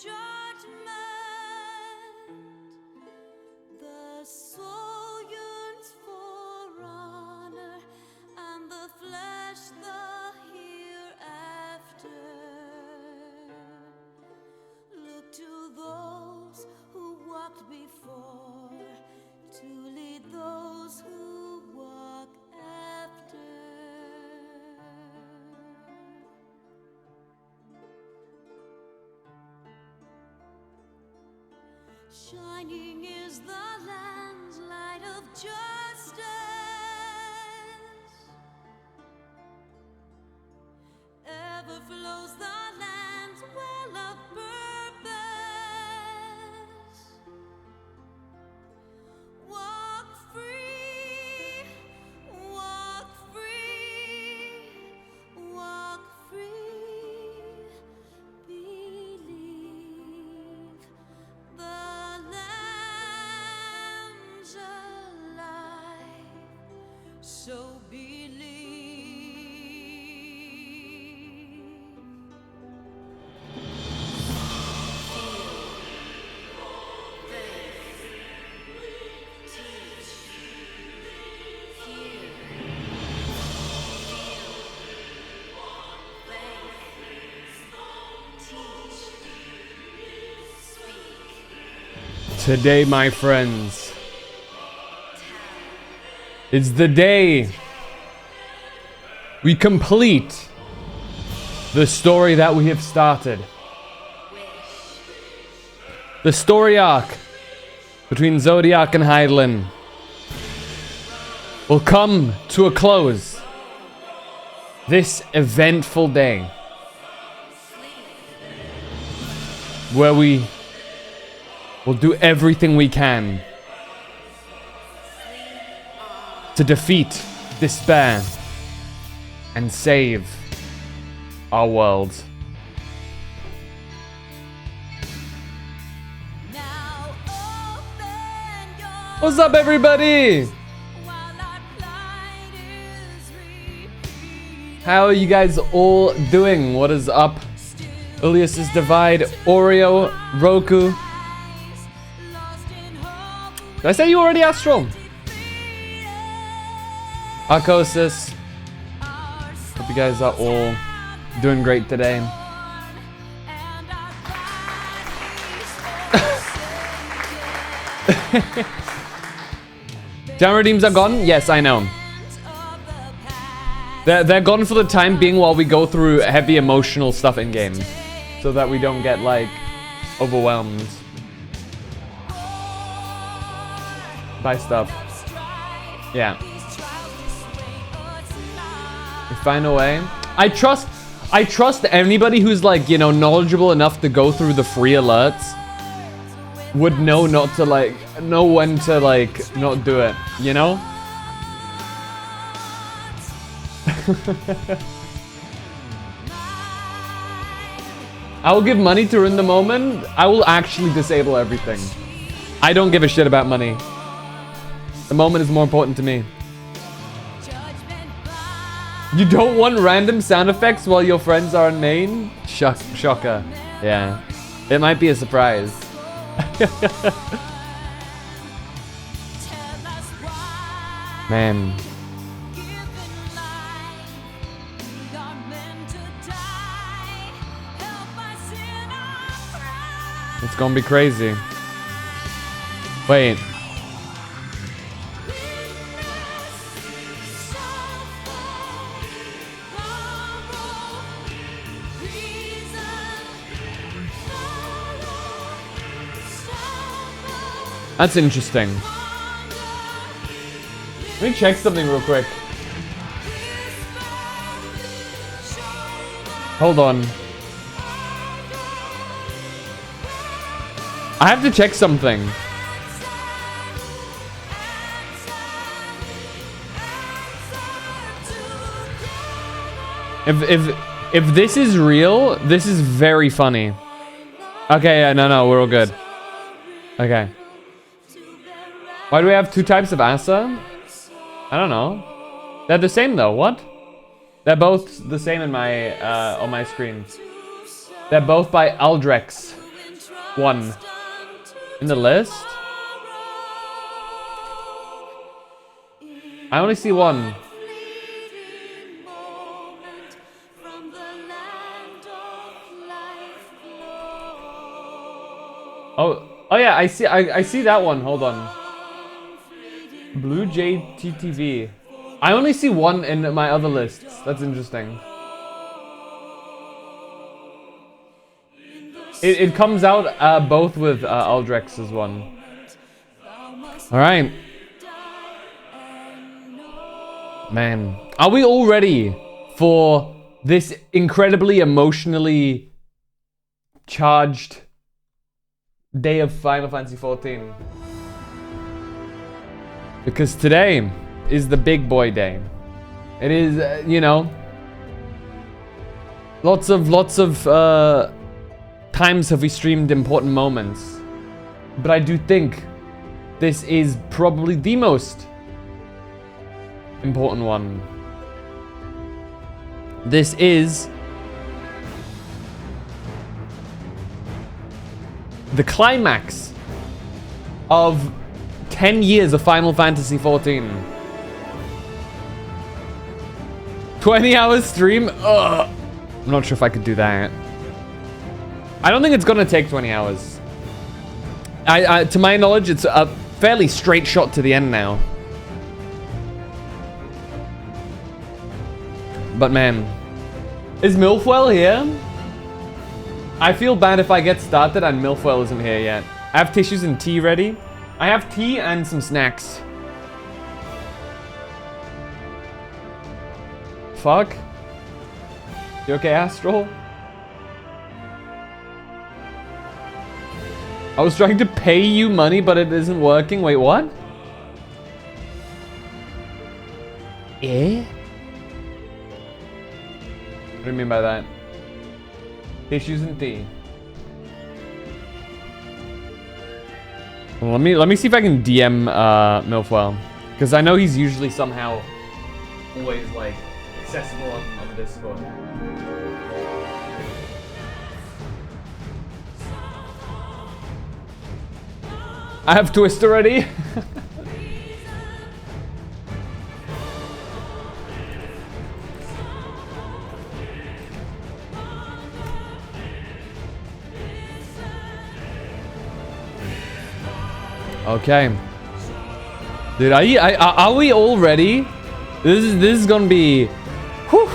judgment. The soul yearns for honor, and the flesh the hereafter. Look to those who walked before, to lead those who walk after. Shining is the land's light of justice. Ever flows the land's well of purpose. Walk free, walk free, walk free. Believe the Lamb's alive, so believe. Today, my friends, it's the day we complete the story that we have started. The story arc between Zodiac and Hydaelyn will come to a close this eventful day, where we will do everything we can to defeat despair and save our world. Now open your What's up, everybody? while our plight is repeated. How are you guys all doing? What is up? Ilias's Divide, Oreo, Roku. Lost in hope, Did I say you already, Astral? Arcosis. Hope you guys are all doing great today. and our pride is forsaken. Down redeems are gone? Yes, I know. Of the past, They're gone for the time being while we go through heavy emotional stuff in game, so that we don't get like overwhelmed by stuff. Yeah. these trials we sway us not. We find a way. I trust anybody who's like, you know, knowledgeable enough to go through the free alerts would know not to like, know when to like not do it, you know? I will give money to ruin the moment. I will actually disable everything. I don't give a shit about money. The moment is more important to me. Judgment by You don't want random sound effects while your friends are in main? Shocker. Yeah. It might be a surprise. tell us why. Man. Given life, we are meant to die. Help us in our pride. It's gonna be crazy. Wait. That's interesting. Let me check something real quick. Hold on. I have to check something. If this is real, this is very funny. Okay, yeah, no, we're all good. Okay. Why do we have two types of Asa? I don't know. They're the same though, what? They're both the same in my on my screen. They're both by Aldrex. One. In the list? I only see one. Oh yeah, I see that one. Hold on. Blue Jay TTV. I only see one in my other lists. That's interesting. It comes out both with Aldrex's one. All right. Man, are we all ready for this incredibly emotionally charged day of Final Fantasy XIV? Because today is the big boy day. It is, you know, lots of times have we streamed important moments, but I do think this is probably the most important one. This is the climax of 10 years of Final Fantasy XIV. 20 hours stream? Ugh. I'm not sure if I could do that. I don't think it's gonna take 20 hours. To my knowledge, it's a fairly straight shot to the end now. But man, is Milfoil here? I feel bad if I get started and Milfoil isn't here yet. I have tissues and tea ready. I have tea and some snacks. Fuck. You okay, Astral? I was trying to pay you money, but it isn't working. Wait, what? Eh? What do you mean by that? Tissues and tea. Well, let me see if I can DM Milfoil, because I know he's usually somehow always like accessible on Discord. I have Twist already. Okay. Dude, are we all ready? This is gonna be... Whew.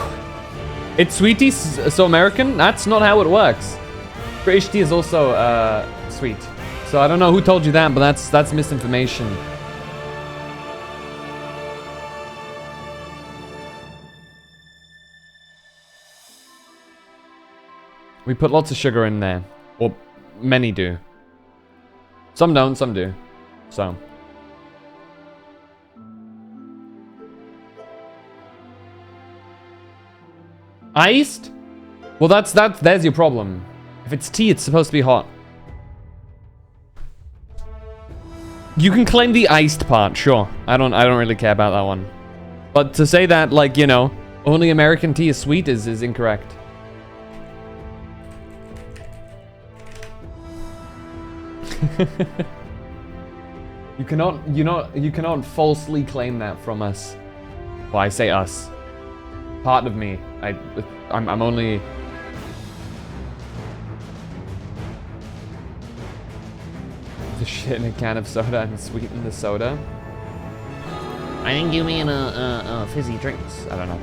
It's Sweetie, so American? That's not how it works. British tea is also sweet. So I don't know who told you that, but that's misinformation. We put lots of sugar in there. Or many do. Some don't, some do. So. Iced? Well, there's your problem. If it's tea, it's supposed to be hot. You can claim the iced part, sure. I don't really care about that one. But to say that, like, you know, only American tea is sweet is incorrect. You cannot falsely claim that from us. Well, I say us. Part of me. I'm only... The shit in a can of soda and sweeten the soda. I think you mean fizzy drinks. I don't know.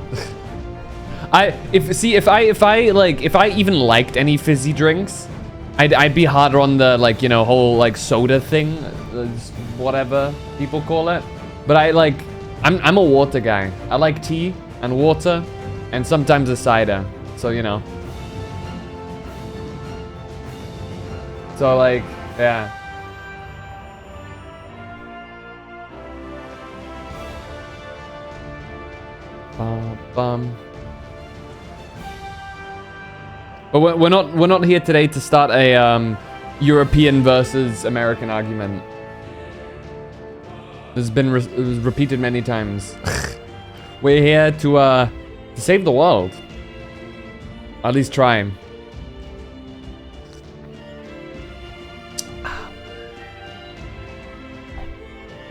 If I even liked any fizzy drinks, I'd be harder on the, like, you know, whole like soda thing, whatever people call it. But I'm a water guy. I like tea and water and sometimes a cider. So, you know. So like, yeah. But we're not here today to start a European versus American argument. This has been repeated many times. We're here to save the world. At least try.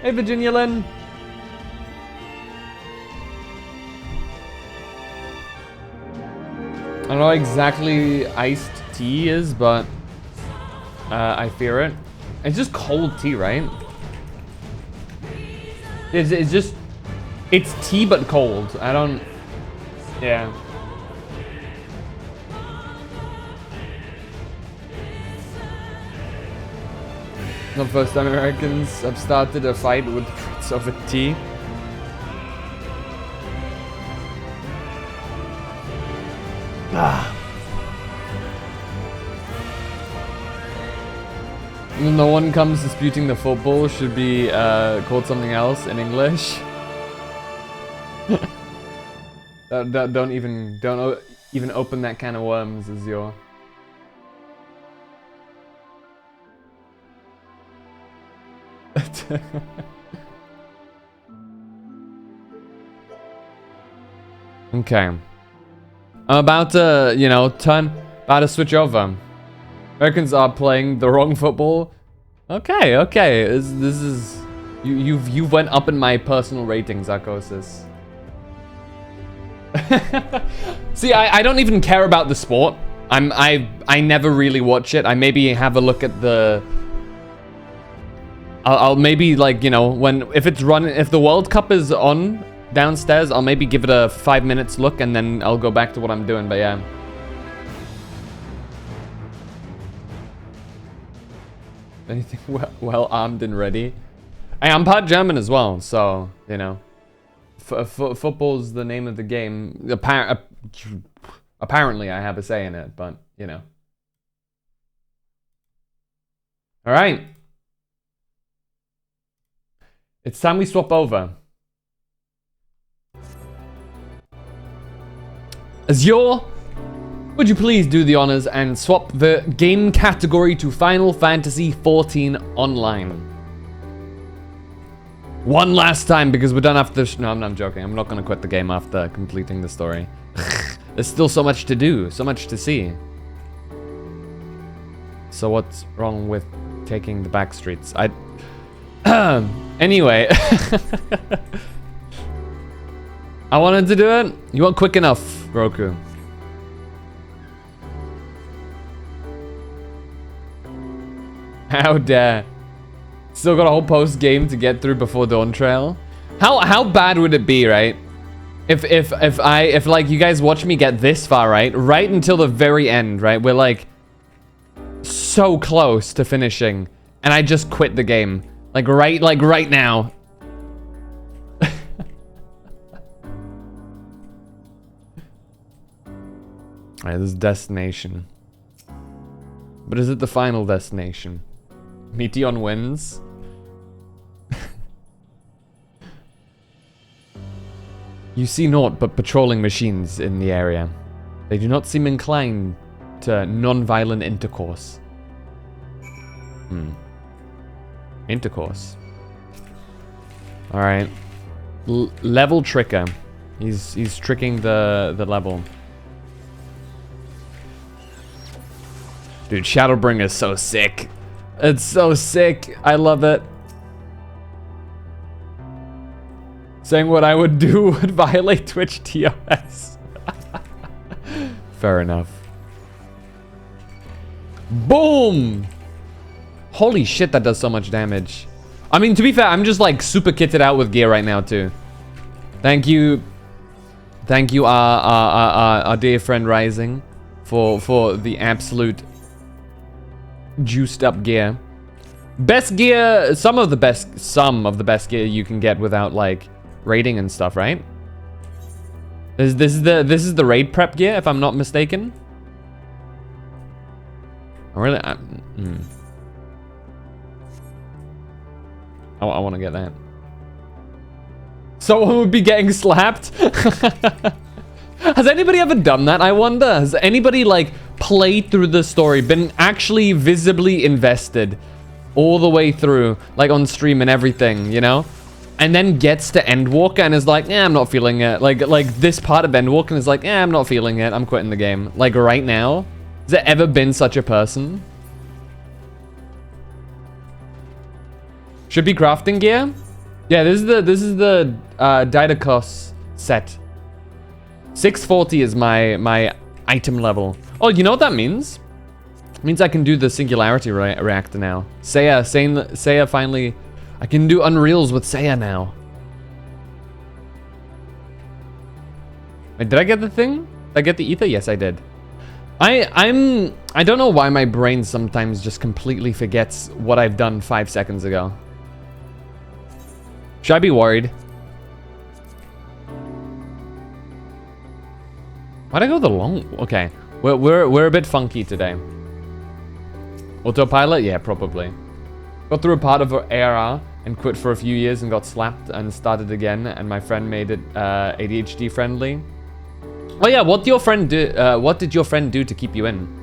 Hey, Virginia Lynn. I don't know what exactly iced tea is, but I fear it. It's just cold tea, right? It's just... It's tea but cold. I don't... Yeah. Not the first time Americans have started a fight with Brits over tea. No one comes disputing the football should be called something else in English. Don't even open that can of worms as your... Okay. I'm about to, you know, about to switch over. Americans are playing the wrong football. Okay, okay. This is... You went up in my personal rating, Zarkosis. See, I don't even care about the sport. I never really watch it. I maybe have a look at the... I'll maybe, like, you know, if the World Cup is on downstairs, I'll maybe give it a 5 minutes look and then I'll go back to what I'm doing, but yeah. Anything well armed and ready. Hey, I'm part German as well, so, you know. Football's the name of the game. Apparently I have a say in it, but, you know. Alright. It's time we swap over. Azure, would you please do the honors and swap the game category to Final Fantasy XIV Online? One last time, because we're done after... No, I'm joking. I'm not going to quit the game after completing the story. There's still so much to do, so much to see. So what's wrong with taking the back streets? Anyway. I wanted to do it. You weren't quick enough, Roku. How dare. Still got a whole post game to get through before Dawn Trail. How bad would it be, right? If like you guys watch me get this far, right? Right until the very end, right? We're like so close to finishing and I just quit the game. Like right now. Alright, this is destination. But is it the final destination? Meteon wins. You see naught but patrolling machines in the area. They do not seem inclined to non-violent intercourse. Intercourse. Alright. Level tricker. He's tricking the level. Dude, Shadowbringer is so sick. It's so sick. I love it. Saying what I would do would violate Twitch TOS. Fair enough. Boom! Holy shit, that does so much damage. I mean, to be fair, I'm just like super kitted out with gear right now too. Thank you. Thank you, our dear friend Rising, for the absolute juiced up gear. Best gear, some of the best gear you can get without like raiding and stuff, right? This is the raid prep gear, if I'm not mistaken. I want to get that. Someone would be getting slapped. Has anybody ever done that? I wonder. Has anybody like played through the story, been actually visibly invested all the way through, like on stream and everything, you know? And then gets to Endwalker and is like, I'm not feeling it. Like this part of Endwalker and is like, I'm not feeling it. I'm quitting the game. Like right now. Has there ever been such a person? Should be crafting gear. Yeah, this is the Didacos set. 640 is my item level. Oh, you know what that means? It means I can do the singularity reactor now. Seiya finally... I can do Unreals with Seiya now. Wait, did I get the thing? Did I get the ether? Yes, I did. I don't know why my brain sometimes just completely forgets what I've done 5 seconds ago. Should I be worried? Why'd I go the long... Okay. We're a bit funky today. Autopilot? Yeah, probably. Got through a part of ARR and quit for a few years and got slapped and started again, and my friend made it ADHD friendly. Oh yeah, what did your friend do to keep you in?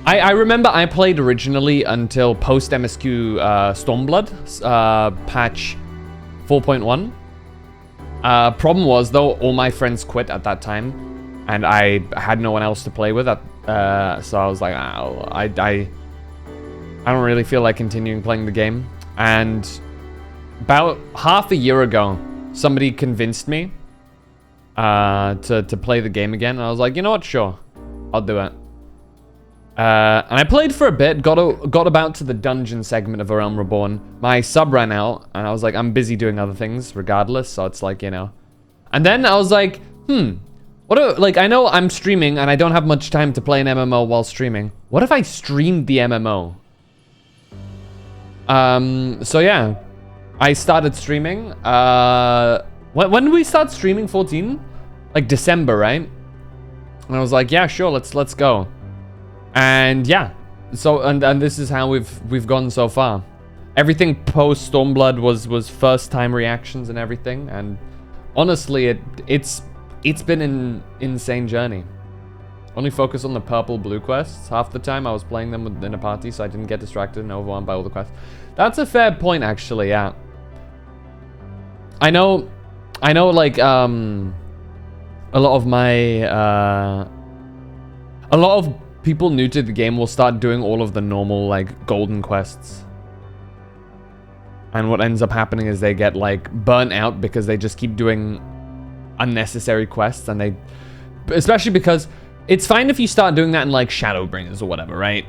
I remember I played originally until post MSQ Stormblood patch 4.1. Problem was though, all my friends quit at that time, and I had no one else to play with. So I was like, oh, I don't really feel like continuing playing the game. And about half a year ago, somebody convinced me to play the game again. And I was like, you know what? Sure, I'll do it. And I played for a bit, got about to the dungeon segment of A Realm Reborn. My sub ran out, and I was like, I'm busy doing other things regardless, so it's like, you know. And then I was like, like, I know I'm streaming, and I don't have much time to play an MMO while streaming. What if I streamed the MMO? So yeah, I started streaming. When did we start streaming? 14? Like December, right? And I was like, yeah, sure, let's go. And yeah, so and this is how we've gone so far. Everything post Stormblood was first time reactions and everything, and honestly, it's been an insane journey. Only focus on the purple blue quests. Half the time I was playing them within a party, so I didn't get distracted and overwhelmed by all the quests. That's a fair point, actually. Yeah. I know. Like a lot of people new to the game will start doing all of the normal, like, golden quests. And what ends up happening is they get, like, burnt out because they just keep doing unnecessary quests. And they... Especially because it's fine if you start doing that in, like, Shadowbringers or whatever, right?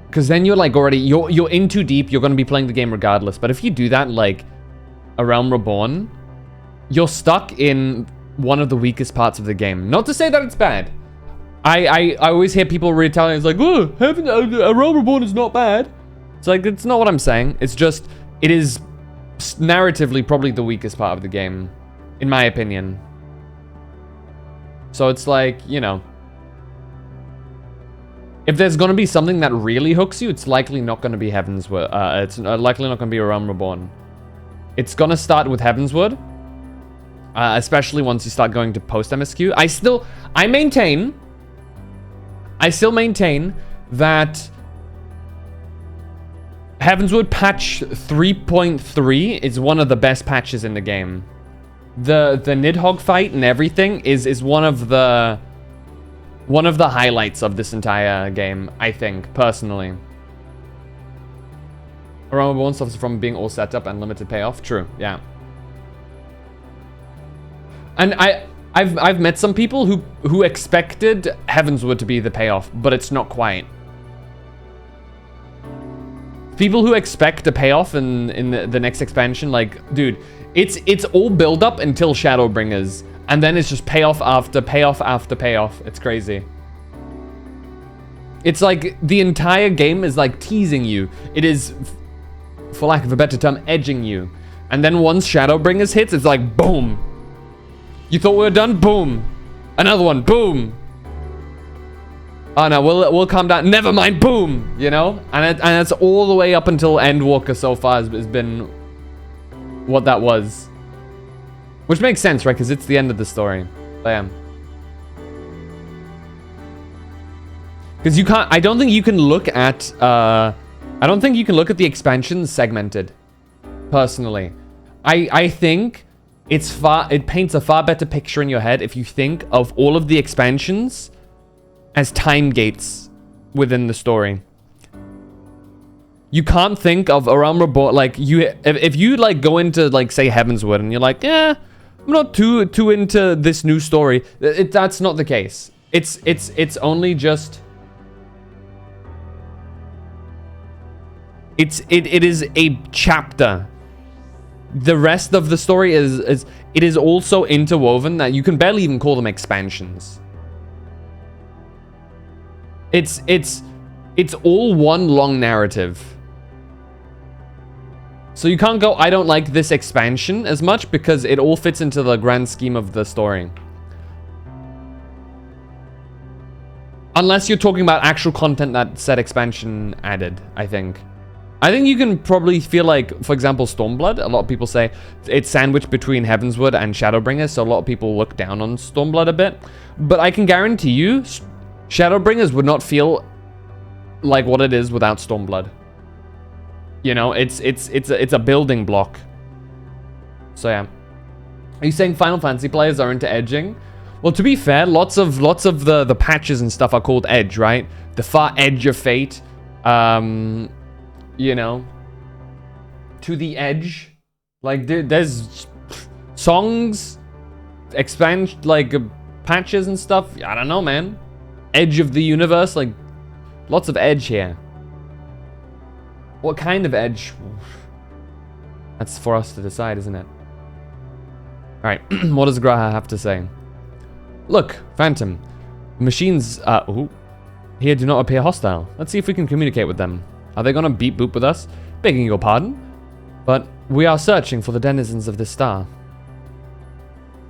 Because then you're, like, already... You're in too deep. You're going to be playing the game regardless. But if you do that, like, A Realm Reborn, you're stuck in one of the weakest parts of the game. Not to say that it's bad. I always hear people retelling, it's like, oh, A Realm Reborn is not bad. It's like, it's not what I'm saying. It's just, it is narratively probably the weakest part of the game, in my opinion. So it's like, you know, if there's going to be something that really hooks you, it's likely not going to be Heavensward. It's likely not going to be A Realm Reborn. It's going to start with Heavensward, especially once you start going to post MSQ. I still maintain that Heavensward patch 3.3 is one of the best patches in the game. The Nidhogg fight and everything is one of the highlights of this entire game, I think, personally. A Realm Reborn suffers from being all set up and limited payoff. True, yeah. And I've met some people who expected Heavensward to be the payoff, but it's not quite. People who expect a payoff in the next expansion, like, dude, it's all build up until Shadowbringers, and then it's just payoff after payoff after payoff. It's crazy. It's like the entire game is like teasing you. It is, for lack of a better term, edging you. And then once Shadowbringers hits, it's like boom. You thought we were done? Boom. Another one. Boom. Oh no, we'll calm down. Never mind. Boom. You know? And it's all the way up until Endwalker so far has been what that was. Which makes sense, right? Because it's the end of the story. Bam. Because you can't... I don't think you can look at... I don't think you can look at the expansions segmented. Personally. I think... It paints a far better picture in your head if you think of all of the expansions as time gates within the story. You can't think of a realm reborn, like, if you, like, go into, like, say, Heavensward, and you're like, yeah, I'm not too into this new story. That's not the case. It's only just... It is a chapter. The rest of the story it is also interwoven that you can barely even call them expansions. It's all one long narrative. So you can't go, I don't like this expansion as much because it all fits into the grand scheme of the story. Unless you're talking about actual content that said expansion added, I think. I think you can probably feel like, for example, Stormblood. A lot of people say it's sandwiched between Heavensward and Shadowbringers, so a lot of people look down on Stormblood a bit. But I can guarantee you, Shadowbringers would not feel like what it is without Stormblood. You know, it's a building block. So yeah. Are you saying Final Fantasy players are into edging? Well, to be fair, lots of the patches and stuff are called edge, right? The far edge of fate. You know, to the edge. Like there's songs, patches and stuff. I don't know, man. Edge of the universe, like lots of edge here. What kind of edge? That's for us to decide, isn't it? Alright, what does Graha have to say? Look, Phantom. Machines, here do not appear hostile. Let's see if we can communicate with them. Are they gonna beep boop with us? Begging your pardon? But we are searching for the denizens of this star.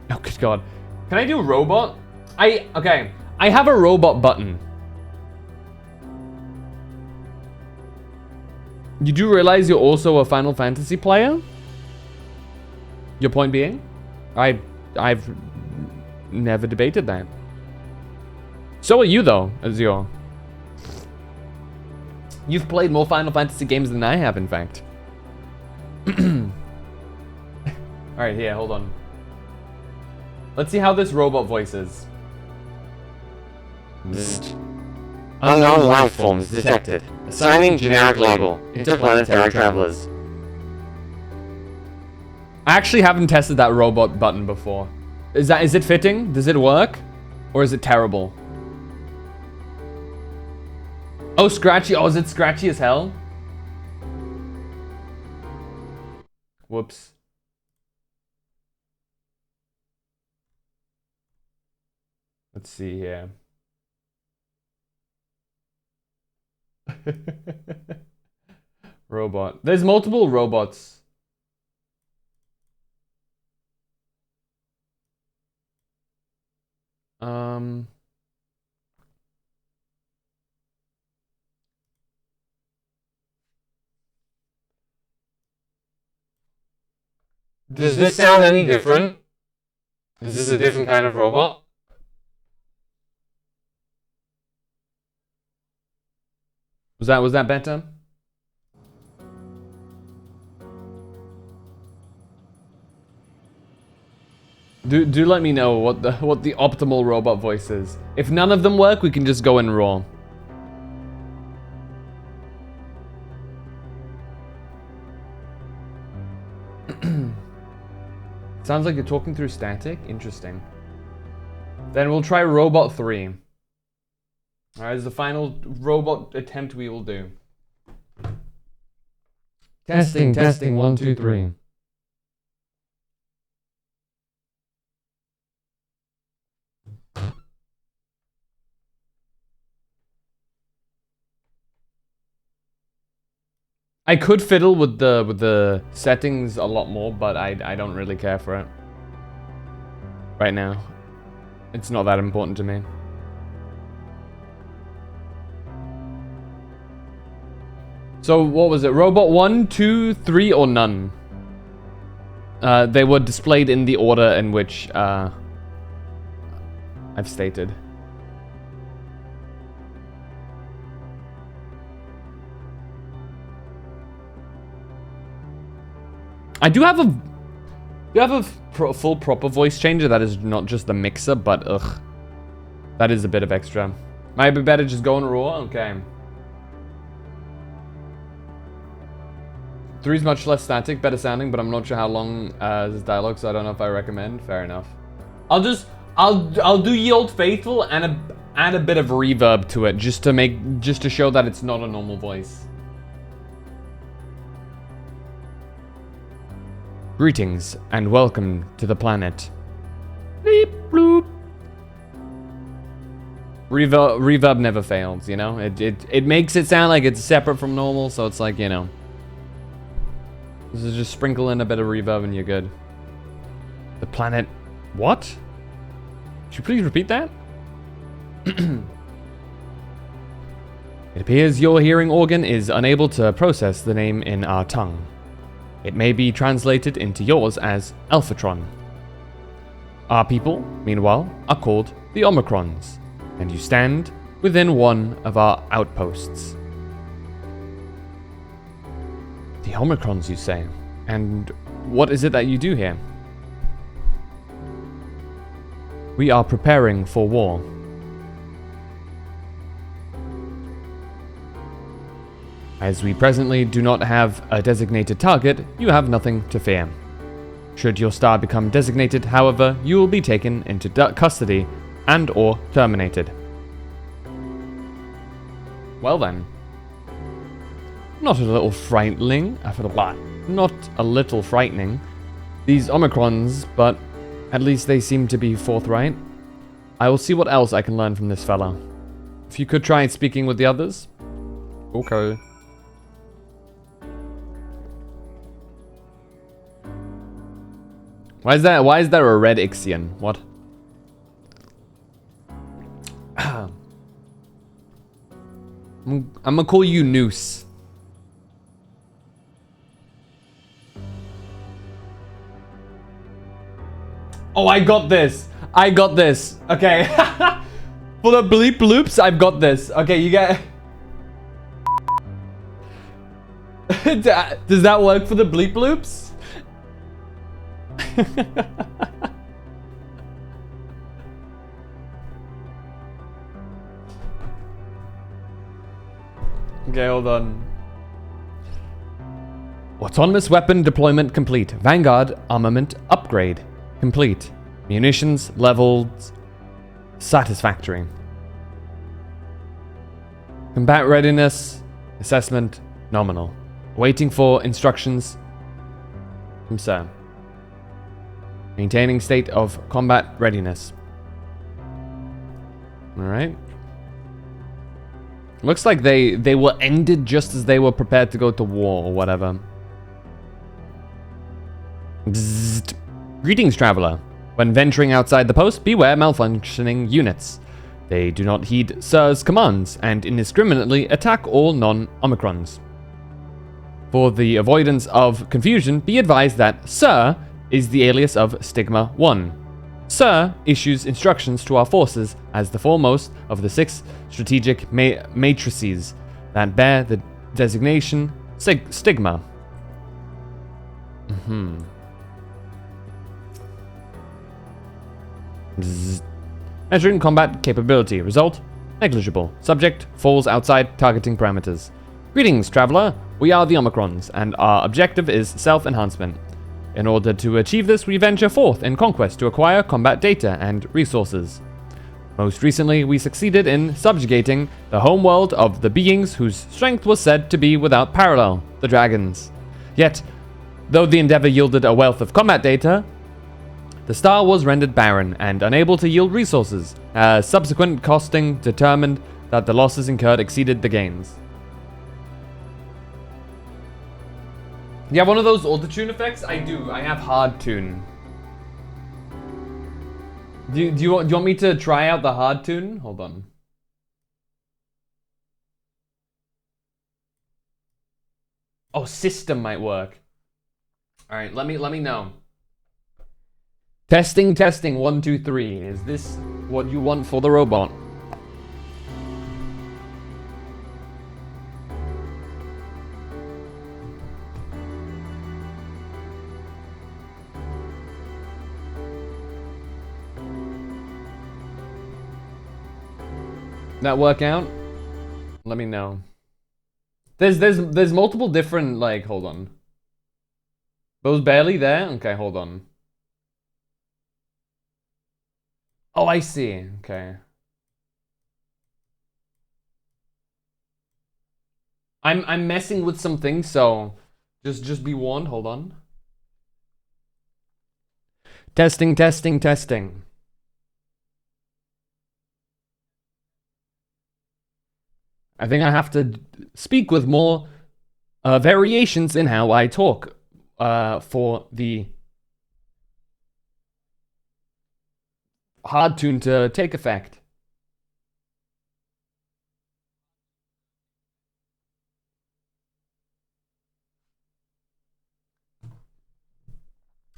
Oh, good God. Can I do robot? Okay. I have a robot button. You do realize you're also a Final Fantasy player? Your point being? I've never debated that. So are you, though, Azure. You've played more Final Fantasy games than I have, in fact. Alright, here, hold on. Let's see how this robot voice is. Unknown life forms detected. Assigning generic label. Interplanetary travelers. I actually haven't tested that robot button before. Is it fitting? Does it work? Or is it terrible? Oh, scratchy. Oh, is it scratchy as hell? Whoops. Let's see here. Robot. There's multiple robots. Does this sound any different? Is this a different kind of robot? Was that better? Do let me know what the optimal robot voice is. If none of them work, we can just go in raw. Sounds like you're talking through static. Interesting. Then we'll try Robot 3. Alright, is the final robot attempt we will do. Testing, 1, 2, 3. I could fiddle with the settings a lot more, but I don't really care for it. Right now. It's not that important to me. So what was it? Robot 1, 2, 3, or none? They were displayed in the order in which I've stated. I do have a full proper voice changer that is not just the mixer, but ugh. That is a bit of extra. Might be better just going raw? Okay. 3's much less static, better sounding, but I'm not sure how long this dialogue, so I don't know if I recommend. Fair enough. I'll do Ye Old Faithful and add a bit of reverb to it just to show that it's not a normal voice. Greetings and welcome to the planet. Bleep bloop. Reverb never fails, you know? It makes it sound like it's separate from normal, so it's like, you know. This is just sprinkle in a bit of reverb and you're good. The planet... What? Could you please repeat that? It appears your hearing organ is unable to process the name in our tongue. It may be translated into yours as Alphatron. Our people, meanwhile, are called the Omicrons, and you stand within one of our outposts. The Omicrons, you say? And what is it that you do here? We are preparing for war. As we presently do not have a designated target, you have nothing to fear. Should your star become designated, however, you will be taken into custody and or terminated. Well then. Not a little frightening, not a little frightening. These Omicrons, but at least they seem to be forthright. I will see what else I can learn from this fella. If you could try speaking with the others. Okay. Why is there a red Ixion? What? I'm gonna call you Noose. Oh, I got this. I got this. Okay. For the bleep bloops, I've got this. Okay, you get... Does that work for the bleep bloops? Okay, hold on. Autonomous weapon deployment complete. Vanguard armament upgrade complete. Munitions levels satisfactory. Combat readiness assessment nominal. Waiting for instructions from Sir. Maintaining state of combat readiness. Alright. Looks like they were ended just as they were prepared to go to war or whatever. Bzzzt. Greetings, traveler. When venturing outside the post, beware malfunctioning units. They do not heed Sir's commands and indiscriminately attack all non-Omicrons. For the avoidance of confusion, be advised that Sir is the alias of Stigma 1. Sir issues instructions to our forces as the foremost of the 6 strategic matrices that bear the designation Stigma. Measuring combat capability. Result: negligible. Subject falls outside targeting parameters. Greetings, traveler. We are the Omicrons, and our objective is self-enhancement. In order to achieve this, we venture forth in conquest to acquire combat data and resources. Most recently, we succeeded in subjugating the homeworld of the beings whose strength was said to be without parallel, the dragons. Yet, though the endeavor yielded a wealth of combat data, the star was rendered barren and unable to yield resources. Subsequent costing determined that the losses incurred exceeded the gains. You have one of those auto-tune effects? I do. I have hard tune. Do you want me to try out the hard tune? Hold on. Oh, system might work. All right, let me know. Testing, 1, 2, 3. Is this what you want for the robot? That work out? Let me know. There's multiple different, like, hold on. Those barely there? Okay, hold on. Oh, I see. Okay. I'm messing with some things, so just be warned. Hold on. Testing, testing, testing. I think I have to speak with more variations in how I talk for the hard tune to take effect.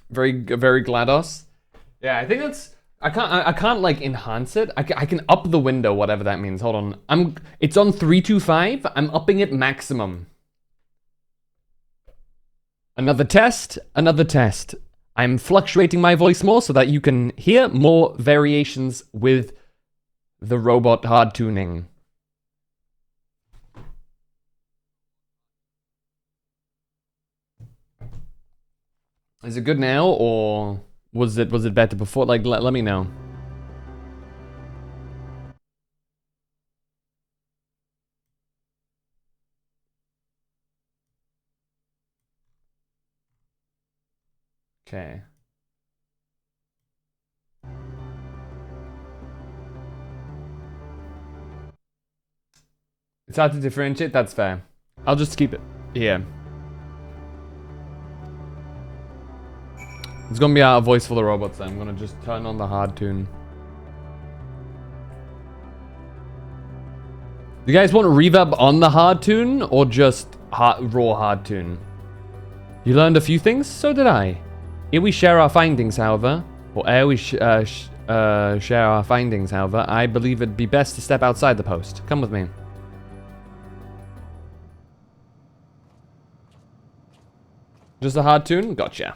Very GLaDOS. Yeah, I think that's. I can't like enhance it. I can up the window, whatever that means. Hold on. It's on 325. I'm upping it maximum. Another test. Another test. I'm fluctuating my voice more so that you can hear more variations with the robot hard tuning. Is it good now, or was it better before? Like, let me know. Okay. It's hard to differentiate. That's fair. I'll just keep it here. It's gonna be our voice for the robots. Then I'm gonna just turn on the hard tune. You guys want reverb on the hard tune or just raw hard tune? You learned a few things, so did I. Here we share our findings, however, or ere we share our findings, however, I believe it'd be best to step outside the post. Come with me. Just a hard tune? Gotcha.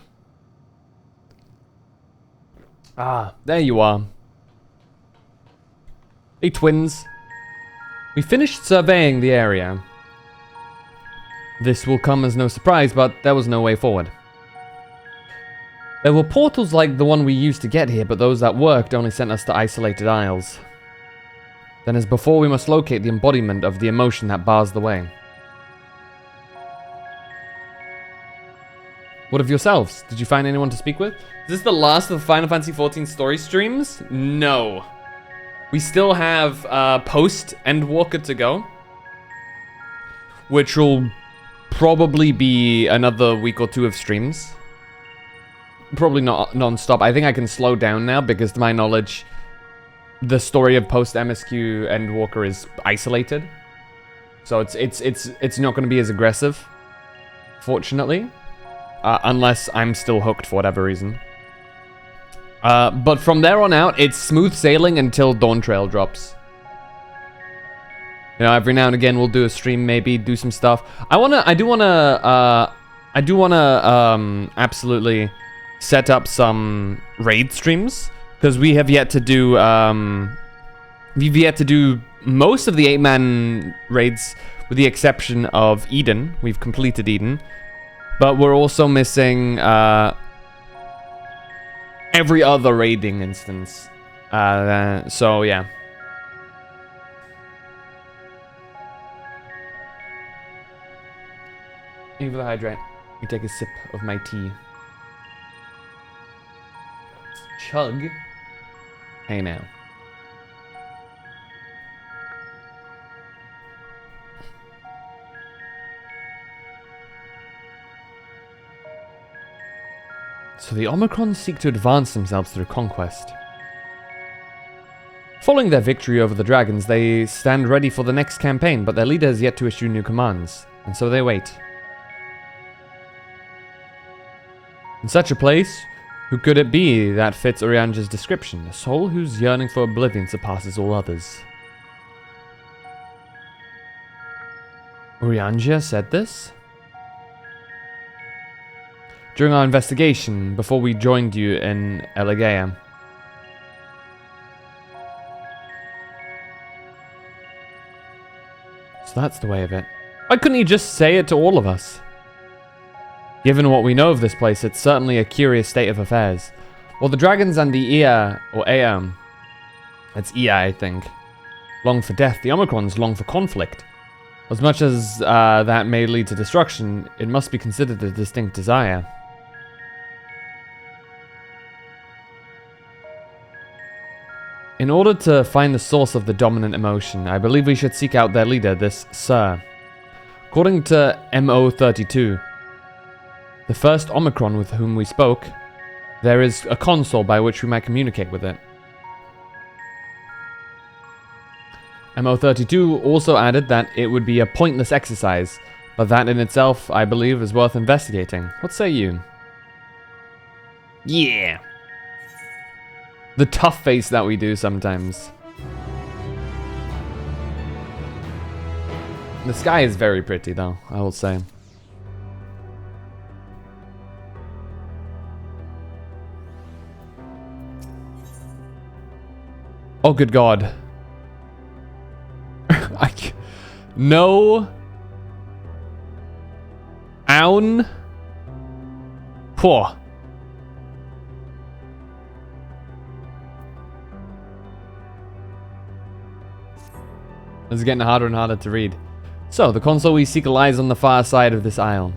Ah, there you are. Hey, twins. We finished surveying the area. This will come as no surprise, but there was no way forward. There were portals like the one we used to get here, but those that worked only sent us to isolated isles. Then as before, we must locate the embodiment of the emotion that bars the way. What of yourselves? Did you find anyone to speak with? Is this the last of the Final Fantasy XIV story streams? No. We still have post Endwalker to go, which will probably be another week or two of streams. Probably not non-stop. I think I can slow down now because, to my knowledge, the story of post MSQ Endwalker is isolated, so it's not going to be as aggressive, fortunately, unless I'm still hooked for whatever reason. But from there on out, it's smooth sailing until Dawn Trail drops. You know, every now and again we'll do a stream, maybe do some stuff. I do wanna absolutely set up some raid streams because we have yet to do we've yet to do most of the 8-man raids with the exception of Eden. We've completed Eden, but we're also missing every other raiding instance. So yeah. Thank you for the hydrate. You take a sip of my tea. Chug. Hey now. So the Omicrons seek to advance themselves through conquest. Following their victory over the dragons, they stand ready for the next campaign, but their leader has yet to issue new commands, and so they wait. In such a place, who could it be that fits Urianger's description? A soul whose yearning for oblivion surpasses all others. Urianger said this? During our investigation, before we joined you in Elegea. So that's the way of it. Why couldn't he just say it to all of us? Given what we know of this place, it's certainly a curious state of affairs. Well, the dragons and the Ea, or Ea, it's Ea, I think, long for death. The Omicrons long for conflict. As much as that may lead to destruction, it must be considered a distinct desire. In order to find the source of the dominant emotion, I believe we should seek out their leader, this Sir. According to MO32, the first Omicron with whom we spoke, there is a console by which we might communicate with it. MO32 also added that it would be a pointless exercise, but that in itself, I believe, is worth investigating. What say you? Yeah! The tough face that we do sometimes. The sky is very pretty though, I will say. Oh good god. No. Own. Poor. This is getting harder and harder to read. So, the console we seek lies on the far side of this isle.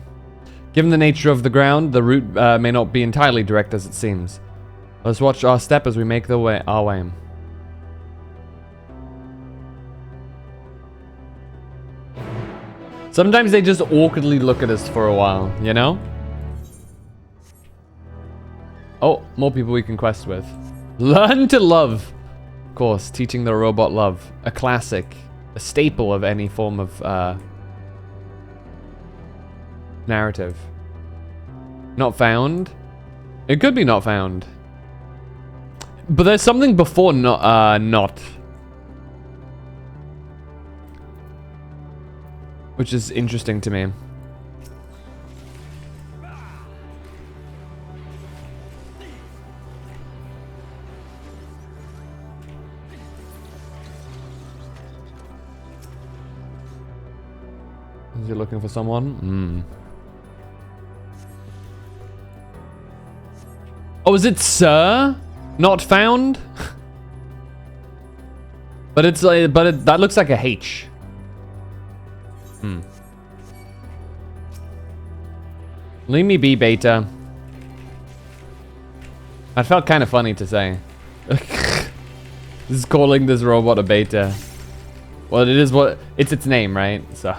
Given the nature of the ground, the route may not be entirely direct as it seems. Let's watch our step as we make our way. Sometimes they just awkwardly look at us for a while, you know? Oh, more people we can quest with. Learn to love. Of course, teaching the robot love. A classic. A staple of any form of narrative. Not found? It could be not found. But there's something before not. Which is interesting to me. Is he looking for someone? Oh, is it Sir? Not found? But it's that looks like a H. Leave me be, beta. That felt kind of funny to say. Just calling this robot a beta. Well, it is what it's its name, right? So.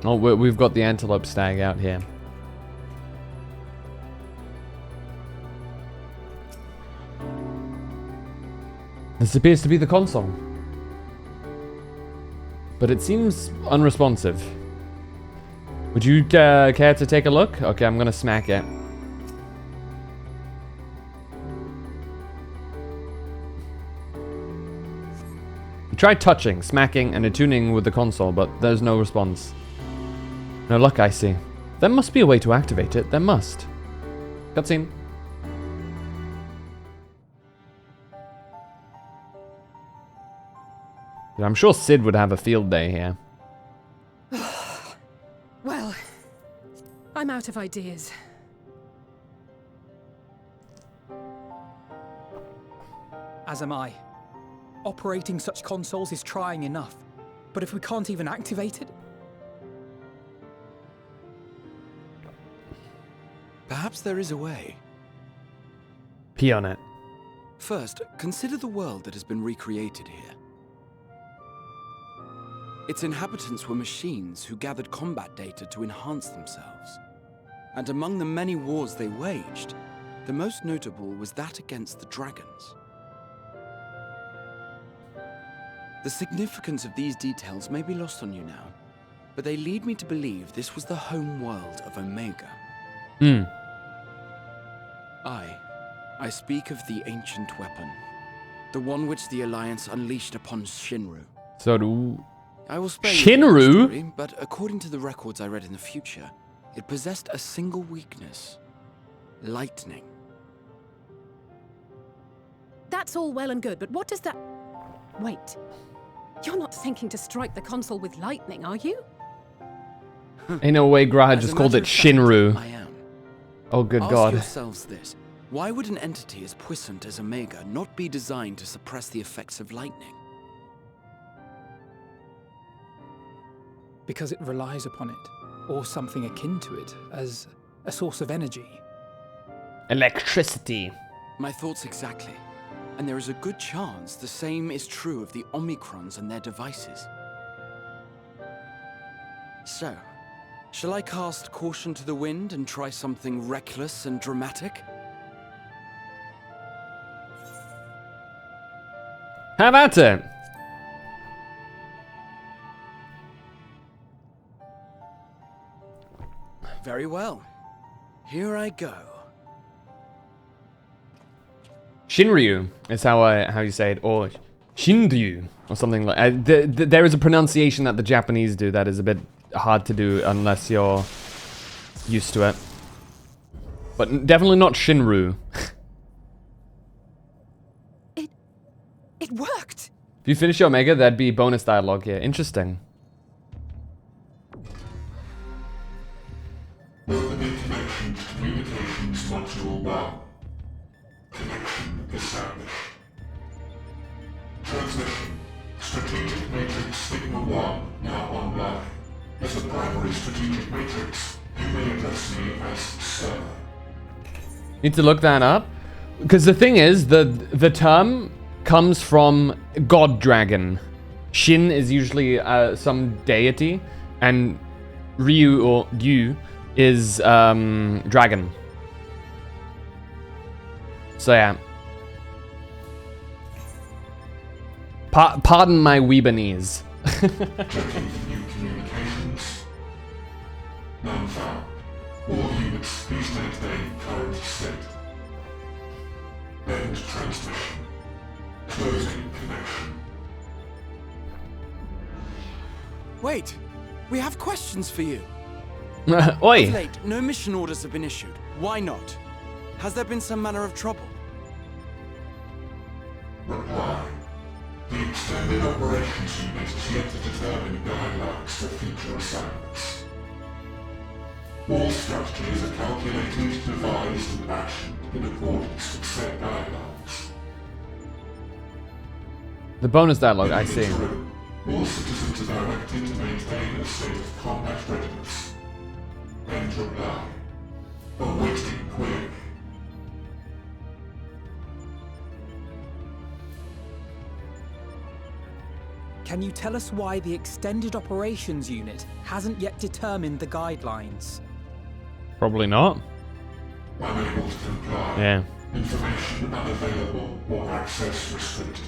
Oh, we've got the antelope stag out here. This appears to be the console. But it seems unresponsive. Would you care to take a look? Okay, I'm gonna smack it. We tried touching, smacking, and attuning with the console, but there's no response. No luck, I see. There must be a way to activate it. There must. Cutscene. I'm sure Sid would have a field day here. Well, I'm out of ideas. As am I. Operating such consoles is trying enough. But if we can't even activate it... Perhaps there is a way. Pee on it. First, consider the world that has been recreated here. Its inhabitants were machines who gathered combat data to enhance themselves. And among the many wars they waged, the most notable was that against the dragons. The significance of these details may be lost on you now, but they lead me to believe this was the home world of Omega. I speak of the ancient weapon, the one which the Alliance unleashed upon Shinru. So do... I will spare you the Shinru? story, but according to the records I read in the future, it possessed a single weakness: lightning. That's all well and good, but what does that... Wait. You're not thinking to strike the console with lightning, are you? Ain't no way Graha As just a called matter it of fact, Shinru. I am. Oh, good Ask god. yourselves this. Why would an entity as puissant as Omega not be designed to suppress the effects of lightning? Because it relies upon it, or something akin to it, as a source of energy. Electricity. My thoughts exactly. And there is a good chance the same is true of the Omicrons and their devices. So, shall I cast caution to the wind and try something reckless and dramatic? Have at it. Very well. Here I go. Shinryu is how you say it, or Shinryu, or something like. There is a pronunciation that the Japanese do that is a bit hard to do unless you're used to it. But definitely not Shinru. It worked! If you finish your Omega, that'd be bonus dialogue here. Interesting. Opening connection to communications module 1. Connection established. Transmission. Strategic Matrix Signal 1 now online. As a primary strategic matrix, you may address me as Sir. Need to look that up. Because the thing is, the term comes from God Dragon. Shin is usually some deity, and Ryu or Yu is dragon. So yeah. Pardon my Weebanese. Checking for new communications. None found. All units, please maintain current state. End transmission. Closing connection. Wait! We have questions for you. Oi! Of late, no mission orders have been issued. Why not? Has there been some manner of trouble? Reply. The Extended Operations Unit is yet to determine guidelines for future assignments. All strategies are calculated, devised, and actioned in accordance with set guidelines. The bonus dialogue, I see. Interim, all citizens are directed to maintain a state of combat readiness. End reply. Awaiting query. Can you tell us why the Extended Operations Unit hasn't yet determined the guidelines? Probably not. Unable to comply. Yeah. Information unavailable or access restricted.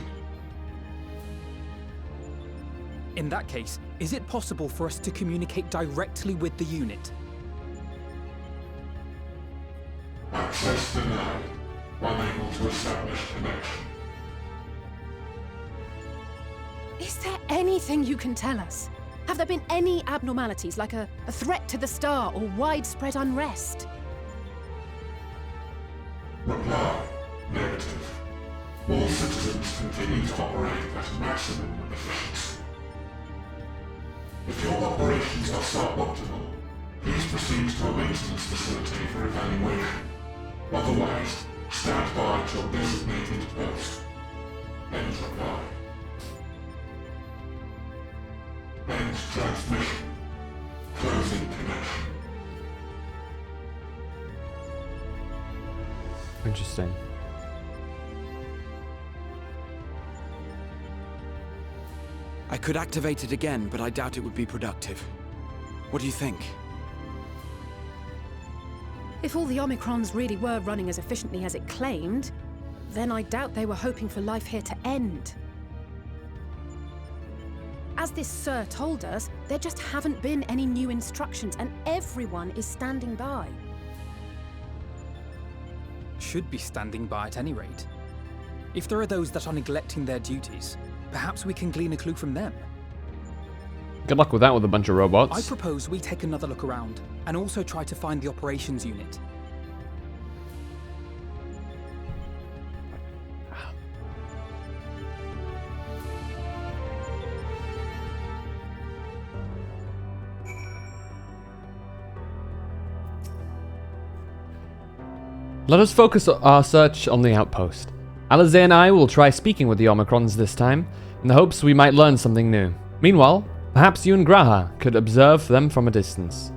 In that case, is it possible for us to communicate directly with the unit? Access denied. Unable to establish connection. Is there anything you can tell us? Have there been any abnormalities, like a threat to the star or widespread unrest? Reply. Negative. All citizens continue to operate at maximum efficiency. If your operations are suboptimal, please proceed to a maintenance facility for evaluation. Otherwise, stand by at your designated post. End reply. End transmission. Closing connection. Interesting. I could activate it again, but I doubt it would be productive. What do you think? If all the Omicrons really were running as efficiently as it claimed, then I doubt they were hoping for life here to end. As this Sir told us, there just haven't been any new instructions, and everyone is standing by. Should be standing by at any rate. If there are those that are neglecting their duties, perhaps we can glean a clue from them. Good luck with that with a bunch of robots. I propose we take another look around, and also try to find the operations unit. Let us focus our search on the outpost. Alizé and I will try speaking with the Omicrons this time, in the hopes we might learn something new. Meanwhile, perhaps you and Graha could observe them from a distance.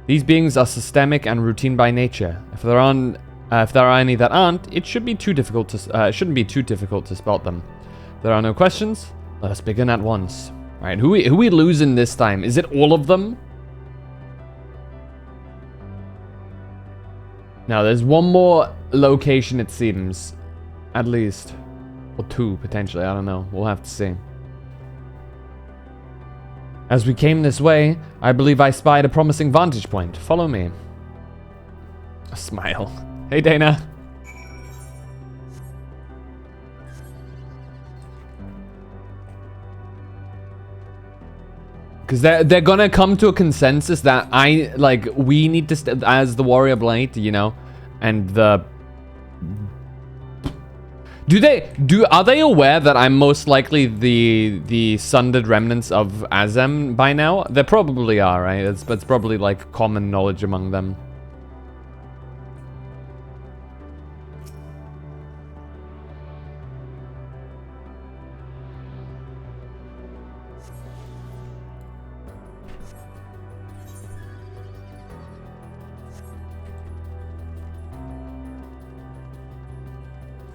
These beings are systemic and routine by nature. If there are any that aren't, it shouldn't be too difficult to spot them. If there are no questions, let us begin at once. Alright, who we losing this time? Is it all of them? Now, there's one more location, it seems. At least. Or two, potentially. I don't know. We'll have to see. As we came this way, I believe I spied a promising vantage point. Follow me. A smile. Hey, Dana. Because they're gonna come to a consensus that we need to, as the Warrior Blade, you know, and the... Are they aware that I'm most likely the sundered remnants of Azem by now? They probably are, right? It's probably like common knowledge among them.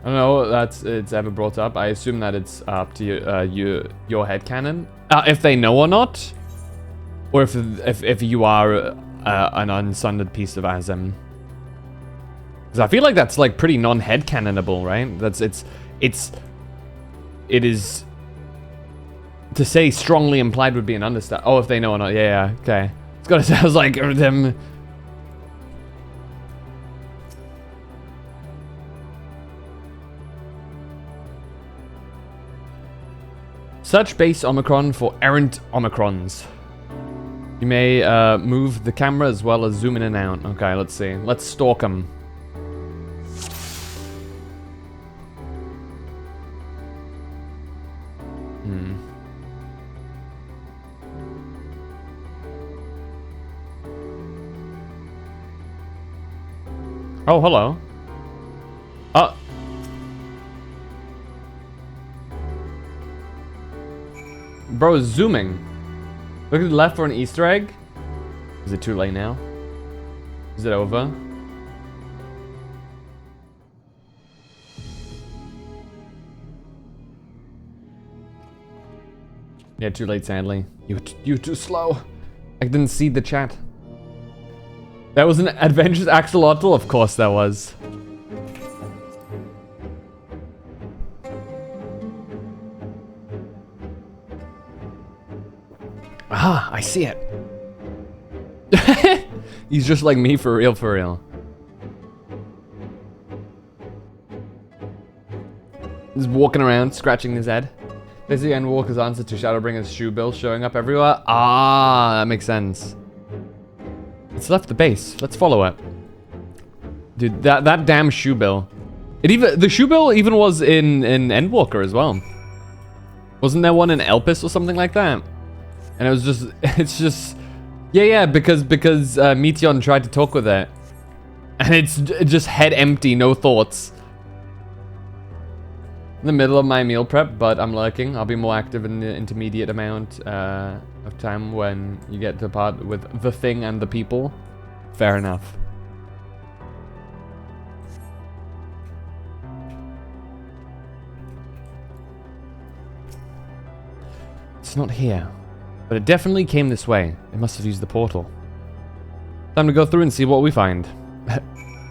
I don't know it's ever brought up. I assume that it's up to your headcanon. If they know or not. Or if you are an unsundered piece of Azem. Because I feel like that's like pretty non-headcanonable, right? It is... To say strongly implied would be an understatement. Oh, if they know or not. Yeah, okay. It's gotta sound like them... Search base Omicron for errant Omicrons. You may move the camera as well as zoom in and out. Okay, let's see. Let's stalk them. Oh, hello. Bro is zooming. Look at the left for an Easter egg. Is it too late now? Is it over? Yeah, too late, sadly. You too slow. I didn't see the chat. That was an adventurous axolotl? Of course that was. Ah, I see it. He's just like me for real, for real. He's walking around, scratching his head. There's the Endwalker's answer to Shadowbringer's shoe bill showing up everywhere. Ah, that makes sense. It's left the base. Let's follow it. Dude, that damn shoe bill. The shoe bill even was in Endwalker as well. Wasn't there one in Elpis or something like that? And it was just, it's just, yeah, because Meteon tried to talk with it. And it's just head empty, no thoughts. In the middle of my meal prep, but I'm lurking. I'll be more active in the intermediate amount of time when you get to part with the thing and the people. Fair enough. It's not here. But it definitely came this way. It must have used the portal. Time to go through and see what we find.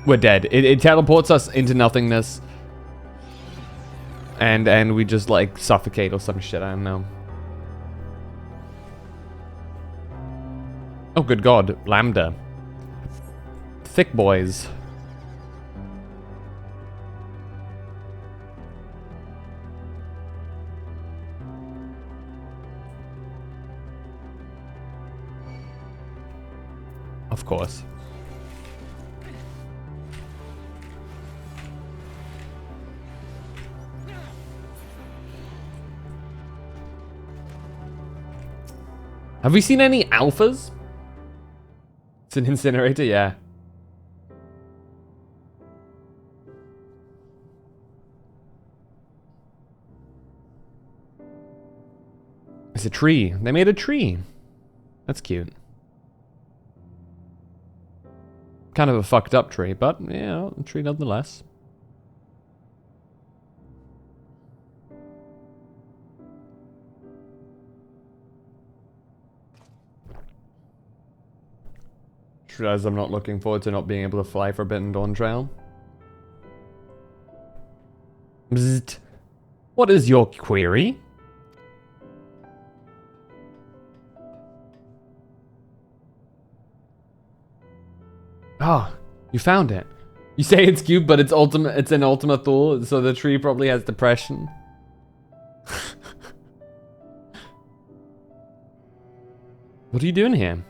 We're dead. It teleports us into nothingness. And we just like suffocate or some shit, I don't know. Oh good god, Lambda. Thick boys. Of course. Have we seen any alphas? It's an incinerator, yeah. It's a tree. They made a tree. That's cute. Kind of a fucked up tree, but, you know, a tree nonetheless. Just realize I'm not looking forward to not being able to fly Forbidden Dawn Trail. Bzzzt. What is your query? Ah, you found it. You say it's cute, but it's an Ultima Thule, so the tree probably has depression. What are you doing here?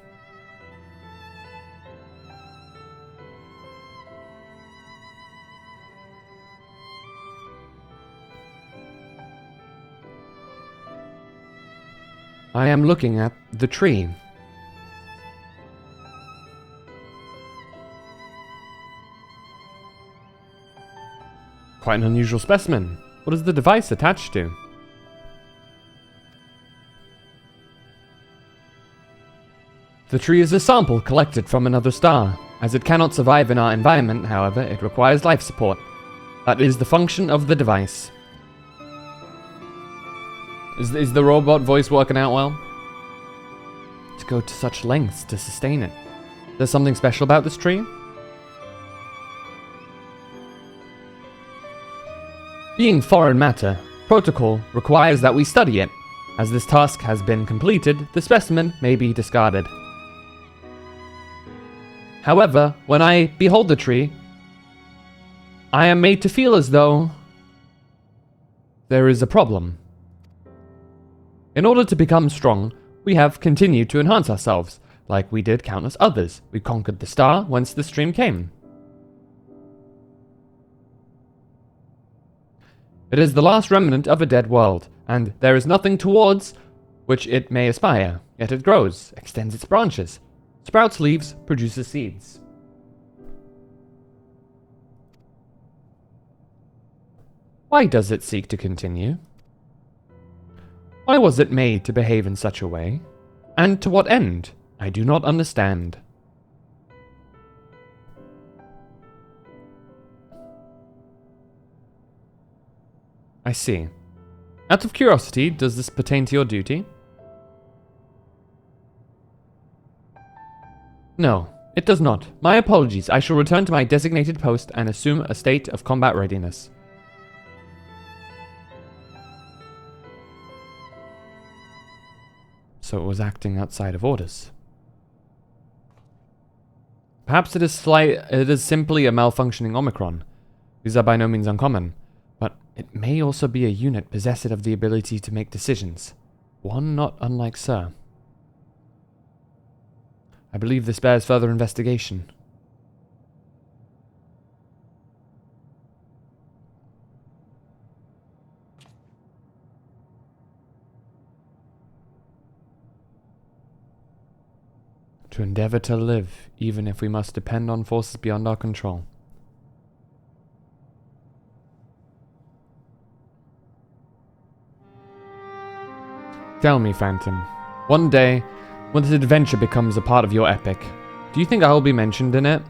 I am looking at the tree. Quite an unusual specimen. What is the device attached to? The tree is a sample collected from another star. As it cannot survive in our environment, however, it requires life support. That is the function of the device. Is the robot voice working out well? To go to such lengths to sustain it. There's something special about this tree? Being foreign matter, protocol requires that we study it. As this task has been completed, the specimen may be discarded. However, when I behold the tree, I am made to feel as though there is a problem. In order to become strong, we have continued to enhance ourselves, like we did countless others. We conquered the star whence the stream came. It is the last remnant of a dead world, and there is nothing towards which it may aspire. Yet it grows, extends its branches, sprouts leaves, produces seeds. Why does it seek to continue? Why was it made to behave in such a way? And to what end? I do not understand. I see. Out of curiosity, does this pertain to your duty? No, it does not. My apologies. I shall return to my designated post and assume a state of combat readiness. So it was acting outside of orders. Perhaps it is simply a malfunctioning Omicron. These are by no means uncommon. But it may also be a unit possessed of the ability to make decisions. One not unlike Sir. I believe this bears further investigation. To endeavor to live, even if we must depend on forces beyond our control. Tell me, Phantom, one day, when this adventure becomes a part of your epic, do you think I will be mentioned in it?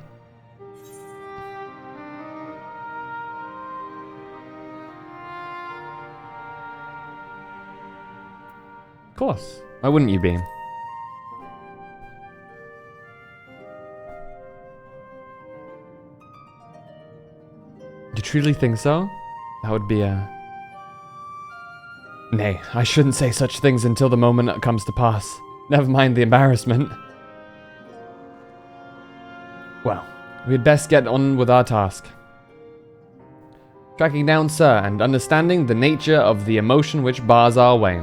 Of course. Why wouldn't you be? You truly think so? That would be a... Nay, I shouldn't say such things until the moment comes to pass. Never mind the embarrassment. Well, we had best get on with our task. Tracking down Sir and understanding the nature of the emotion which bars our way.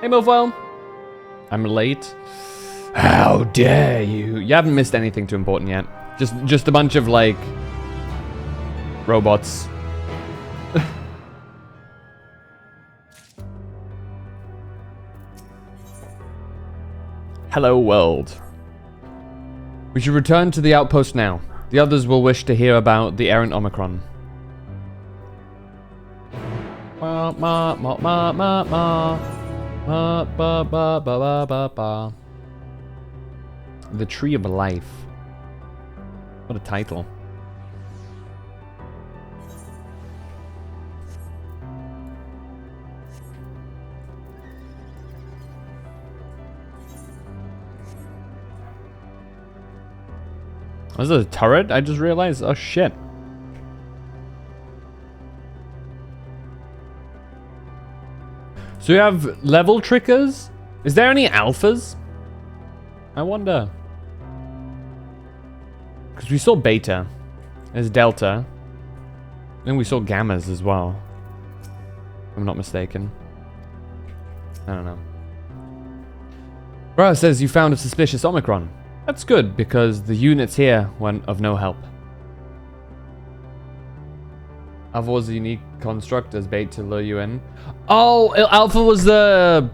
Hey, Milfoil. I'm late. How dare you? You haven't missed anything too important yet. Just a bunch of, like, robots. Hello, world. We should return to the outpost now. The others will wish to hear about the errant Omicron. Ma, ma, ma, ma, ma, ma. Ba, ba, ba, ba, ba, ba, ba. The Tree of Life. What a title. Was it a turret? I just realized. Oh shit. So we have level trickers? Is there any alphas? I wonder. Because we saw beta. There's delta. And we saw gammas as well. If I'm not mistaken. I don't know. Bro says you found a suspicious Omicron. That's good, because the units here were of no help. Alpha was a unique construct as bait to lure you in. Oh, Alpha was the...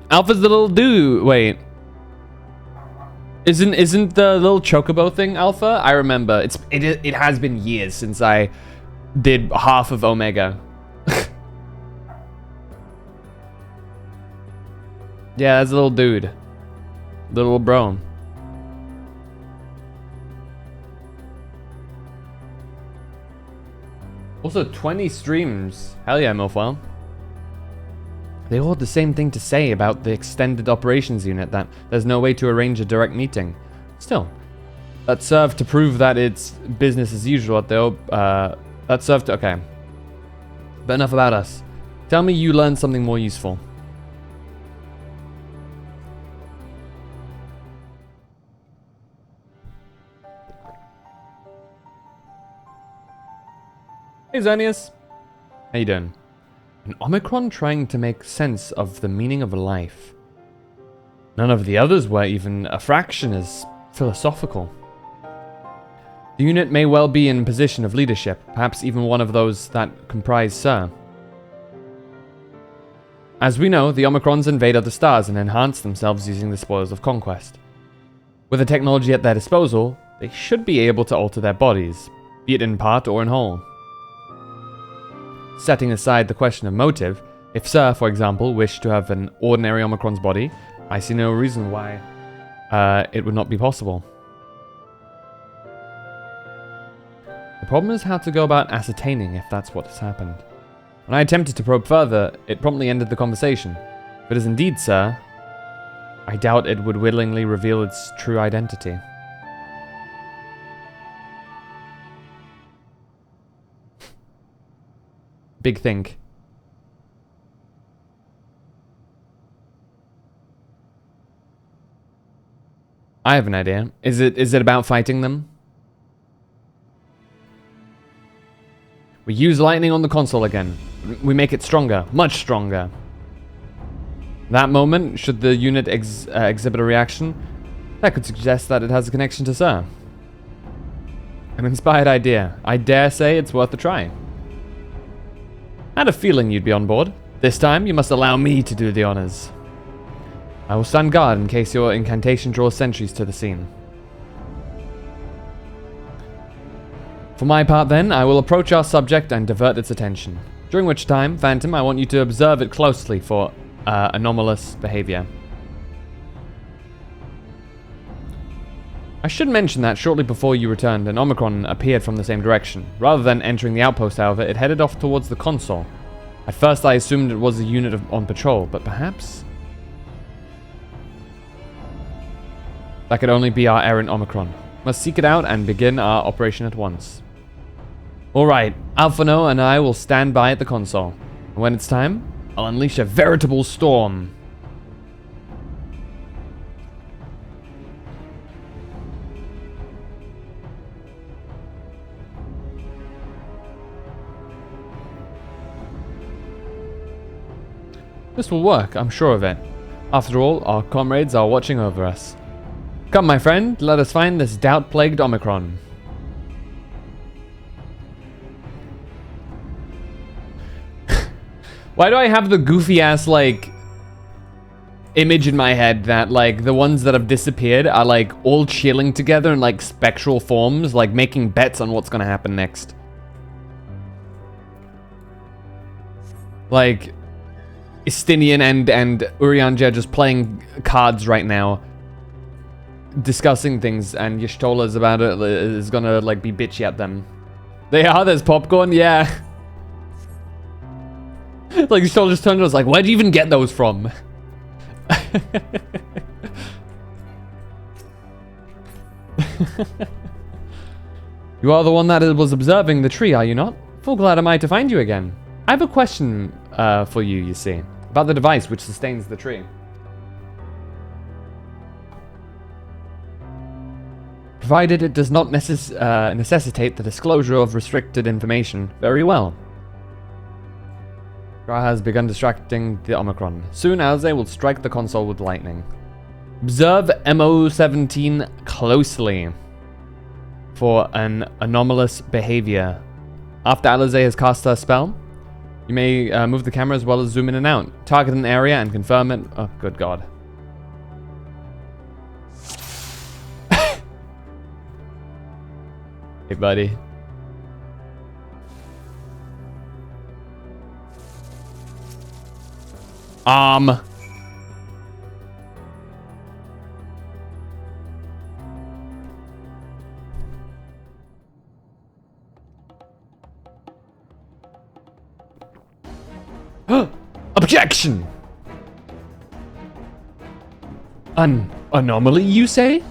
Alpha's the little dude. Wait. Isn't the little chocobo thing Alpha? I remember. It has been years since I did half of Omega. Yeah, that's a little dude. Little bro. Also, 20 streams. Hell yeah, Milfoil. They all had the same thing to say about the extended operations unit, that there's no way to arrange a direct meeting. Still, that served to prove that it's business as usual at the that served to... Okay. But enough about us. Tell me you learned something more useful. Hey Xerneas. How you doing? An Omicron trying to make sense of the meaning of life. None of the others were even a fraction as philosophical. The unit may well be in position of leadership, perhaps even one of those that comprise Sir. As we know, the Omicrons invade other stars and enhance themselves using the spoils of conquest. With the technology at their disposal, they should be able to alter their bodies, be it in part or in whole. Setting aside the question of motive, if Sir, for example, wished to have an ordinary Omicron's body, I see no reason why it would not be possible. The problem is how to go about ascertaining if that's what has happened. When I attempted to probe further, it promptly ended the conversation. If it is indeed Sir, I doubt it would willingly reveal its true identity. Big think. I have an idea. Is it about fighting them? We use lightning on the console again. We make it stronger, much stronger. That moment, should the unit exhibit a reaction, that could suggest that it has a connection to Sir. An inspired idea. I dare say it's worth a try. I had a feeling you'd be on board. This time, you must allow me to do the honors. I will stand guard in case your incantation draws sentries to the scene. For my part then, I will approach our subject and divert its attention. During which time, Phantom, I want you to observe it closely for anomalous behavior. I should mention that shortly before you returned, an Omicron appeared from the same direction. Rather than entering the outpost, however, it headed off towards the console. At first I assumed it was a unit on patrol, but perhaps... that could only be our errant Omicron. Must seek it out and begin our operation at once. Alright, Alphano and I will stand by at the console. And when it's time, I'll unleash a veritable storm. This will work, I'm sure of it. After all, our comrades are watching over us. Come, my friend, let us find this doubt-plagued Omicron. Why do I have the goofy-ass, like, image in my head that, like, the ones that have disappeared are, like, all chilling together in, like, spectral forms, like, making bets on what's gonna happen next? Like... Istinian and Urianger just playing cards right now, discussing things, and Yishtola's about it is gonna like be bitchy at them. They are. There's popcorn. Yeah. Like Yishtola just turned to us like, where'd you even get those from? You are the one that was observing the tree, are you not? Full glad am I to find you again. I have a question for you, you see, about the device which sustains the tree. Provided it does not necessitate the disclosure of restricted information. Very well. Ra has begun distracting the Omicron. Soon Alze will strike the console with lightning. Observe MO17 closely for an anomalous behavior. After Alize has cast her spell, you may move the camera as well as zoom in and out. Target an area and confirm it. Oh, good God. Hey, buddy. Objection! An anomaly, you say?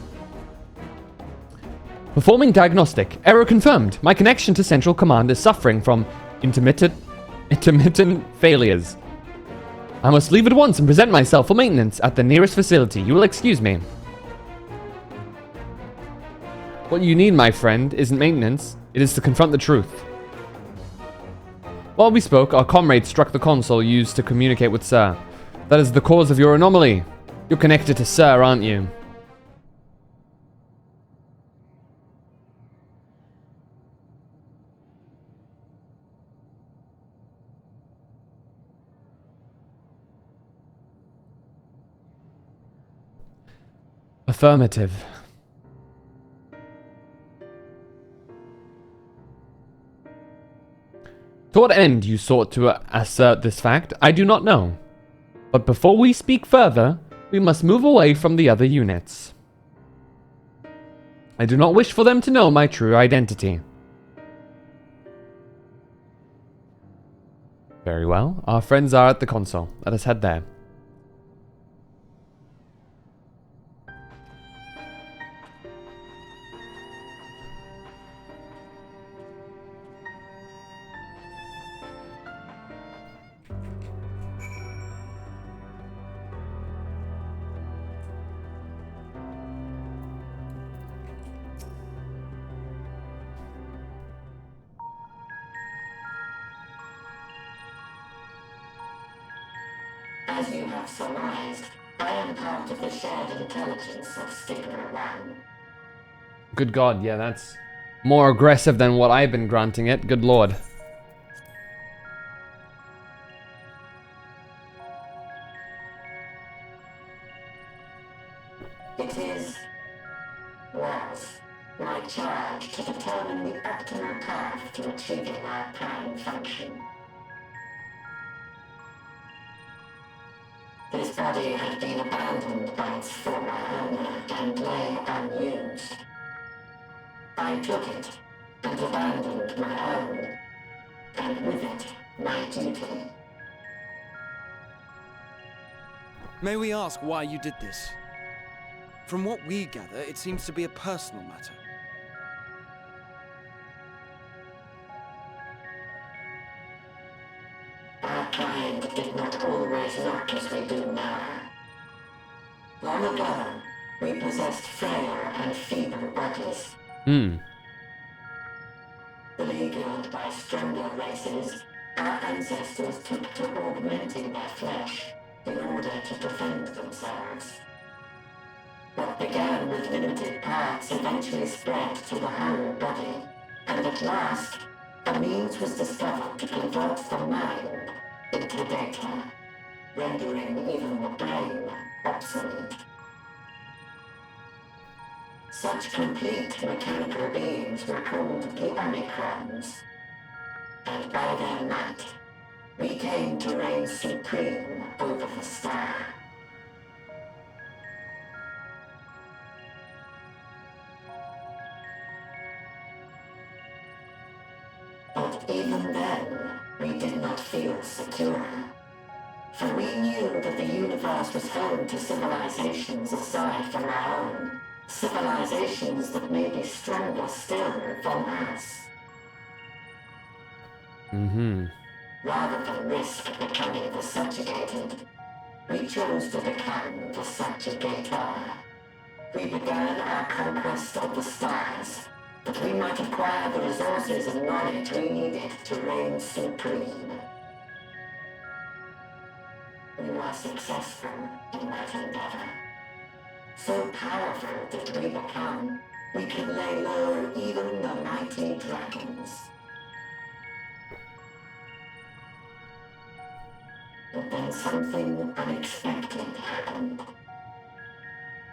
Performing diagnostic. Error confirmed. My connection to Central Command is suffering from intermittent failures. I must leave at once and present myself for maintenance at the nearest facility. You will excuse me. What you need, my friend, isn't maintenance. It is to confront the truth. While we spoke, our comrade struck the console used to communicate with Sir. That is the cause of your anomaly. You're connected to Sir, aren't you? Affirmative. To what end you sought to assert this fact, I do not know. But before we speak further, we must move away from the other units. I do not wish for them to know my true identity. Very well. Our friends are at the console. Let us head there. As you have surmised, I am part of the shared intelligence of Stigma 1. Good God, yeah, that's more aggressive than what I've been granting it. Good Lord. It was my charge to determine the optimal path to achieving our prime function. This body had been abandoned by its former owner and lay unused. I took it and abandoned my own, and with it, my duty. May we ask why you did this? From what we gather, it seems to be a personal matter. Our kind did not always look as we do now. Long ago, we possessed frail and feeble bodies. Beleaguered by stronger races, our ancestors took to augmenting their flesh in order to defend themselves. What began with limited parts eventually spread to the whole body, and at last, a means was discovered to convert the mind into data, rendering even the brain obsolete. Such complete mechanical beings were called the Omicrons, and by their might, We came to reign supreme over the star. But even then, we did not feel secure. For we knew that the universe was home to civilizations aside from our own. Civilizations that may be stronger still than us. Rather than risk becoming the subjugated, we chose to become the subjugator. We began our conquest of the stars, that we might acquire the resources and knowledge we needed to reign supreme. We were successful in that endeavor. So powerful did we become, we could lay low even the mighty dragons. But then something unexpected happened.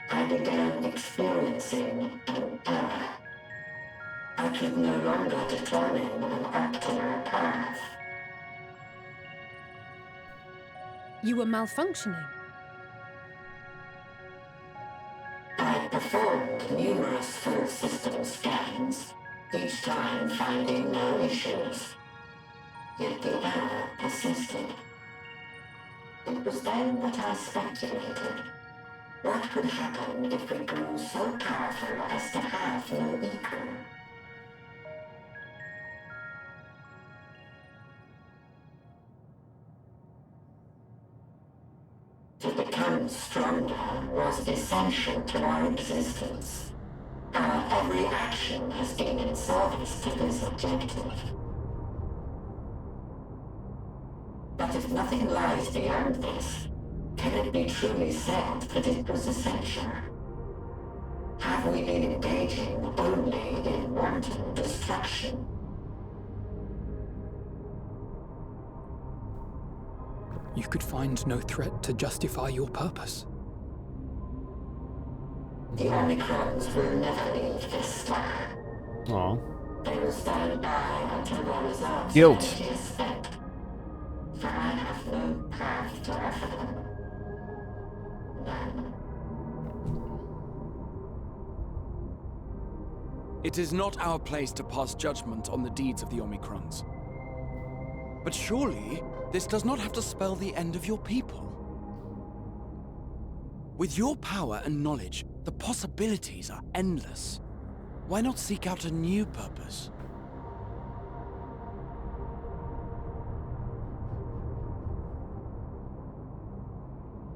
I began experiencing an error. I could no longer determine an optimal path. You were malfunctioning. I performed numerous full system scans, each time finding no issues. Yet the error persisted. It was then that I speculated. What could happen if we grew so powerful as to have no equal? To become stronger was essential to our existence. Our every action has been in service to this objective. But if nothing lies beyond this, can it be truly said that it was essential? Have we been engaging only in wanton destruction? You could find no threat to justify your purpose. The Omicrons will never leave this star. Aw. They will stand by until their reserves Guilt. of energy is spent. For I have no path to offer them. None. It is not our place to pass judgment on the deeds of the Omicrons. But surely, this does not have to spell the end of your people. With your power and knowledge, the possibilities are endless. Why not seek out a new purpose?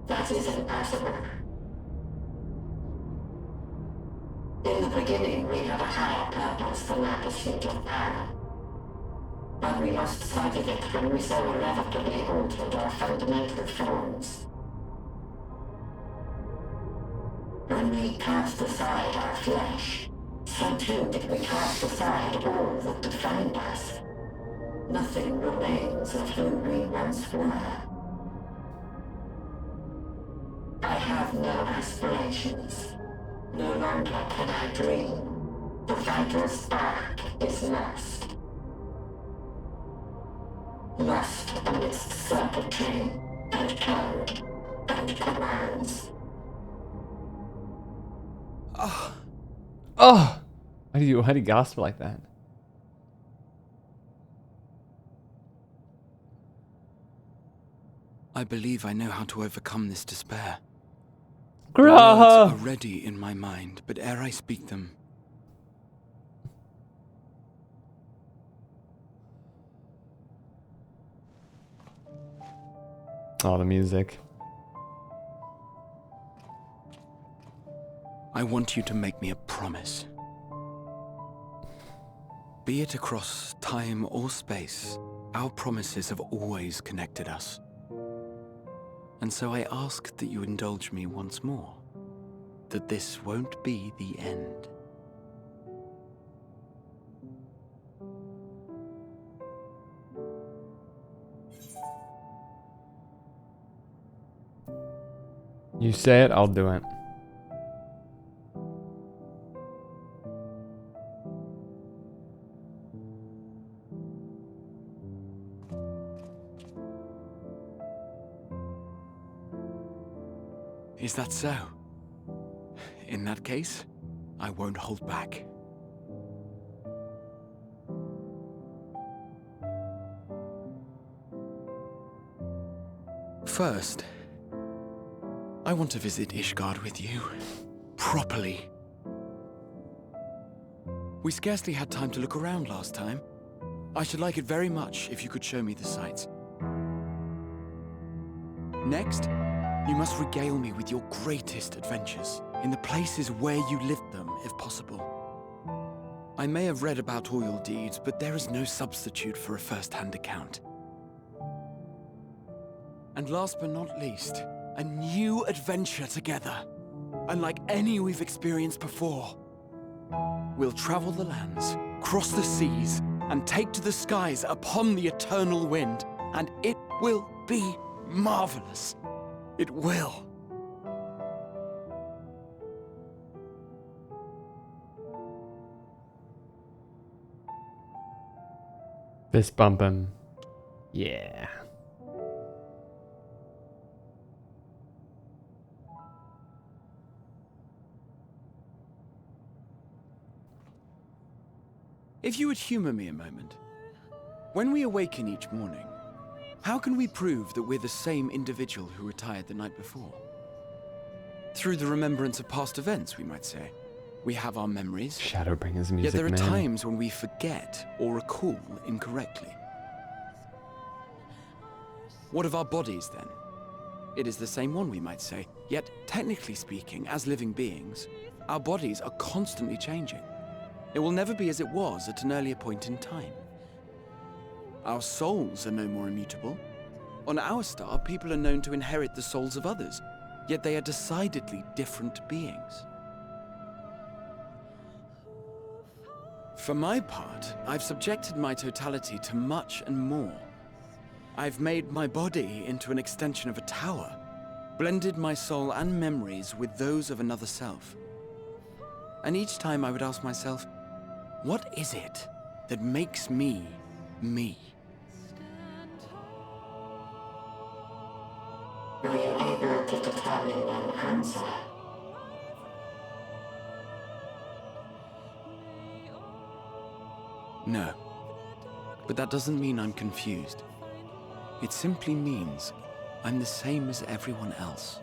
That is impossible. In the beginning, we had a higher purpose than our pursuit of power. But we lost sight of it when we so irrevocably altered our fundamental forms. When we cast aside our flesh, so too did we cast aside all that defined us. Nothing remains of who we once were. I have no aspirations. No longer can I dream. The vital spark is lost. Lost amidst circuitry and code and commands. Oh! Why do you gasp like that? I believe I know how to overcome this despair. The words are Graha! ready in my mind, but ere I speak them, Oh, the music. I want you to make me a promise. Be it across time or space, our promises have always connected us. And so I ask that you indulge me once more, that this won't be the end. You say it, I'll do it. Is that so? In that case, I won't hold back. First, I want to visit Ishgard with you. Properly. We scarcely had time to look around last time. I should like it very much if you could show me the sights. Next, you must regale me with your greatest adventures, in the places where you lived them, if possible. I may have read about all your deeds, but there is no substitute for a first-hand account. And last but not least, a new adventure together, unlike any we've experienced before. We'll travel the lands, cross the seas, and take to the skies upon the eternal wind, and it will be marvelous. It will. Fist bump him. Yeah. If you would humor me a moment. When we awaken each morning, how can we prove that we're the same individual who retired the night before? Through the remembrance of past events, we might say. We have our memories. Shadowbringers music, Yet there are man. times when we forget or recall incorrectly. What of our bodies, then? It is the same one, we might say. Yet, technically speaking, as living beings, our bodies are constantly changing. It will never be as it was at an earlier point in time. Our souls are no more immutable. On our star, people are known to inherit the souls of others, yet they are decidedly different beings. For my part, I've subjected my totality to much and more. I've made my body into an extension of a tower, blended my soul and memories with those of another self. And each time I would ask myself, what is it that makes me, me? Were you able to determine an answer? No. But that doesn't mean I'm confused. It simply means I'm the same as everyone else.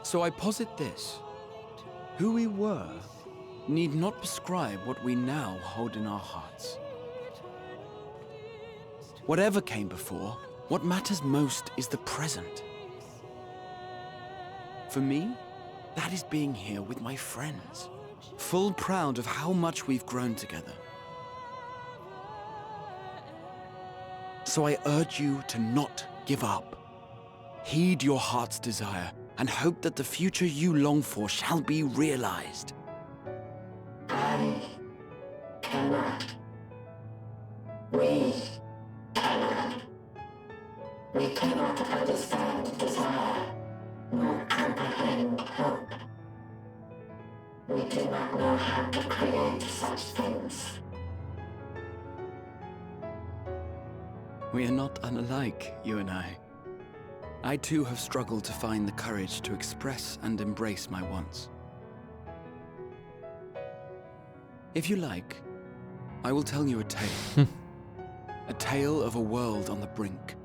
So I posit this. Who we were need not prescribe what we now hold in our hearts. Whatever came before, what matters most is the present. For me, that is being here with my friends, full proud of how much we've grown together. So I urge you to not give up. Heed your heart's desire and hope that the future you long for shall be realized. I cannot. We cannot. We cannot understand desire, nor comprehend hope. We do not know how to create such things. We are not unlike, you and I. I too have struggled to find the courage to express and embrace my wants. If you like, I will tell you a tale. A tale of a world on the brink,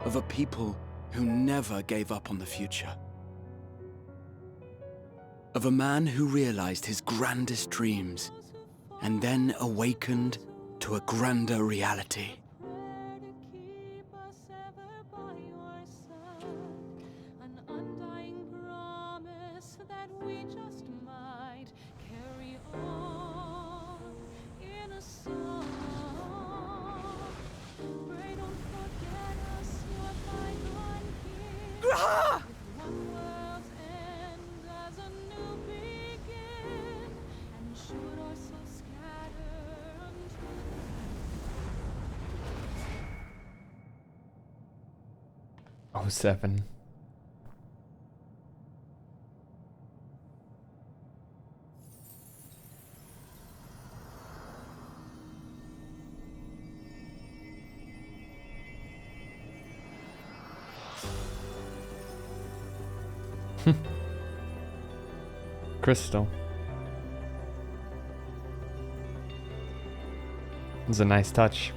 of a people who never gave up on the future. Of a man who realized his grandest dreams and then awakened to a grander reality. Oh, 7. crystal. It's a nice touch.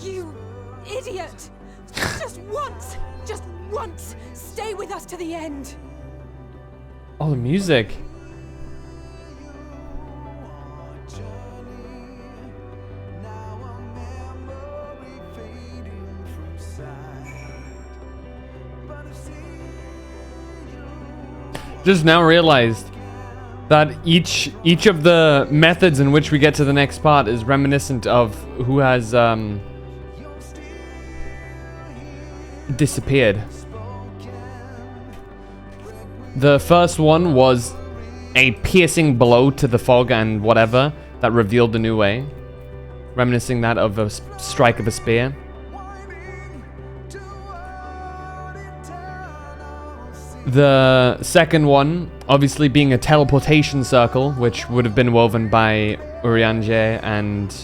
You idiot! Just once, stay with us to the end. Oh, the music. Just now realized that each of the methods in which we get to the next part is reminiscent of who has disappeared. The first one was a piercing blow to the fog and whatever that revealed the new way, reminiscing that of a strike of a spear. The second one, obviously being a teleportation circle, which would have been woven by Urianger and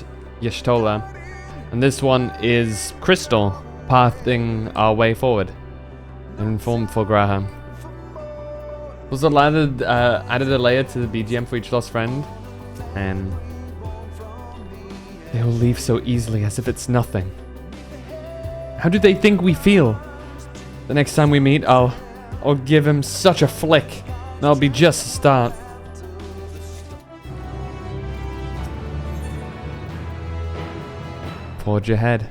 Y'shtola. And this one is crystal, pathing our way forward. Informed for Graham. Also added a layer to the BGM for each lost friend. And they'll leave so easily as if it's nothing. How do they think we feel? The next time we meet, I'll give him such a flick. That'll be just a start. Forge ahead.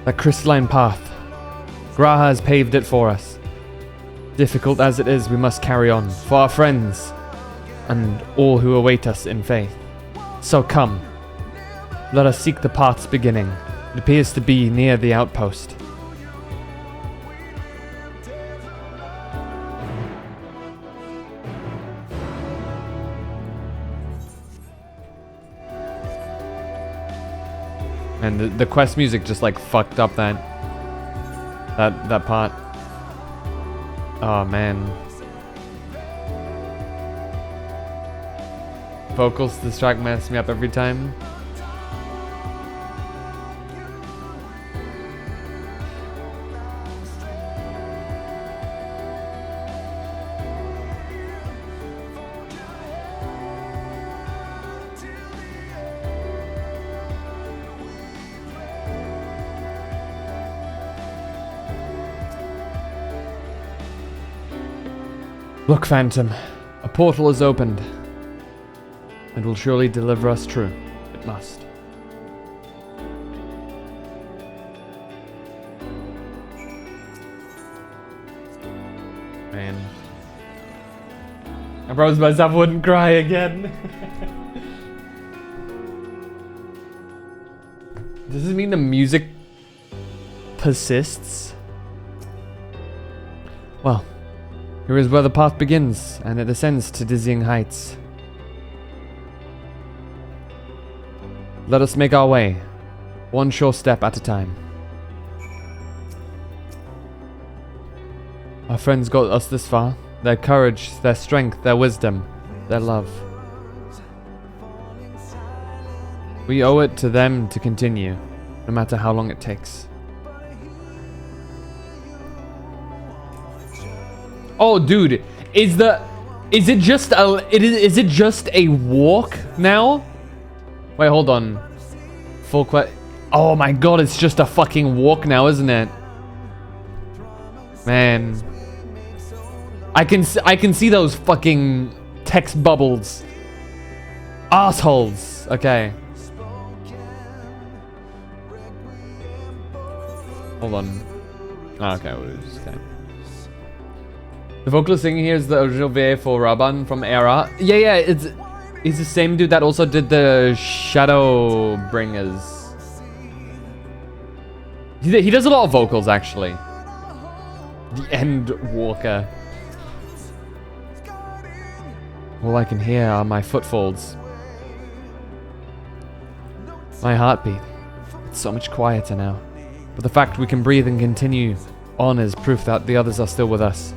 That crystalline path. Graha has paved it for us. Difficult as it is, we must carry on. For our friends. And all who await us in faith. So come. Let us seek the path's beginning. It appears to be near the outpost. And the quest music just like fucked up that part. Oh man. Vocals to this track mess me up every time. Look, Phantom, a portal is opened, and will surely deliver us true. It must. Man. I promised myself I wouldn't cry again. Does this mean the music persists? Well. Here is where the path begins, and it ascends to dizzying heights. Let us make our way, one sure step at a time. Our friends got us this far. Their courage, their strength, their wisdom, their love. We owe it to them to continue, no matter how long it takes. Oh, dude, is it just a walk now? Wait, hold on. Full quest. Oh my god, it's just a fucking walk now, isn't it? Man, I can see those fucking text bubbles. Assholes. Okay. Hold on. Oh, okay, okay. The vocalist singing here is the original VA for Raban from ARR. Yeah, he's the same dude that also did the Shadowbringers. He does a lot of vocals, actually. The Endwalker. All I can hear are my footfalls. My heartbeat. It's so much quieter now. But the fact we can breathe and continue on is proof that the others are still with us.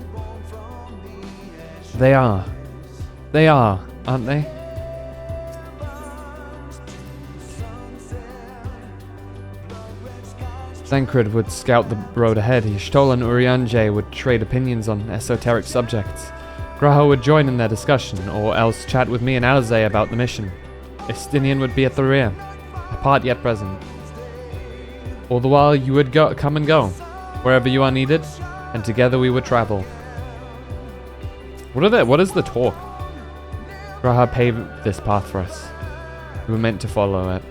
They are, aren't they? Thancred would scout the road ahead. Y'shtola and Urianger would trade opinions on esoteric subjects. Graha would join in their discussion, or else chat with me and Alize about the mission. Estinian would be at the rear, apart yet present. All the while you would come and go, wherever you are needed, and together we would travel. What is the talk? Graha paved this path for us. We were meant to follow it.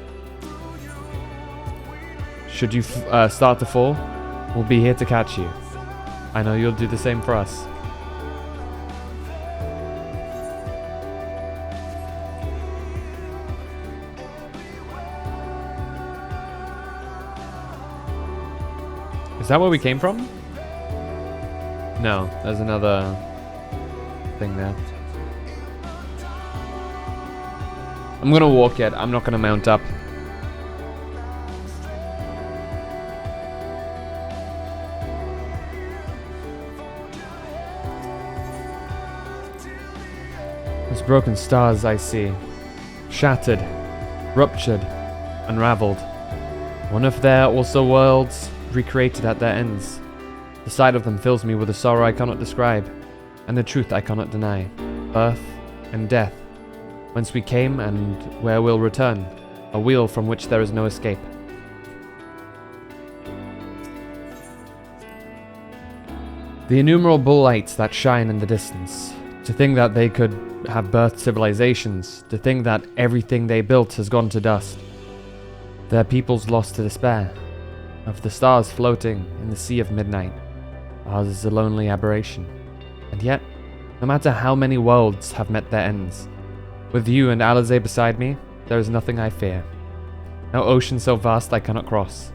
Should you start to fall, we'll be here to catch you. I know you'll do the same for us. Is that where we came from? No, there's another thing there. I'm gonna walk it. I'm not gonna mount up. Those broken stars I see, shattered, ruptured, unraveled. Wonder if there are also worlds recreated at their ends. The sight of them fills me with a sorrow I cannot describe, and the truth I cannot deny. Birth and death, whence we came and where we'll return, a wheel from which there is no escape. The innumerable lights that shine in the distance, to think that they could have birthed civilizations, to think that everything they built has gone to dust. Their peoples lost to despair, of the stars floating in the sea of midnight. Ours is a lonely aberration. And yet, no matter how many worlds have met their ends, with you and Alize beside me, there is nothing I fear. No ocean so vast I cannot cross.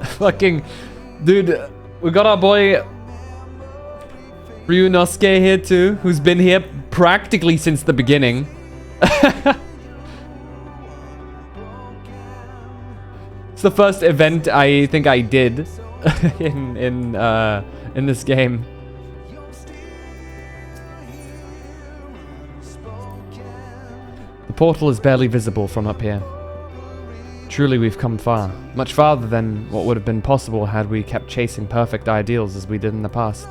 Fucking dude, we got our boy Ryunosuke here too, who's been here practically since the beginning. It's the first event I think I did in this game. The portal is barely visible from up here. Truly we've come far, much farther than what would have been possible had we kept chasing perfect ideals as we did in the past.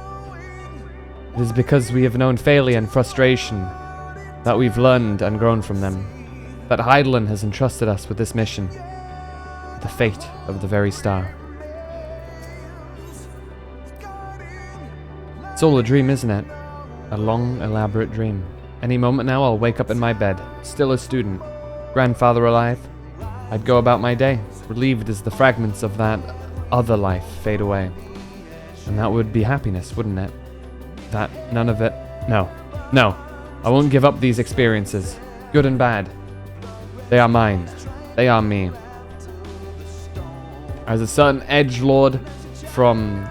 It is because we have known failure and frustration that we've learned and grown from them, that Heidelin has entrusted us with this mission, the fate of the very star. It's all a dream, isn't it? A long, elaborate dream. Any moment now I'll wake up in my bed, still a student, grandfather alive. I'd go about my day, relieved as the fragments of that other life fade away. And that would be happiness, wouldn't it? That none of it... No. I won't give up these experiences, good and bad. They are mine. They are me. As a certain edgelord from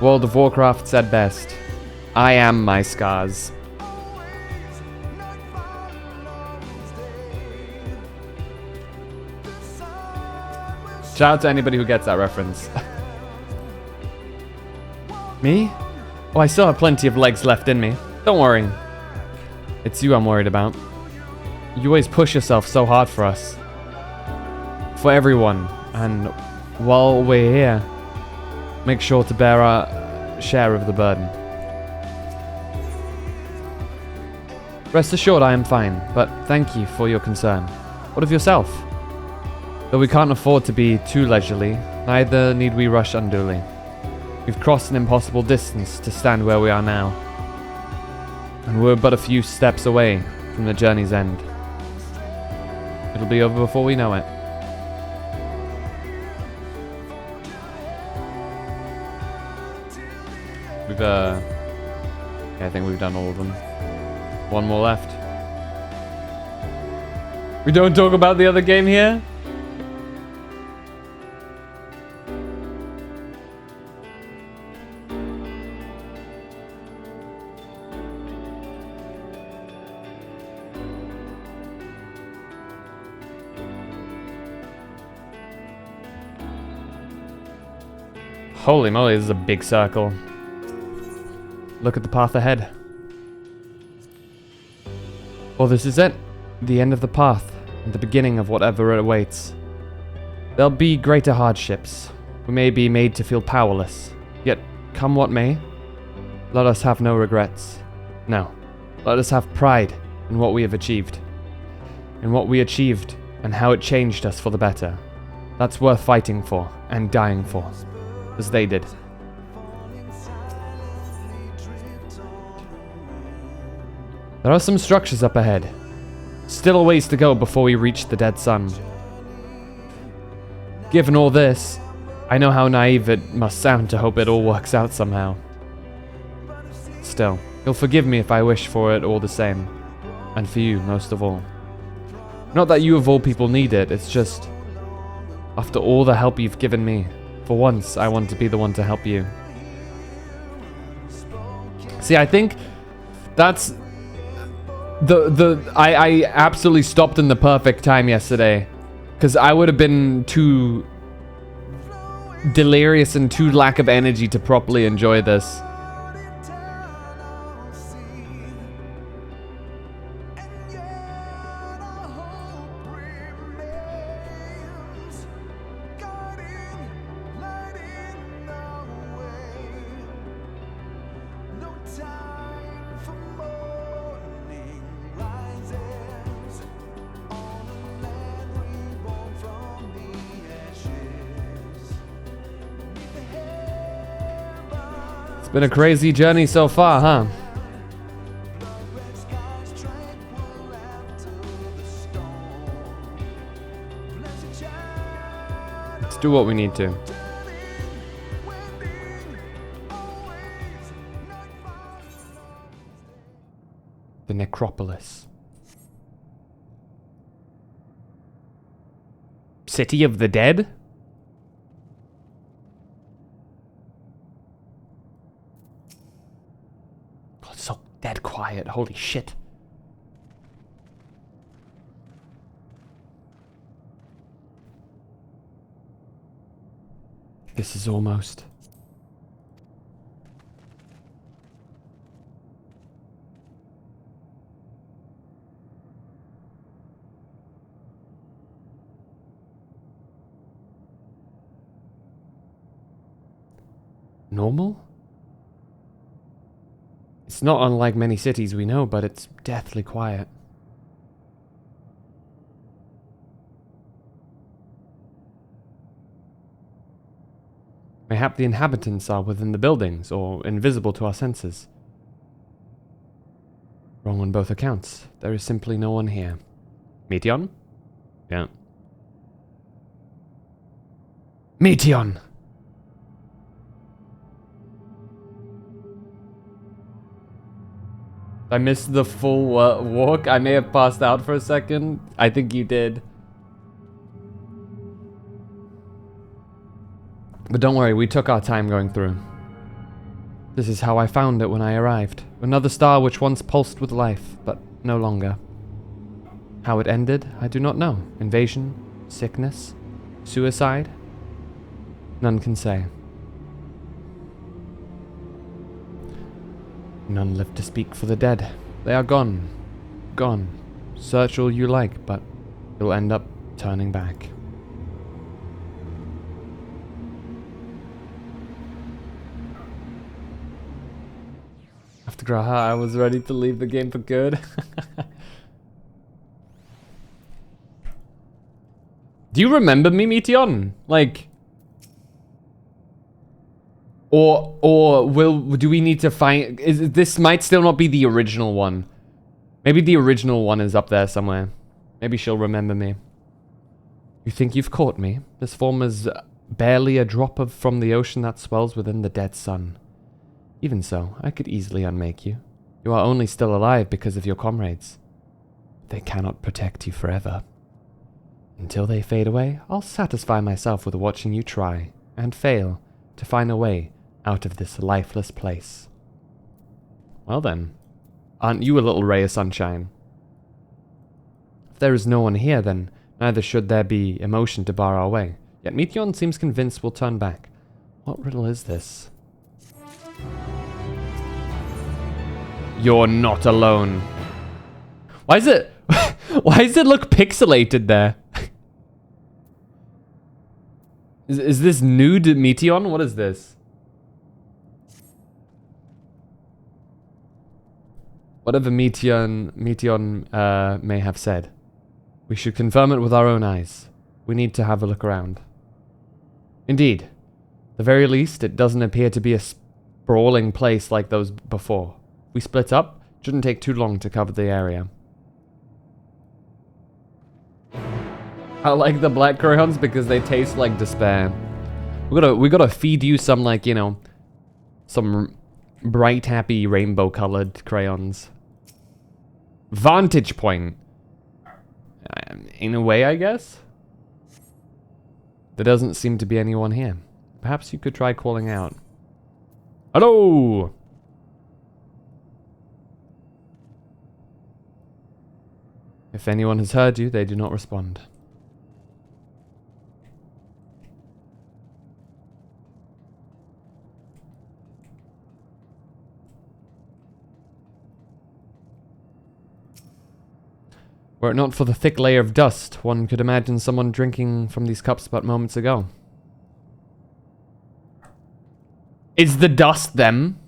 World of Warcraft said best, I am my scars. Shout out to anybody who gets that reference. Me? Oh, I still have plenty of legs left in me. Don't worry. It's you I'm worried about. You always push yourself so hard for us. For everyone. And while we're here, make sure to bear our share of the burden. Rest assured I am fine, but thank you for your concern. What of yourself? Though we can't afford to be too leisurely, neither need we rush unduly. We've crossed an impossible distance to stand where we are now, and we're but a few steps away from the journey's end. It'll be over before we know it. Yeah, I think we've done all of them. One more left. We don't talk about the other game here? Holy moly, this is a big circle. Look at the path ahead. Well, this is it. The end of the path, and the beginning of whatever awaits. There'll be greater hardships. We may be made to feel powerless. Yet, come what may, let us have no regrets. No, let us have pride in what we have achieved. In what we achieved, and how it changed us for the better. That's worth fighting for, and dying for. As they did. There are some structures up ahead. Still a ways to go before we reach the dead sun. Given all this, I know how naive it must sound to hope it all works out somehow. Still, you'll forgive me if I wish for it all the same. And for you, most of all. Not that you of all people need it, it's just... After all the help you've given me, for once I want to be the one to help you. See, I think that's... I absolutely stopped in the perfect time yesterday. Because I would have been too delirious and too lack of energy to properly enjoy this. It's been a crazy journey so far, huh? Let's do what we need to. The necropolis. City of the Dead? God, it's so dead quiet. Holy shit. This is almost... normal? It's not unlike many cities we know, but it's deathly quiet. Mayhap the inhabitants are within the buildings, or invisible to our senses. Wrong on both accounts. There is simply no one here. Meteon? Yeah. Meteon! I missed the full walk. I may have passed out for a second. I think you did. But don't worry, we took our time going through. This is how I found it when I arrived. Another star which once pulsed with life, but no longer. How it ended, I do not know. Invasion? Sickness? Suicide? None can say. None live to speak for the dead. They are gone. Gone. Search all you like, but you'll end up turning back. After Graha, I was ready to leave the game for good. Do you remember me, Meteon? Like... Or do we need to find... This might still not be the original one. Maybe the original one is up there somewhere. Maybe she'll remember me. You think you've caught me? This form is barely a drop from the ocean that swells within the dead sun. Even so, I could easily unmake you. You are only still alive because of your comrades. They cannot protect you forever. Until they fade away, I'll satisfy myself with watching you try, and fail, to find a way out of this lifeless place. Well then, aren't you a little ray of sunshine? If there is no one here, then neither should there be emotion to bar our way. Yet Meteon seems convinced we'll turn back. What riddle is this? You're not alone. Why is it... Why does it look pixelated there? Is this nude Meteon? What is this? Whatever Meteon may have said. We should confirm it with our own eyes. We need to have a look around. Indeed. At the very least, it doesn't appear to be a sprawling place like those before. If we split up, it shouldn't take too long to cover the area. I like the black crayons because they taste like despair. We gotta feed you some, like, you know, some bright, happy, rainbow-colored crayons. Vantage point. In a way, I guess. There doesn't seem to be anyone here. Perhaps you could try calling out. Hello! If anyone has heard you, they do not respond. Were it not for the thick layer of dust, one could imagine someone drinking from these cups but moments ago. Is the dust them?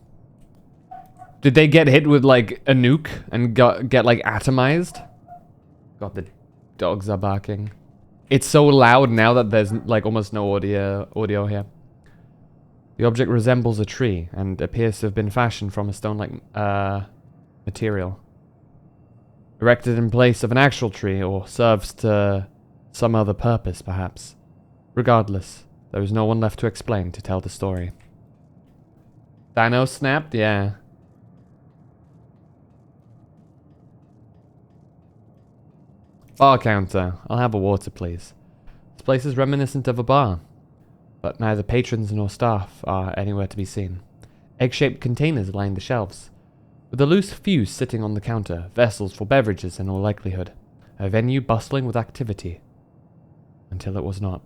Did they get hit with, like, a nuke and get like, atomized? God, the dogs are barking. It's so loud now that there's, like, almost no audio here. The object resembles a tree and appears to have been fashioned from a stone-like material. Erected in place of an actual tree, or serves to some other purpose, perhaps. Regardless, there is no one left to explain, to tell the story. Dino snapped? Yeah. Bar counter. I'll have a water, please. This place is reminiscent of a bar, but neither patrons nor staff are anywhere to be seen. Egg-shaped containers line the shelves, with a loose fuse sitting on the counter, vessels for beverages in all likelihood. A venue bustling with activity. Until it was not.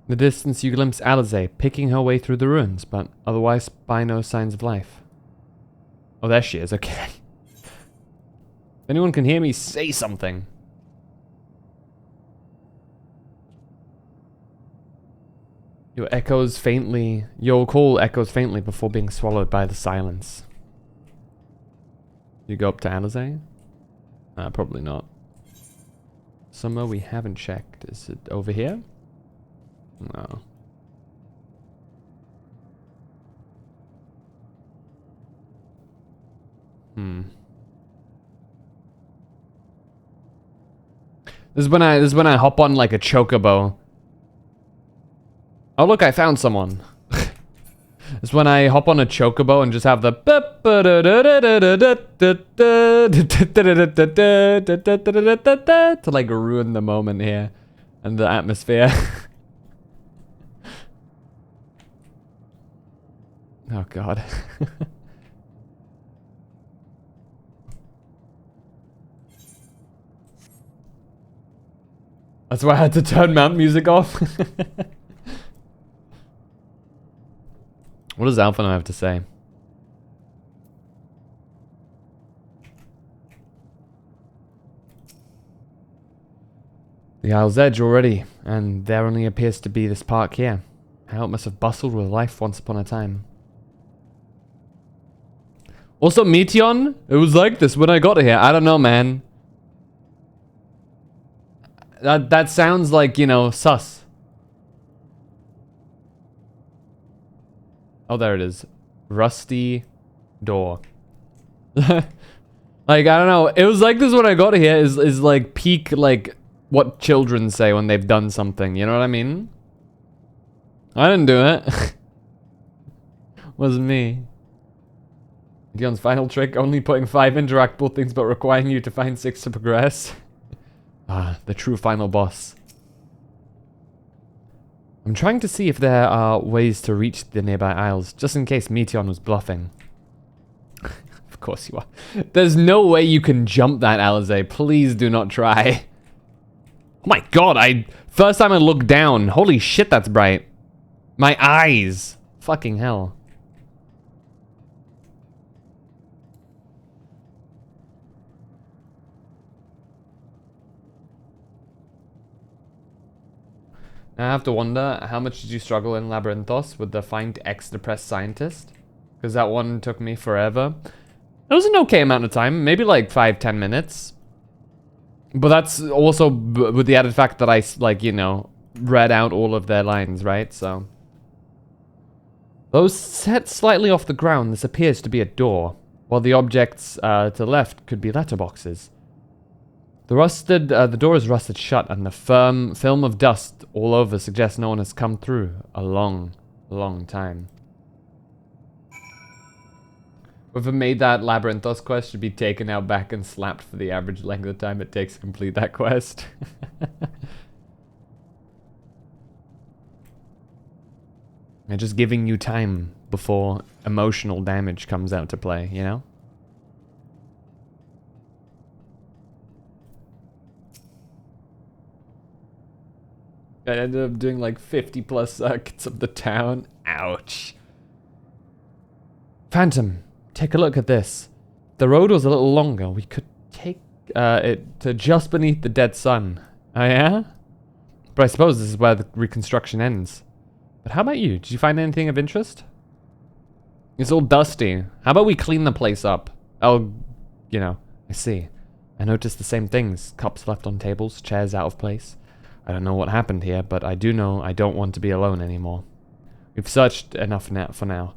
In the distance you glimpse Alize picking her way through the ruins, but otherwise spy no signs of life. Oh, there she is, okay. If anyone can hear me, say something. Your call echoes faintly before being swallowed by the silence. You go up to Alize? Probably not. Somewhere we haven't checked. Is it over here? No. This is when I hop on like a chocobo. Oh look, I found someone. This is when I hop on a chocobo and just have the to like ruin the moment here and the atmosphere. Oh god. That's why I had to turn mount music off. What does Alphino have to say? The Isle's Edge already, and there only appears to be this park here. How it must have bustled with life once upon a time. Also, Meteon, it was like this when I got here. I don't know, man. That sounds like, you know, sus. Oh, there it is. Rusty door. Like, I don't know. It was like this when I got here is like peak, like, what children say when they've done something. You know what I mean? I didn't do it. Wasn't me. Dion's final trick, only putting 5 interactable things but requiring you to find 6 to progress. Ah, the true final boss. I'm trying to see if there are ways to reach the nearby isles, just in case Meteon was bluffing. Of course you are. There's no way you can jump that, Alize. Please do not try. Oh my god, first time I looked down. Holy shit, that's bright. My eyes. Fucking hell. I have to wonder, how much did you struggle in Labyrinthos with the Find X Depressed Scientist? Because that one took me forever. It was an okay amount of time, maybe like 5-10 minutes. But that's also with the added fact that I, like, you know, read out all of their lines, right? So. Though set slightly off the ground, this appears to be a door, while the objects to the left could be letterboxes. The door is rusted shut, and the firm film of dust all over suggests no one has come through a long, long time. Whoever made that Labyrinthos quest should be taken out back and slapped for the average length of time it takes to complete that quest. They're just giving you time before emotional damage comes out to play, you know? I ended up doing like 50 plus circuits of the town. Ouch. Phantom, take a look at this. If the road was a little longer, we could take it to just beneath the dead sun. Oh yeah? But I suppose this is where the reconstruction ends. But how about you? Did you find anything of interest? It's all dusty. How about we clean the place up? Oh, you know, I see. I noticed the same things. Cups left on tables, chairs out of place. I don't know what happened here, but I do know I don't want to be alone anymore. We've searched enough for now.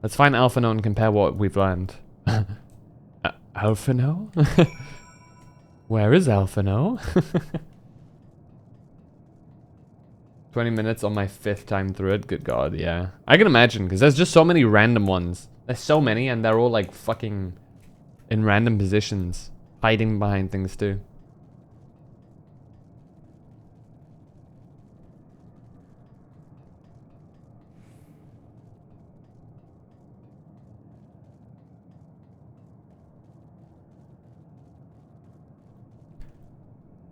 Let's find Alphino and compare what we've learned. Alphino? Where is Alphino? 20 minutes on my 5th time through it. Good god, yeah. I can imagine, because there's just so many random ones. There's so many, and they're all like fucking in random positions, hiding behind things too.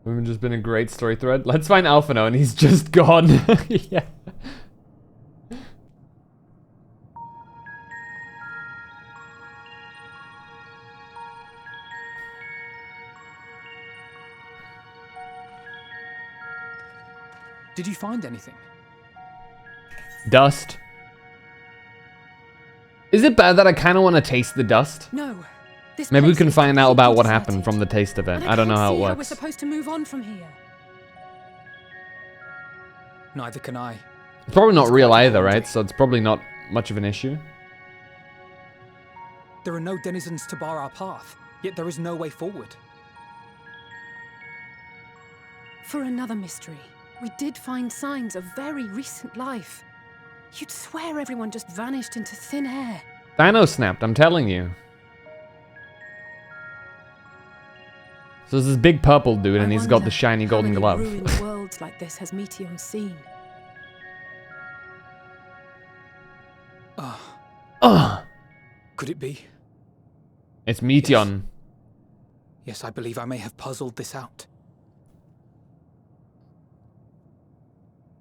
We've just been a great story thread. Let's find Alphino, and he's just gone. Yeah. Did you find anything? Dust. Is it bad that I kind of want to taste the dust? No. This Maybe we place can is find out about what completely happened deserted. from the taste of it. And I don't know how it can't see we're works. supposed to move on from here. Neither can I. It's probably not It's real quite either, haunting. right? So it's probably not much of an issue. There are no denizens to bar our path, yet there is no way forward. For another mystery, we did find signs of very recent life. You'd swear everyone just vanished into thin air. Thanos snapped, I'm telling you. So there's this big purple dude, and he's got the shiny golden glove. How many ruined worlds like this has Meteon seen? Ugh! Could it be? It's Meteon. Yes, I believe I may have puzzled this out.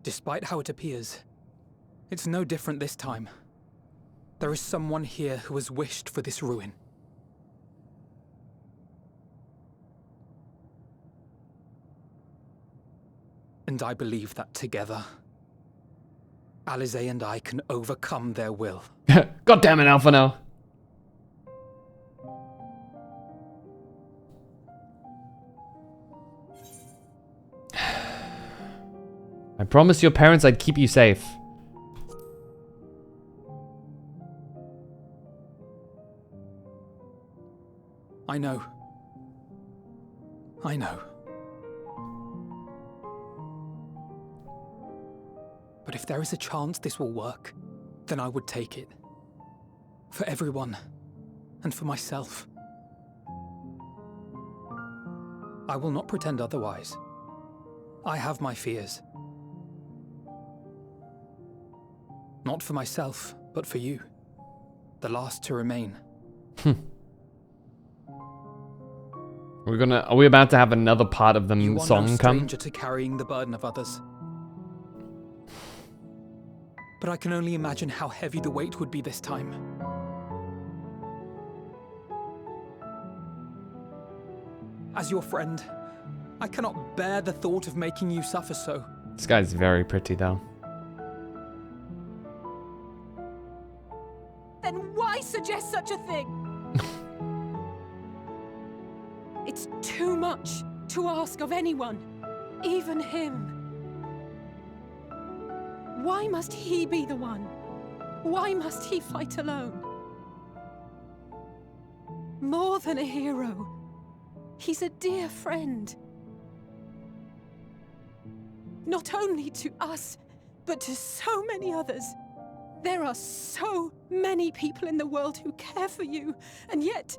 Despite how it appears, it's no different this time. There is someone here who has wished for this ruin. And I believe that together, Alize and I can overcome their will. God damn it, Alphino. I promised your parents I'd keep you safe. I know. I know. But if there is a chance this will work, then I would take it. For everyone, and for myself. I will not pretend otherwise. I have my fears. Not for myself, but for you. The last to remain. Are we about to have another part of the You are song no come? stranger to carrying the burden of others. But I can only imagine how heavy the weight would be this time. As your friend, I cannot bear the thought of making you suffer so. This guy's very pretty though. Then why suggest such a thing? It's too much to ask of anyone, even him. Why must he be the one? Why must he fight alone? More than a hero, he's a dear friend. Not only to us, but to so many others. There are so many people in the world who care for you, and yet...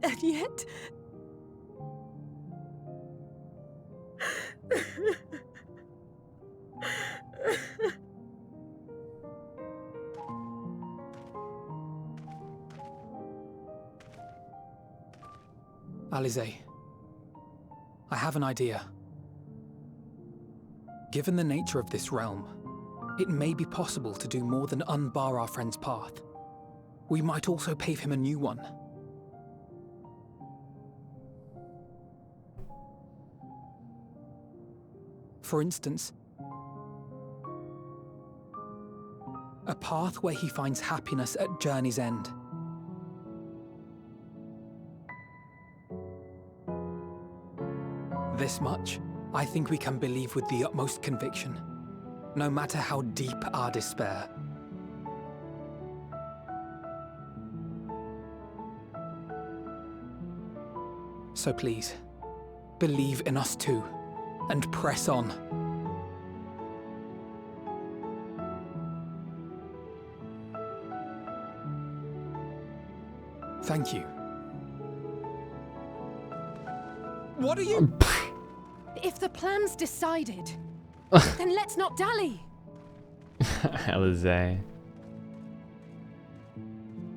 And yet... Alize, I have an idea. Given the nature of this realm, it may be possible to do more than unbar our friend's path. We might also pave him a new one. For instance, a path where he finds happiness at journey's end. This much, I think we can believe with the utmost conviction, no matter how deep our despair. So please, believe in us too, and press on. Thank you. What are you? If the plan's decided, then let's not dally. Alize.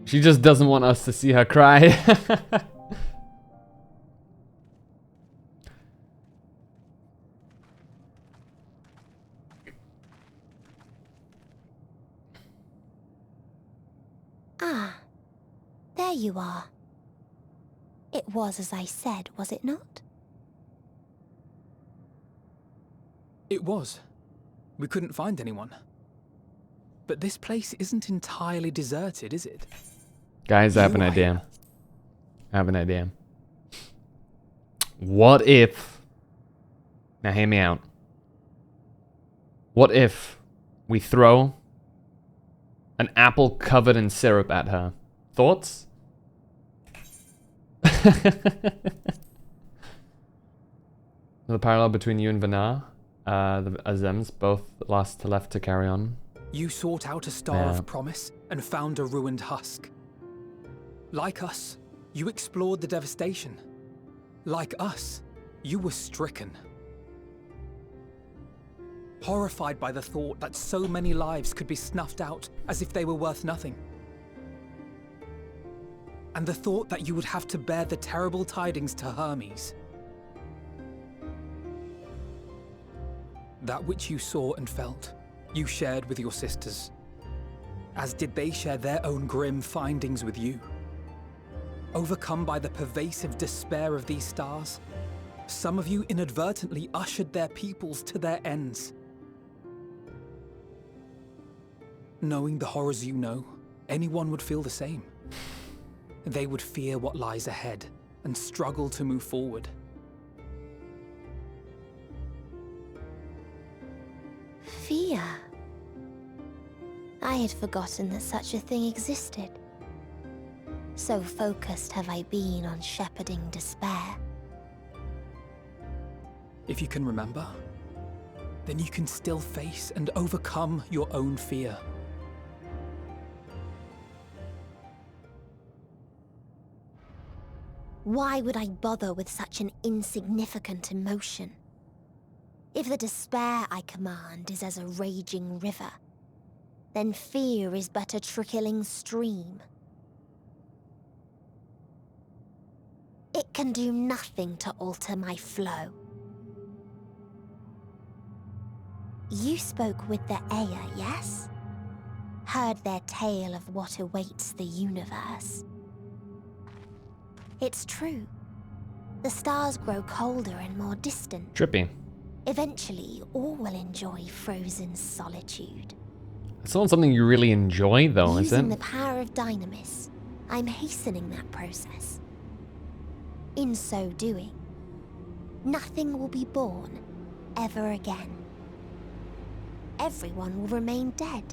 She just doesn't want us to see her cry. Ah, there you are. It was as I said, was it not? It was. We couldn't find anyone. But this place isn't entirely deserted, is it? Guys, I have an idea. I have an idea. What if... Now hear me out. What if we throw an apple covered in syrup at her? Thoughts? The parallel between you and Vanar. The Azems both left to carry on. You sought out a star of promise and found a ruined husk. Like us, you explored the devastation. Like us, you were stricken. Horrified by the thought that so many lives could be snuffed out as if they were worth nothing. And the thought that you would have to bear the terrible tidings to Hermes. That which you saw and felt, you shared with your sisters, as did they share their own grim findings with you. Overcome by the pervasive despair of these stars, some of you inadvertently ushered their peoples to their ends. Knowing the horrors you know, anyone would feel the same. They would fear what lies ahead and struggle to move forward. Fear. I had forgotten that such a thing existed. So focused have I been on shepherding despair. If you can remember, then you can still face and overcome your own fear. Why would I bother with such an insignificant emotion? If the despair I command is as a raging river, then fear is but a trickling stream. It can do nothing to alter my flow. You spoke with the Aya, yes? Heard their tale of what awaits the universe. It's true. The stars grow colder and more distant. Trippy. Eventually, all will enjoy frozen solitude. It's not something you really enjoy, though, is Using it? the power of Dynamis, I'm hastening that process. In so doing, nothing will be born ever again. Everyone will remain dead.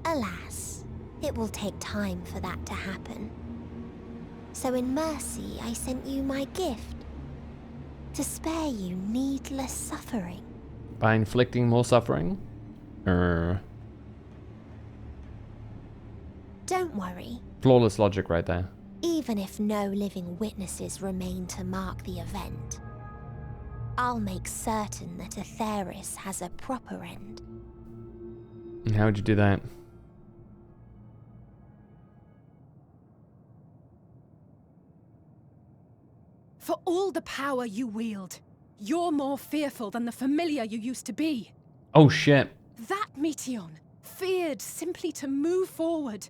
Alas, it will take time for that to happen. So in mercy, I sent you my gift, to spare you needless suffering. By inflicting more suffering? Don't worry. Flawless logic right there. Even if no living witnesses remain to mark the event, I'll make certain that Atheris has a proper end. And how would you do that? For all the power you wield, you're more fearful than the familiar you used to be. Oh shit. That Meteion feared simply to move forward.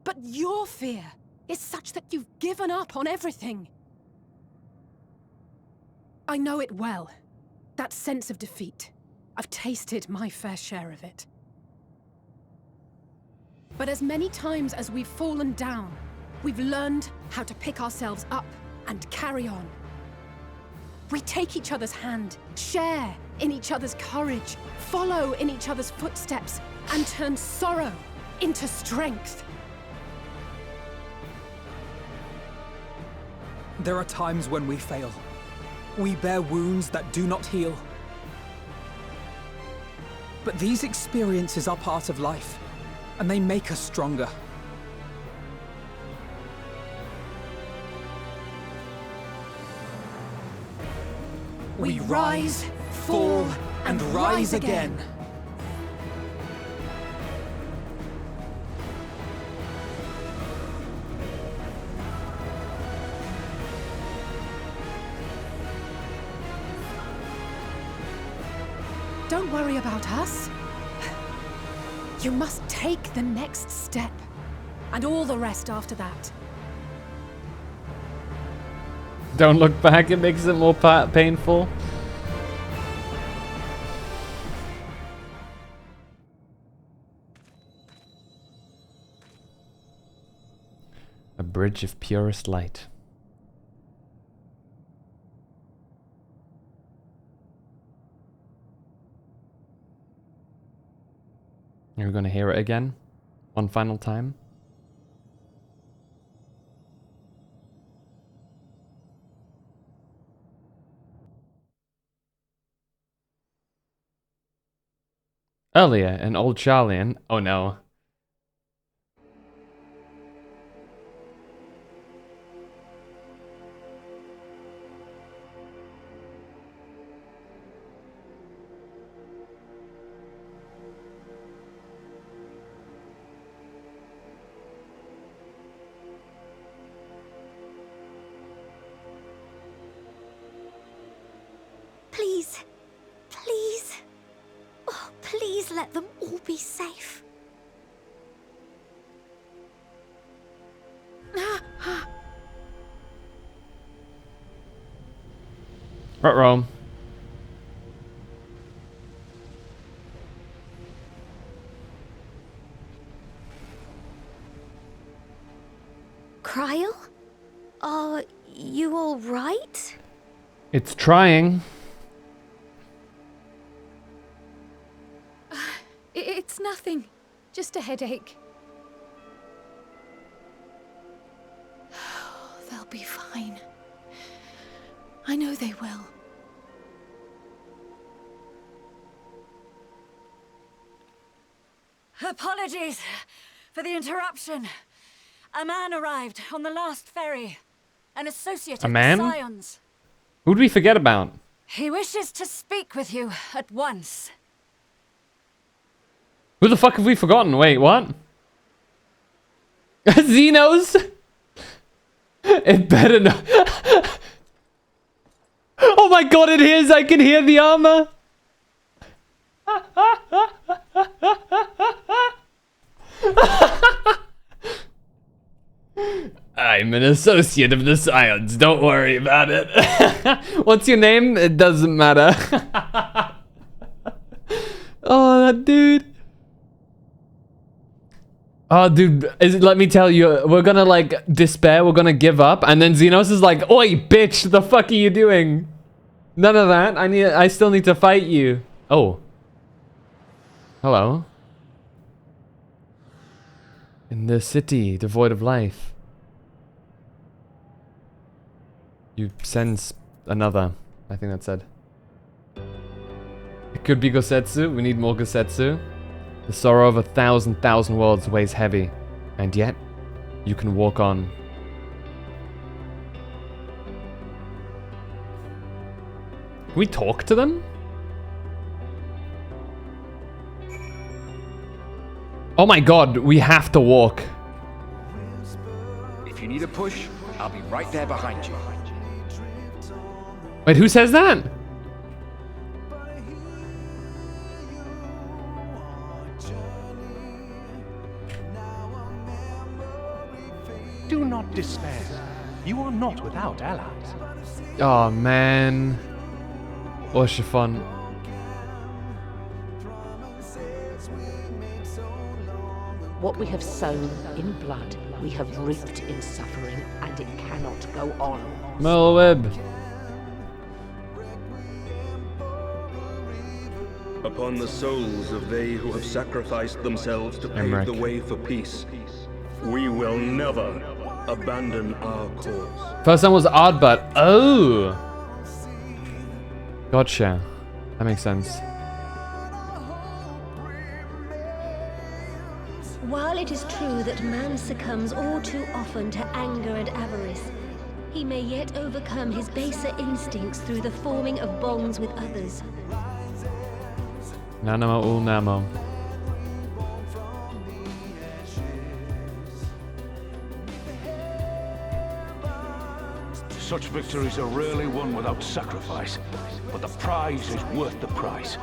But your fear is such that you've given up on everything. I know it well. That sense of defeat. I've tasted my fair share of it. But as many times as we've fallen down, we've learned how to pick ourselves up and carry on. We take each other's hand, share in each other's courage, follow in each other's footsteps, and turn sorrow into strength. There are times when we fail. We bear wounds that do not heal. But these experiences are part of life, and they make us stronger. We rise, fall, and rise again. Don't worry about us. You must take the next step, and all the rest after that. Don't look back, it makes it more painful. A bridge of purest light. You're gonna hear it again? One final time? Earlier, an old Charlian. Oh no. Please, please. Oh, please let them all be safe. Ruh-roh. Kryl? Are you all right? It's trying. It's nothing. Just a headache. They'll be fine. I know they will. Apologies for the interruption. A man arrived on the last ferry. An associate A of man? the Scions. Who'd we forget about? He wishes to speak with you at once. Who the fuck have we forgotten? Wait, what? Xenos? It better not. Oh my god, it is! I can hear the armor! I'm an associate of the Scions, don't worry about it. What's your name? It doesn't matter. Oh, that dude. Oh, dude, let me tell you, we're gonna, like, despair, we're gonna give up, and then Xenos is like, oi, bitch, the fuck are you doing? None of that, I still need to fight you. Oh. Hello. In the city, devoid of life. You sense another, I think that said. It could be Gosetsu, we need more Gosetsu. The sorrow of 1,000 worlds weighs heavy, and yet, you can walk on. Can we talk to them? Oh my god, we have to walk. If you need a push, I'll be right there behind you. Wait, who says that? Do not despair. You are not without allies. Oh man. Oh, chiffon. What we have sown in blood, we have reaped in suffering, and it cannot go on. Melweb. Upon the souls of they who have sacrificed themselves to pave Emmerich. the way for peace, we will never abandon our cause. First one was Oddbutt. Oh. Gotcha. That makes sense. While it is true that man succumbs all too often to anger and avarice, he may yet overcome his baser instincts through the forming of bonds with others. Nanamo ul namo. Such victories are rarely won without sacrifice, but the prize is worth the price.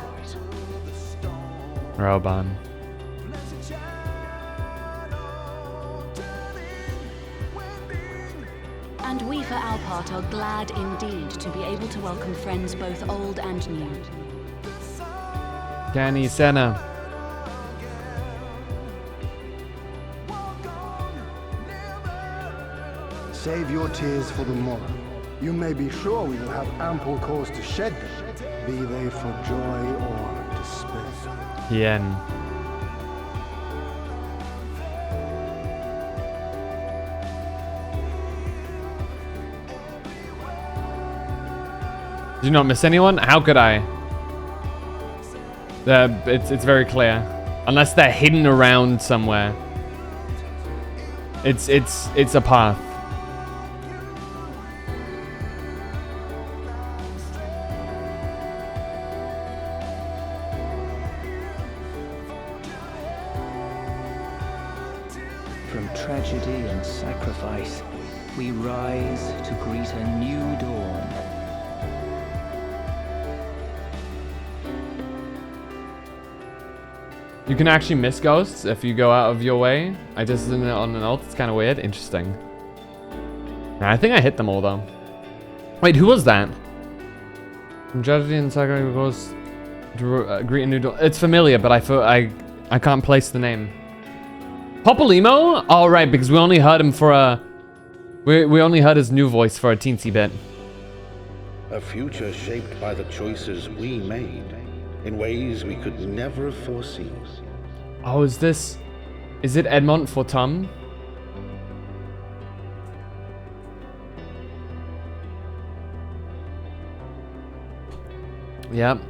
Roban. And we for our part are glad indeed to be able to welcome friends both old and new. Gani Senna. Save your tears for the morrow. You may be sure we will have ample cause to shed them, be they for joy or despair. Yen. Did you not miss anyone? How could I? It's very clear. Unless they're hidden around somewhere. It's a path. From tragedy and sacrifice, we rise to greet a new dawn. You can actually miss ghosts if you go out of your way. I just did it on an ult. It's kind of weird. Interesting. I think I hit them all though. Wait, who was that? From tragedy and sacrifice goes to greet a new dawn. It's familiar, but I can't place the name. Popolimo? Oh, right, because we only heard him for a... We only heard his new voice for a teensy bit. A future shaped by the choices we made in ways we could never have foreseen. Oh, is it Edmond for Tom? Yep.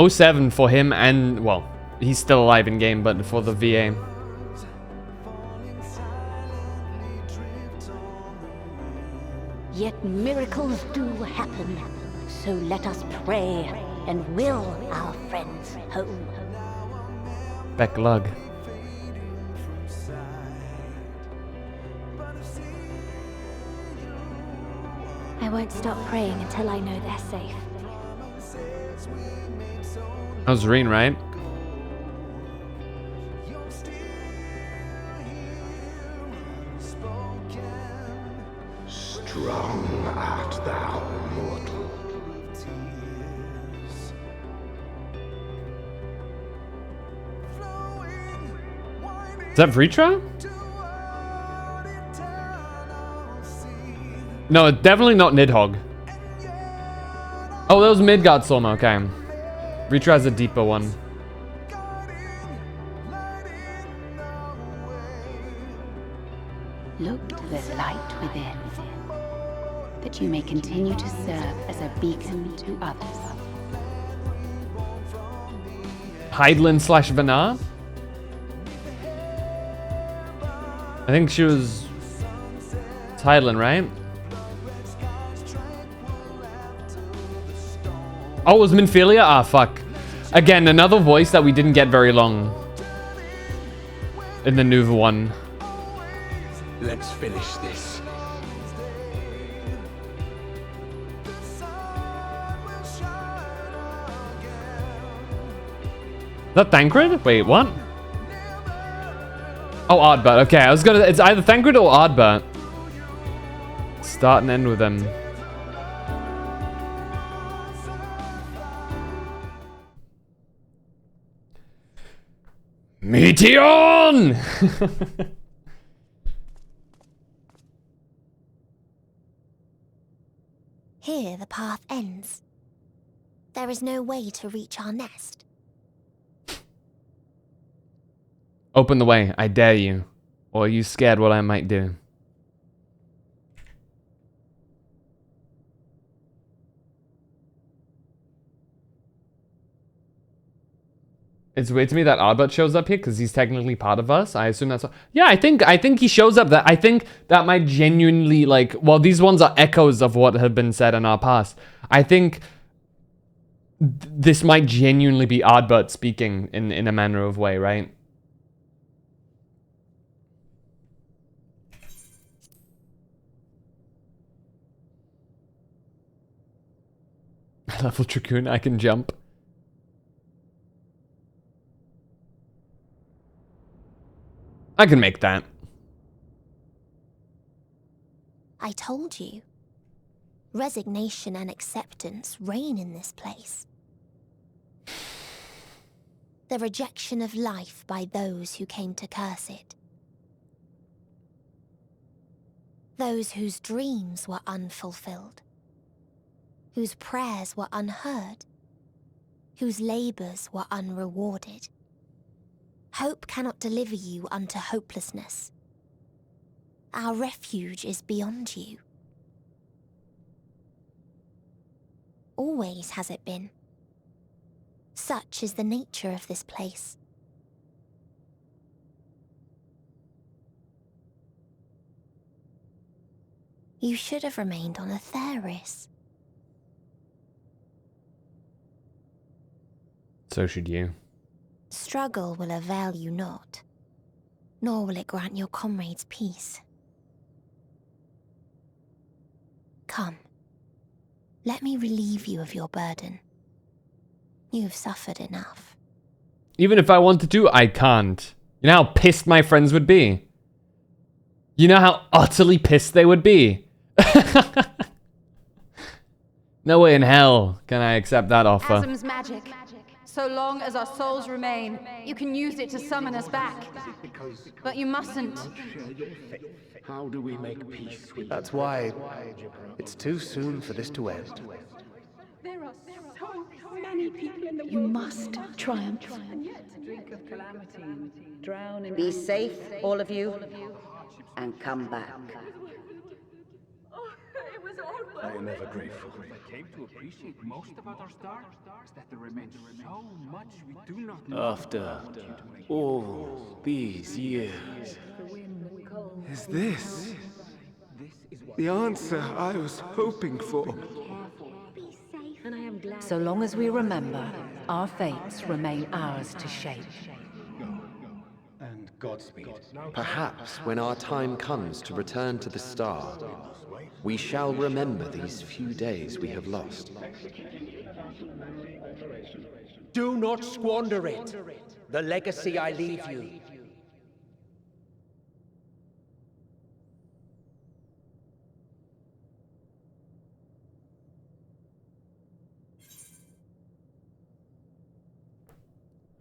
07 for him and, well, he's still alive in game, but for the VA. Yet miracles do happen. So let us pray and will our friends home. Backlug. I won't stop praying until I know they're safe. That was Reen, right? Strong art thou, mortal. Is that Vritra? No, it's definitely not Nidhogg. Oh, that was Midgard Soma, okay. Vritra has a deeper one. Look to the light within, that you may continue to serve as a beacon to others. Heidlin / Vanar? I think she was... It's Heidlin, right? Oh, it was Minfilia? Ah, fuck. Again, another voice that we didn't get very long. In the new one. Let's finish this. Is that Thancred? Wait, what? Oh, Ardbert. Okay, I was gonna... It's either Thancred or Ardbert. Start and end with them. Meteon! Here the path ends. There is no way to reach our nest. Open the way, I dare you. Or are you scared what I might do? It's weird to me that Ardbert shows up here because he's technically part of us. I assume that's... Yeah, I think he shows up. I think that might genuinely, like... Well, these ones are echoes of what had been said in our past. I think this might genuinely be Ardbert speaking in a manner of way, right? Level Dracoon, I can jump. I can make that. I told you. Resignation and acceptance reign in this place. The rejection of life by those who came to curse it. Those whose dreams were unfulfilled. Whose prayers were unheard. Whose labors were unrewarded. Hope cannot deliver you unto hopelessness. Our refuge is beyond you. Always has it been. Such is the nature of this place. You should have remained on Atheris. So should you. Struggle will avail you not, nor will it grant your comrades peace. Come, let me relieve you of your burden. You have suffered enough. Even if I wanted to, I can't. You know how pissed my friends would be? You know how utterly pissed they would be? No way in hell can I accept that offer. Asm's magic. So long as our souls remain, you can use it to summon us back. But you mustn't. How do we make peace with... That's why it's too soon for this to end. There are so many people in the world. You must triumph. Drink of calamity, drown in... Be safe, all of you, and come back. I am ever grateful. I came to appreciate most about our star is that there remains so much we do not know. After all these years, Is this The answer I was hoping for. So long as we remember, our fates remain ours to shape. And Godspeed. Perhaps when our time comes to return to the star, we shall remember these few days we have lost. Do not squander it. The legacy I leave you.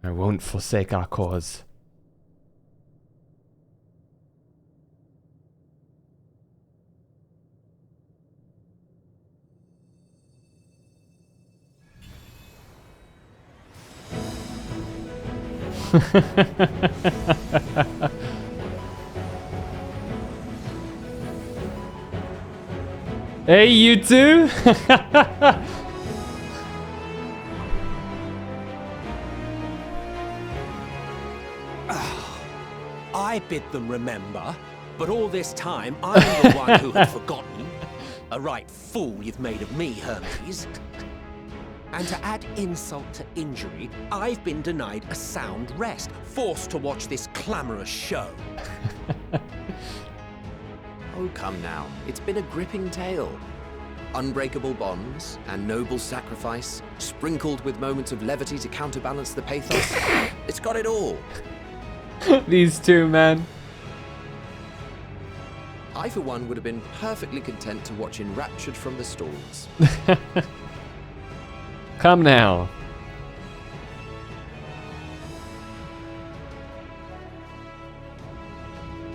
I won't forsake our cause. Hey, you two! I bid them remember, but all this time I'm the one who had forgotten. A right fool you've made of me, Hermes. And to add insult to injury, I've been denied a sound rest, forced to watch this clamorous show. Oh, come now. It's been a gripping tale. Unbreakable bonds and noble sacrifice, sprinkled with moments of levity to counterbalance the pathos. It's got it all. These two, man. I, for one, would have been perfectly content to watch enraptured from the stalls. Come now.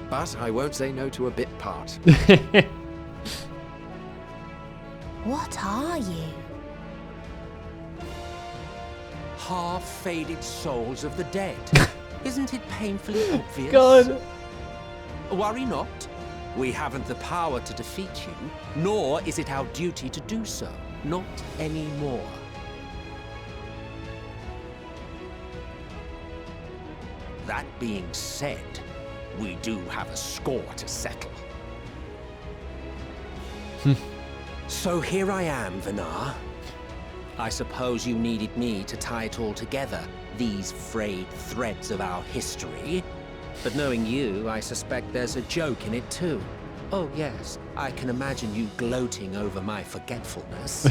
But I won't say no to a bit part. What are you? Half-faded souls of the dead. Isn't it painfully obvious? God. Worry not. We haven't the power to defeat you, nor is it our duty to do so. Not anymore. That being said, we do have a score to settle. So here I am, Vinar. I suppose you needed me to tie it all together, these frayed threads of our history. But knowing you, I suspect there's a joke in it too. Oh yes, I can imagine you gloating over my forgetfulness.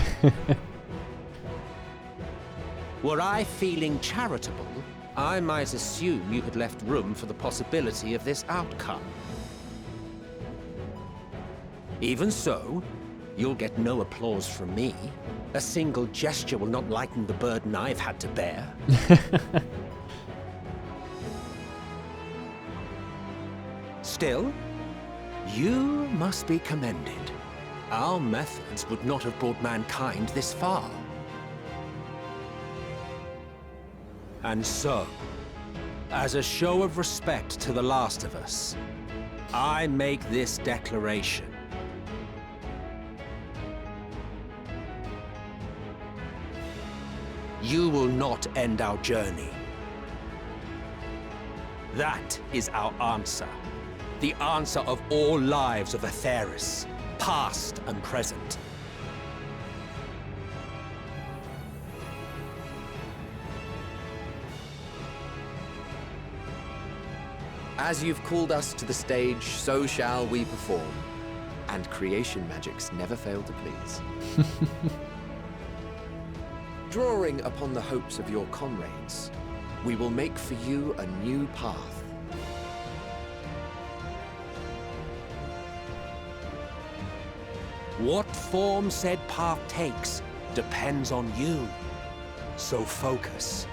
Were I feeling charitable, I might assume you had left room for the possibility of this outcome. Even so, you'll get no applause from me. A single gesture will not lighten the burden I've had to bear. Still, you must be commended. Our methods would not have brought mankind this far. And so, as a show of respect to the last of us, I make this declaration. You will not end our journey. That is our answer. The answer of all lives of Atheris, past and present. As you've called us to the stage, so shall we perform. And creation magics never fail to please. Drawing upon the hopes of your comrades, we will make for you a new path. What form said path takes depends on you. So focus.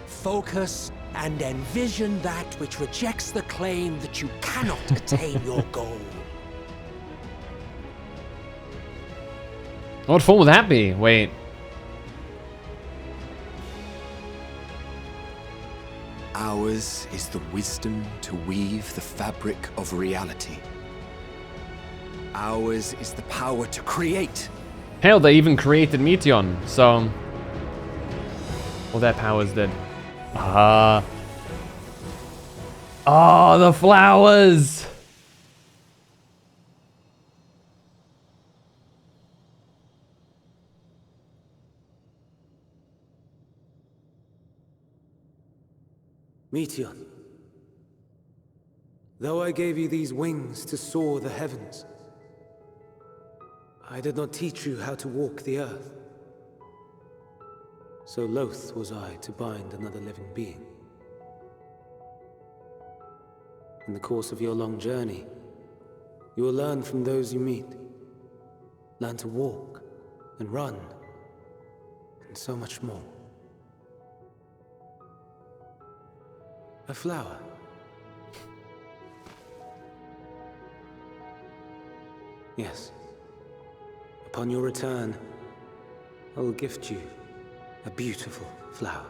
Focus and envision that which rejects the claim that you cannot attain your goal. What form would that be? Wait. Ours is the wisdom to weave the fabric of reality. Ours is the power to create. Hell, they even created Meteon, so... all their powers did. Ah. Oh, the flowers! Meteon, though I gave you these wings to soar the heavens, I did not teach you how to walk the earth. So loath was I to bind another living being. In the course of your long journey, you will learn from those you meet. Learn to walk and run, and so much more. A flower. Yes. Upon your return, I will gift you a beautiful flower.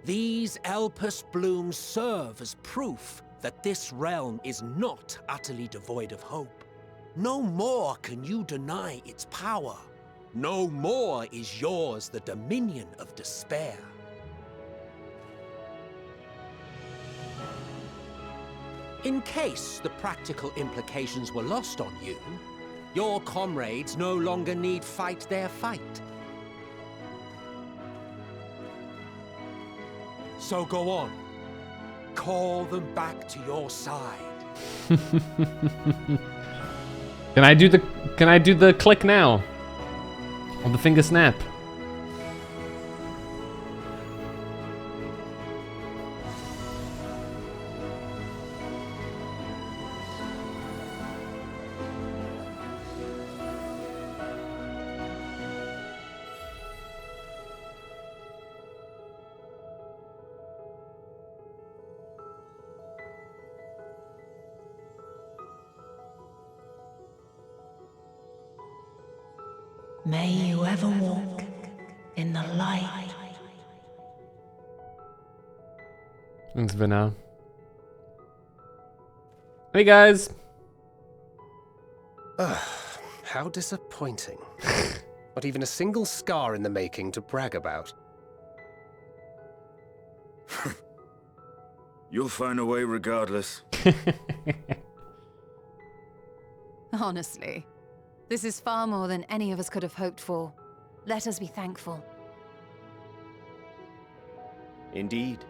These Elpis blooms serve as proof that this realm is not utterly devoid of hope. No more can you deny its power. No more is yours the dominion of despair. In case the practical implications were lost on you, your comrades no longer need fight their fight. So go on. Call them back to your side. Can I do the click now? On the finger snap. May you ever walk in the light. Thanks, Vina. Hey guys. How disappointing. Not even a single scar in the making to brag about. You'll find a way regardless. Honestly, this is far more than any of us could have hoped for. Let us be thankful. Indeed.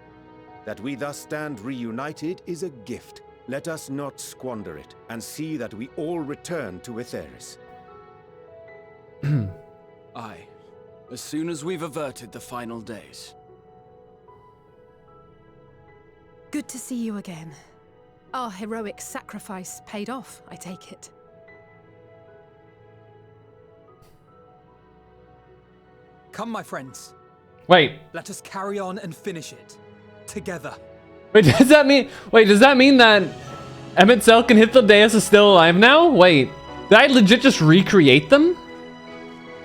That we thus stand reunited is a gift. Let us not squander it, and see that we all return to Etheris. Aye. As soon as we've averted the final days. Good to see you again. Our heroic sacrifice paid off, I take it. Come, my friends. Wait. Let us carry on and finish it. Together. Wait, does that mean that Emmett Selk and Hythlodaeus are still alive now? Wait, did I legit just recreate them?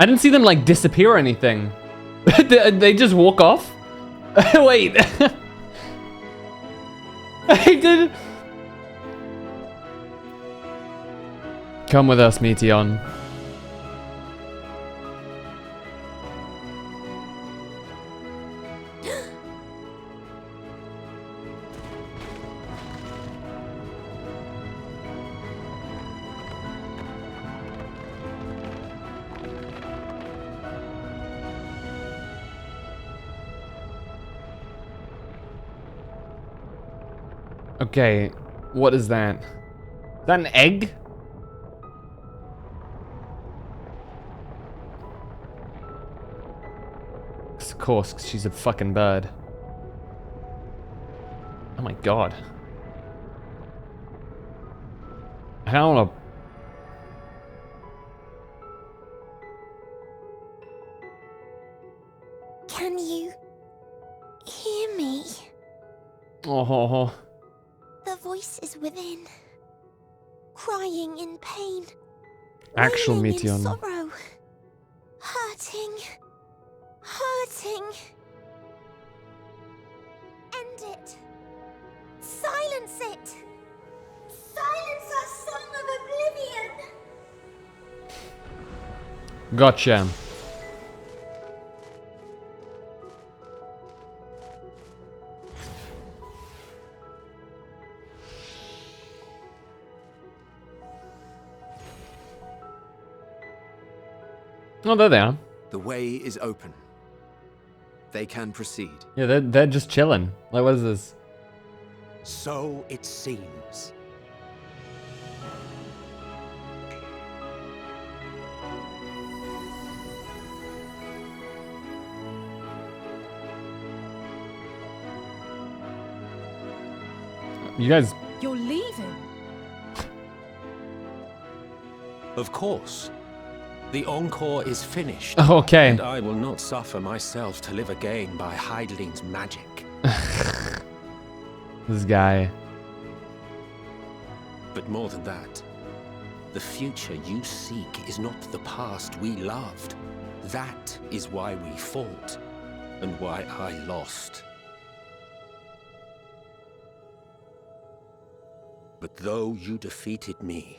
I didn't see them like disappear or anything. They just walk off? Wait. I did. Come with us, Meteon. Okay, what is that? Is that an egg? Of course, 'cause she's a fucking bird. Oh my god. I don't wanna... Can you hear me? Oh. The voice is within, crying in pain, Actual wailing in Meteon. sorrow, hurting. End it. Silence it. Silence our song of oblivion. Gotcha. Oh, there they are. The way is open. They can proceed. Yeah, they're just chilling. Like, what is this? So it seems. You guys... You're leaving? Of course. The encore is finished. Okay. And I will not suffer myself to live again by Heideling's magic. This guy. But more than that, the future you seek is not the past we loved. That is why we fought, and why I lost. But though you defeated me,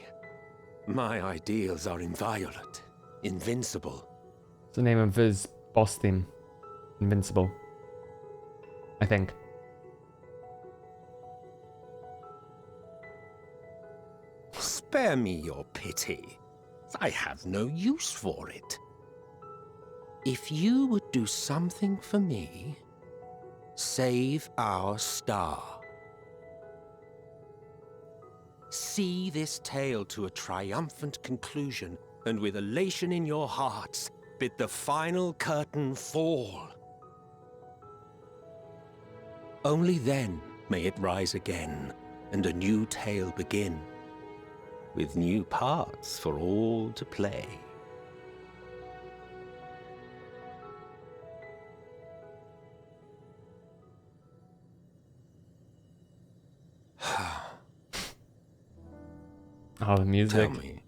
my ideals are inviolate, invincible. It's the name of his boss theme. Invincible. I think. Spare me your pity. I have no use for it. If you would do something for me, save our star. See this tale to a triumphant conclusion, and with elation in your hearts, bid the final curtain fall. Only then may it rise again, and a new tale begin, with new parts for all to play. Oh, the music. Tell me,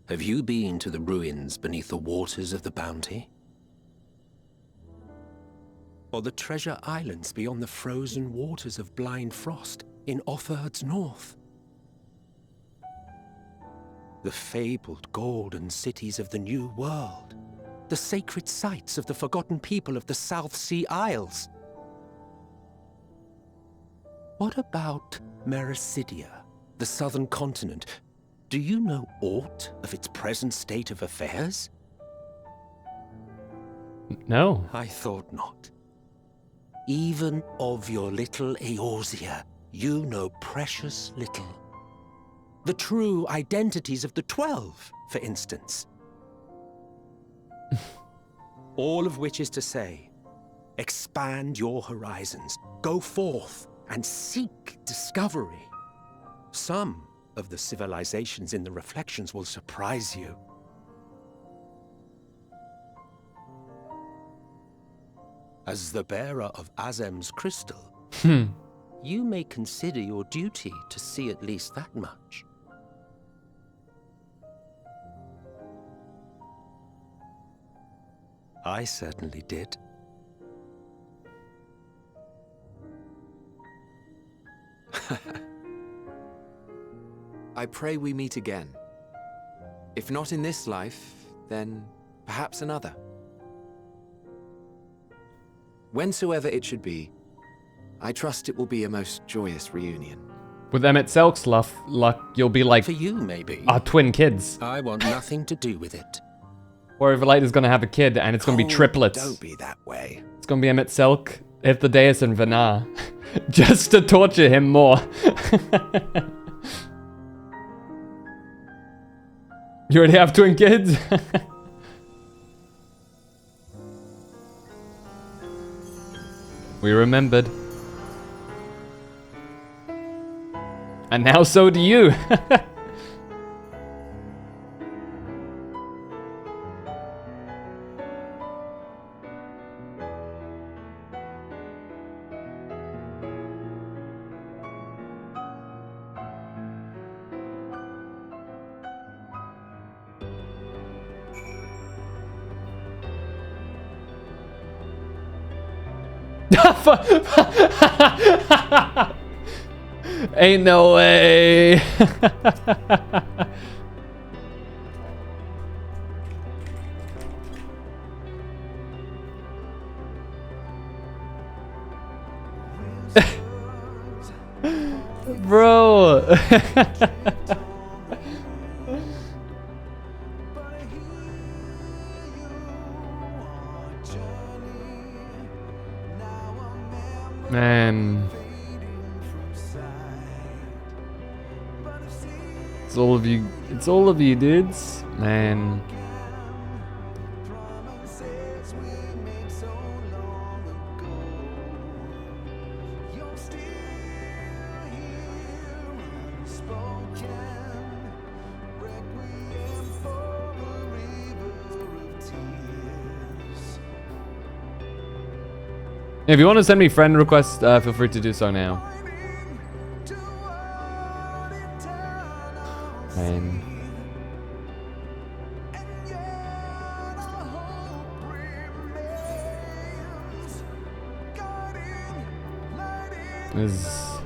have you been to the ruins beneath the waters of the Bounty? Or the treasure islands beyond the frozen waters of Blind Frost in Offerd's north? The fabled golden cities of the New World, the sacred sites of the forgotten people of the South Sea Isles? What about Mericidia, the southern continent? Do you know aught of its present state of affairs? No. I thought not. Even of your little Eorzea, you know precious little. The true identities of the 12, for instance. All of which is to say, expand your horizons, go forth and seek discovery. Some of the civilizations in the reflections will surprise you. As the bearer of Azem's crystal, you may consider your duty to see at least that much. I certainly did. I pray we meet again. If not in this life, then perhaps another. Whensoever it should be, I trust it will be a most joyous reunion. With Emmett Selk's luck, you'll be like... For you, maybe. Our twin kids. I want nothing to do with it. Or if Light is going to have a kid, and it's going to be triplets. Don't be that way. It's going to be Emmett Selk, Ifthaddeus, and Vanar. Just to torture him more. You already have twin kids? We remembered. And now so do you. Ain't no way. Bro. It's all of you. It's all of you, dudes. Man. If you want to send me friend requests, feel free to do so now. Man. Let's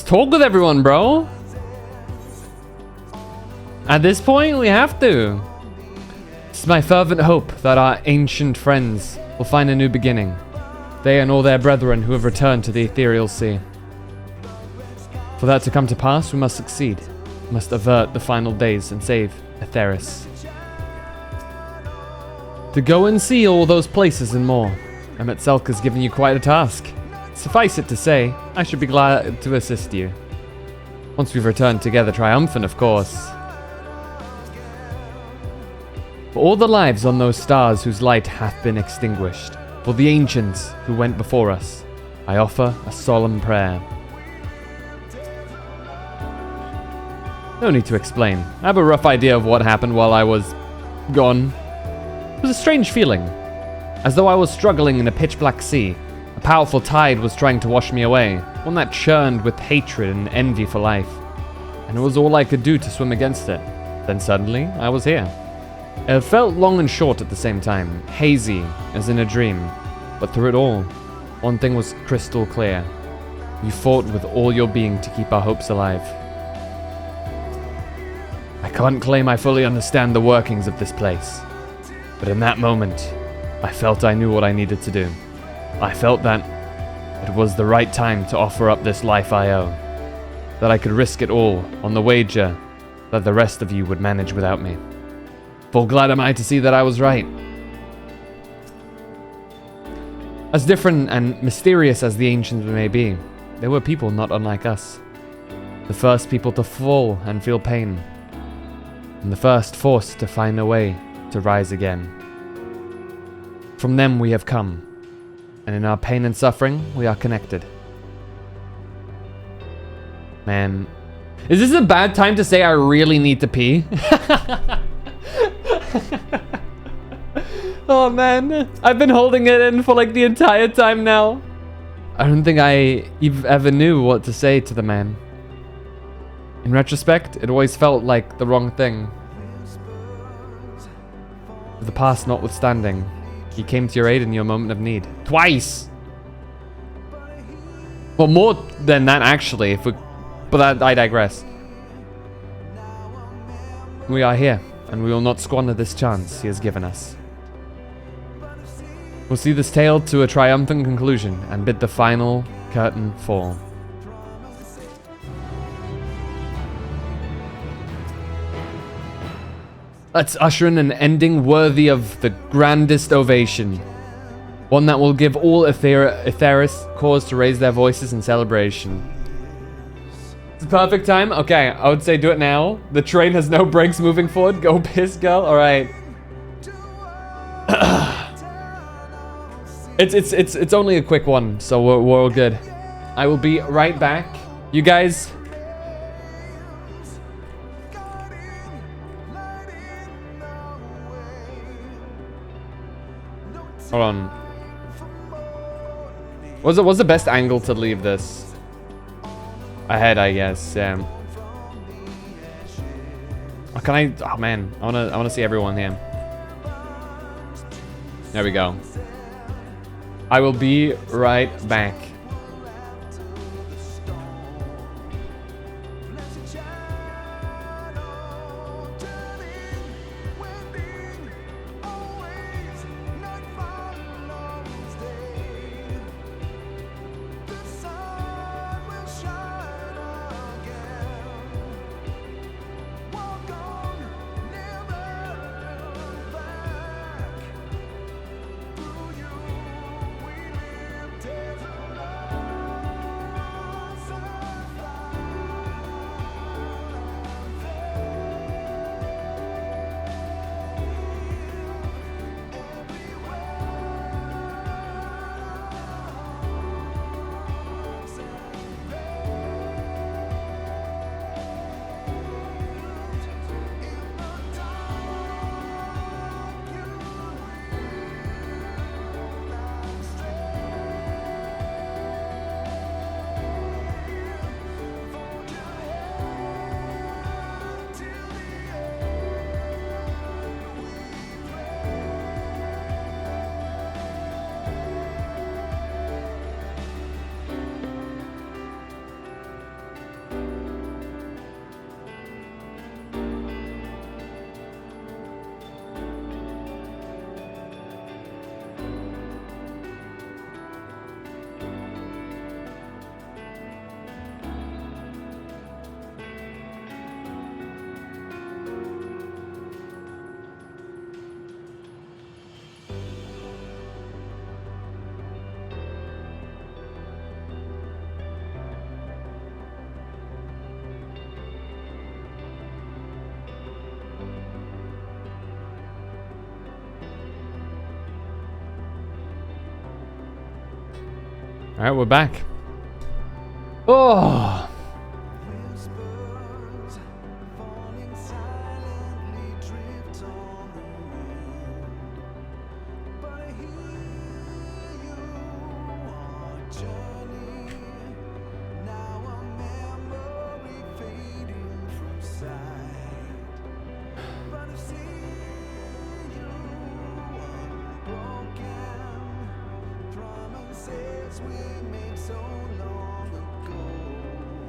talk with everyone, bro. At this point, we have to. It's my fervent hope that our ancient friends will find a new beginning. They and all their brethren who have returned to the ethereal sea. For that to come to pass, we must succeed. We must avert the final days and save Aetheris. To go and see all those places and more, Emetzelk has given you quite a task. Suffice it to say, I should be glad to assist you. Once we've returned together triumphant, of course. For all the lives on those stars whose light hath been extinguished, for the ancients who went before us, I offer a solemn prayer. No need to explain. I have a rough idea of what happened while I was gone. It was a strange feeling, as though I was struggling in a pitch-black sea. A powerful tide was trying to wash me away, one that churned with hatred and envy for life. And it was all I could do to swim against it. Then suddenly, I was here. It felt long and short at the same time, hazy as in a dream, but through it all, one thing was crystal clear. You fought with all your being to keep our hopes alive. I can't claim I fully understand the workings of this place, but in that moment, I felt I knew what I needed to do. I felt that it was the right time to offer up this life I owe, that I could risk it all on the wager that the rest of you would manage without me. Full glad am I to see that I was right. As different and mysterious as the ancients may be, they were people not unlike us. The first people to fall and feel pain, and the first forced to find a way to rise again. From them we have come, and in our pain and suffering, we are connected. Man, is this a bad time to say I really need to pee? Oh man, I've been holding it in for like the entire time now. I don't think I ever knew what to say to the man. In retrospect, it always felt like the wrong thing. The past notwithstanding, he came to your aid in your moment of need. Twice! Well, more than that actually, but I digress. We are here, and we will not squander this chance he has given us. We'll see this tale to a triumphant conclusion and bid the final curtain fall. Let's usher in an ending worthy of the grandest ovation. One that will give all Aetheris cause to raise their voices in celebration. It's the perfect time? Okay, I would say do it now. The train has no brakes moving forward. Go piss, girl. Alright. It's only a quick one, so we're all good. I will be right back. You guys... Hold on. What's the best angle to leave this? Ahead, I guess. Oh, can I? Oh man, I wanna see everyone here. There we go. I will be right back. Alright, we're back. Oh!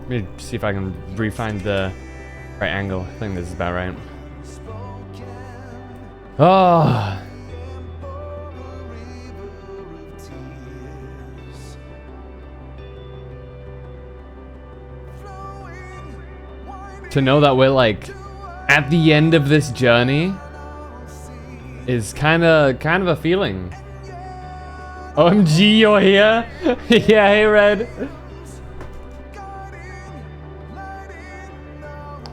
Let me see if I can refine the right angle. I think this is about right. Oh. To know that we're like at the end of this journey is kind of a feeling. OMG, you're here? Yeah, hey Red.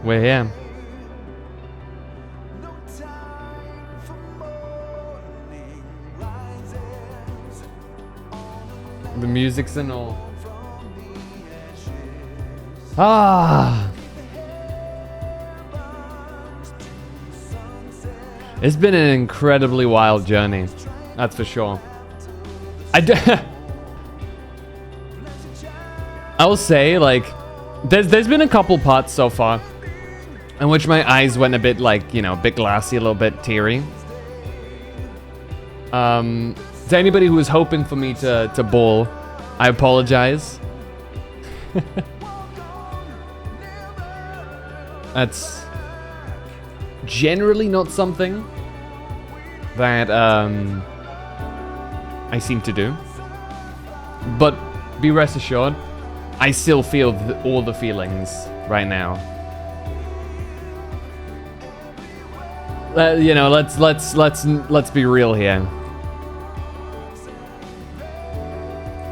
We're here. The music's and all. Ah. It's been an incredibly wild journey. That's for sure. I'll say, like, there's been a couple parts so far in which my eyes went a bit, like, you know, a bit glassy, a little bit teary. To anybody who was hoping for me to bawl, I apologize. That's generally not something that I seem to do. But be rest assured, I still feel all the feelings right now. You know, let's be real here.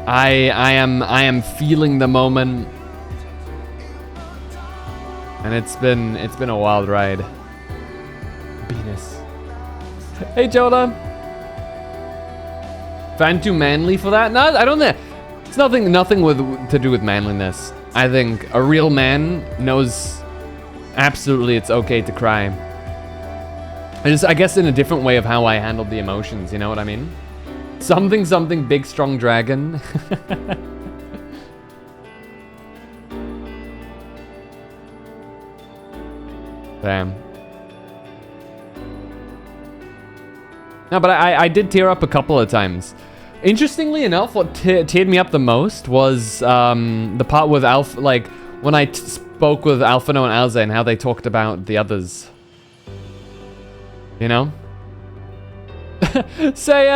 I am feeling the moment, and it's been a wild ride. Venus. Hey Joda. Fan too manly for that? No, I don't think. It's nothing to do with manliness. I think a real man knows absolutely it's okay to cry. I guess in a different way of how I handled the emotions, you know what I mean? Something big strong dragon. Damn. No, but I did tear up a couple of times. Interestingly enough, what teared me up the most was the part with Alpha, like when I spoke with Alphino and Alze and how they talked about the others. You know? Say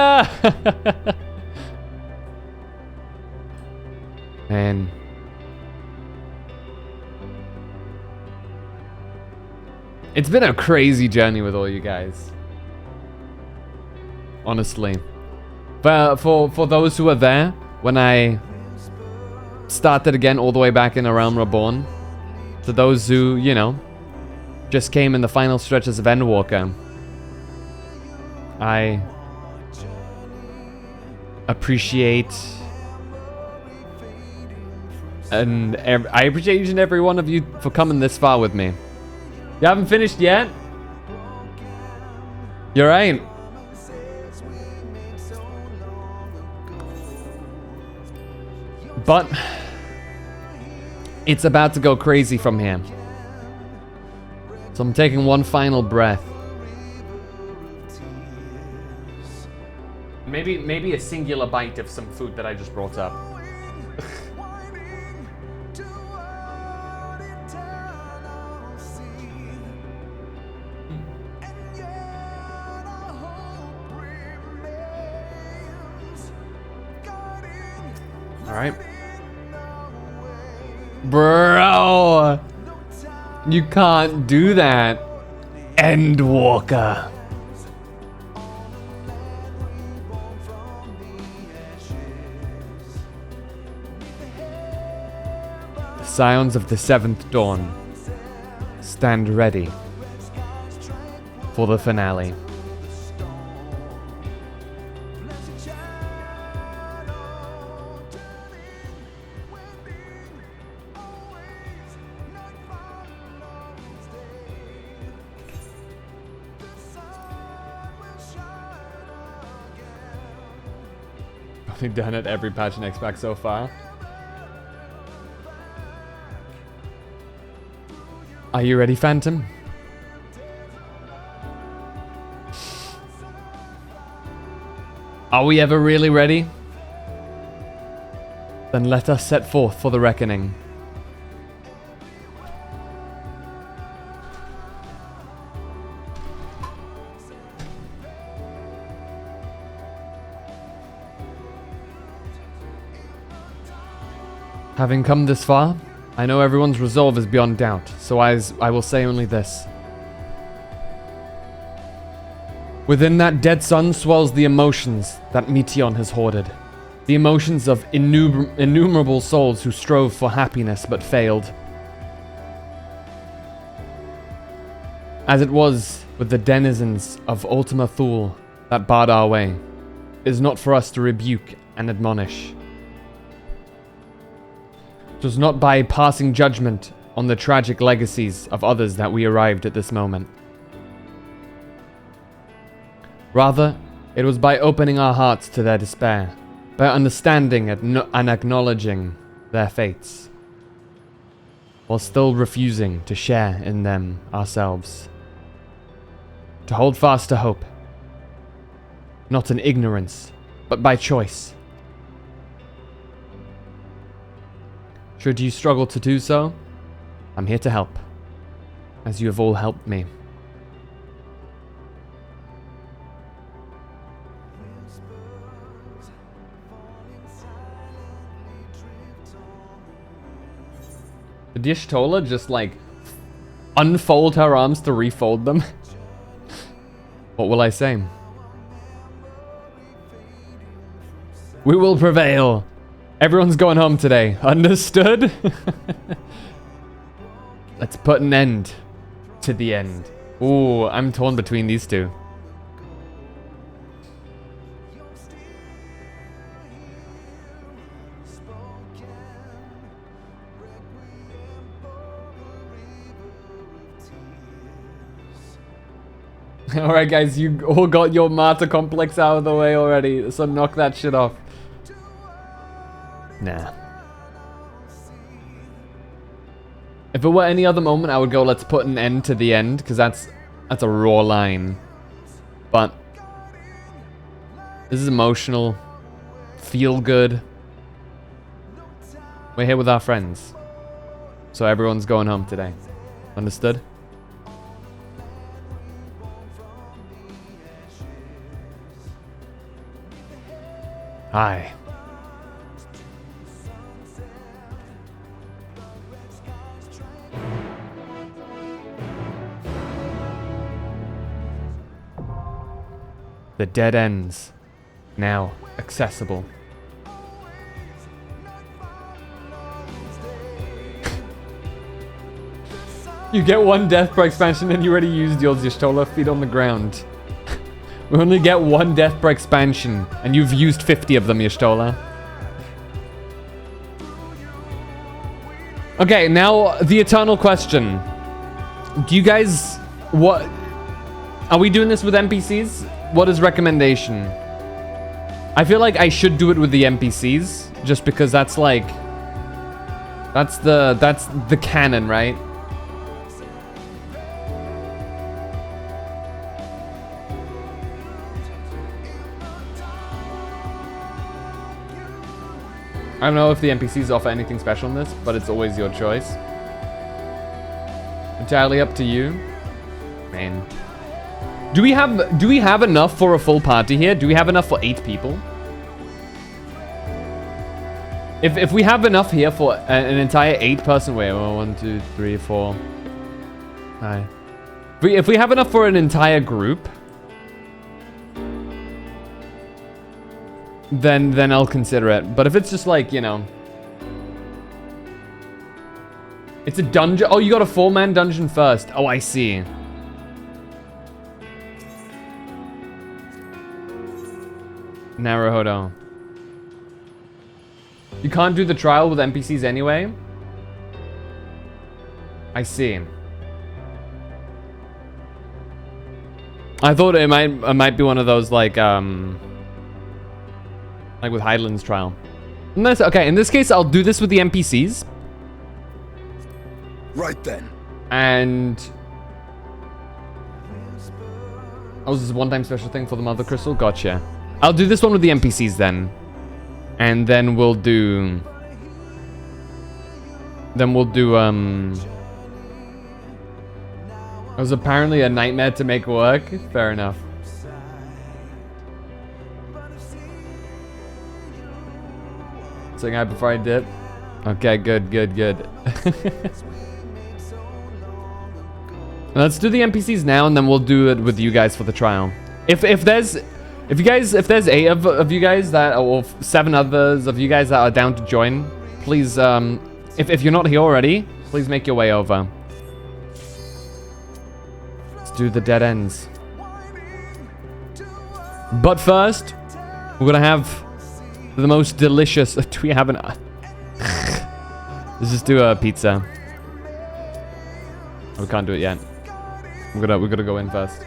Man. It's been a crazy journey with all you guys. Honestly. But for those who were there when I started again all the way back in A Realm Reborn, to those who, you know, just came in the final stretches of Endwalker, I appreciate I appreciate each and every one of you for coming this far with me. You haven't finished yet? You're right. But it's about to go crazy from here. So I'm taking one final breath. Maybe a singular bite of some food that I just brought up. All right. Bro, you can't do that, Endwalker. The Scions of the Seventh Dawn, stand ready for the finale. Only done it every patch and X-Pack so far. Are you ready, Phantom? Are we ever really ready? Then let us set forth for the reckoning. Having come this far, I know everyone's resolve is beyond doubt, so I will say only this. Within that dead sun swells the emotions that Meteon has hoarded. The emotions of innumerable souls who strove for happiness but failed. As it was with the denizens of Ultima Thule that barred our way, it is not for us to rebuke and admonish. It was not by passing judgment on the tragic legacies of others that we arrived at this moment. Rather, it was by opening our hearts to their despair, by understanding and acknowledging their fates, while still refusing to share in them ourselves. To hold fast to hope, not in ignorance, but by choice. Should you struggle to do so, I'm here to help, as you have all helped me. Did Y'shtola just like unfold her arms to refold them? What will I say? We will prevail. Everyone's going home today. Understood? Let's put an end to the end. Ooh, I'm torn between these two. Alright guys, you all got your martyr complex out of the way already, so knock that shit off. Nah. If it were any other moment, I would go, let's put an end to the end, because that's a raw line. But this is emotional. Feel good. We're here with our friends. So everyone's going home today. Understood? Aye. The dead ends, now accessible. You get one death per expansion and you already used yours, Y'shtola. Feet on the ground. We only get one death per expansion, and you've used 50 of them, Y'shtola. Okay, now the eternal question. Do you guys... What... Are we doing this with NPCs? What is recommendation? I feel like I should do it with the NPCs, just because that's like... That's the canon, right? I don't know if the NPCs offer anything special in this, but it's always your choice. Entirely up to you. Man. Do we have enough for a full party here? Do we have enough for 8 people? If we have enough here for an entire 8-person way, 1, 2, 3, 4. Hi. If we have enough for an entire group, then I'll consider it. But if it's just like, you know, it's a dungeon. Oh, you got a 4-man dungeon first. Oh, I see. Naruhodo. You can't do the trial with NPCs anyway? I see. I thought it might be one of those like Like with Heideland's trial. Okay, in this case, I'll do this with the NPCs. Right then. And... Oh, this is a one-time special thing for the Mother Crystal? Gotcha. I'll do this one with the NPCs then. And then we'll do... It was apparently a nightmare to make work. Fair enough. Saying hi before I dip. Okay, good. Let's do the NPCs now, and then we'll do it with you guys for the trial. If there's 8 of you guys that, or 7 others of you guys that are down to join, please, if you're not here already, please make your way over. Let's do the dead ends. But first, we're gonna have the most delicious. Do we have an? Let's just do a pizza. We can't do it yet. We're gonna go in first.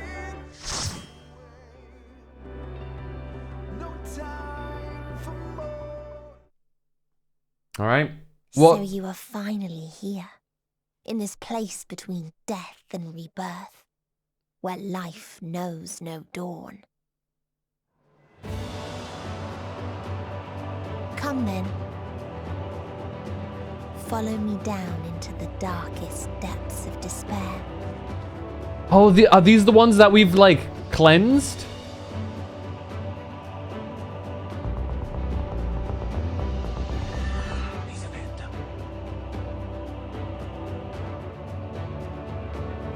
All right. So you are finally here, in this place between death and rebirth, where life knows no dawn. Come then. Follow me down into the darkest depths of despair. Oh, are these the ones that we've, like, cleansed?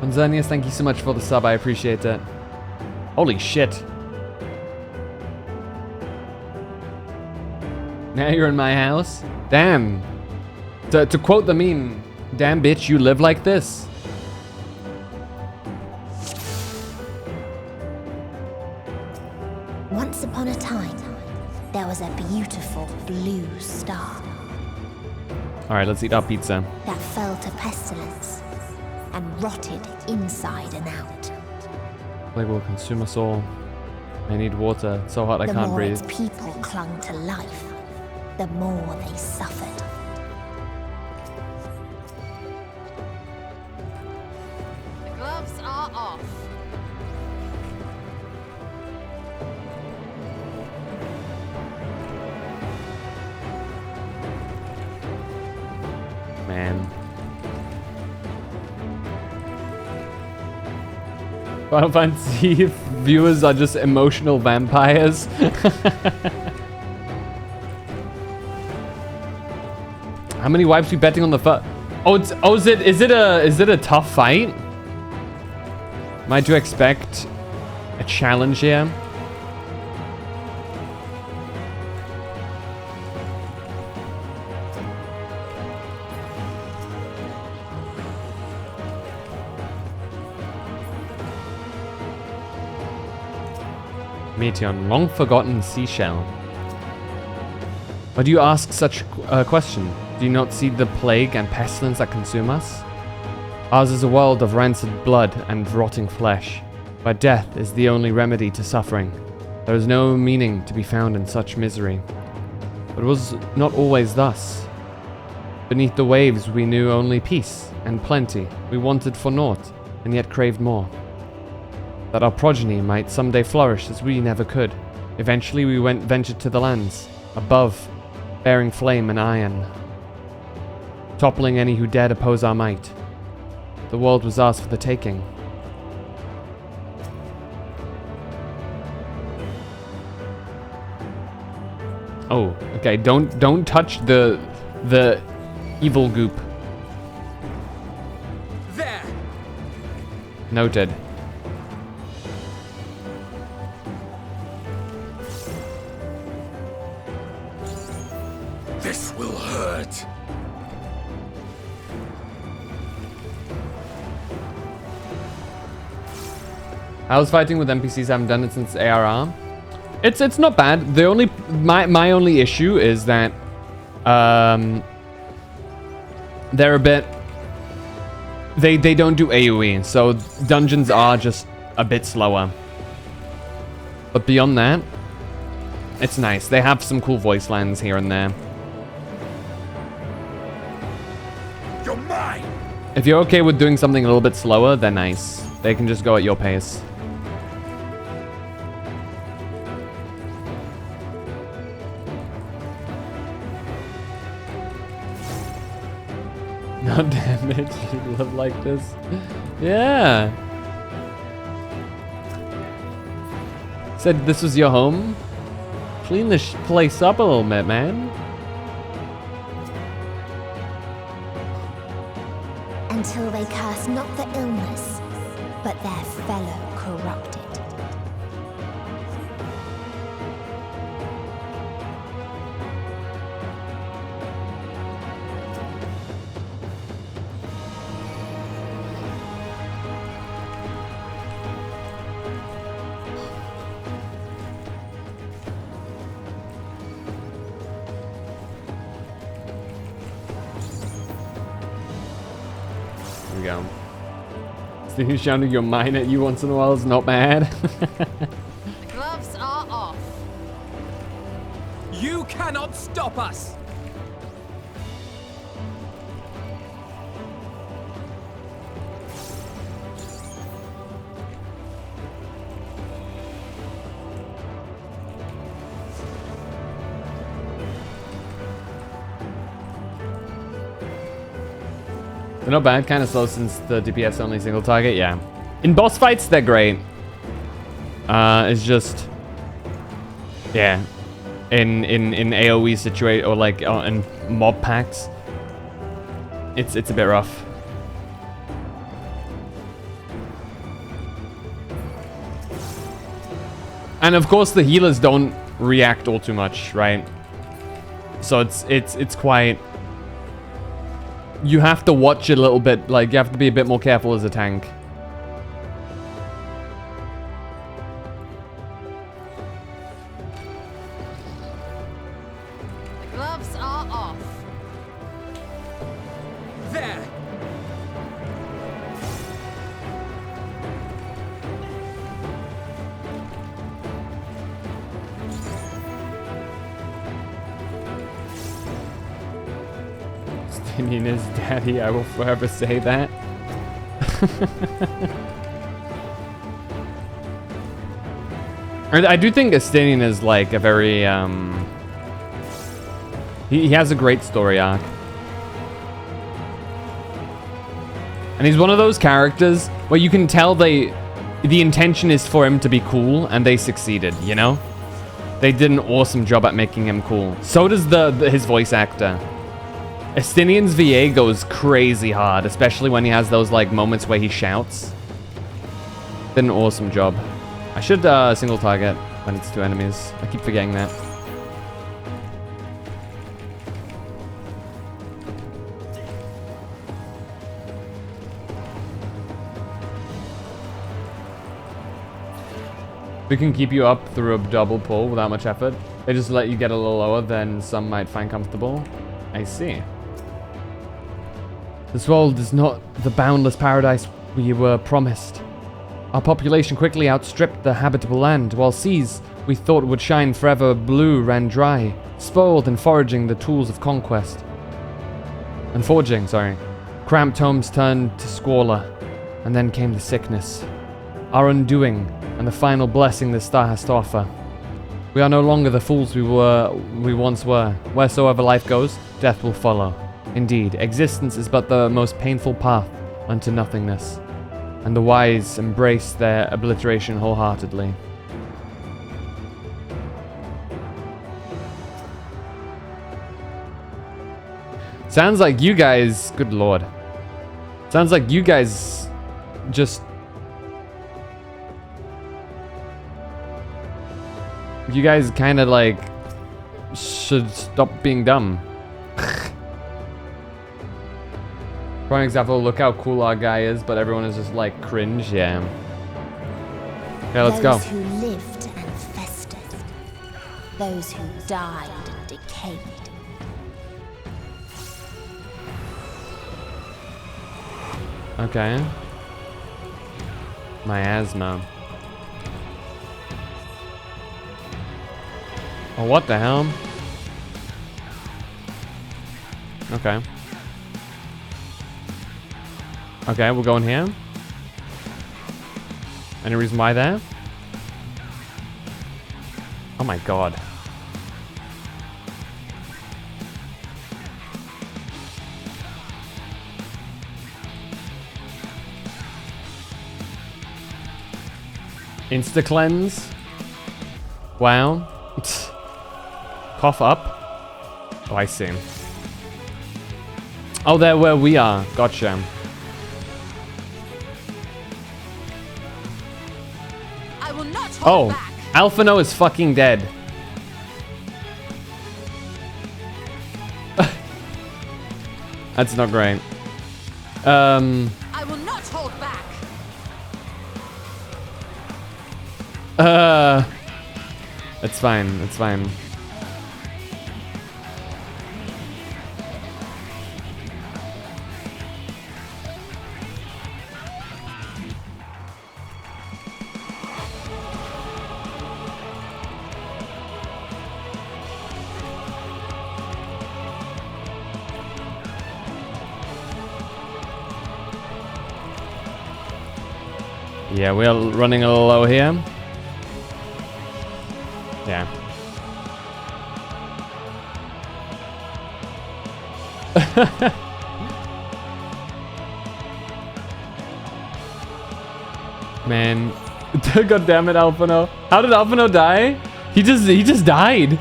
Manzanius, thank you so much for the sub. I appreciate it. Holy shit. Now you're in my house? Damn. To quote the meme, damn bitch, you live like this. Once upon a time, there was a beautiful blue star Alright, let's eat our pizza. that fell to pestilence and rotted inside and out. Plague will consume us all. I need water. It's so hot I The can't more breathe. its people clung to life, the more they suffered. The gloves are off. Man. Final Fantasy viewers are just emotional vampires. How many wipes we betting on the is it a tough fight? Am I to expect a challenge here? Meteon, long forgotten seashell. Why do you ask such a question? Do you not see the plague and pestilence that consume us? Ours is a world of rancid blood and rotting flesh, where death is the only remedy to suffering. There is no meaning to be found in such misery. But it was not always thus. Beneath the waves we knew only peace and plenty. We wanted for naught, and yet craved more. That our progeny might someday flourish as we never could. Eventually we ventured to the lands, above, bearing flame and iron, toppling any who dared oppose our might. The world was ours for the taking. Oh, okay, don't touch the evil goop. There. Noted. This will hurt. How's fighting with NPCs? I haven't done it since ARR. It's not bad. The only my only issue is that they're a bit they don't do AoE, so dungeons are just a bit slower. But beyond that, It's nice. They have some cool voice lines here and there. You're mine! If you're okay with doing something a little bit slower, they're nice. They can just go at your pace. No damage. You live like this. Yeah. Said this was your home. Clean this place up a little bit, man. Until they curse not the illness, but their fellow corrupted. Here we go. Seeing shouting your mind at you once in a while is not bad. The gloves are off. You cannot stop us! They're not bad, kind of slow since the DPS only single target, yeah. In boss fights, they're great. It's just, yeah. In AoE situation or like in mob packs, it's a bit rough. And of course, the healers don't react all too much, right? So it's quite. You have to watch it a little bit, like you have to be a bit more careful as a tank. The gloves are off. There! Stinian is daddy, I will forever say that. I do think Estinian is like a very, he has a great story arc. And he's one of those characters where you can tell the intention is for him to be cool and they succeeded, you know? They did an awesome job at making him cool. So does his voice actor. Estinian's VA goes crazy hard, especially when he has those like moments where he shouts. Did an awesome job. I should single target when it's two enemies. I keep forgetting that. We can keep you up through a double pull without much effort. They just let you get a little lower than some might find comfortable. I see. This world is not the boundless paradise we were promised. Our population quickly outstripped the habitable land, while seas we thought would shine forever blue ran dry, spoiled and foraging the tools of conquest. And foraging, sorry. Cramped homes turned to squalor, and then came the sickness. Our undoing, and the final blessing the star has to offer. We are no longer the fools we once were. Wheresoever life goes, death will follow. Indeed, existence is but the most painful path unto nothingness, and the wise embrace their obliteration wholeheartedly. Sounds like you guys, good lord. Sounds like you guys just... You guys kind of like should stop being dumb. For an example, look how cool our guy is, but everyone is just like cringe. Yeah. Okay, let's go. Those who lived and festered. Those who died and decayed. Okay. Miasma. Oh, what the hell? Okay. Okay, we're going here. Any reason why there? Oh my god. Insta cleanse. Wow. Cough up. Oh, I see. Oh, they're where we are. Gotcha. I will not Oh, hold back. Alphino is fucking dead. That's not great. I will not hold back. It's fine. It's fine. Yeah, we're running a little low here. Yeah. Man. God damn it, Alphino. How did Alphino die? He just died.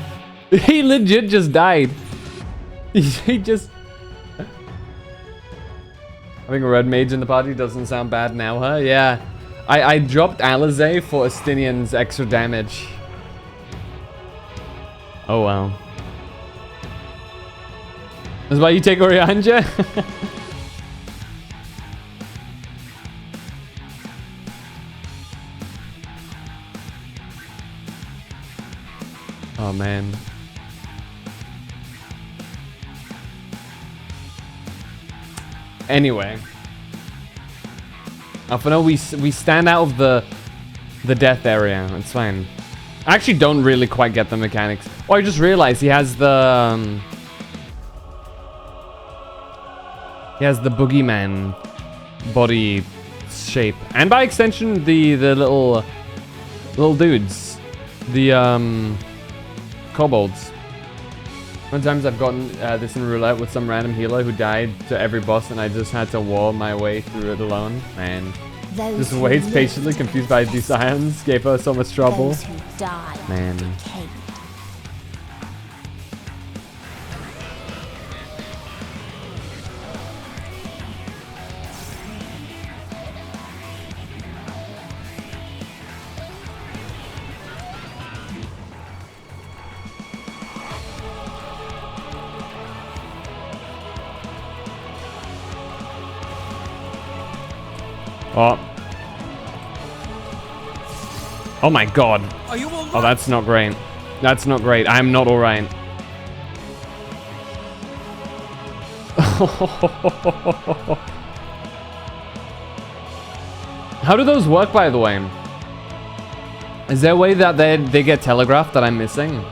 He legit just died. He just... Having a red mage in the party doesn't sound bad now, huh? Yeah. I dropped Alizé for Astinian's extra damage. Oh wow. That's why you take Orianja? Oh man. Anyway. Alphino, we stand out of the death area. It's fine. I actually don't really quite get the mechanics. Oh, I just realized he has the boogeyman body shape, and by extension the little dudes, the kobolds. Sometimes I've gotten this in roulette with some random healer who died to every boss, and I just had to war my way through it alone. Man, just waits patiently, confused by these scions, gave her so much trouble. Man. Oh. Oh my god. Are you all right? Oh, that's not great. That's not great. I'm not alright. How do those work, by the way? Is there a way that they get telegraphed that I'm missing?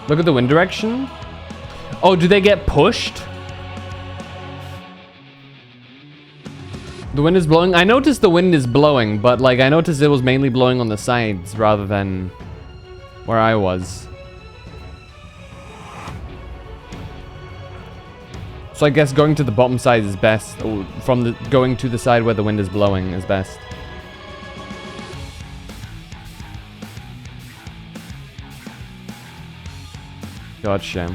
Look at the wind direction. Oh, do they get pushed? The wind is blowing. I noticed the wind is blowing, but like I noticed it was mainly blowing on the sides rather than where I was. So I guess going to the bottom side is best, or going to the side where the wind is blowing is best. Gotcha.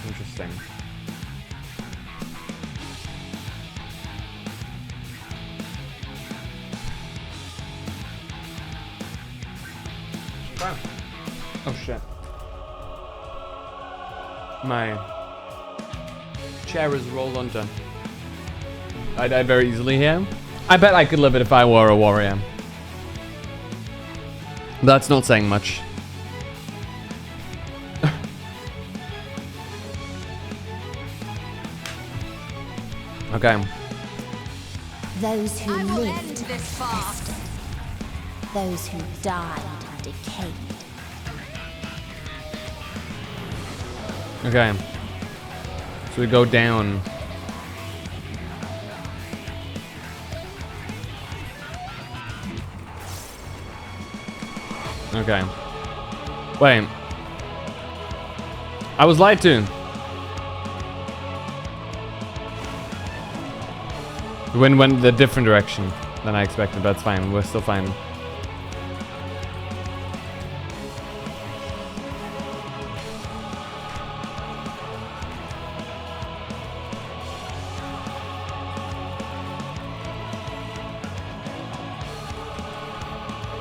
Interesting. Wow. Oh shit. My chair is rolled onto. I died very easily here. I bet I could live it if I were a warrior. That's not saying much. Okay. Those who I will lived end this farce. festered. Those who died decayed. Okay. So we go down. Okay. Wait. I was lied to. The wind went the different direction than I expected, but that's fine. We're still fine.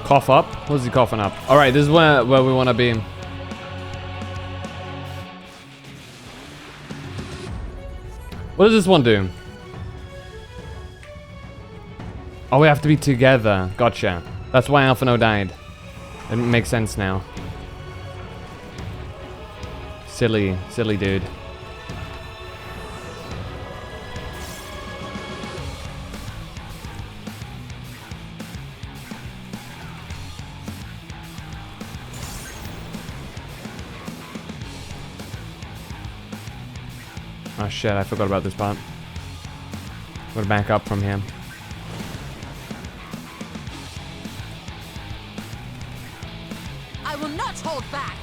Cough up? What's he coughing up? Alright, this is where we want to be. What does this one do? Oh, we have to be together. Gotcha. That's why Alphino died. It makes sense now. Silly dude. Oh shit, I forgot about this part. Gotta back up from here. I will not hold back.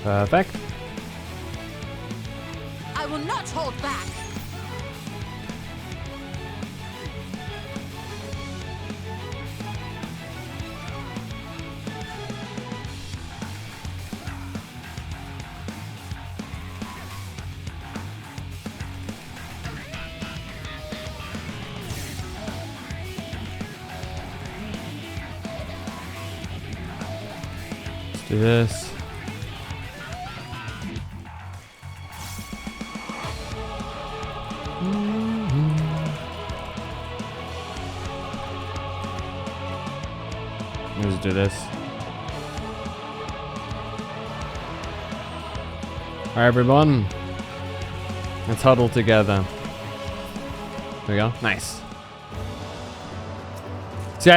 Perfect. I will not hold back. Let's do this. Let's do this. Alright, everyone. Let's huddle together. There we go. Nice. See,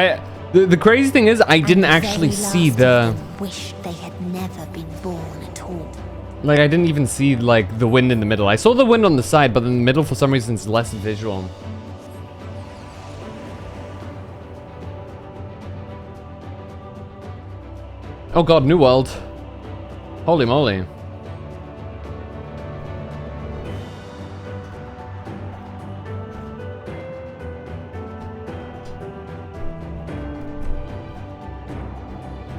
the crazy thing is, I didn't actually see the... Wished they had never been born at all. Like, I didn't even see, like, the wind in the middle. I saw the wind on the side, but in the middle, for some reason, it's less visual. Oh god, new world. Holy moly.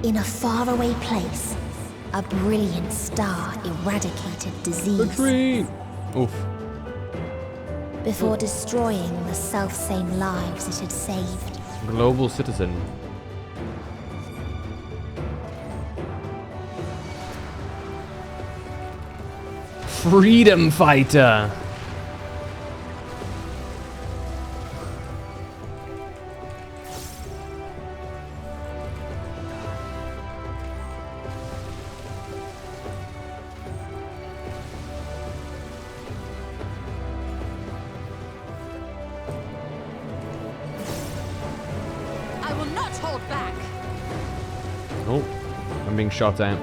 In a faraway place, a brilliant star eradicated disease. The tree! Oof. Before destroying the selfsame lives it had saved. Global citizen. Freedom fighter. I will not hold back. Oh, I'm being shot at.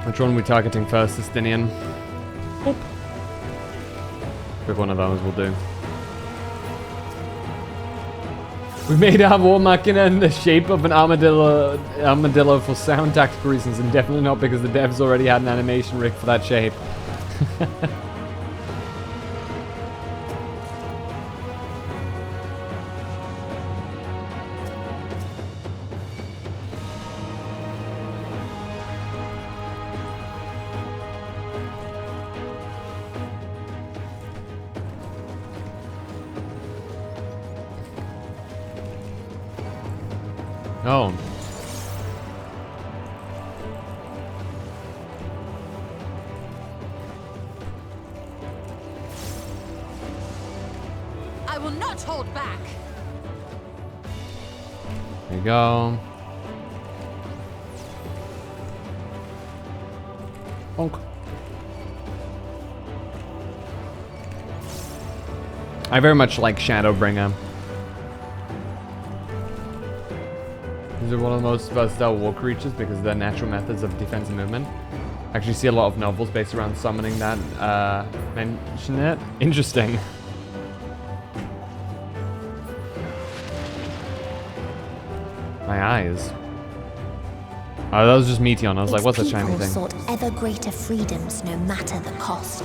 Which one are we targeting first, Estinian? Oop. Pick one of those will do. We made our war machina in the shape of an armadillo for sound tactical reasons, and definitely not because the devs already had an animation rig for that shape. Oh. I will not hold back. There you go. Bonk. I very much like Shadowbringer. These are one of the most versatile war creatures because of their natural methods of defense and movement. I actually see a lot of novels based around summoning that mention it. Interesting. My eyes. Oh, that was just Meteon. I was like, what's that shiny thing? Sought ever greater freedoms no matter the cost.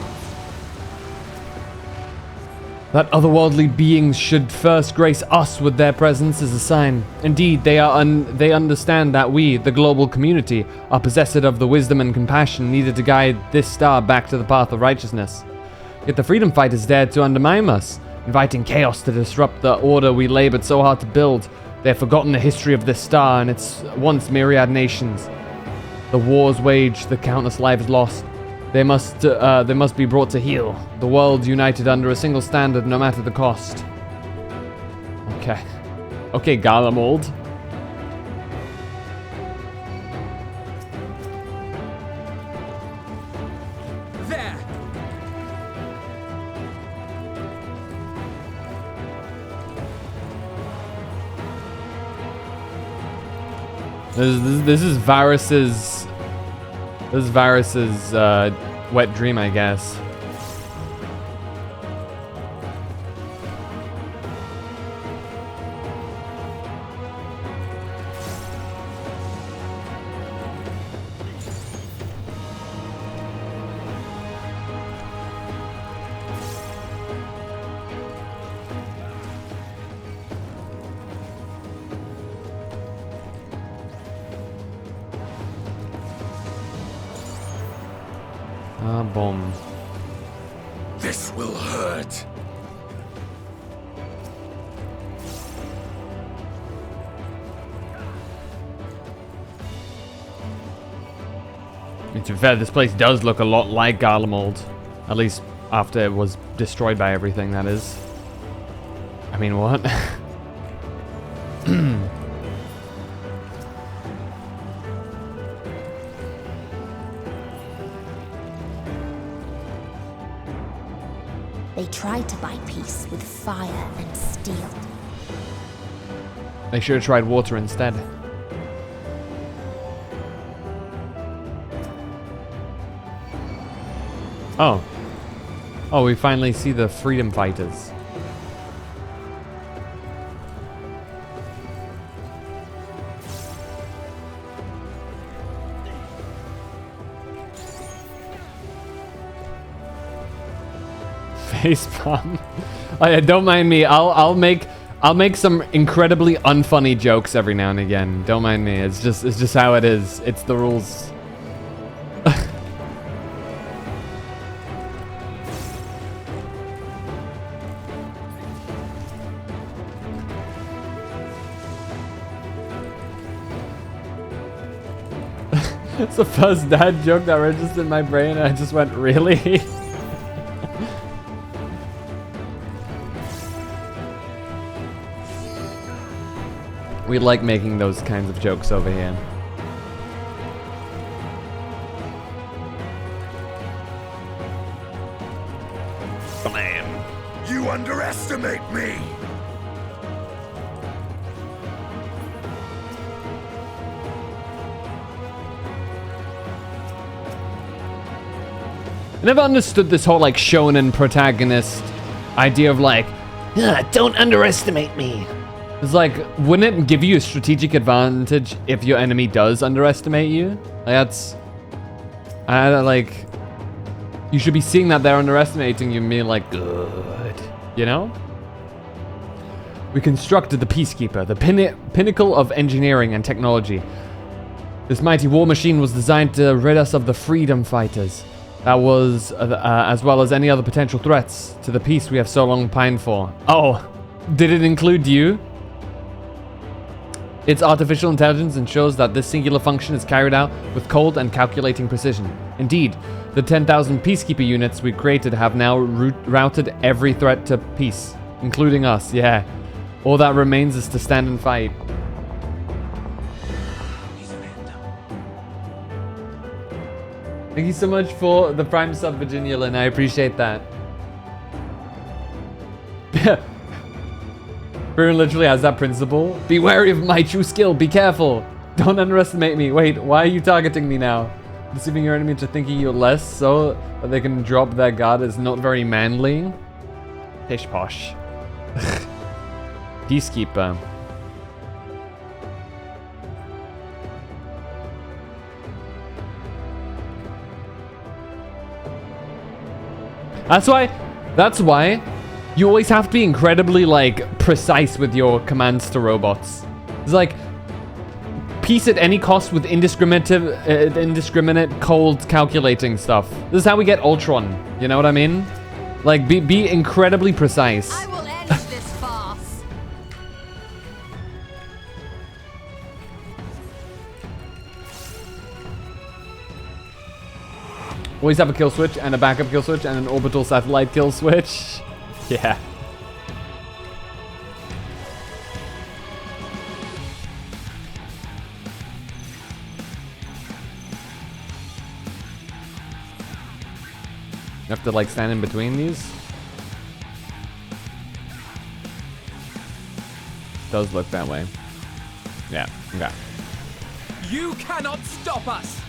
That otherworldly beings should first grace us with their presence is a sign. Indeed, they understand that we, the global community, are possessed of the wisdom and compassion needed to guide this star back to the path of righteousness. Yet the freedom fighters dared to undermine us, inviting chaos to disrupt the order we labored so hard to build. They have forgotten the history of this star and its once myriad nations. The wars waged, the countless lives lost. They must be brought to heel. The world united under a single standard, no matter the cost. Okay. Okay, Garlemald. There. This is Varus's. This is Varus's wet dream, I guess. Bomb. This will hurt. To be fair, this place does look a lot like Garlemald. At least after it was destroyed by everything, that is. I mean, what? They tried to buy peace with fire and steel. They should have tried water instead. Oh. Oh, we finally see the freedom fighters. Facepalm. Oh yeah, don't mind me. I'll make some incredibly unfunny jokes every now and again. Don't mind me. It's just how it is. It's the rules. It's the first dad joke that registered in my brain and I just went, really? We like making those kinds of jokes over here. Blam! You underestimate me! I never understood this whole like shonen protagonist idea of like, don't underestimate me. It's like, wouldn't it give you a strategic advantage if your enemy does underestimate you? Like that's, like, you should be seeing that they're underestimating you and being like, good, you know? We constructed the Peacekeeper, the pinnacle of engineering and technology. This mighty war machine was designed to rid us of the freedom fighters. That was, as well as any other potential threats to the peace we have so long pined for. Oh, did it include you? Its artificial intelligence ensures that this singular function is carried out with cold and calculating precision. Indeed, the 10,000 peacekeeper units we created have now routed every threat to peace, including us, yeah. All that remains is to stand and fight. Thank you so much for the Prime sub, Virginia Lynn. I appreciate that. Bruin literally has that principle. Be wary of my true skill. Be careful. Don't underestimate me. Wait, why are you targeting me now? Deceiving your enemy into thinking you're less so that they can drop their guard is not very manly. Pish posh. Peacekeeper. That's why you always have to be incredibly, like, precise with your commands to robots. It's like, peace at any cost with indiscriminate, cold, calculating stuff. This is how we get Ultron, you know what I mean? Like, be incredibly precise. I will end this farce. Always have a kill switch and a backup kill switch and an orbital satellite kill switch. Yeah. You have to like stand in between these. Does look that way. Yeah, okay. You cannot stop us!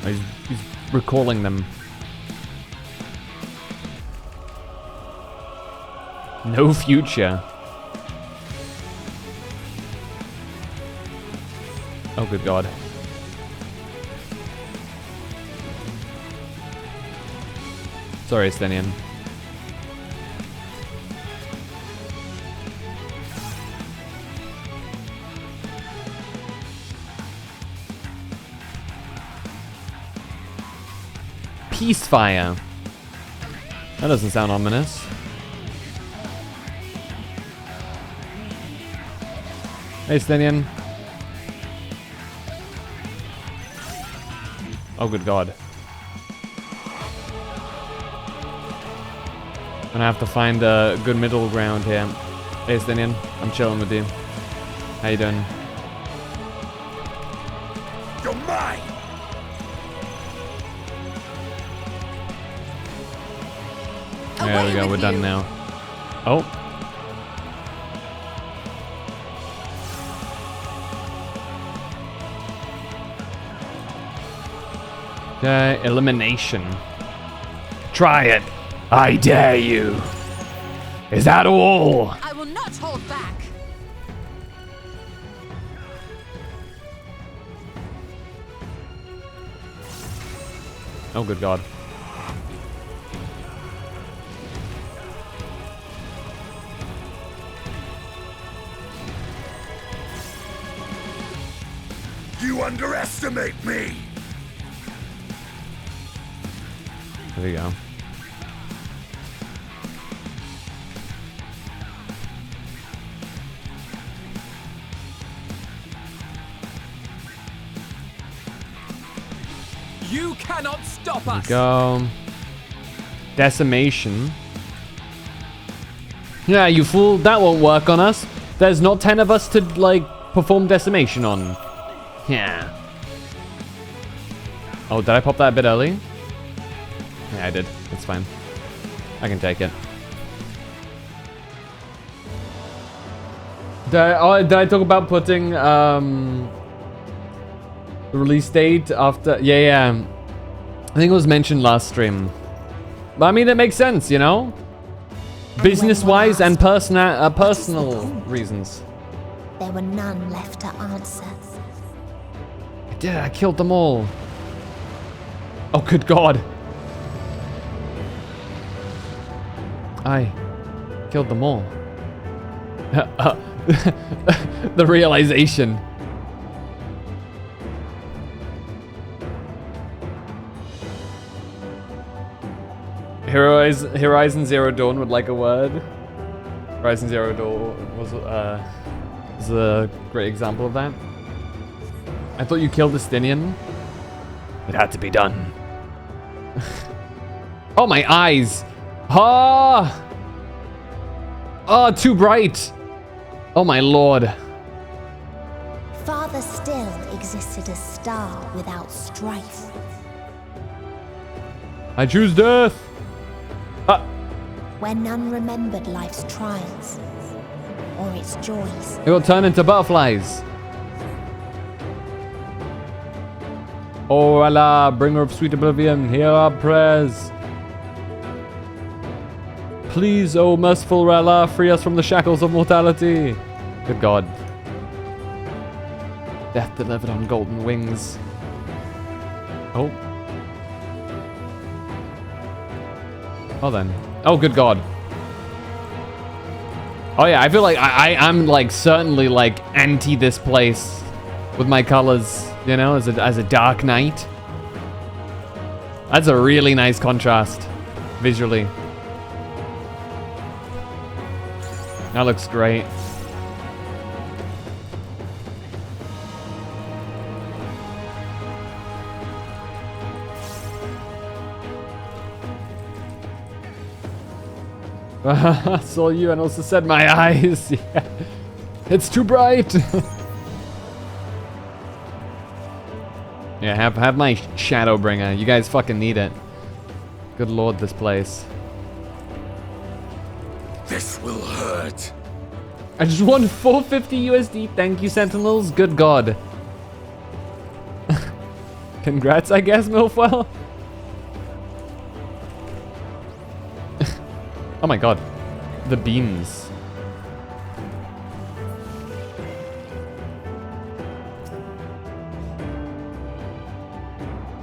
He's recalling them. No future. Oh, good God. Sorry, Stenian. Peacefire. That doesn't sound ominous. Hey, Stenian. Oh, good God. Gonna have to find a good middle ground here. Hey, Stenian. I'm chilling with you. How you doing? You're mine! There we go, we're done now. Oh. Elimination. Try it. I dare you. Is that all? I will not hold back. Oh, good God. You underestimate me! There you go. You cannot stop There us! we go. Decimation. Yeah, you fool. That won't work on us. There's not 10 of us to, like, perform decimation on. Yeah. Oh, did I pop that a bit early? Yeah, I did. That's fine. I can take it. Did I talk about putting the release date after? Yeah. I think it was mentioned last stream. But I mean, it makes sense, you know? Business-wise and personal reasons. There were none left to answer. I did it. I killed them all. Oh, good God. I killed them all. The realization. Horizon Zero Dawn would like a word. Horizon Zero Dawn was a great example of that. I thought you killed the Stinian. It had to be done. Oh, my eyes. Ah! Oh, too bright. Oh, my lord. Farther still existed a star without strife. I choose death. Where none remembered life's trials or its joys. It will turn into butterflies. Oh Allah, bringer of sweet oblivion, hear our prayers. Please, O merciful Allah, free us from the shackles of mortality. Good God. Death delivered on golden wings. Oh. Oh then. Oh, good God. Oh yeah, I feel like I'm like certainly like anti this place with my colors, you know, as a dark knight. That's a really nice contrast visually. That looks great. I saw you and also said my eyes. Yeah. It's too bright. Yeah, have my Shadowbringer. You guys fucking need it. Good lord, this place. This will hurt. I just won 450 USD. Thank you, Sentinels. Good God. Congrats, I guess, Milfwell. Oh my God. The beams.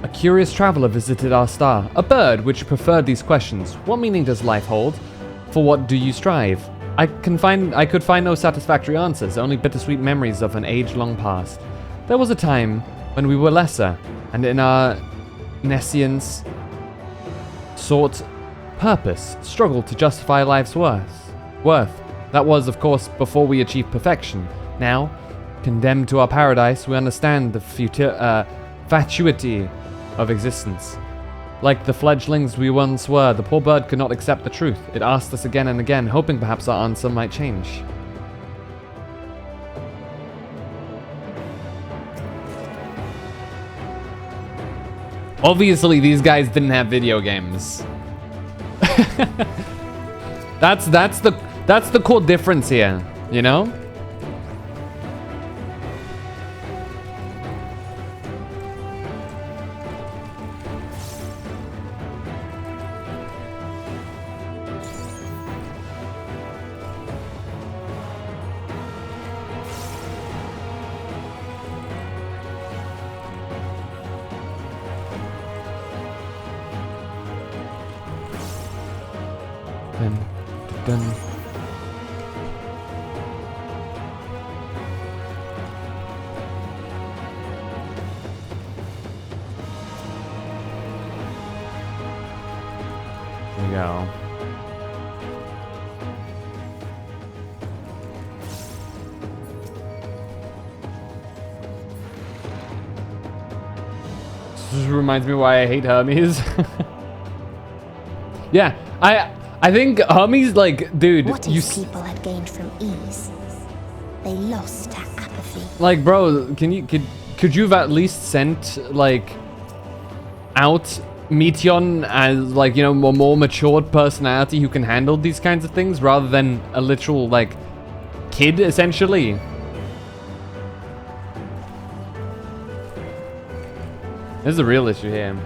A curious traveler visited our star. A bird which preferred these questions. What meaning does life hold? For what do you strive? I could find no satisfactory answers, only bittersweet memories of an age long past. There was a time when we were lesser, and in our nescience sought purpose, struggled to justify life's worth. That was, of course, before we achieved perfection. Now, condemned to our paradise, we understand the fatuity of existence. Like the fledglings we once were, the poor bird could not accept the truth. It asked us again and again, hoping perhaps our answer might change. Obviously, these guys didn't have video games. That's the core difference here, you know? Dun. There we go. This reminds me why I hate Hermes. Yeah, I think Hermes, like, dude, what if people had gained from ease? They lost to apathy. Like, bro, could you have at least sent like out Meteon as like, you know, a more matured personality who can handle these kinds of things rather than a literal like kid essentially? This is a real issue here.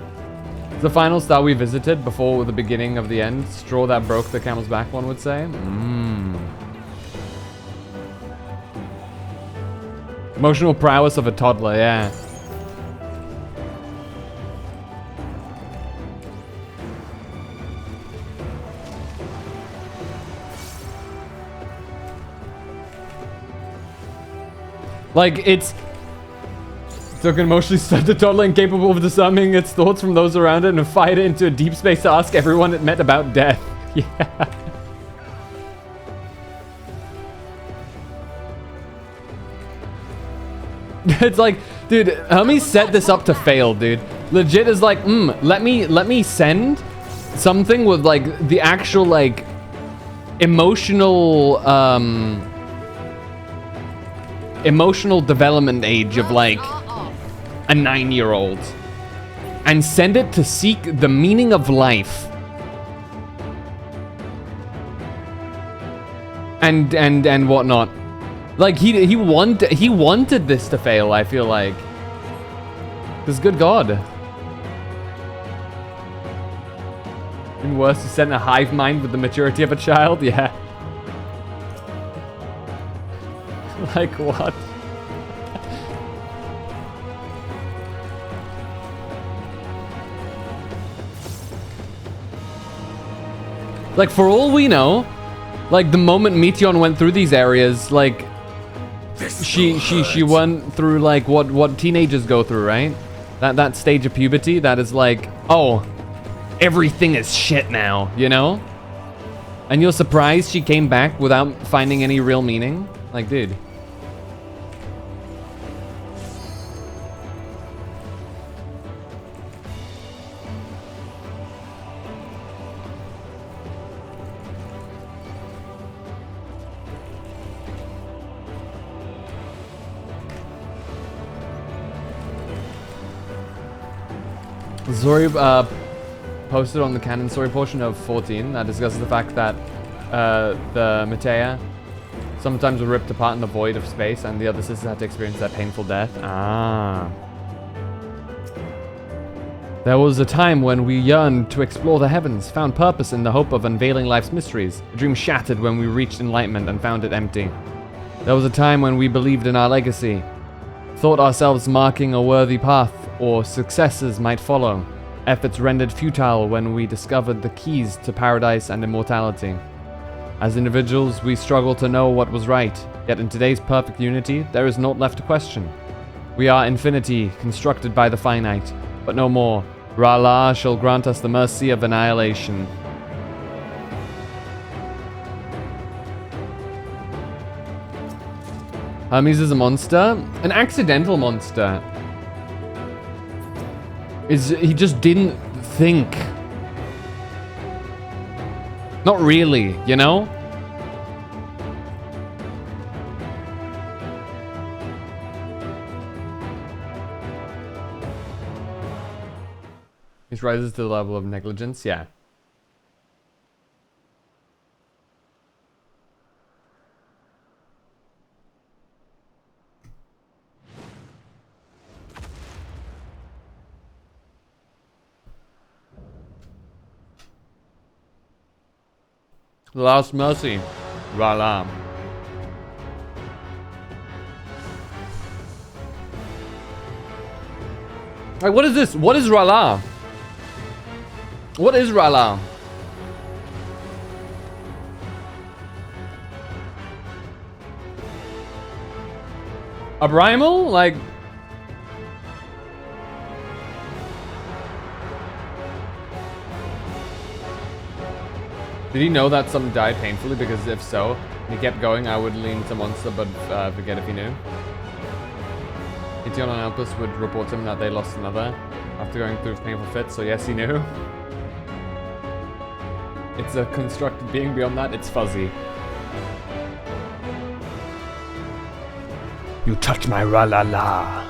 The final star we visited before the beginning of the end. Straw that broke the camel's back, one would say. Emotional prowess of a toddler, yeah. Like, it's... Took an emotionally stunted toddler incapable of discerning its thoughts from those around it and fired it into a deep space to ask everyone it met about death. Yeah. It's like, dude, Hermes set this up to fail, dude. Legit is like, let me send something with like the actual like emotional development age of like a 9-year-old, and send it to seek the meaning of life. And whatnot. Like he wanted this to fail, I feel like. Because good God. And worse, to send a hive mind with the maturity of a child? Yeah. Like what? Like for all we know, like the moment Meteon went through these areas, like she went through like what teenagers go through, right? That stage of puberty that is like, oh, everything is shit now, you know? And you're surprised she came back without finding any real meaning? Like, dude. Zori posted on the canon story portion of 14 that discusses the fact that the Matea sometimes were ripped apart in the void of space and the other sisters had to experience that painful death. Ah. There was a time when we yearned to explore the heavens, found purpose in the hope of unveiling life's mysteries. A dream shattered when we reached enlightenment and found it empty. There was a time when we believed in our legacy, thought ourselves marking a worthy path, or successes might follow. Efforts rendered futile when we discovered the keys to paradise and immortality. As individuals, we struggle to know what was right, yet in today's perfect unity, there is naught left to question. We are infinity, constructed by the finite, but no more. Ra'Lah shall grant us the mercy of annihilation. Hermes is a monster? An accidental monster. He just didn't think. Not really, you know? This rises to the level of negligence, yeah. The Last Mercy, Ra'Lah. Like, what is this? What is Ra'Lah? What is Ra'Lah? A primal? Like... Did he know that some died painfully? Because if so, he kept going, I would lean to monster, but forget if he knew. Meteon and Alpus would report to him that they lost another after going through painful fits, so yes, he knew. It's a constructed being. Beyond that, it's fuzzy. You touch my Ra'Lah.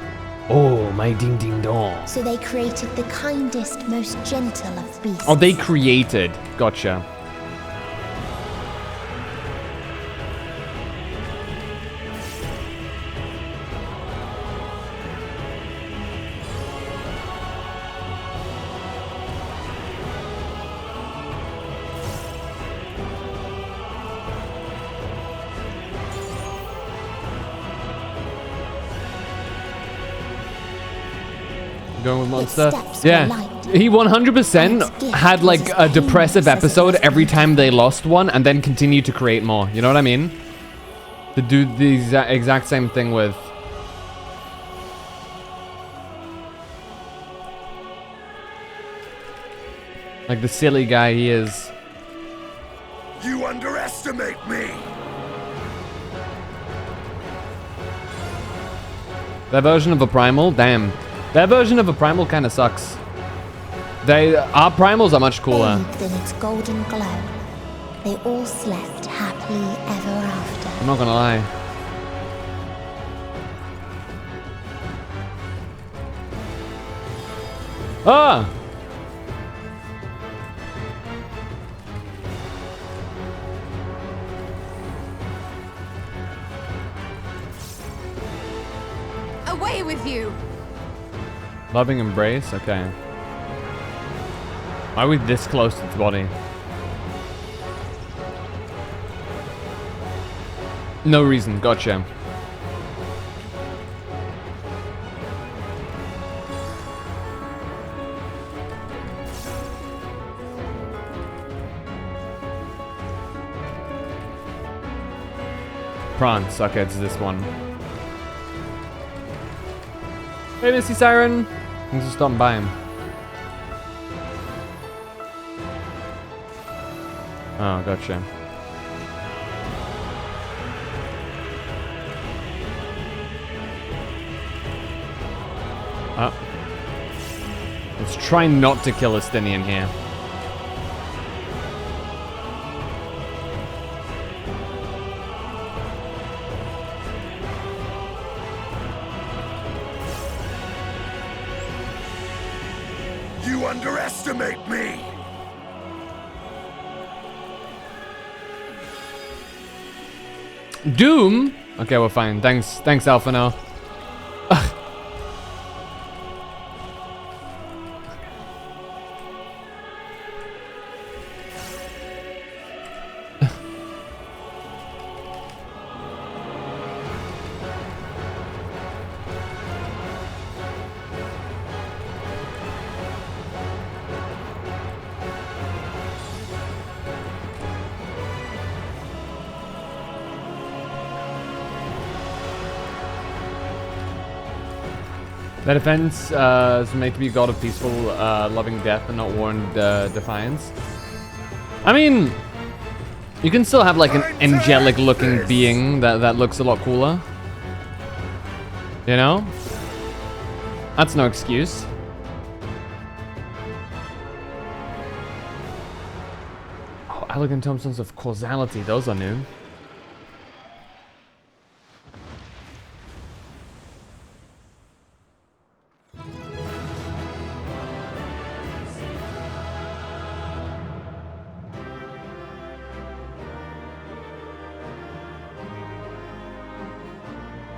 Oh, my ding ding dong. So they created the kindest, most gentle of beasts. Oh, they created. Gotcha. Going with monster. Yeah, he 100% had like a depressive episode every time they lost one and then continued to create more. You know what I mean? To do the exact same thing with... like the silly guy he is. You underestimate me! Their version of a primal? Damn. Their version of a primal kind of sucks. Our primals are much cooler. Bathed in its golden glow, they all slept happily ever after. I'm not gonna lie. Ah! Away with you! Loving embrace? Okay. Why are we this close to its body? No reason, gotcha. Prance, okay, it's this one. Hey, Misty Siren! Thanks for stopping by him. Oh, gotcha. Oh. Let's try not to kill Estinian here. You underestimate me! Doom? Okay, we're fine. Thanks, Alphano. The defense is made to be a god of peaceful, loving death and not war and defiance. I mean, you can still have like an angelic looking being that looks a lot cooler. You know? That's no excuse. Oh, elegant tombstones of causality, those are new.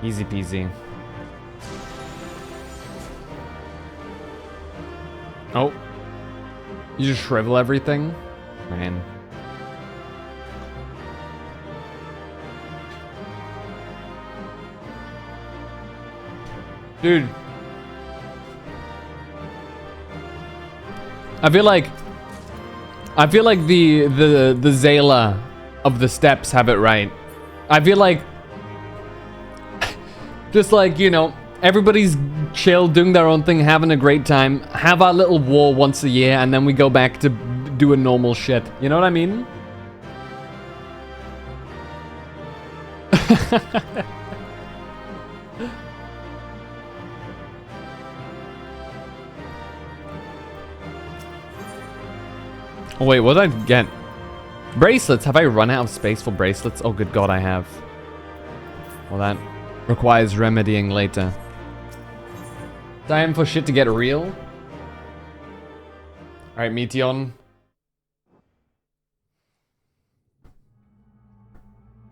Easy peasy. Oh. You just shrivel everything? Man. Dude. I feel like the Zayla of the steps have it right. I feel like just like, you know, everybody's chill, doing their own thing, having a great time, have our little war once a year, and then we go back to doing normal shit. You know what I mean? Oh wait, what did I get? Bracelets. Have I run out of space for bracelets? Oh good god, I have. Well, that requires remedying later. Time for shit to get real. Alright, Meteon.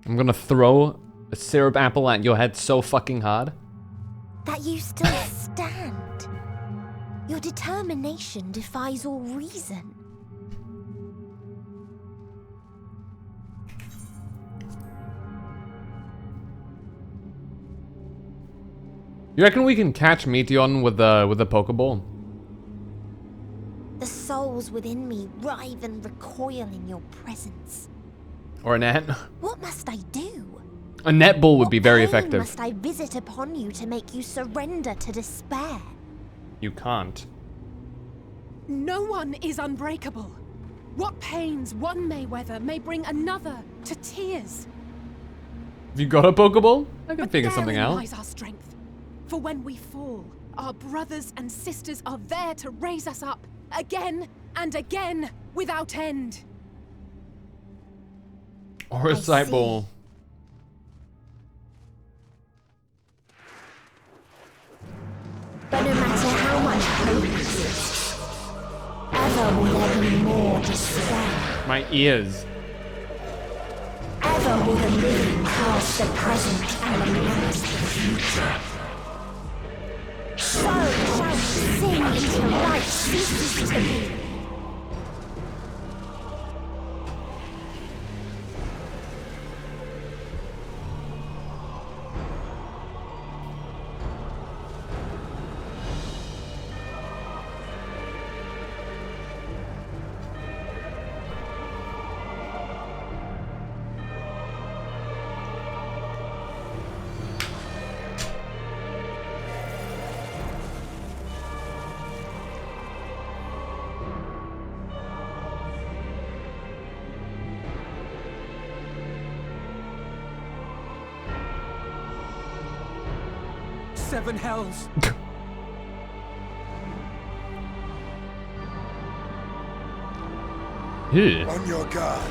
I'm gonna throw a syrup apple at your head so fucking hard. That you still stand. Your determination defies all reason. You reckon we can catch Meteon with a Pokeball? The souls within me writhe and recoil in your presence. Or a net? What must I do? A netball would be very effective. What must I visit upon you to make you surrender to despair? You can't. No one is unbreakable. What pains one may weather may bring another to tears. Have you got a Pokeball? I can figure something Therein out. lies our strength. For when we fall, our brothers and sisters are there to raise us up again and again without end. Or a sight ball. But no matter how much hope exists, ever will there be more despair. My ears. Ever will the living cast the present and lament the future. So shall we sing until life ceases to be. Seven hells. Yeah. On your guard.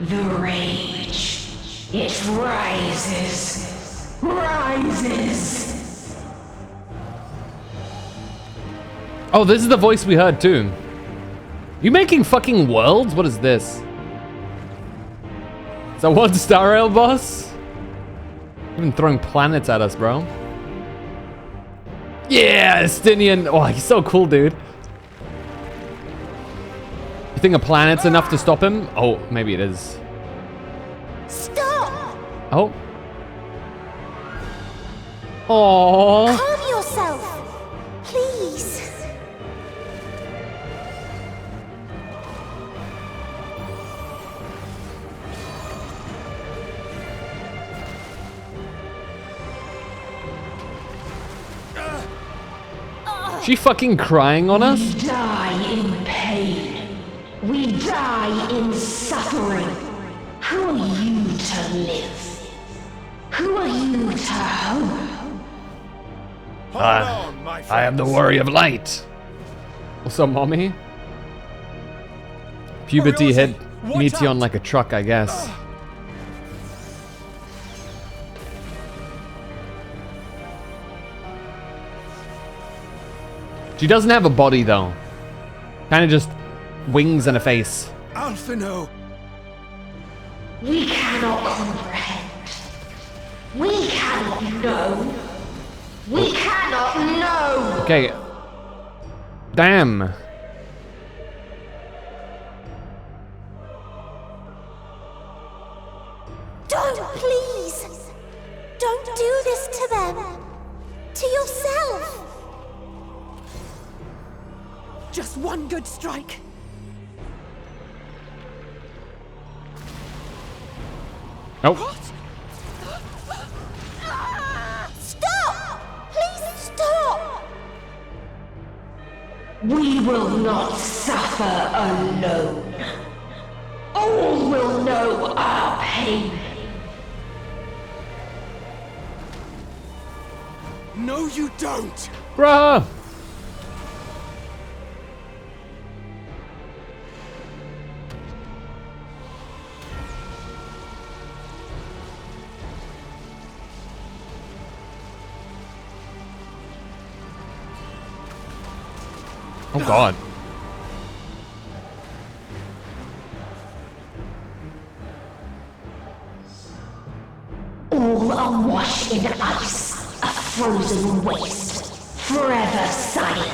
The rage. It rises. Rises. Oh, this is the voice we heard too. You making fucking worlds? What is this? Is that 1 star rail boss? Even throwing planets at us, bro. Yeah, Estinian. Oh, he's so cool, dude. You think a planet's enough to stop him? Oh, maybe it is. Stop! Oh. Aww. Calm yourself, please. She fucking crying on us? We die in pain. We die in suffering. Who are you to live? Who are you to hope? I am the warrior of light. What's up, mommy? Puberty hit Meteon like a truck, I guess. She doesn't have a body though. Kind of just wings and a face. Alphino! We cannot comprehend. We cannot know. We cannot know. Okay. Damn. Don't, please. Don't do this to them. To yourself. Just one good strike. Oh. Stop! Please stop! We will not suffer alone. All will know our pain. No, you don't! Bruh! Oh god. All are washed in ice, a frozen waste, forever silent.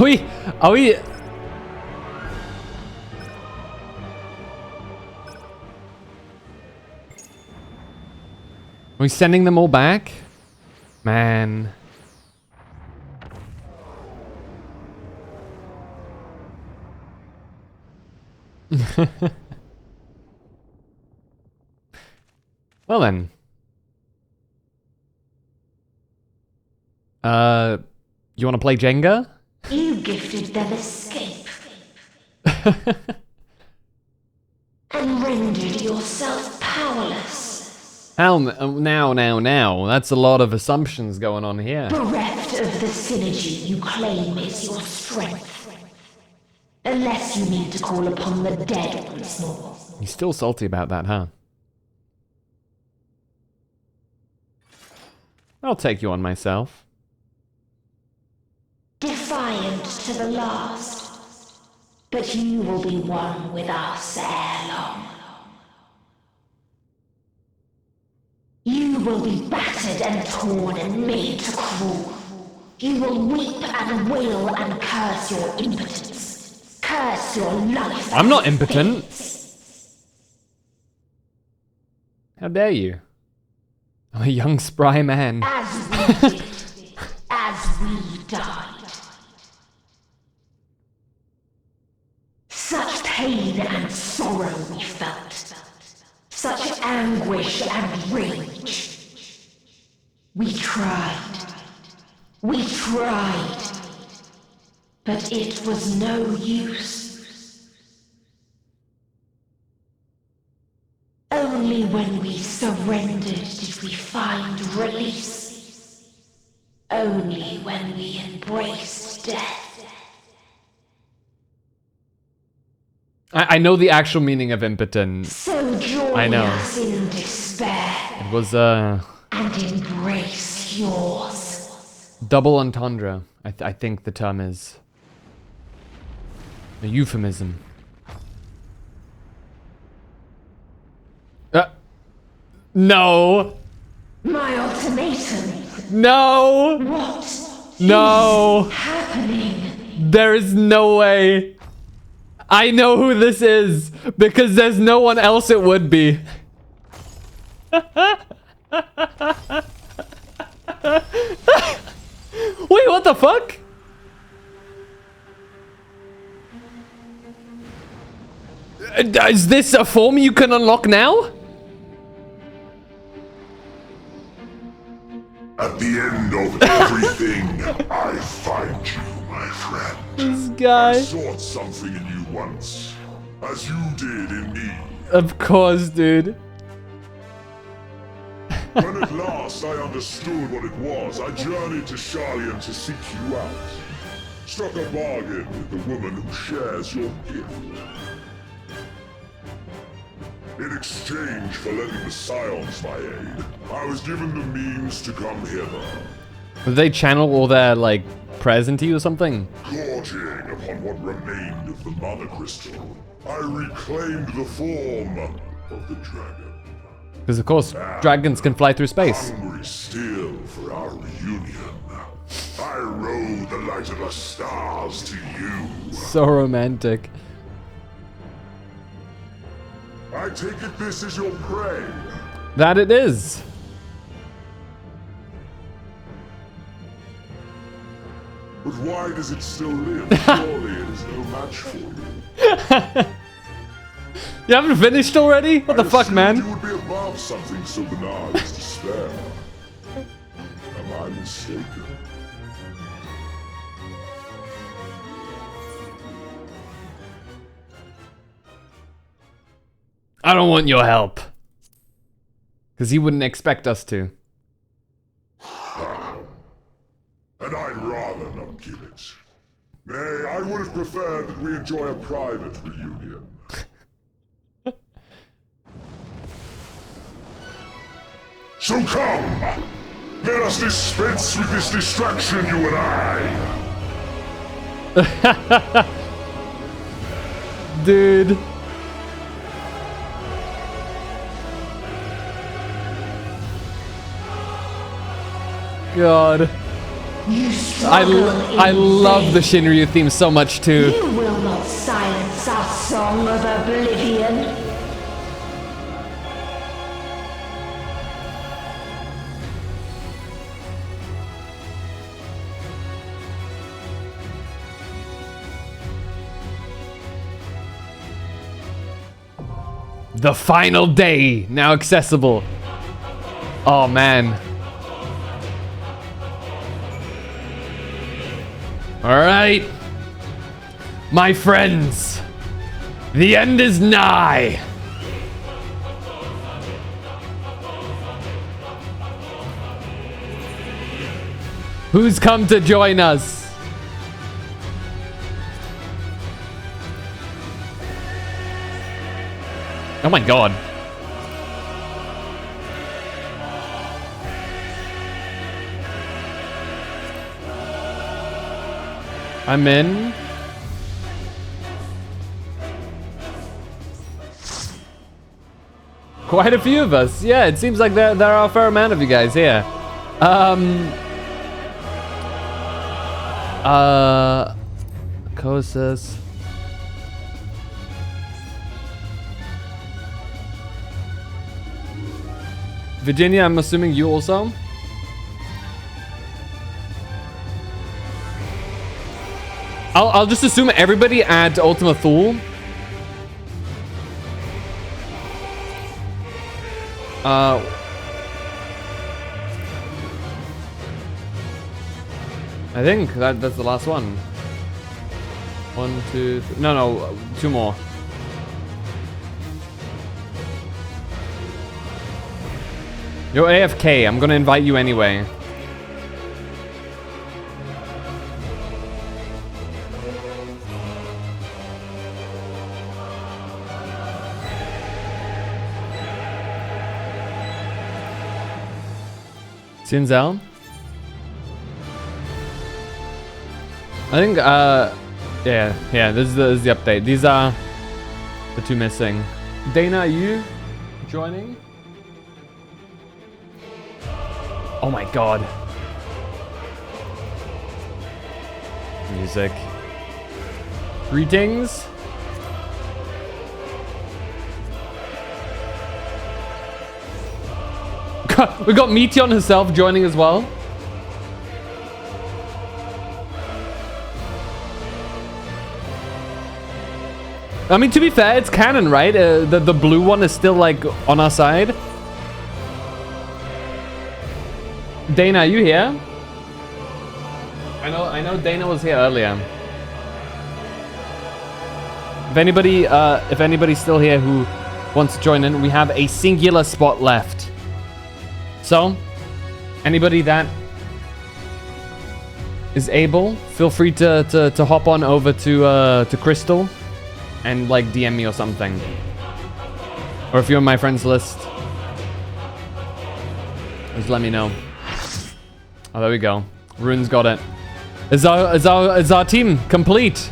Wait! Are we? Are we sending them all back? Man. Well then. You want to play Jenga? You gifted them escape. And rendered yourself powerless. Hell, now. That's a lot of assumptions going on here. Bereft of the synergy you claim is your strength. Unless you need to call upon the dead once more. He's still salty about that, huh? I'll take you on myself. Defiant to the last. But you will be one with us ere long. You will be battered and torn and made to crawl. You will weep and wail and curse your impotence. Curse your life. I'm not impotent. How dare you? I'm a young, spry man. As we did, as we died. Such pain and sorrow we felt. Such anguish and rage. We tried. We tried. But it was no use. Only when we surrendered did we find release. Only when we embraced death. I know the actual meaning of impotent. So join I know. us in despair. It was And embrace yours. double entendre. I think the term is a euphemism. No. My ultimatum. No. What No. is happening? There is no way. I know who this is because there's no one else it would be. Wait, what the fuck? Is this a form you can unlock now? At the end of everything, I find you, my friend. This guy. I sought something in you once, as you did in me. Of course, dude. When at last I understood what it was, I journeyed to Sharlayan to seek you out. Struck a bargain with the woman who shares your gift. In exchange for lending the Scions my aid, I was given the means to come hither. Did they channel all their, like, prayers into you or something? Gorging upon what remained of the Mother Crystal, I reclaimed the form of the dragon. Because, of course, dragons can fly through space. Hungry still for our reunion, I rode the light of the stars to you. So romantic. I take it this is your prey. That it is. But why does it still live? Surely it is no match for you. You haven't finished already? What the fuck, man? You would be above something so banal as despair. Am I mistaken? I don't want your help. Because he wouldn't expect us to. And I'd rather not give it. Nay, I would have preferred that we enjoy a private reunion. So come! Let us dispense with this distraction, you and I! Dude. God. I love the Shinryu theme so much too. You will not silence our song of oblivion. The final day, now accessible. Oh man. Alright. My friends. The end is nigh. Who's come to join us? Oh my god. I'm in. Quite a few of us. Yeah, it seems like there are a fair amount of you guys here. Kosis. Virginia, I'm assuming you also? I'll just assume everybody at Ultima Thule. I think that's the last one. 1, 2, 3. No, 2 more. You're AFK. I'm gonna invite you anyway. Sinzel? I think, yeah, this is the update. These are the 2 missing. Dana, are you joining? Oh my god. Music. Greetings. We got Meteon herself joining as well. I mean, to be fair, it's canon, right? The blue one is still like on our side. Dana, are you here? I know Dana was here earlier. If anybody's still here who wants to join in, we have a singular spot left. So, anybody that is able, feel free to hop on over to Crystal and like DM me or something. Or if you're on my friends list, just let me know. Oh, there we go. Rune's got it. Is our team complete?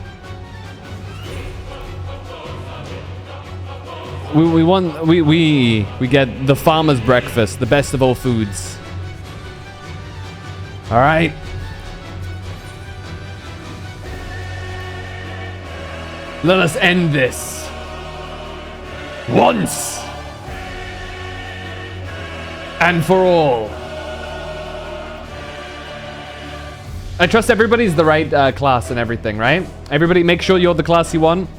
We get the farmer's breakfast, the best of all foods. All right. Let us end this once and for all. I trust everybody's the right class and everything, right? Everybody, make sure you're the class you want.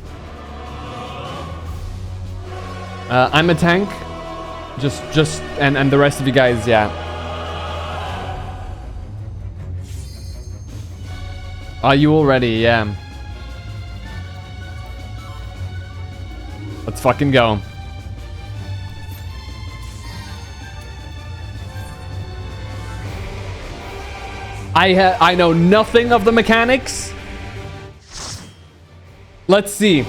I'm a tank. And the rest of you guys, yeah. Are you all ready? Yeah. Let's fucking go. I know nothing of the mechanics. Let's see.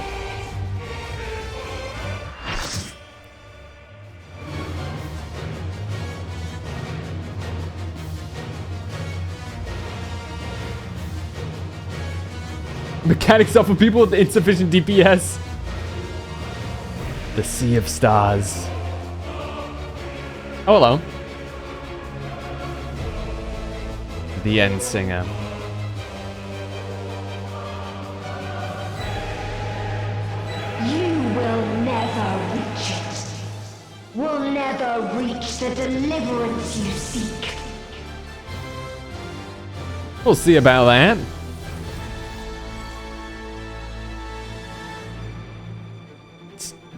Mechanics are for people with insufficient DPS. The Sea of Stars. Oh, hello. The End Singer. You will never reach it. Will never reach the deliverance you seek. We'll see about that.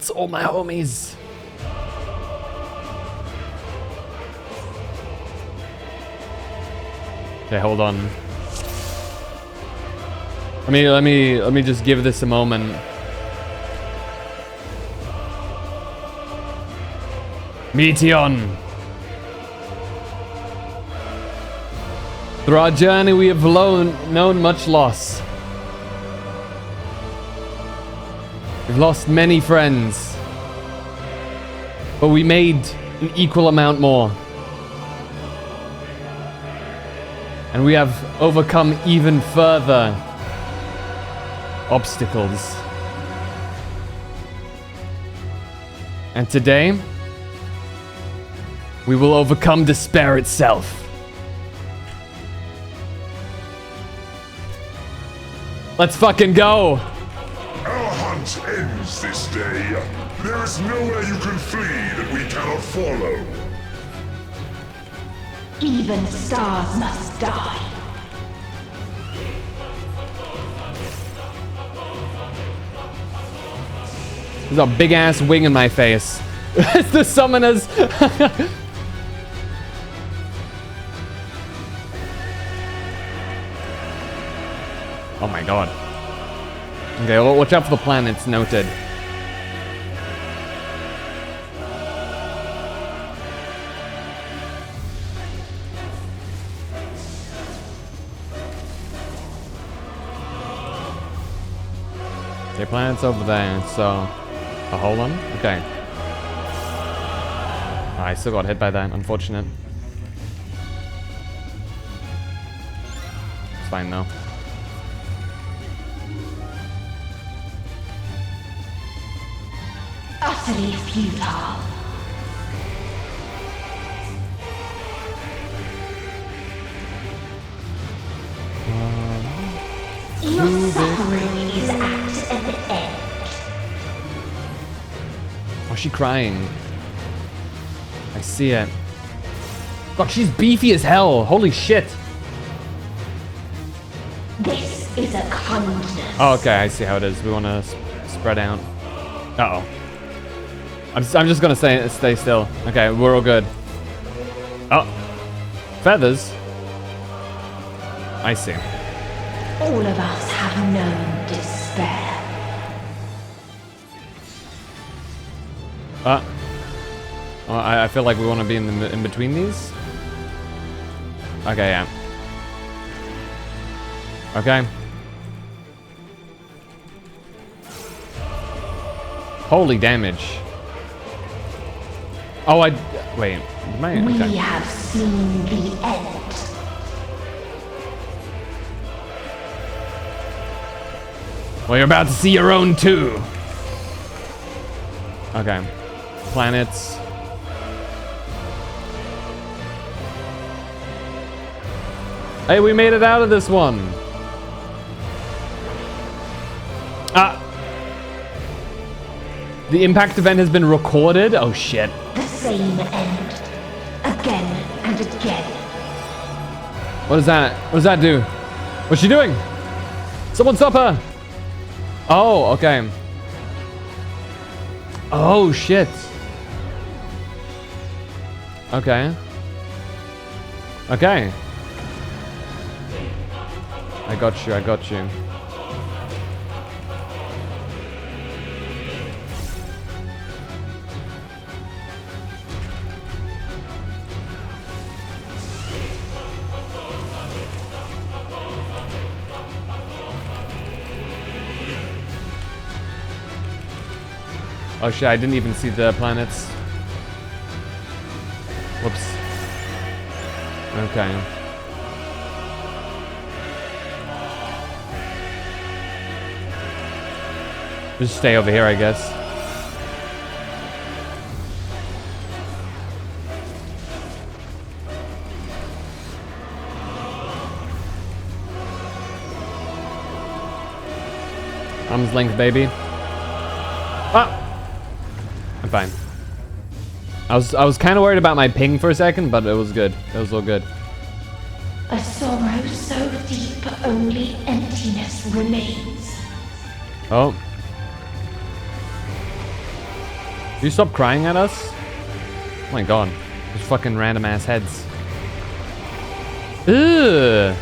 It's all my homies. Okay, hold on. Let me just give this a moment. Meteon. Through our journey, we have known much loss. We've lost many friends, but we made an equal amount more. And we have overcome even further obstacles. And today, we will overcome despair itself. Let's fucking go! Our hunt ends this day. There is nowhere you can flee that we cannot follow. Even stars must die. There's a big ass wing in my face. It's the summoners. Oh my god. Okay, well, watch out for the planets, noted. Okay, planets over there, so... Oh, hold on. Okay. Oh, I still got hit by that, unfortunate. It's fine though. Utterly futile. Your suffering is at an end. Oh, she crying. I see it. God, she's beefy as hell. Holy shit. This is a kindness. Oh, okay, I see how it is. We want to spread out. Uh-oh. I'm just gonna stay still. Okay, we're all good. Oh. Feathers? I see. All of us have known despair. Oh, I feel like we want to be in between these. Okay, yeah. Okay. Holy damage. Oh, wait. Okay. We have seen the end. Well, you're about to see your own too. Okay. Planets. Hey, we made it out of this one. Ah. The impact event has been recorded. Oh shit. The same end. Again and again. What is that? What does that do? What's she doing? Someone stop her. Oh, okay. Oh shit. Okay. Okay. I got you, I got you. Oh shit, I didn't even see the planets. Whoops. Okay. Just stay over here, I guess. Arm's length, baby. Ah! I'm fine. I was kind of worried about my ping for a second, but it was good. It was all good. A sorrow so deep only emptiness remains. Oh. You stop crying at us? Oh my god. Those fucking random ass heads. Ugh.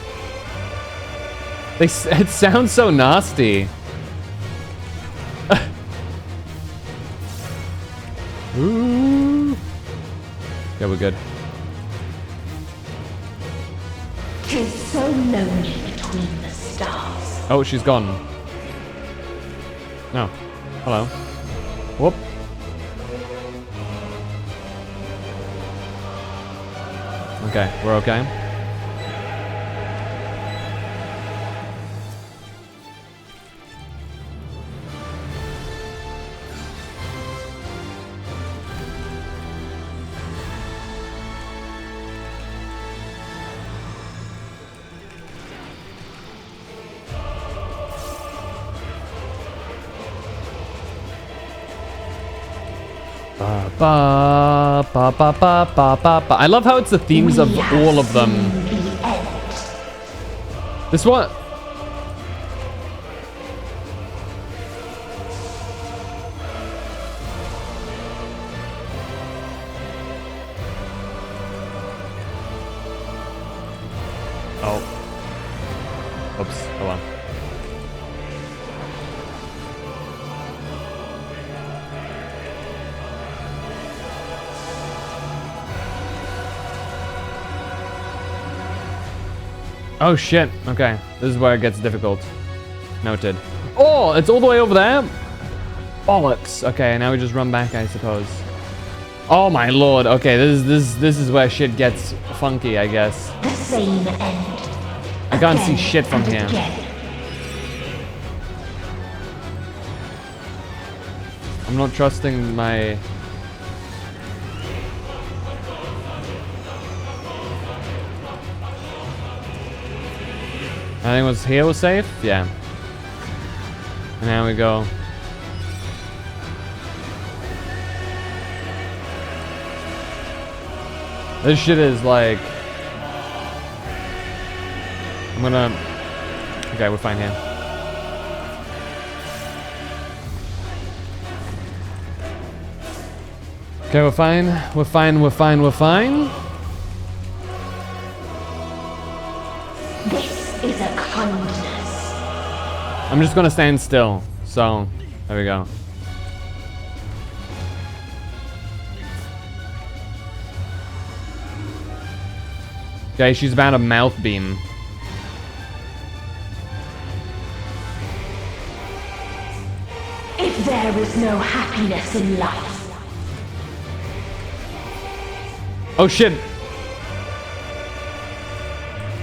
It sounds so nasty. Ooh. Yeah, we're good. Tis so lonely between the stars. Oh, she's gone. No. Hello. Whoop. Okay, we're okay. Ba, ba, ba, ba, ba, ba, ba. I love how it's the themes of all of them. This one. Oh. Oops. Hold on. Oh shit, okay. This is where it gets difficult. Noted. Oh, it's all the way over there? Bollocks. Okay, now we just run back, I suppose. Oh my lord, okay, this is where shit gets funky, I guess. The same end. I can't see shit from here. I'm not trusting my... I think here was safe? Yeah. And now we go. This shit is like... I'm gonna... Okay, we're fine here. Okay, we're fine. We're fine, we're fine, we're fine. Is a kindness. I'm just gonna stand still. So, there we go. Okay, she's about a mouth beam. If there is no happiness in life. Oh shit.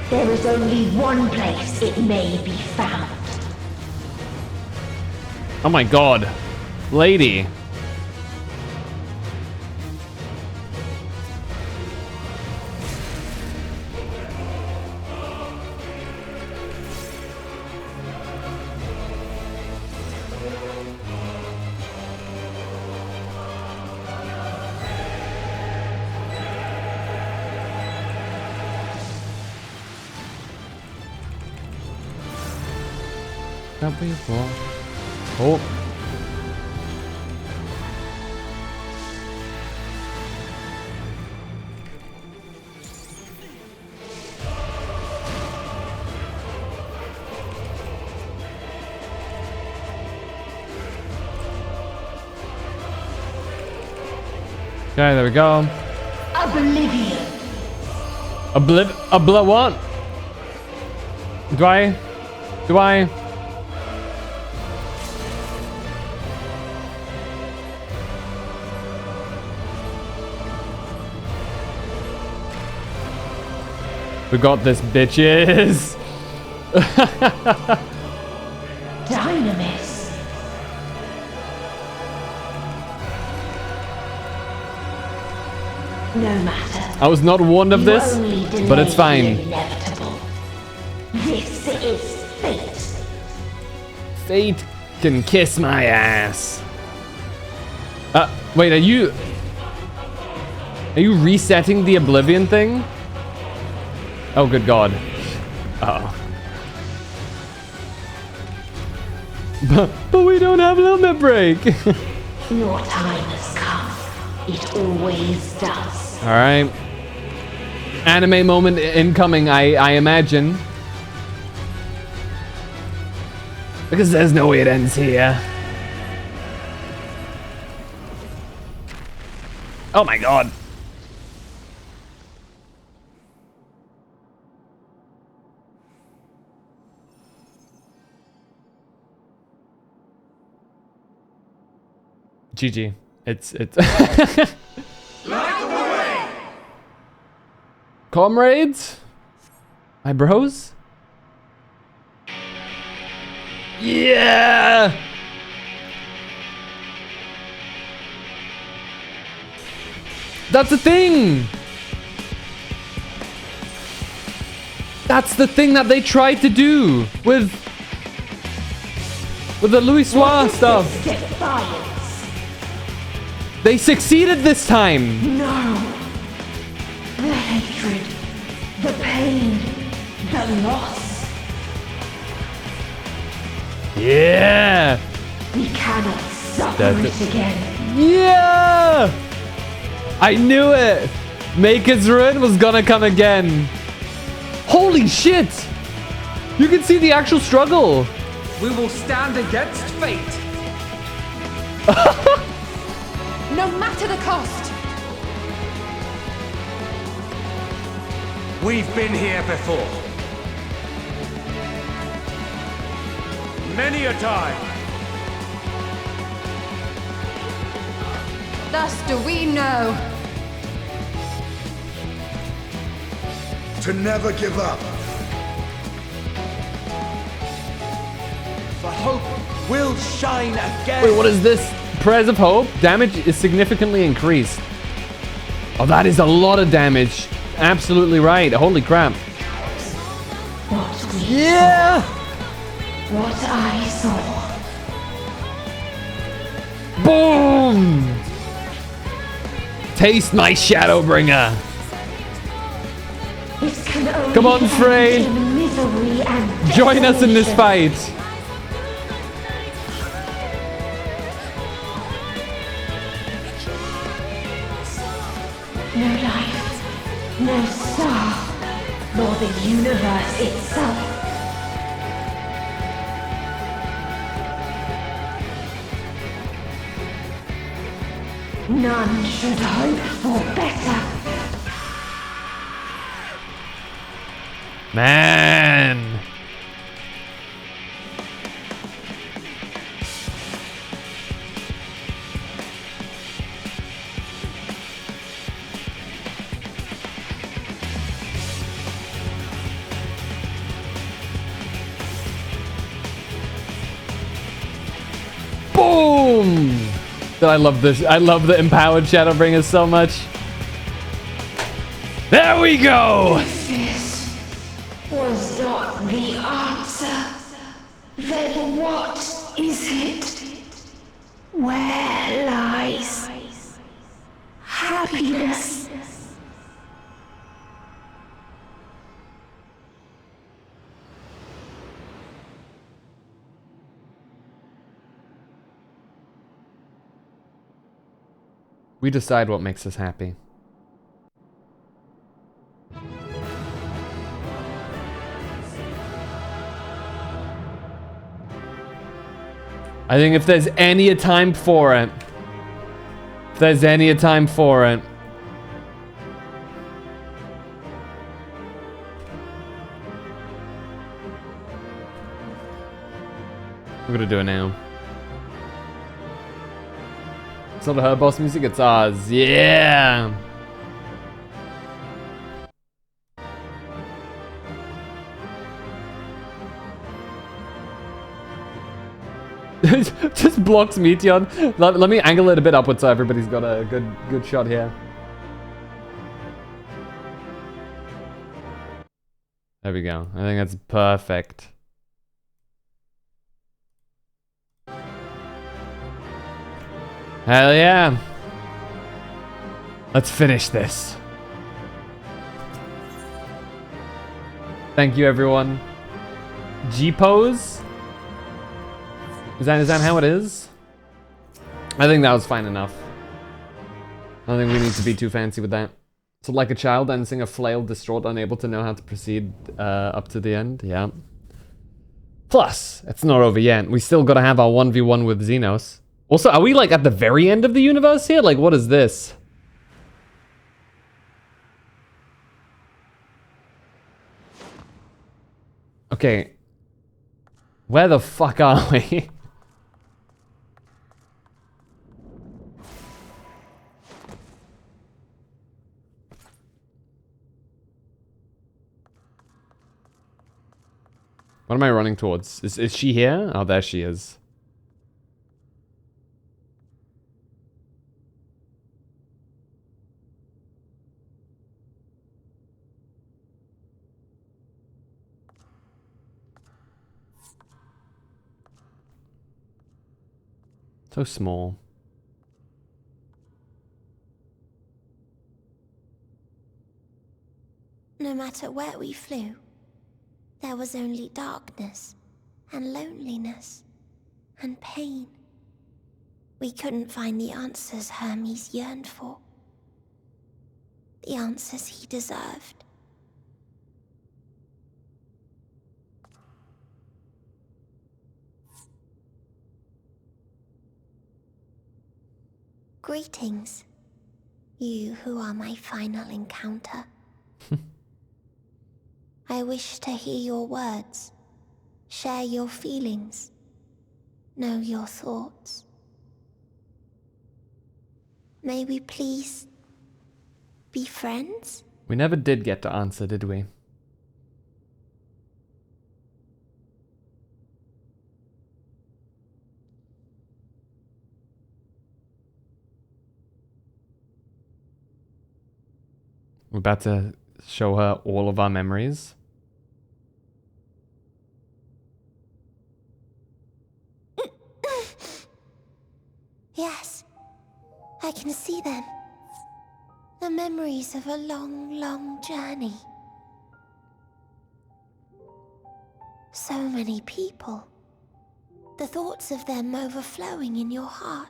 There is only one place it may be found. Oh my god. Lady. Oh. Okay, there we go. Oblivion. What? Do I? We got this, bitches. Dynamis. No matter. I was not warned of this, but it's fine. Inevitable. This is fate. Fate can kiss my ass. Wait, are you resetting the Oblivion thing? Oh, good God. Uh-oh. But we don't have limit break. Your time has come. It always does. All right. Anime moment incoming, I imagine. Because there's no way it ends here. Oh my god. GG. It's Comrades? My bros? Yeah! That's the thing! That's the thing that they tried to do with the Louis Suarez stuff. They succeeded this time. No. The hatred, the pain, the loss. Yeah. We cannot suffer it again. Yeah. I knew it. Maker's Ruin was gonna come again. Holy shit. You can see the actual struggle. We will stand against fate. No matter the cost. We've been here before. Many a time. Thus do we know. To never give up. For hope will shine again. Wait, what is this? Prayers of Hope? Damage is significantly increased. Oh, that is a lot of damage. Absolutely right. Holy crap. What we Yeah. saw. What I saw. Boom! Taste my Shadowbringer. It can only Come on, Frey. end in misery and Join us in this desolation. fight. No life, no star, nor the universe itself. None should hope for better. Man. Boom! I love this. I love the empowered Shadowbringers so much. There we go! This was not the answer. Then what is it? Where lies happiness? We decide what makes us happy. I think if there's any time for it, we're gonna do it now. It's not her boss music, it's ours. Yeah! Just blocks Meteon. Let me angle it a bit upwards so everybody's got a good shot here. There we go. I think that's perfect. Hell yeah. Let's finish this. Thank you, everyone. G-pose? Is that how it is? I think that was fine enough. I don't think we need to be too fancy with that. So like a child dancing a flail, distraught, unable to know how to proceed up to the end. Yeah. Plus, it's not over yet. We still gotta have our 1v1 with Xenos. Also, are we like at the very end of the universe here? Like, what is this? Okay. Where the fuck are we? What am I running towards? Is she here? Oh, there she is. So small. No matter where we flew, there was only darkness and loneliness and pain. We couldn't find the answers Hermes yearned for. The answers he deserved. Greetings, you who are my final encounter. I wish to hear your words, share your feelings, know your thoughts. May we please be friends? We never did get to answer, did we? We're about to show her all of our memories. Yes, I can see them. The memories of a long, long journey. So many people. The thoughts of them overflowing in your heart.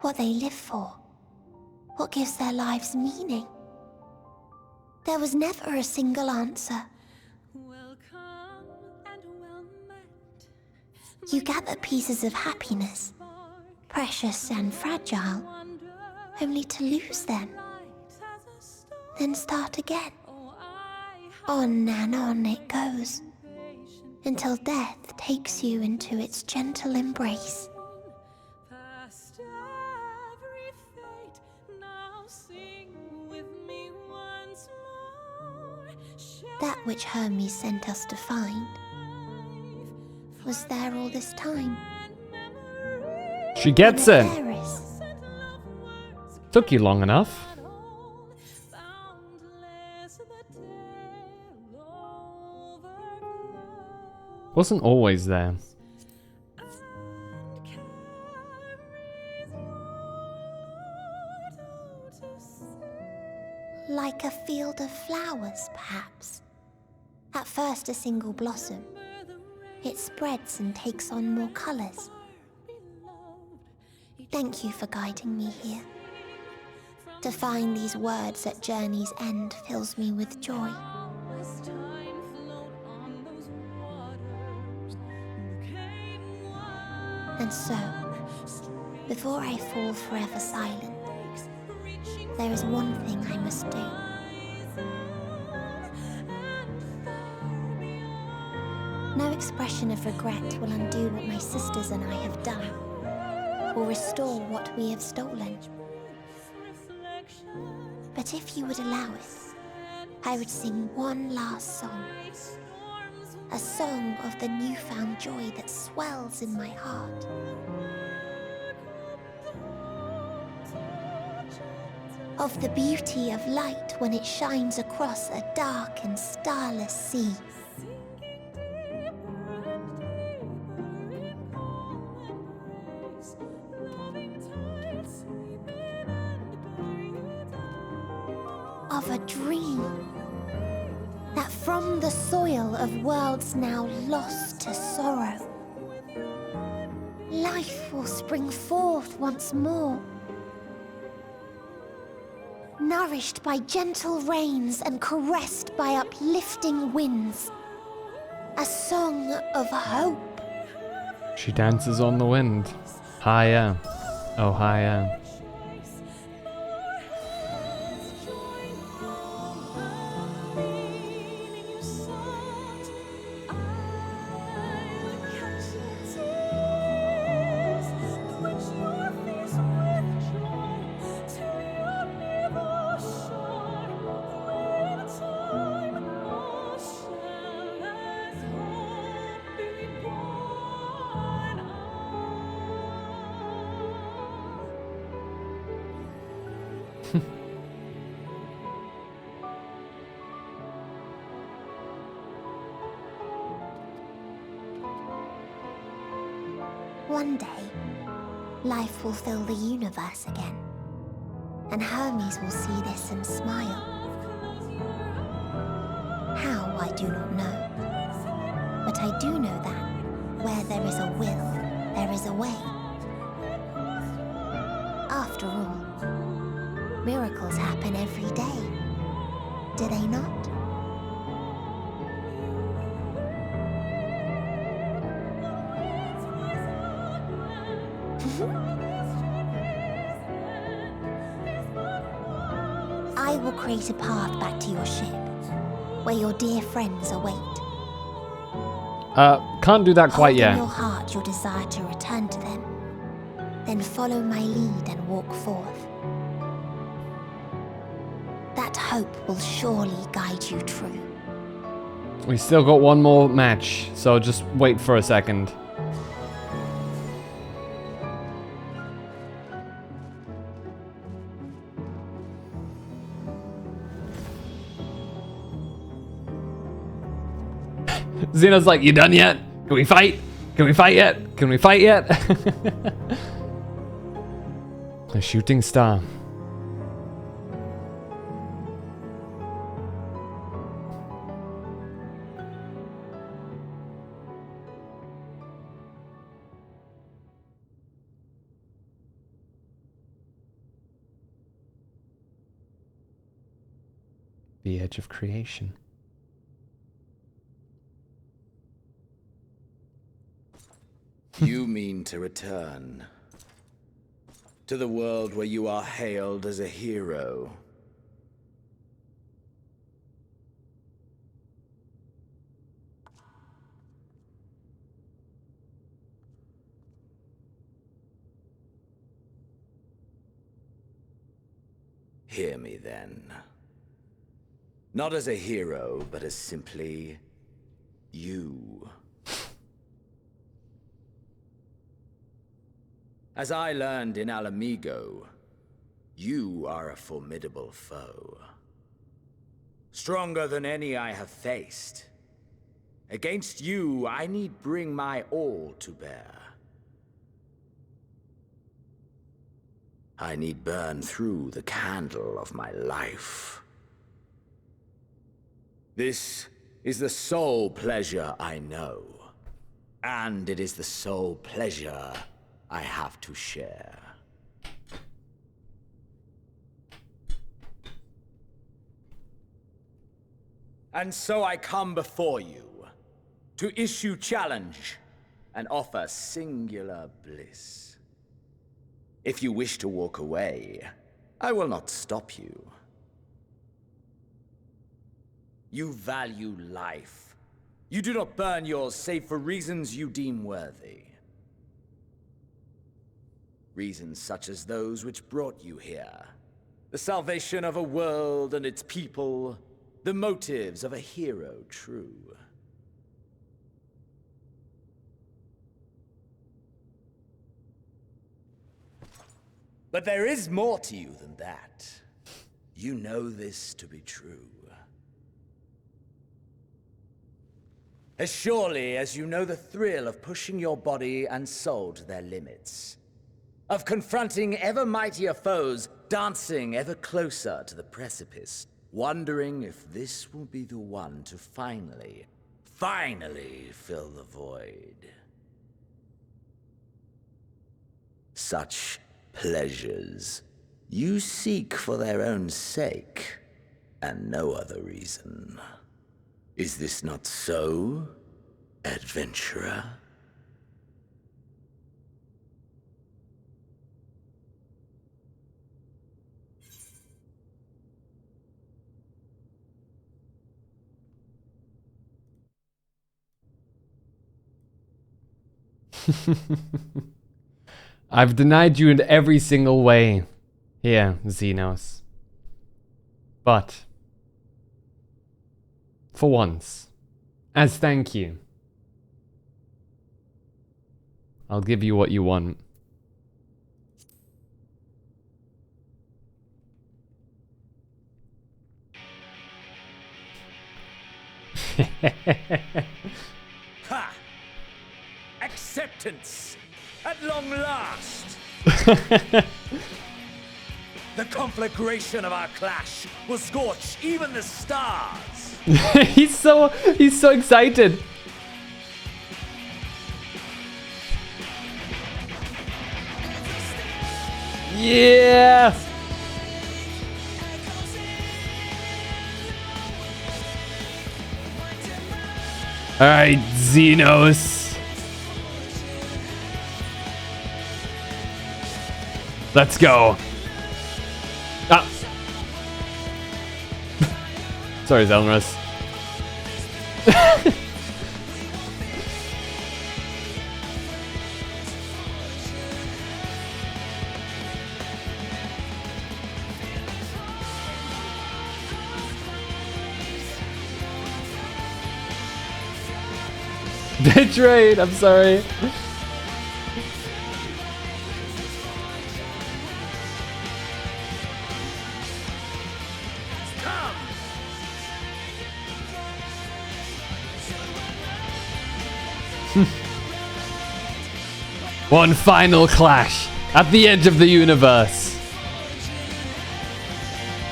What they live for. What gives their lives meaning. There was never a single answer. You gather pieces of happiness, precious and fragile, only to lose them. Then start again. On and on it goes, until death takes you into its gentle embrace. That which Hermes sent us to find was there all this time. She gets it. Took you long enough. Wasn't always there. Like a field of flowers, perhaps. At first a single blossom. It spreads and takes on more colors. Thank you for guiding me here. To find these words at journey's end fills me with joy. And so, before I fall forever silent, there is one thing I must do. No expression of regret will undo what my sisters and I have done, or restore what we have stolen. But if you would allow it, I would sing one last song. A song of the newfound joy that swells in my heart. Of the beauty of light when it shines across a dark and starless sea. Of a dream that From the soil of worlds now lost to sorrow, life will spring forth once more. Nourished by gentle rains and caressed by uplifting winds. A song of hope. She dances on the wind. Higher. Oh, higher. One day, life will fill the universe again, and Hermes will see this and smile. How, I do not know, but I do know that where there is a will, there is a way. After all, miracles happen every day, do they not? I will create a path back to your ship, where your dear friends await. Can't do that quite Hold yet. in your heart your desire to return to them, then follow my lead and walk forth. That hope will surely guide you true. We still got one more match, so just wait for a second. Xeno's like, you done yet? Can we fight? Can we fight yet? Can we fight yet? A shooting star. The edge of creation. You mean to return to the world where you are hailed as a hero? Hear me then. Not as a hero, but as simply you. As I learned in Alamigo, you are a formidable foe. Stronger than any I have faced. Against you, I need bring my all to bear. I need burn through the candle of my life. This is the sole pleasure I know, and it is the sole pleasure I have to share. And so I come before you to issue challenge and offer singular bliss. If you wish to walk away, I will not stop you. You value life. You do not burn yours save for reasons you deem worthy. Reasons such as those which brought you here. The salvation of a world and its people. The motives of a hero true. But there is more to you than that. You know this to be true. As surely as you know the thrill of pushing your body and soul to their limits. Of confronting ever mightier foes, dancing ever closer to the precipice. wondering if this will be the one to finally fill the void. Such pleasures you seek for their own sake, and no other reason. Is this not so, adventurer? I've denied you in every single way. Here, Xenos. But for once, as thank you, I'll give you what you want. Ha! Acceptance! At long last! The conflagration of our clash will scorch even the stars! he's so excited. Yeah! Alright, Xenos. Let's go. Ah. Sorry, Zelnus. Betrayed, I'm sorry. One final clash at the edge of the universe.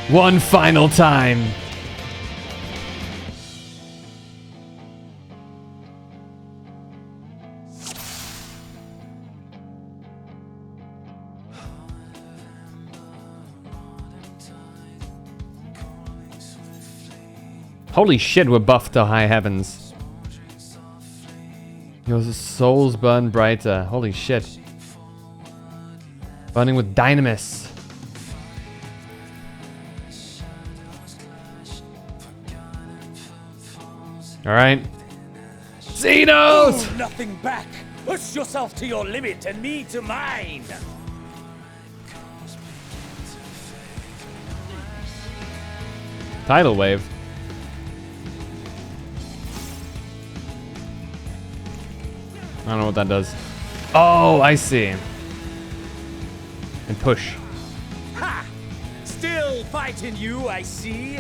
One final time. Holy shit, we're buffed to high heavens. Your souls burn brighter. Holy shit. Burning with dynamis. Alright. Xenos! Hold nothing back! Push yourself to your limit and me to mine! Tidal wave. I don't know what that does. Oh, I see. And push. Ha! Still fighting you, I see.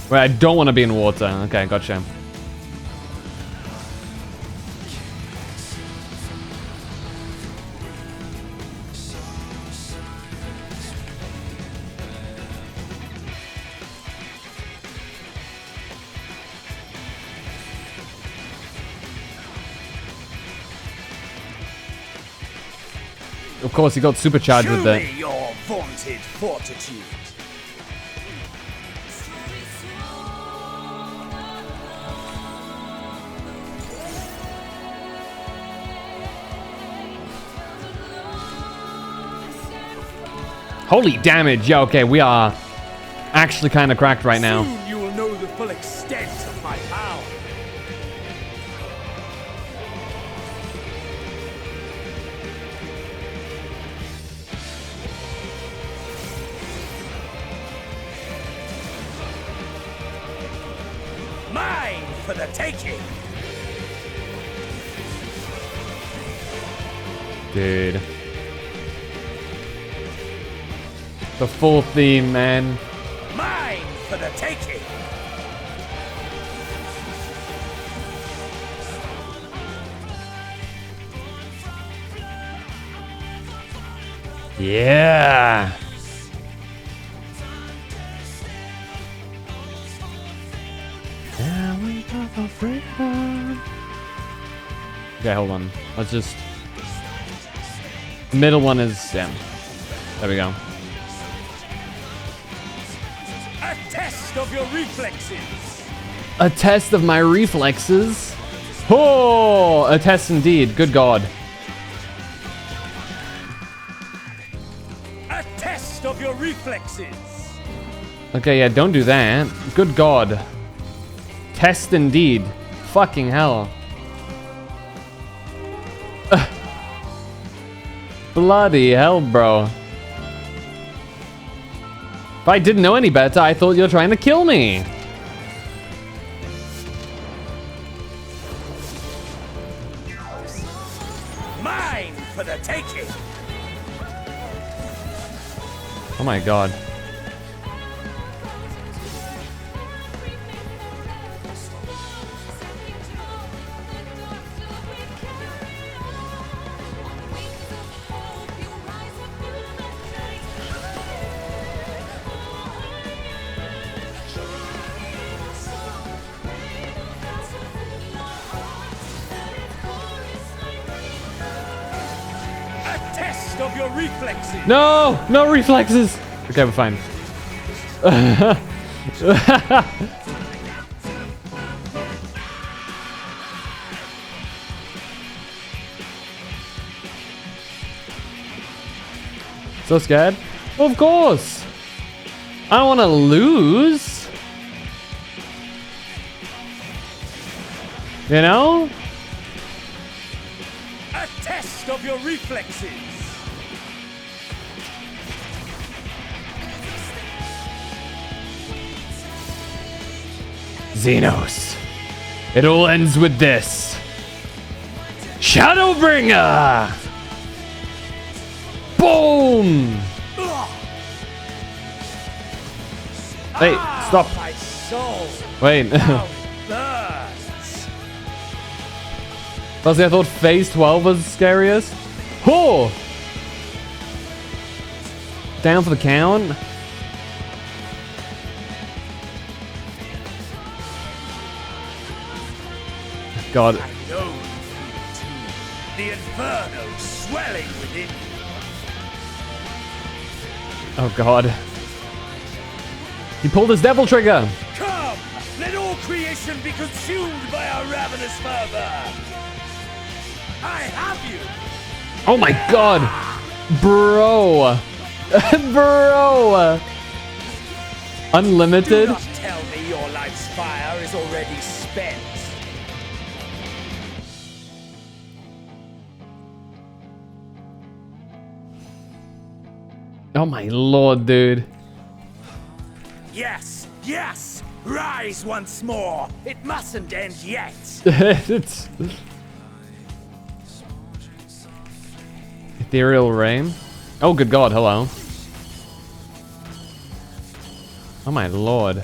Wait, I don't want to be in water. Okay, gotcha. Of course, he got supercharged with that. Surely your vaunted fortitude. Holy damage. Yeah, okay, we are actually kind of cracked right now. Soon you will know the full extent of my power. Mine for the taking. Dude. The full theme, man. Mine for the taking. Yeah. freedom. Okay, hold on. Let's just... Middle one is... Yeah. There we go. A test of your reflexes. A test of my reflexes? Oh! A test indeed. Good God. A test of your reflexes. Okay, yeah, don't do that. Good God. Test indeed. Fucking hell. Bloody hell, bro. If I didn't know any better, I thought you were trying to kill me. Mine for the taking. Oh my God. Of your reflexes. No! No reflexes! Okay, we're fine. So scared? Of course! I don't want to lose! You know? A test of your reflexes. Xenos. It all ends with this. Shadowbringer! Boom! Hey, stop. My soul. Wait. Burns. Honestly, I thought phase 12 was scariest. Oh! Down for the count. God. I know you too. The inferno swelling within you. Oh God. He pulled his devil trigger. Come, let all creation be consumed by our ravenous fervor. I have you. Oh my God. Bro. Bro. Unlimited. Do not tell me your life's fire is already spent. Oh my Lord, dude. Yes, yes! Rise once more! It mustn't end yet! It's... Ethereal Rain. Oh, good God, hello. Oh my Lord.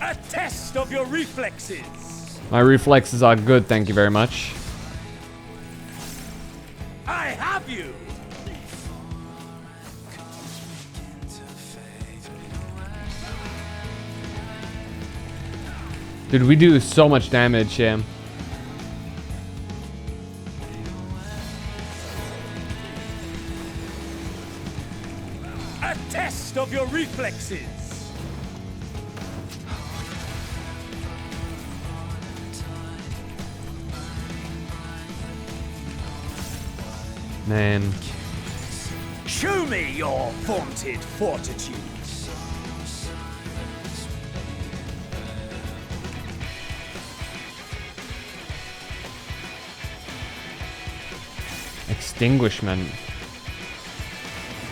A test of your reflexes! My reflexes are good, thank you very much. I have you! Dude, we do so much damage here. A test of your reflexes! Man. Show me your vaunted fortitude! Extinguishment.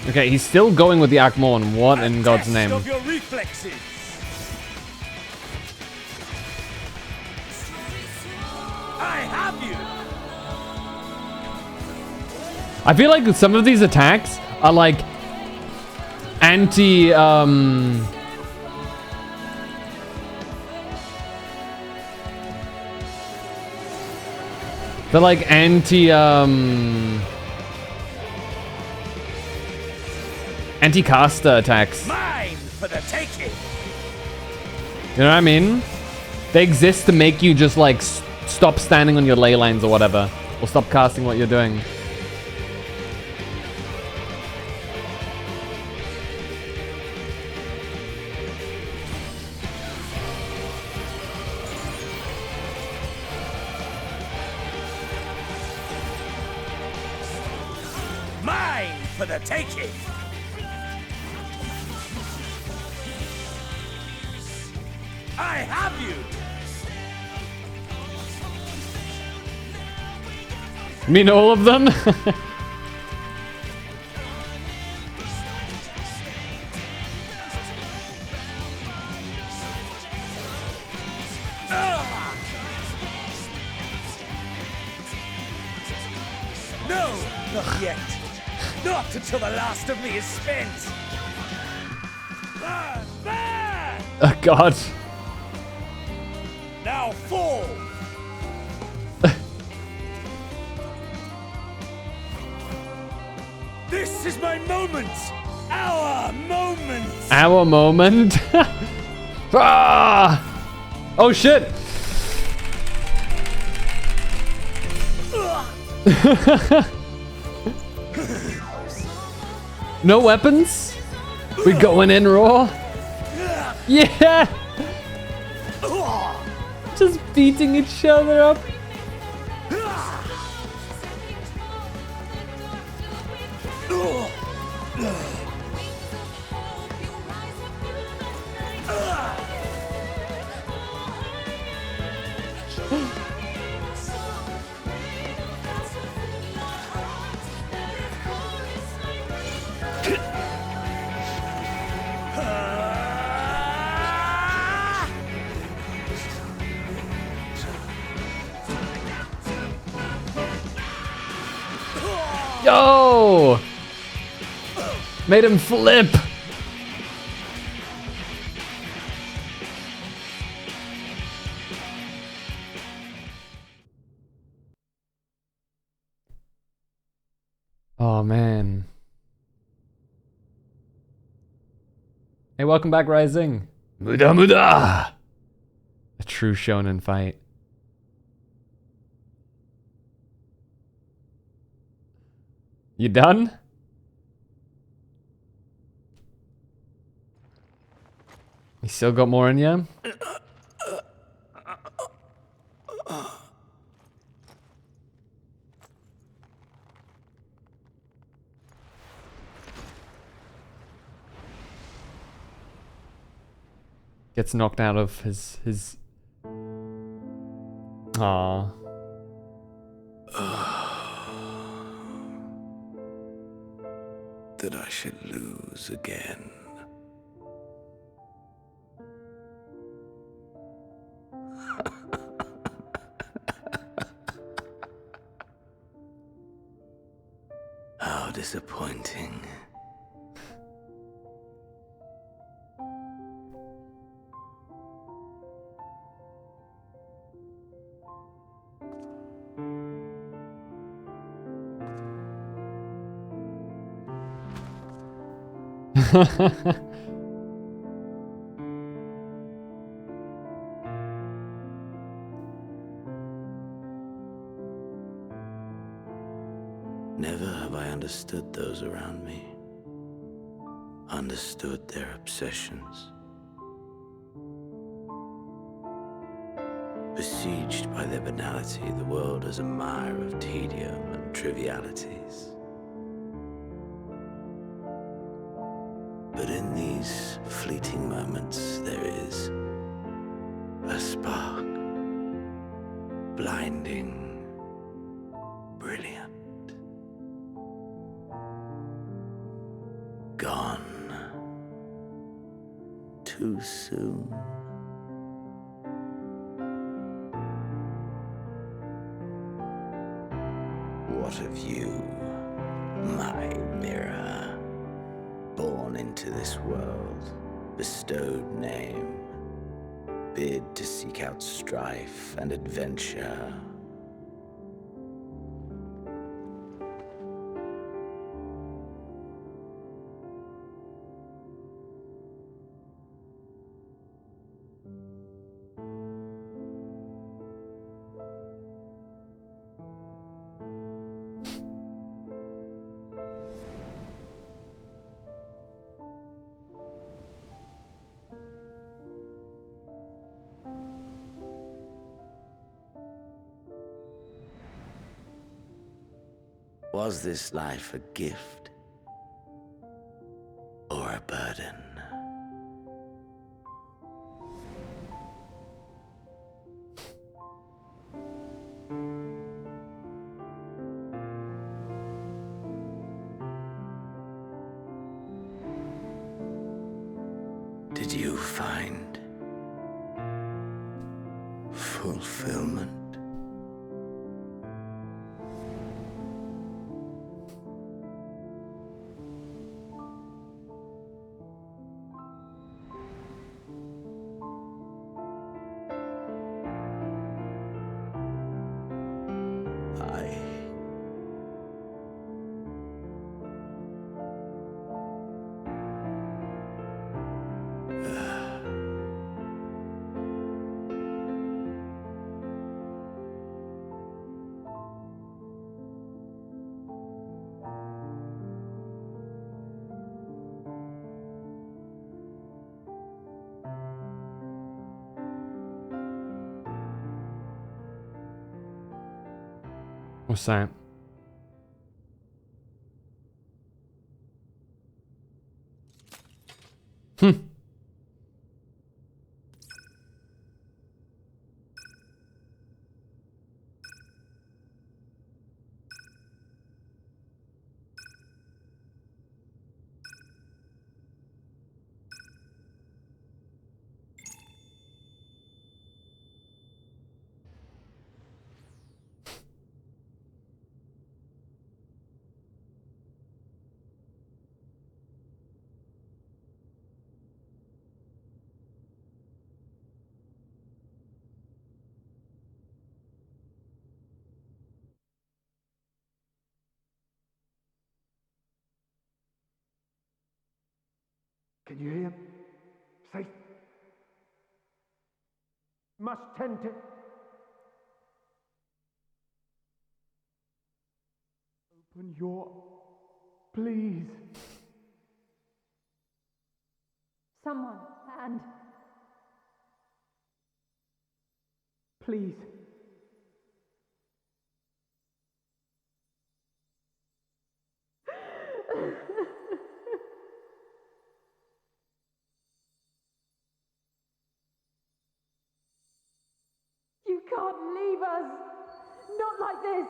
Okay, he's still going with the Akmorn. What in God's name? Of your reflexes. I have you. I feel like some of these attacks are like anti they're like anti-caster attacks. Mine for the taking. You know what I mean? They exist to make you just like stop standing on your ley lines or whatever. Or stop casting what you're doing. Mine for the taking! I have you! You mean all of them? No, not yet. Not until the last of me is spent. Oh god. Now fall. This is my moment. Our moment. Our moment. Ah! Oh shit. No weapons? We going in raw? Yeah! Just beating each other up. Yo! Made him flip. Oh man. Hey, welcome back, Rising. Muda Muda! A true shonen fight. You done? You still got more in you? Gets knocked out of his. Aww. That I should lose again. How disappointing. Never have I understood those around me. Understood their obsessions. Besieged by their banality, the world is a mire of tedium and trivialities. But in these fleeting moments, there is a spark, blinding, brilliant. Gone too soon. What of you, my mirror? Born into this world, bestowed name, bid to seek out strife and adventure. Was this life a gift or a burden? Did you find fulfillment? What's that? Can you hear? Safe. Must tend to. Open your. Please. Someone, and Please. you can't leave us. Not like this.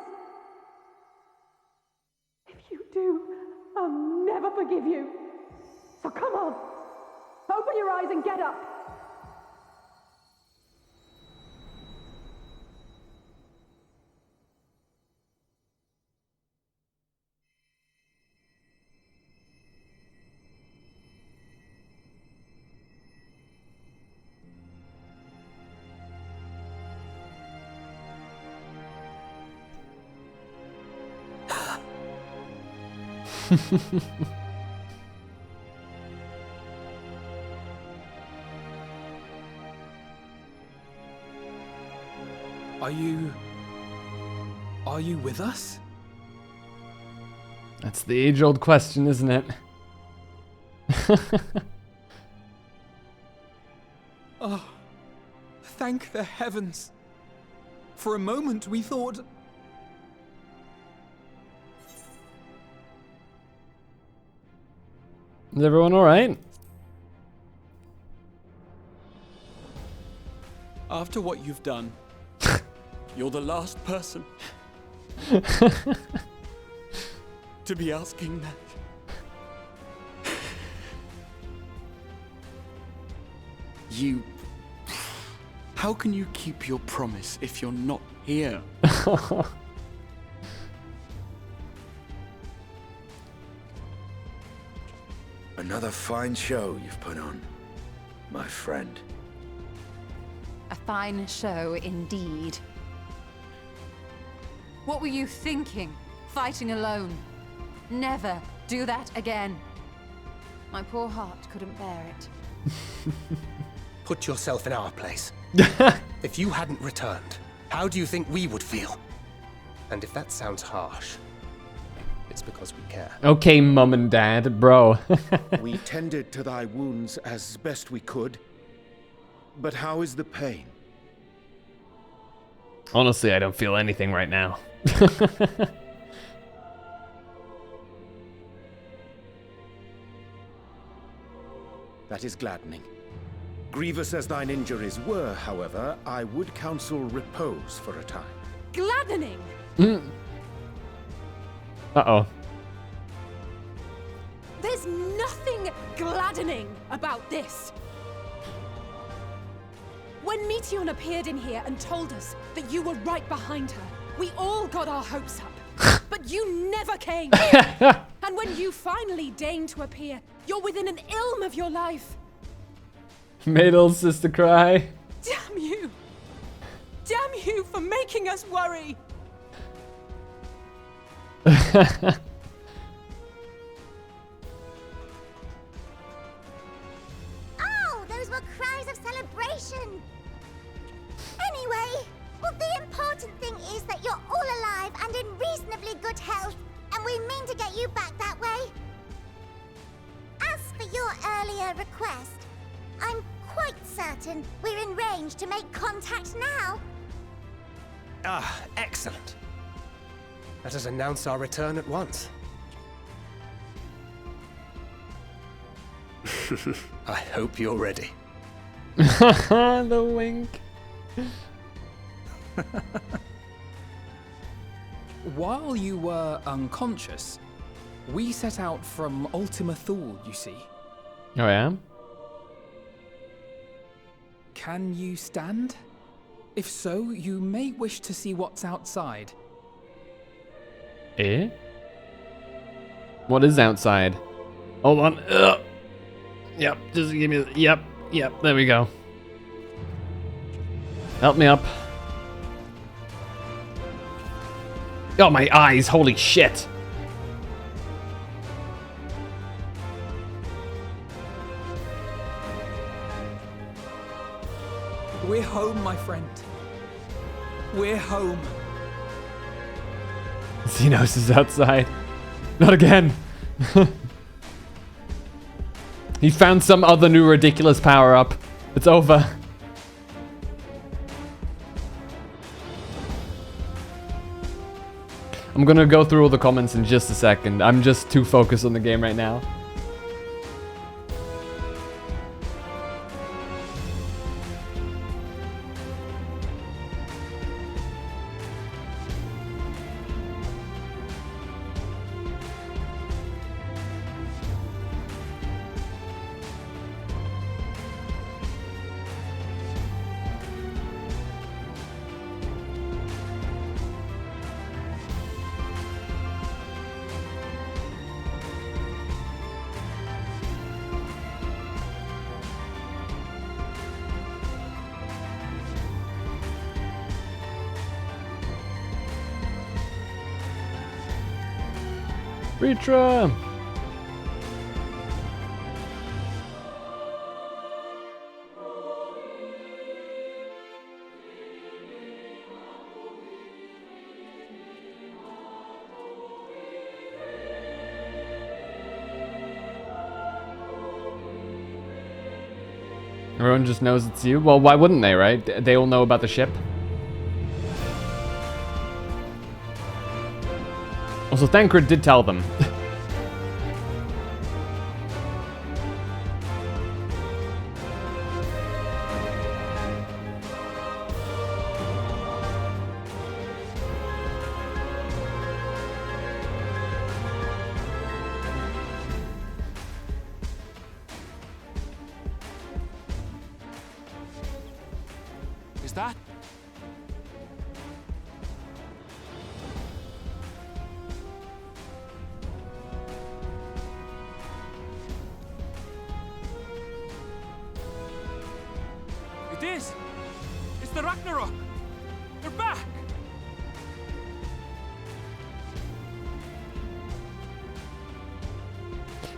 If you do, I'll never forgive you. So come on. Open your eyes and get up. Are you with us? That's the age-old question, isn't it? Oh, thank the heavens. For a moment we thought... Is everyone alright? After what you've done, you're the last person to be asking that. You... How can you keep your promise if you're not here? Another fine show you've put on, my friend. A fine show indeed. What were you thinking? Fighting alone? Never do that again. My poor heart couldn't bear it. Put yourself in our place. If you hadn't returned, how do you think we would feel? And if that sounds harsh, it's because we care. Okay, mum and dad, bro. We tended to thy wounds as best we could. But how is the pain? Honestly, I don't feel anything right now. That is gladdening. Grievous as thine injuries were, however, I would counsel repose for a time. Gladdening! Uh-oh. There's nothing gladdening about this. When Meteion appeared in here and told us that you were right behind her, we all got our hopes up. But you never came. And when you finally deigned to appear, you're within an ilm of your life. Made old sister cry. Damn you! Damn you for making us worry! Oh, those were cries of celebration! Anyway, well, the important thing is that you're all alive and in reasonably good health, and we mean to get you back that way. As for your earlier request, I'm quite certain we're in range to make contact now. Ah, excellent. Let us announce our return at once. I hope you're ready. The wink. While you were unconscious, we set out from Ultima Thule, you see. Oh, yeah? Can you stand? If so, you may wish to see what's outside. Eh? What is outside? Hold on. Ugh. Yep, just give me... Yep, there we go. Help me up. Oh, my eyes, holy shit. We're home, my friend. We're home. Xenos is outside. Not again. He found some other new ridiculous power up. It's over. I'm gonna go through all the comments in just a second. I'm just too focused on the game right now. Ritra! Everyone just knows it's you? Well, why wouldn't they, right? They all know about the ship. Also, Thancred did tell them. Is that? It is! It's the Ragnarok! They're back!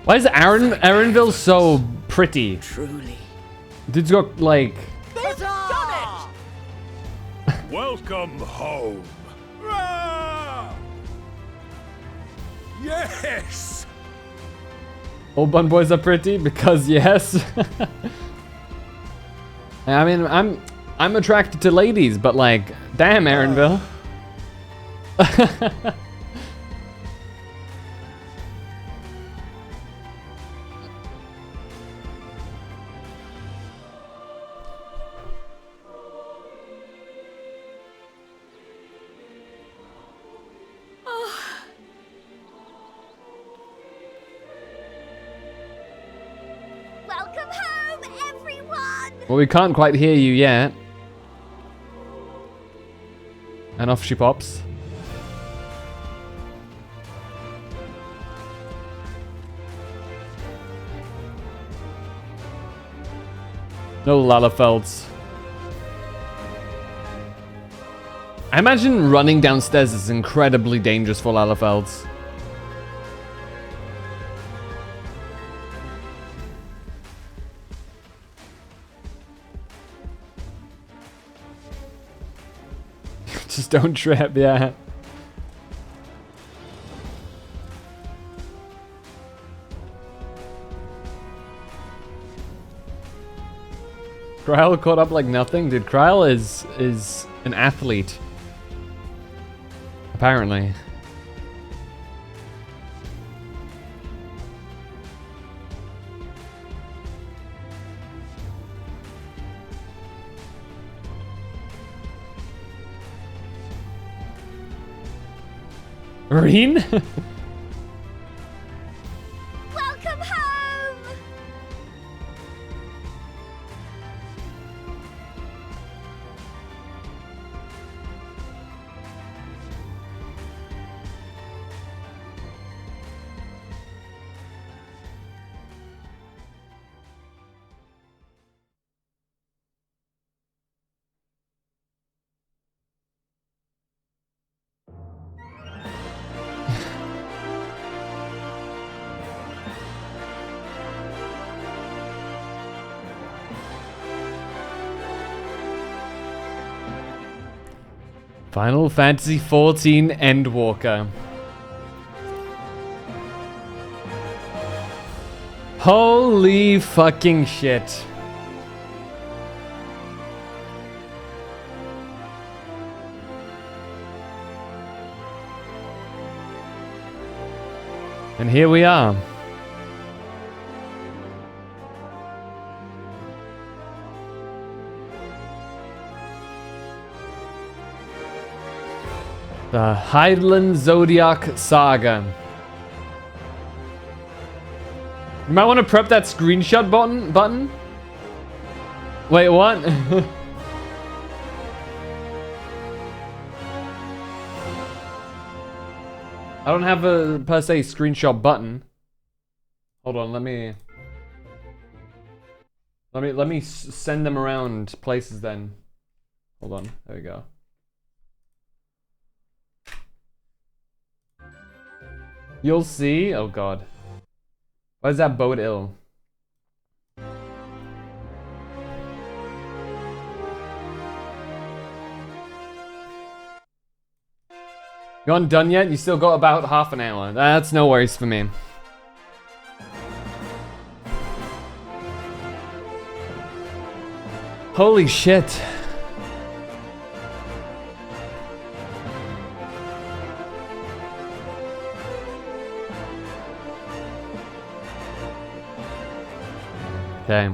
Why is Arenville so pretty? Truly. Dude's got like... They've done it! Welcome home. Yes! All bun boys are pretty because yes. I mean, I'm attracted to ladies, but like, damn, Arenville. Well, we can't quite hear you yet. And off she pops. No Lalafelds. I imagine running downstairs is incredibly dangerous for Lalafelds. Just don't trip, yeah. Kryle caught up like nothing? Dude, Kryle is an athlete. Apparently. Marine? Welcome home! Final Fantasy XIV Endwalker. Holy fucking shit. And here we are. The Highland Zodiac Saga. You might want to prep that screenshot button. Wait, what? I don't have a per se screenshot button. Hold on, let me send them around places then. Hold on, there we go. You'll see. Oh god. Why does that bode ill? You aren't done yet? You still got about half an hour. That's no worries for me. Holy shit. Okay.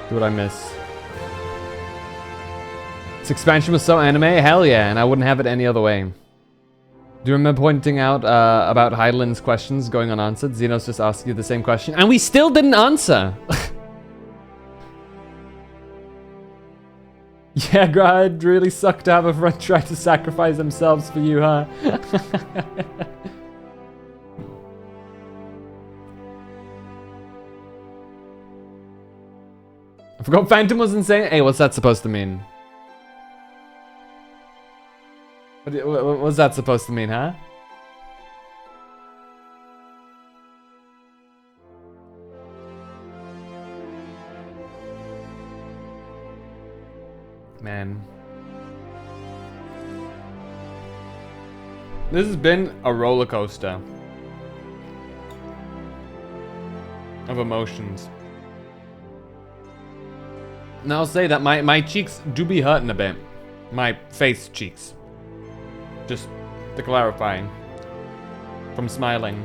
Do what I miss. This expansion was so anime? Hell yeah, and I wouldn't have it any other way. Do you remember pointing out about Highland's questions going unanswered? Xenos just asked you the same question, and we still didn't answer! Yeah, God, it'd really suck to have a friend try to sacrifice themselves for you, huh? I forgot Phantom was insane. Hey, what's that supposed to mean? What's that supposed to mean, huh? Man. This has been a roller coaster of emotions. And I'll say that my cheeks do be hurting a bit. My face cheeks. Just to clarify. From smiling.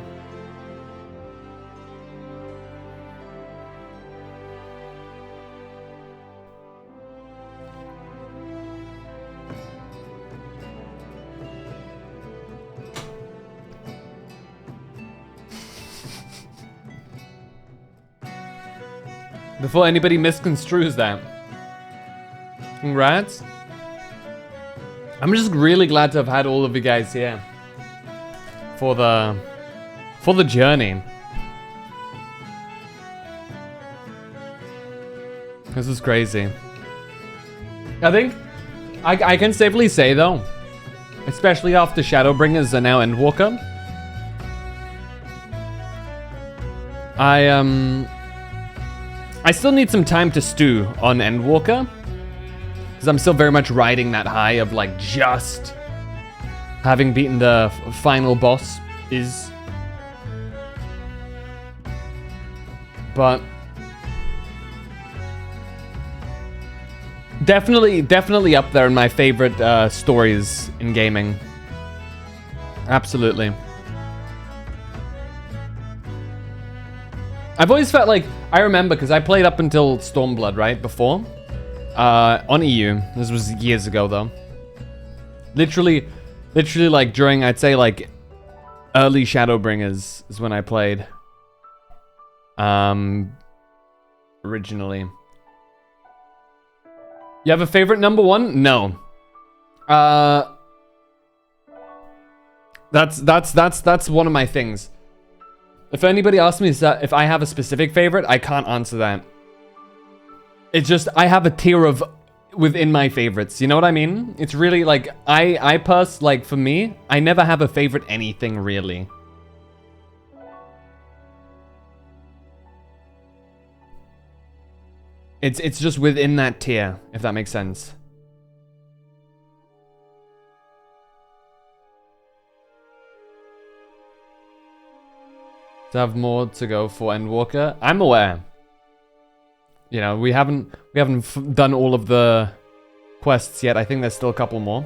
Before anybody misconstrues that. Congrats. I'm just really glad to have had all of you guys here. For the journey. This is crazy. I think I can safely say though, especially after Shadowbringers and now Endwalker, I still need some time to stew on Endwalker, because I'm still very much riding that high of like just having beaten the final boss is. But definitely up there in my favorite stories in gaming. Absolutely. I've always felt like, I remember, because I played up until Stormblood, right, before? On EU. This was years ago, though. Literally like during, I'd say, like, early Shadowbringers is when I played. Originally. You have a favorite number one? No. That's one of my things. If anybody asks me if I have a specific favorite, I can't answer that. It's just, I have a tier of within my favorites. You know what I mean? It's really like, like for me, I never have a favorite anything really. It's just within that tier, if that makes sense. To have more to go for Endwalker. I'm aware. You know, we haven't done all of the quests yet. I think there's still a couple more.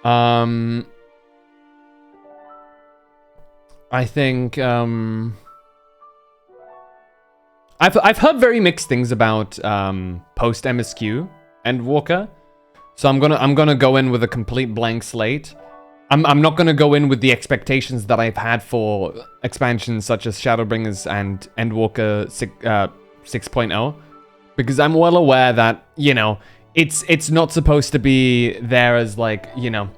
I think I've heard very mixed things about post MSQ Endwalker, so I'm gonna go in with a complete blank slate. I'm not gonna go in with the expectations that I've had for expansions such as Shadowbringers and Endwalker 6.0, because I'm well aware that, you know, it's not supposed to be there as like, you know,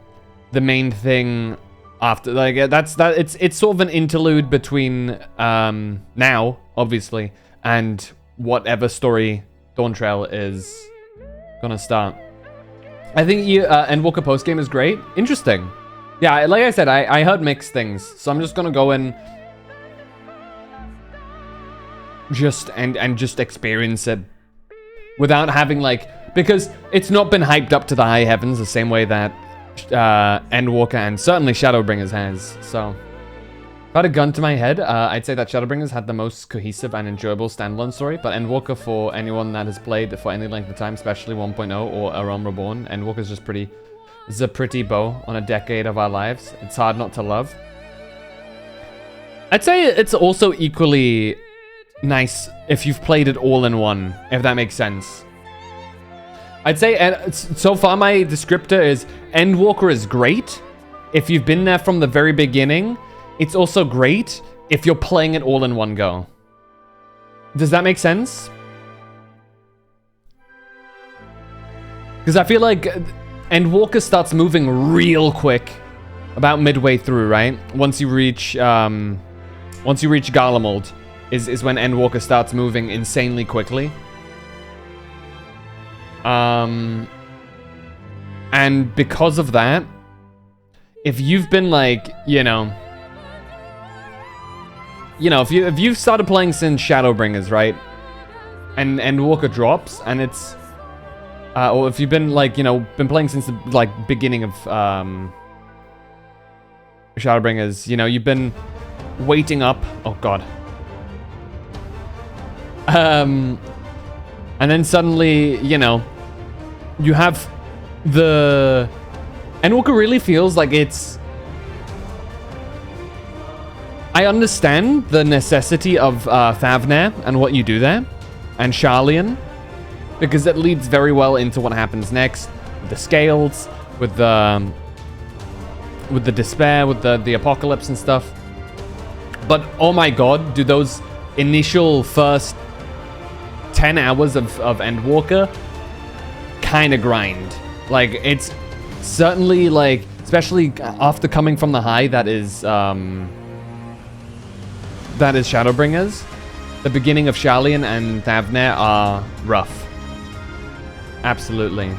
the main thing after, like, it's sort of an interlude between now obviously and whatever story Dawntrail is gonna start. I think Endwalker postgame is great. Interesting. Yeah, like I said, I heard mixed things, so I'm just gonna go in just experience it without having like, because it's not been hyped up to the high heavens the same way that Endwalker and certainly Shadowbringers has. So if I had a gun to my head, I'd say that Shadowbringers had the most cohesive and enjoyable standalone story, but Endwalker, for anyone that has played for any length of time, especially 1.0 or A Realm Reborn, Endwalker's just pretty. This is a pretty bow on a decade of our lives. It's hard not to love. I'd say it's also equally nice if you've played it all in one, if that makes sense. I'd say, so far my descriptor is, Endwalker is great if you've been there from the very beginning. It's also great if you're playing it all in one go. Does that make sense? Because I feel like Endwalker starts moving real quick about midway through, right? Once you reach Garlemald is when Endwalker starts moving insanely quickly. And because of that, if you've been like, you know, if you've started playing since Shadowbringers, right? And Endwalker drops and it's or if you've been like, you know, been playing since the like beginning of Shadowbringers, you know, you've been waiting up. Oh god. And then suddenly, you know, you have the Endwalker really feels like it's. I understand the necessity of Thavnair and what you do there, and Sharlayan, because it leads very well into what happens next with the scales, with the despair, with the apocalypse and stuff. But oh my god, do those initial first 10 hours of Endwalker kind of grind. Like, it's certainly, like, especially after coming from the high that is Shadowbringers, the beginning of Sharlayan and Thavnair are rough. Absolutely.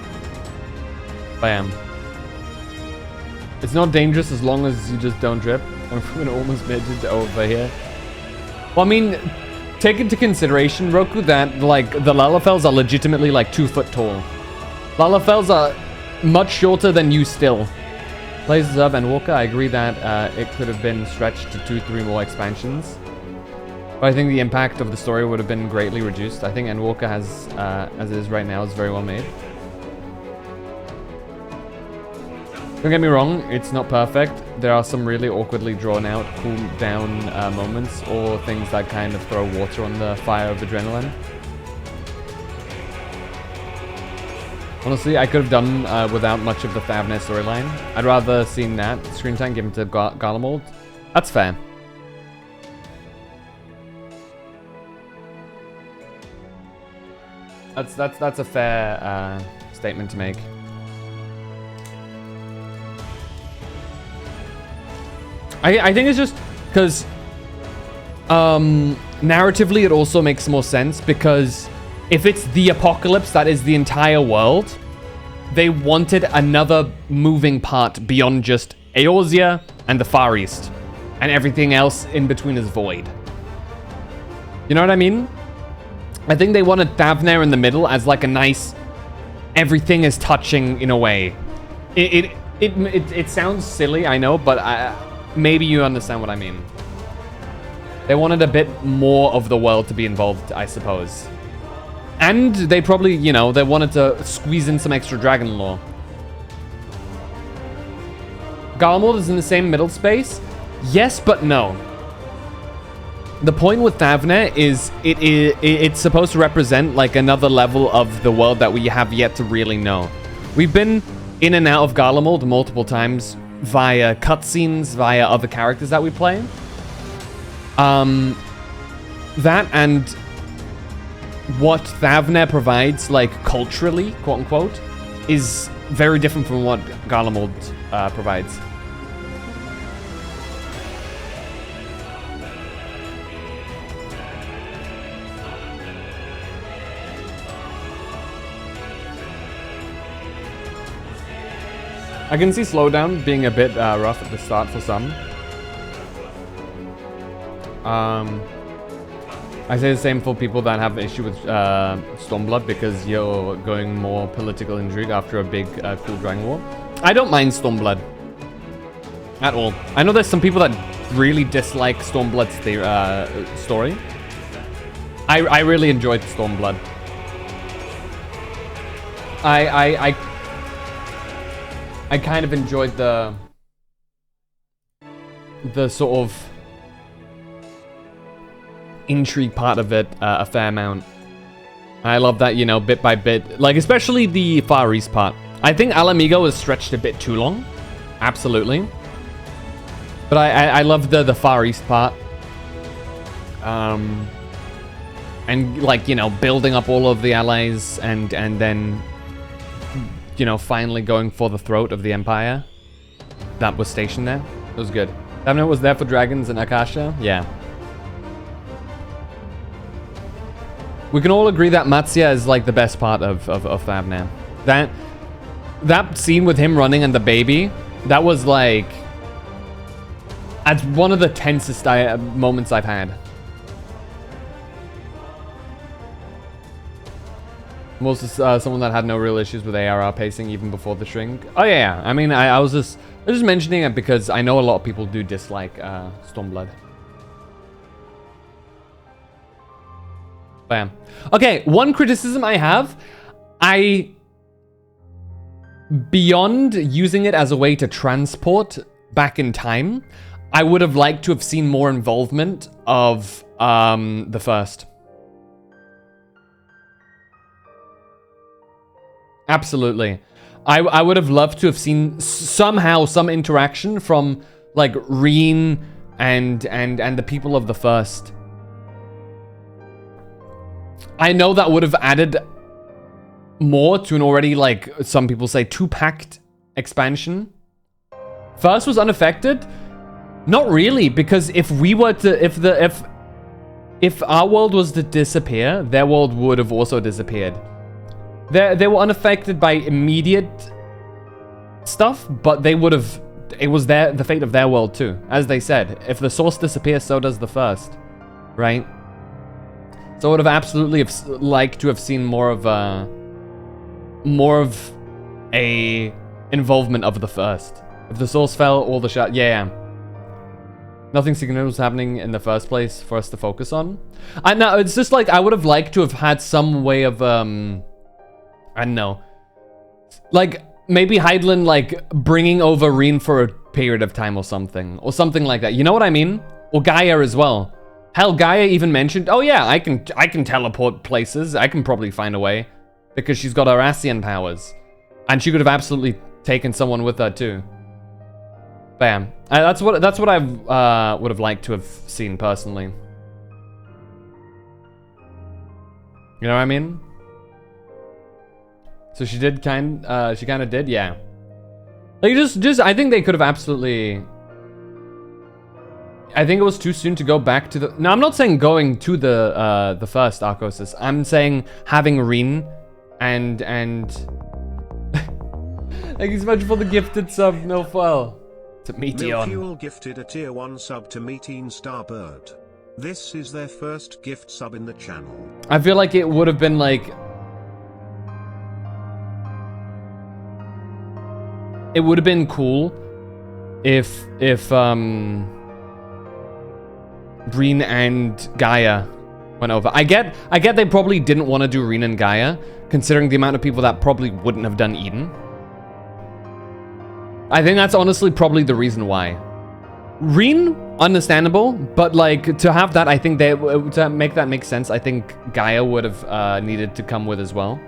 Bam. It's not dangerous as long as you just don't trip. I'm gonna almost made it over here. Well, I mean, take into consideration, Roku, that, like, the Lalafels are legitimately, like, 2 foot tall. Lalafels are much shorter than you still. Places up, and Walker, I agree that it could have been stretched to 2-3 more expansions. But I think the impact of the story would have been greatly reduced. I think Endwalker has, as it is right now, is very well made. Don't get me wrong, it's not perfect. There are some really awkwardly drawn out, cool down moments, or things that kind of throw water on the fire of adrenaline. Honestly, I could have done without much of the Thavnair storyline. I'd rather seen that screen time given to Garlemald. That's fair. That's a fair statement to make. I think it's just because narratively it also makes more sense, because if it's the apocalypse that is the entire world, they wanted another moving part beyond just Eorzea and the Far East, and everything else in between is void. You know what I mean? I think they wanted Thavnair in the middle as like a nice, everything is touching in a way. It sounds silly, I know, but maybe you understand what I mean. They wanted a bit more of the world to be involved, I suppose. And they probably, you know, they wanted to squeeze in some extra dragon lore. Garlemald is in the same middle space? Yes, but no. The point with Thavnair is it's supposed to represent like another level of the world that we have yet to really know. We've been in and out of Garlemald multiple times via cutscenes, via other characters that we play. That and what Thavnair provides, like culturally, quote unquote, is very different from what Garlemald provides. I can see slowdown being a bit rough at the start for some. I say the same for people that have an issue with Stormblood, because you're going more political intrigue after a big cool Dragon War. I don't mind Stormblood at all. I know there's some people that really dislike Stormblood's story. I really enjoyed Stormblood. I kind of enjoyed the sort of intrigue part of it a fair amount. I love that, you know, bit by bit, like especially the Far East part. I think Alamigo was stretched a bit too long, absolutely. But I love the Far East part, and like, you know, building up all of the allies and then, you know, finally going for the throat of the Empire that was stationed there. It was good. Thavnair was there for dragons and Akasha? Yeah. We can all agree that Matsia is like the best part of Thavnair. That scene with him running and the baby, that was like, that's one of the tensest moments I've had. I'm also someone that had no real issues with ARR pacing even before the shrink. Oh yeah, I mean, I was just mentioning it because I know a lot of people do dislike Stormblood. Bam. Okay, one criticism I have, beyond using it as a way to transport back in time, I would have liked to have seen more involvement of the First. Absolutely. I would have loved to have seen somehow some interaction from like Reen and the people of the First. I know that would have added more to an already, like, some people say, too packed expansion. First was unaffected? Not really, because if we were to, if our world was to disappear, their world would have also disappeared. They were unaffected by immediate stuff, but they would have, it was the fate of their world too. As they said, if the source disappears, so does the first, right? So I would have absolutely liked to have seen more of a involvement of the first. If the source fell, all the shot, yeah. Nothing significant was happening in the first place for us to focus on. I know, it's just like, I would have liked to have had some way of, I don't know. Like, maybe Heidlin, like, bringing over Reen for a period of time or something like that. You know what I mean? Or Gaia as well. Hell, Gaia even mentioned, oh yeah, I can teleport places. I can probably find a way. Because she's got her Ascian powers. And she could have absolutely taken someone with her too. Bam. That's what I would have liked to have seen personally. You know what I mean? So she did she kind of did, yeah. Like just I think they could have absolutely. I think it was too soon to go back to the. No, I'm not saying going to the first Arcosis. I'm saying having Reen and thank you so much for the gifted sub, Milfoil. To Meteon. Milfuel gifted a tier 1 sub to Meteon Starbird. This is their first gift sub in the channel. I feel like it would have been like. It would have been cool if Reen and Gaia went over. I get they probably didn't want to do Reen and Gaia, considering the amount of people that probably wouldn't have done Eden. I think that's honestly probably the reason why. Reen, understandable, but like to have that, I think to make that make sense, I think Gaia would have needed to come with as well.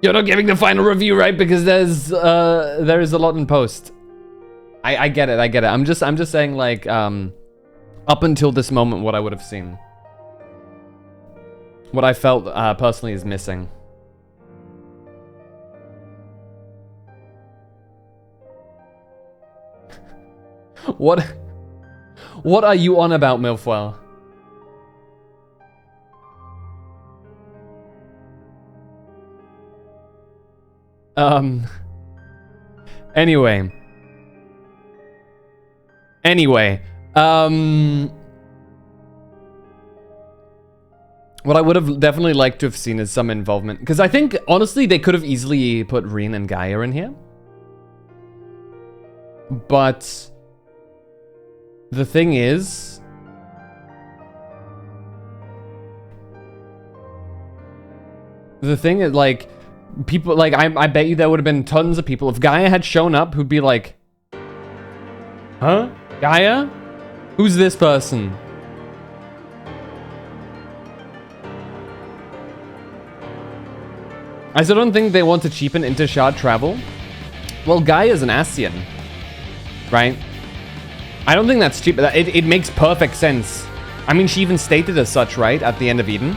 You're not giving the final review, right? Because there is a lot in post. I get it. I'm just saying, like, up until this moment, what I would have seen, what I felt personally is missing. What are you on about, Milfoil? Anyway, what I would have definitely liked to have seen is some involvement, because I think honestly they could have easily put Reen and Gaia in here, but the thing is, like, people, like, I bet you there would have been tons of people. If Gaia had shown up, who'd be like, huh? Gaia? Who's this person? I still don't think they want to cheapen inter-shard travel. Well, Gaia's an Ascian, right? I don't think that's cheap. It makes perfect sense. I mean, she even stated as such, right? At the end of Eden.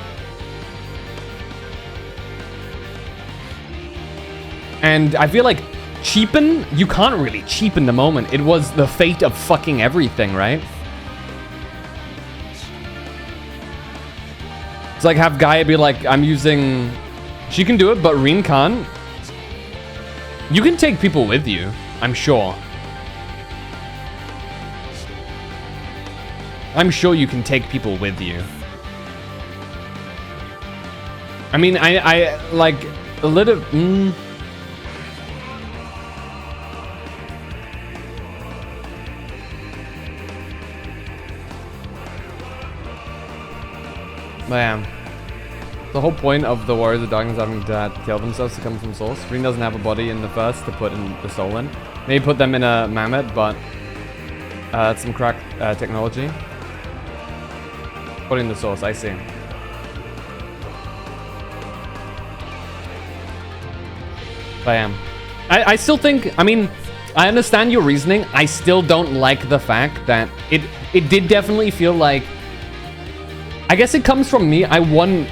And I feel like cheapen, you can't really cheapen the moment. It was the fate of fucking everything, right? It's like have Gaia be like, I'm using... She can do it, but Reen can't. You can take people with you, I'm sure. I'm sure you can take people with you. I mean, I like a little... Man, the whole point of the Warriors of Darkness having to kill themselves to come from souls. Reen doesn't have a body in the first to put in the soul in. Maybe put them in a mammoth, but that's some crack technology. Put in the source, I see. Bam. I still think, I mean, I understand your reasoning. I still don't like the fact that it did definitely feel like... I guess it comes from me. I want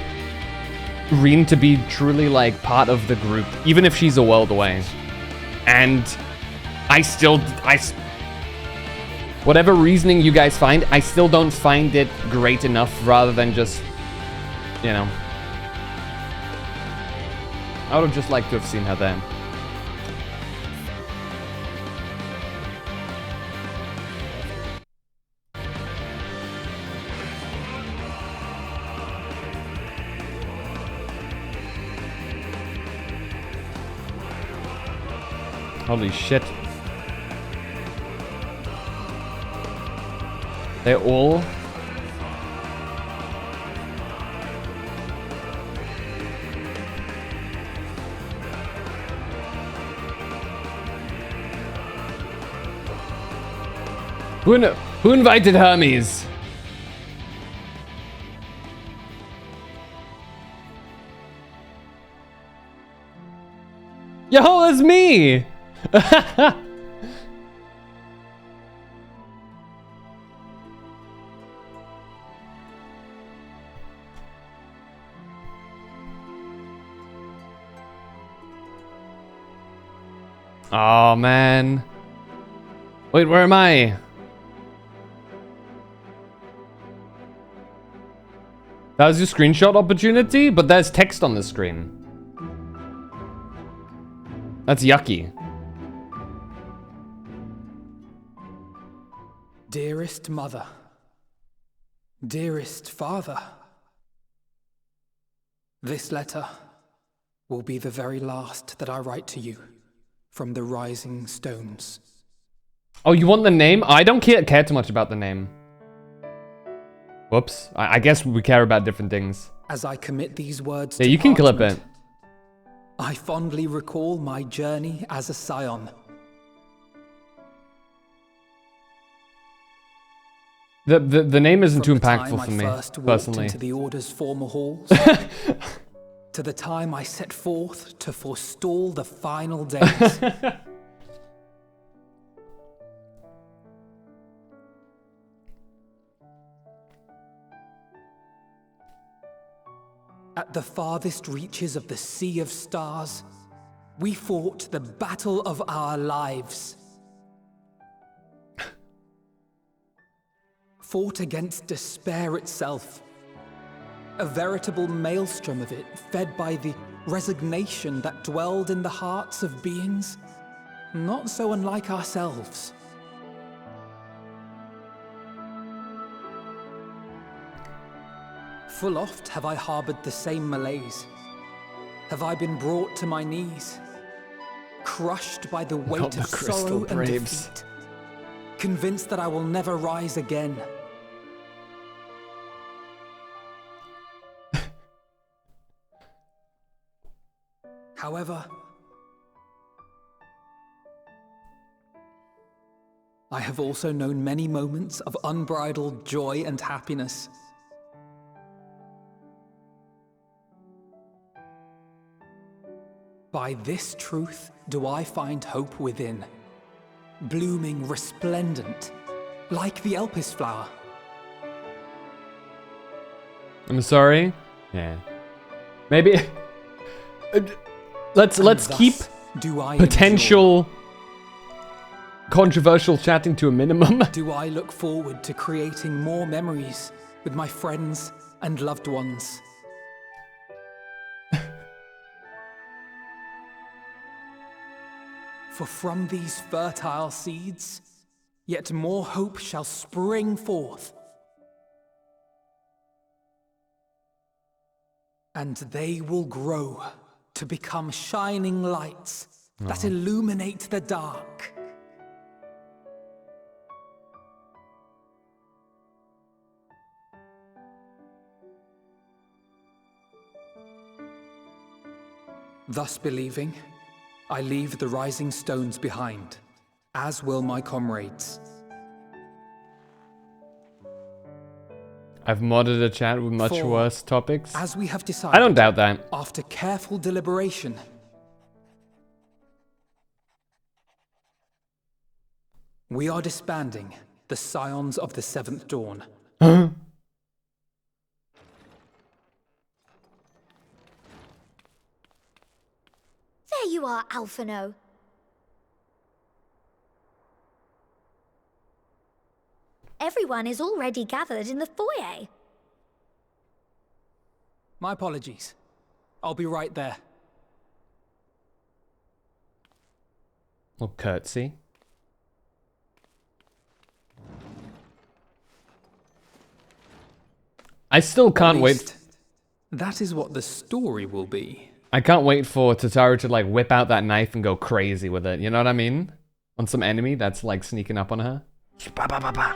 Reen to be truly like part of the group, even if she's a world away. And whatever reasoning you guys find, I still don't find it great enough rather than just, you know. I would have just liked to have seen her there. Holy shit. They're all... Who invited Hermes? Yo, that's me! Oh man. Wait, where am I? That was your screenshot opportunity, but there's text on the screen. That's yucky. Dearest mother, dearest father, this letter will be the very last that I write to you from the Rising Stones. Oh, you want the name? I don't care too much about the name. Whoops. I guess we care about different things. As I commit these words Yeah, to you can clip parchment, it. I fondly recall my journey as a scion. The name isn't too From the time impactful for me, I first walked personally. into the Order's former halls, to the time I set forth to forestall the final days. At the farthest reaches of the Sea of Stars, we fought the battle of our lives. Fought against despair itself. A veritable maelstrom of it, fed by the resignation that dwelled in the hearts of beings not so unlike ourselves. Full oft have I harbored the same malaise. Have I been brought to my knees, crushed by the weight Not of the crystal sorrow and braves. defeat, convinced that I will never rise again. However, I have also known many moments of unbridled joy and happiness. By this truth do I find hope within, blooming resplendent, like the Elpis flower. I'm sorry. Yeah. Maybe. Let's thus keep do I potential controversial chatting to a minimum. Do I look forward to creating more memories with my friends and loved ones. For from these fertile seeds, yet more hope shall spring forth. And they will grow to become shining lights that illuminate the dark. Thus believing, I leave the rising stones behind, as will my comrades. I've modded a chat with much For, worse topics. As we have decided, I don't doubt that. After careful deliberation, We are disbanding the Scions of the Seventh Dawn. There you are, Alphino. Everyone is already gathered in the foyer. My apologies. I'll be right there. Little curtsy. I still can't wait. That is what the story will be. I can't wait for Tataru to like whip out that knife and go crazy with it. You know what I mean? On some enemy that's like sneaking up on her. Ba, ba, ba, ba.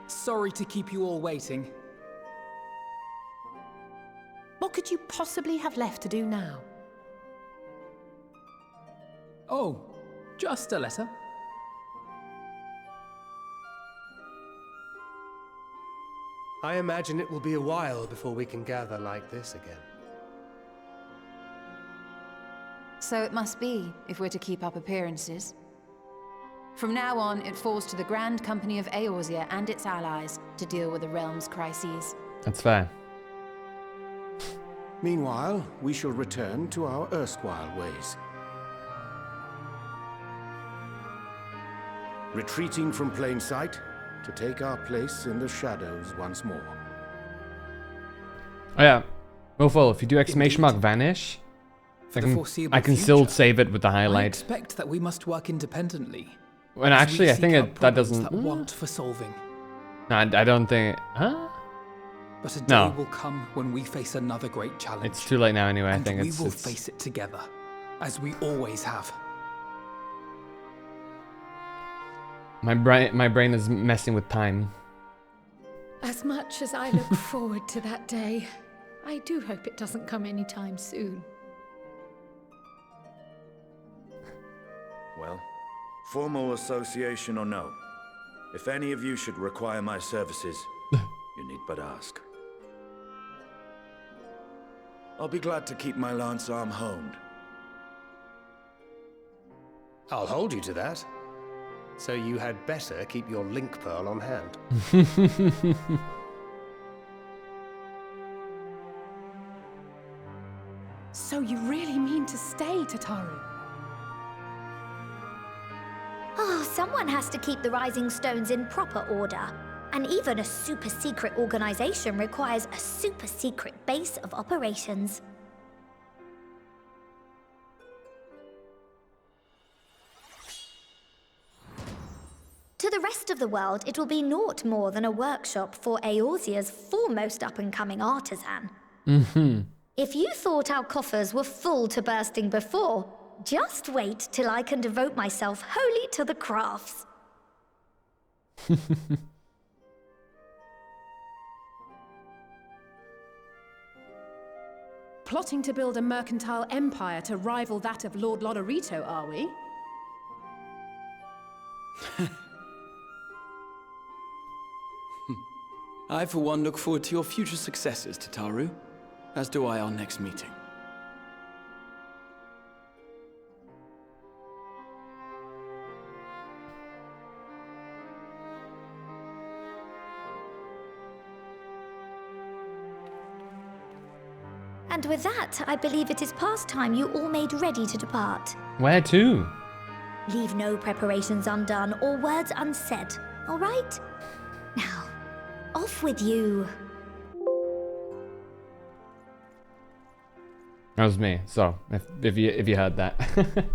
Sorry to keep you all waiting. What could you possibly have left to do now? Oh, just a letter. I imagine it will be a while before we can gather like this again. So it must be, if we're to keep up appearances. From now on, it falls to the Grand Company of Eorzea and its allies to deal with the realm's crises. That's fair. Meanwhile, we shall return to our erstwhile ways. Retreating from plain sight to take our place in the shadows once more. Oh yeah. Wilful, if you do exclamation mark vanish, I can still save it with the I highlight. expect that we must work independently. And actually, I think that doesn't. That want for solving. No, I don't think. Huh? But a day No. will come when we face another great challenge. It's too late now anyway. I And think we it's. will face it together, as we always have. My brain is messing with time. As much as I look forward to that day, I do hope it doesn't come anytime soon. Well, formal association or no, if any of you should require my services, you need but ask. I'll be glad to keep my lance arm honed. I'll hold you to that. So you had better keep your link pearl on hand. So you really mean to stay, Tataru? Oh, someone has to keep the Rising Stones in proper order. And even a super-secret organization requires a super-secret base of operations. To the rest of the world, it will be naught more than a workshop for Eorzea's foremost up-and-coming artisan. If you thought our coffers were full to bursting before, just wait till I can devote myself wholly to the crafts. Plotting to build a mercantile empire to rival that of Lord Lodorito, are we? I, for one, look forward to your future successes, Tataru, as do I our next meeting. And with that, I believe it is past time you all made ready to depart. Where to? Leave no preparations undone or words unsaid, all right? Now, off with you. That was me. So if you heard that.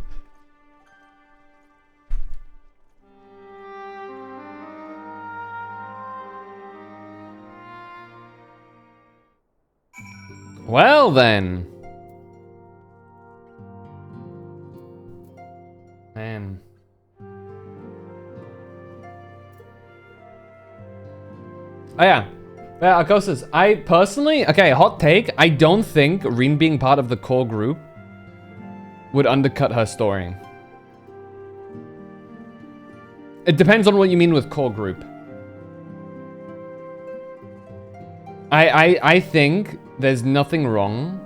Well then. Man. Oh yeah. Yeah, Akosas, I personally, okay, hot take, I don't think Rin being part of the core group would undercut her story. It depends on what you mean with core group. I think there's nothing wrong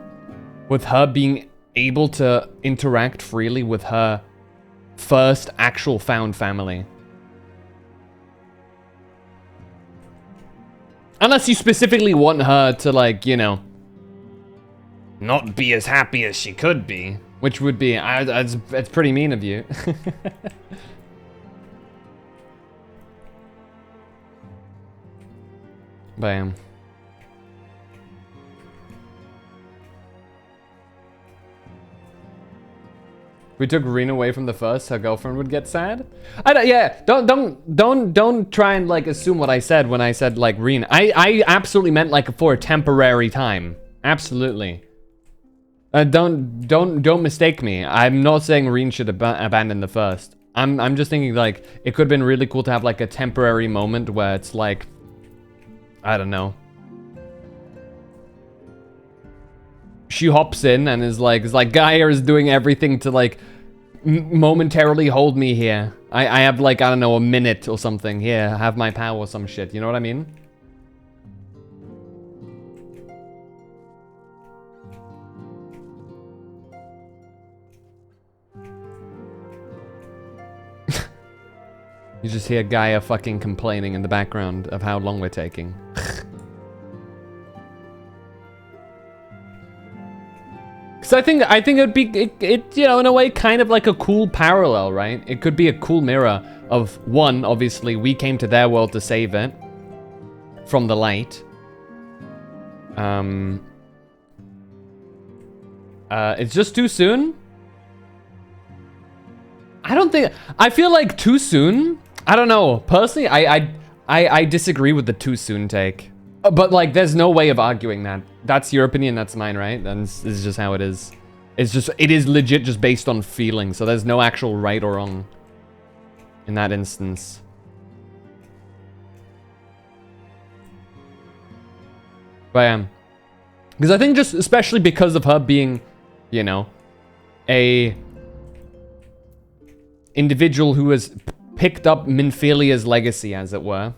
with her being able to interact freely with her first actual found family. Unless you specifically want her to, like, you know, not be as happy as she could be. Which would be, it's pretty mean of you. Bam. If we took Reen away from the first, her girlfriend would get sad. Don't try and like assume what I said when I said like Reen. I absolutely meant like for a temporary time. Absolutely. Don't mistake me. I'm not saying Reen should abandon the first. I'm just thinking like it could have been really cool to have like a temporary moment where it's like, I don't know. She hops in and is like Gaia is doing everything to like momentarily hold me here. I have like, I don't know, a minute or something. Here, have my power or some shit. You know what I mean? You just hear Gaia fucking complaining in the background of how long we're taking. Because I think it would be, it, you know, in a way, kind of like a cool parallel, right? It could be a cool mirror of, one, obviously, we came to their world to save it from the light. It's just too soon? I don't think, I feel like too soon? I don't know. Personally, I disagree with the too soon take. But like, there's no way of arguing that. That's your opinion, that's mine, right? And this is just how it is. It is legit just based on feeling, so there's no actual right or wrong in that instance. But because I think just, especially because of her being, you know, a individual who has picked up Minfilia's legacy, as it were.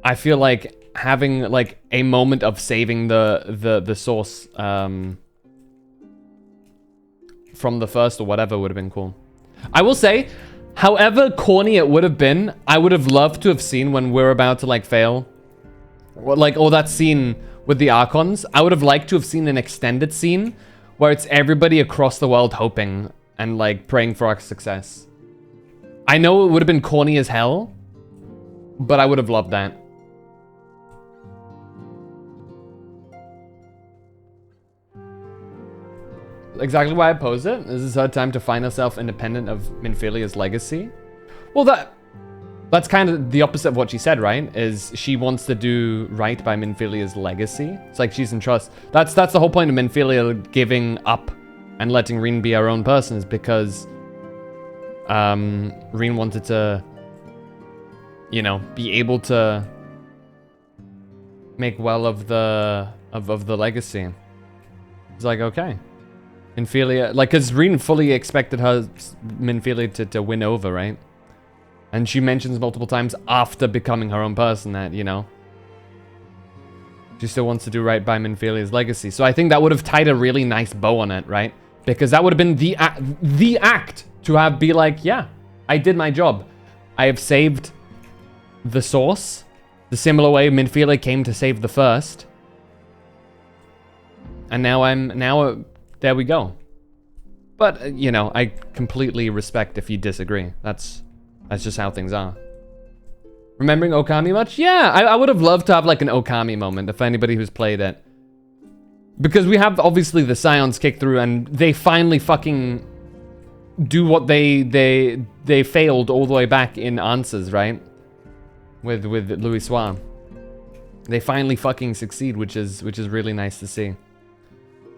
I feel like having like a moment of saving the source from the first or whatever would have been cool. I will say, however corny it would have been, I would have loved to have seen when we're about to like fail, or like, or that scene with the Archons. I would have liked to have seen an extended scene where it's everybody across the world hoping and like praying for our success. I know it would have been corny as hell, but I would have loved that. Exactly why I pose it. This is her time to find herself independent of Minfilia's legacy. Well, that's kind of the opposite of what she said, right? Is she wants to do right by Minfilia's legacy. It's like she's in trust. That's the whole point of Minfilia giving up and letting Reen be her own person, is because Reen wanted to, you know, be able to make well of the legacy. It's like, okay. Minfilia, like, because Reen fully expected her, Minfilia, to win over, right? And she mentions multiple times after becoming her own person that, you know, she still wants to do right by Minfilia's legacy. So I think that would have tied a really nice bow on it, right? Because that would have been the act to be like, yeah, I did my job. I have saved the source, the similar way Minfilia came to save the first. And now there we go. But, you know, I completely respect if you disagree. That's just how things are. Remembering Okami much? Yeah, I would have loved to have like an Okami moment, if anybody who's played it. Because we have obviously the Scions kick through and they finally fucking do what they failed all the way back in Answers, right? With Louis Soir. They finally fucking succeed, which is really nice to see.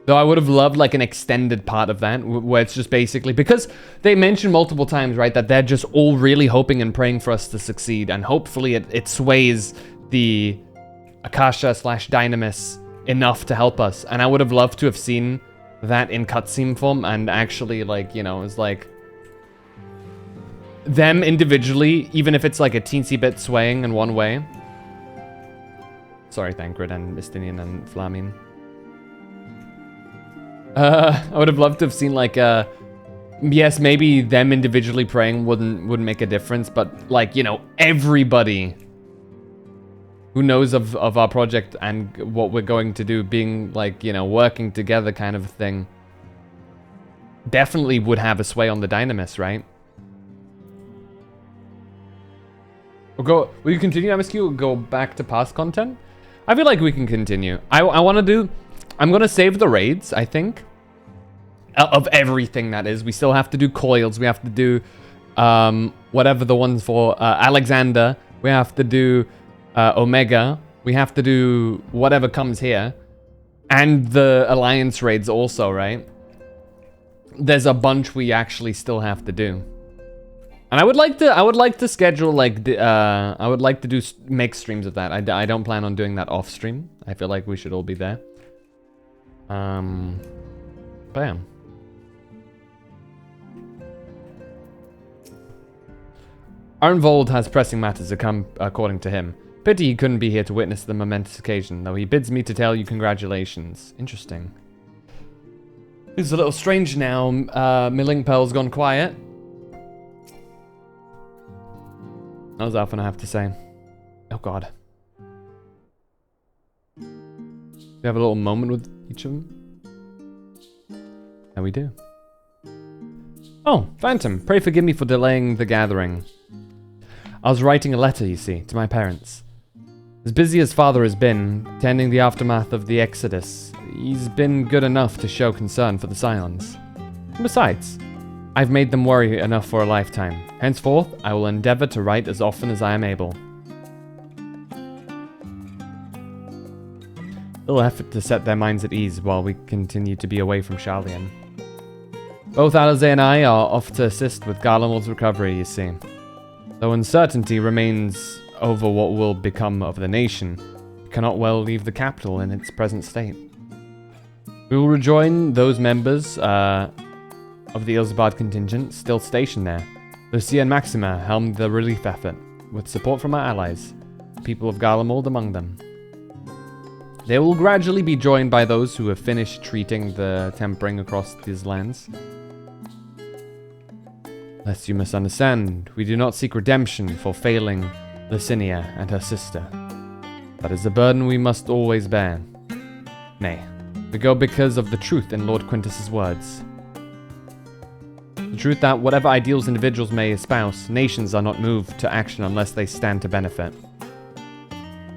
Though I would have loved like an extended part of that, where it's just basically, because they mention multiple times, right, that they're just all really hoping and praying for us to succeed, and hopefully it sways the Akasha/Dynamis enough to help us. And I would have loved to have seen that in cutscene form, and actually, like, you know, it's like, them individually, even if it's like a teensy bit swaying in one way. Sorry, Thancred and Mistinian and Flamin. I would have loved to have seen like yes, maybe them individually praying wouldn't make a difference, but like, you know, everybody who knows of our project and what we're going to do being like, you know, working together kind of thing definitely would have a sway on the Dynamis, right? Will you continue, MSQ, or go back to past content? I feel like we can continue. I want to do... I'm going to save the raids, I think. Of everything, that is. We still have to do coils. We have to do... whatever the ones for Alexander. We have to do Omega. We have to do whatever comes here. And the Alliance raids also, right? There's a bunch we actually still have to do. And I would like to schedule like I would like to make streams of that. I don't plan on doing that off stream. I feel like we should all be there. Bam. Arnvold has pressing matters to come, according to him. Pity he couldn't be here to witness the momentous occasion, though he bids me to tell you congratulations. Interesting. It's a little strange now. Milling Pearl's gone quiet. That was often I have to say. Oh god. We have a little moment with each of them. And we do. Oh, Phantom, pray forgive me for delaying the gathering. I was writing a letter, you see, to my parents. As busy as father has been, tending the aftermath of the Exodus, he's been good enough to show concern for the Scions. And besides, I've made them worry enough for a lifetime. Henceforth, I will endeavor to write as often as I am able. Little effort to set their minds at ease while we continue to be away from Sharlayan. Both Alizé and I are off to assist with Garlemald's recovery, you see. Though uncertainty remains over what will become of the nation, we cannot well leave the capital in its present state. We will rejoin those members of the Ilsbard contingent still stationed there. Lucia and Maxima helmed the relief effort, with support from our allies, the people of Garlemald among them. They will gradually be joined by those who have finished treating the tempering across these lands. Lest you misunderstand, we do not seek redemption for failing Licinia and her sister. That is a burden we must always bear. Nay, we go because of the truth in Lord Quintus's words. The truth that whatever ideals individuals may espouse, nations are not moved to action unless they stand to benefit.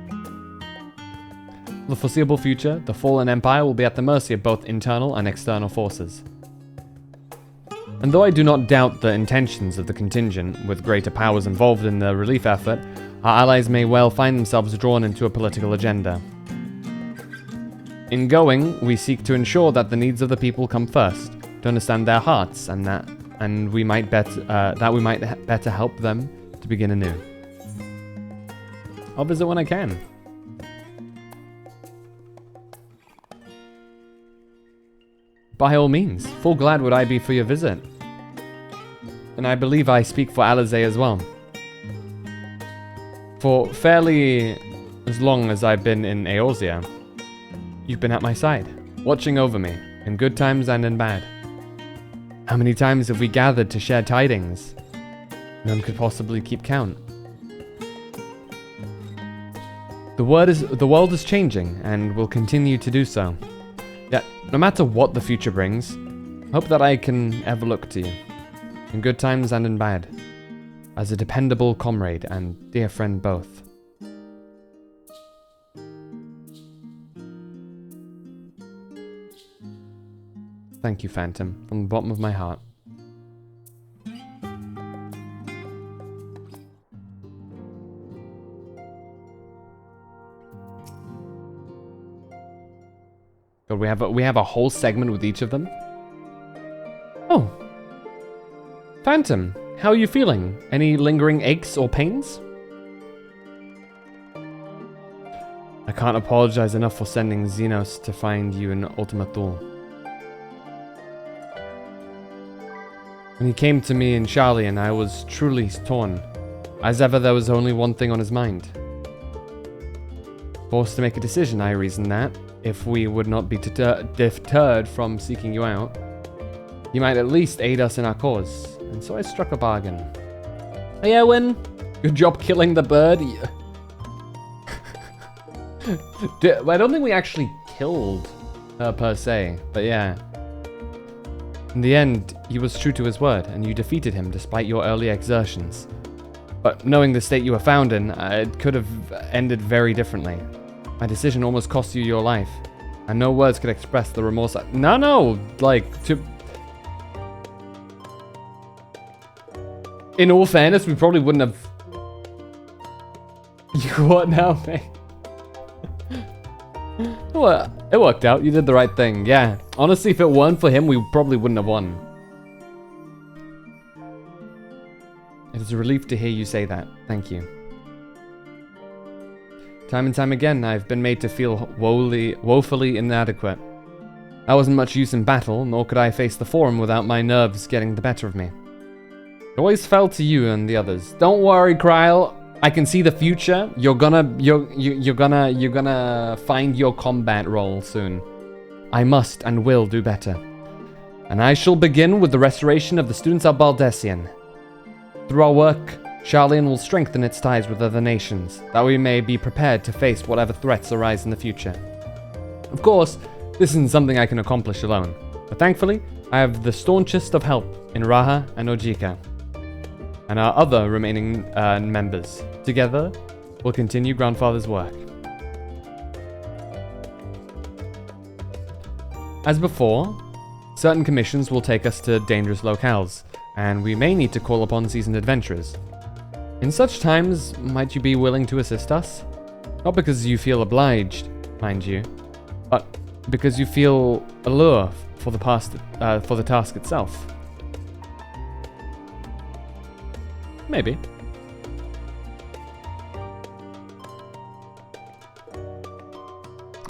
For the foreseeable future, the fallen empire will be at the mercy of both internal and external forces. And though I do not doubt the intentions of the contingent, with greater powers involved in the relief effort, our allies may well find themselves drawn into a political agenda. In going, we seek to ensure that the needs of the people come first, to understand their hearts, and we might better help them to begin anew. I'll visit when I can. By all means, full glad would I be for your visit. And I believe I speak for Alizé as well. For fairly as long as I've been in Eorzea, you've been at my side, watching over me, in good times and in bad. How many times have we gathered to share tidings? None could possibly keep count. The world is changing, and will continue to do so. Yet, no matter what the future brings, I hope that I can ever look to you, in good times and in bad, as a dependable comrade and dear friend both. Thank you, Phantom, from the bottom of my heart. God, we have a whole segment with each of them. Oh, Phantom, how are you feeling? Any lingering aches or pains? I can't apologize enough for sending Xenos to find you in Ultima Thule. When he came to me in Charlian, I was truly torn. As ever, there was only one thing on his mind. Forced to make a decision, I reasoned that, if we would not be deterred from seeking you out, you might at least aid us in our cause. And so I struck a bargain. Hey, Erwin! Good job killing the bird. I don't think we actually killed her per se, but yeah. In the end, he was true to his word, and you defeated him despite your early exertions. But knowing the state you were found in, it could have ended very differently. My decision almost cost you your life, and no words could express the remorse. No, like, to... In all fairness, we probably wouldn't have... What now, mate? Well, it worked out. You did the right thing. Yeah. Honestly, if it weren't for him, we probably wouldn't have won. It is a relief to hear you say that. Thank you. Time and time again, I've been made to feel woefully inadequate. I wasn't much use in battle, nor could I face the Forum without my nerves getting the better of me. It always fell to you and the others. Don't worry, Kryl. I can see the future. You're gonna find your combat role soon. I must and will do better. And I shall begin with the restoration of the students of Baldessian. Through our work, Charlian will strengthen its ties with other nations, that we may be prepared to face whatever threats arise in the future. Of course, this isn't something I can accomplish alone, but thankfully, I have the staunchest of help in Raha and Ojika, and our other remaining members. Together, we'll continue Grandfather's work. As before, certain commissions will take us to dangerous locales, and we may need to call upon seasoned adventurers. In such times, might you be willing to assist us? Not because you feel obliged, mind you, but because you feel allure for the task itself. Maybe.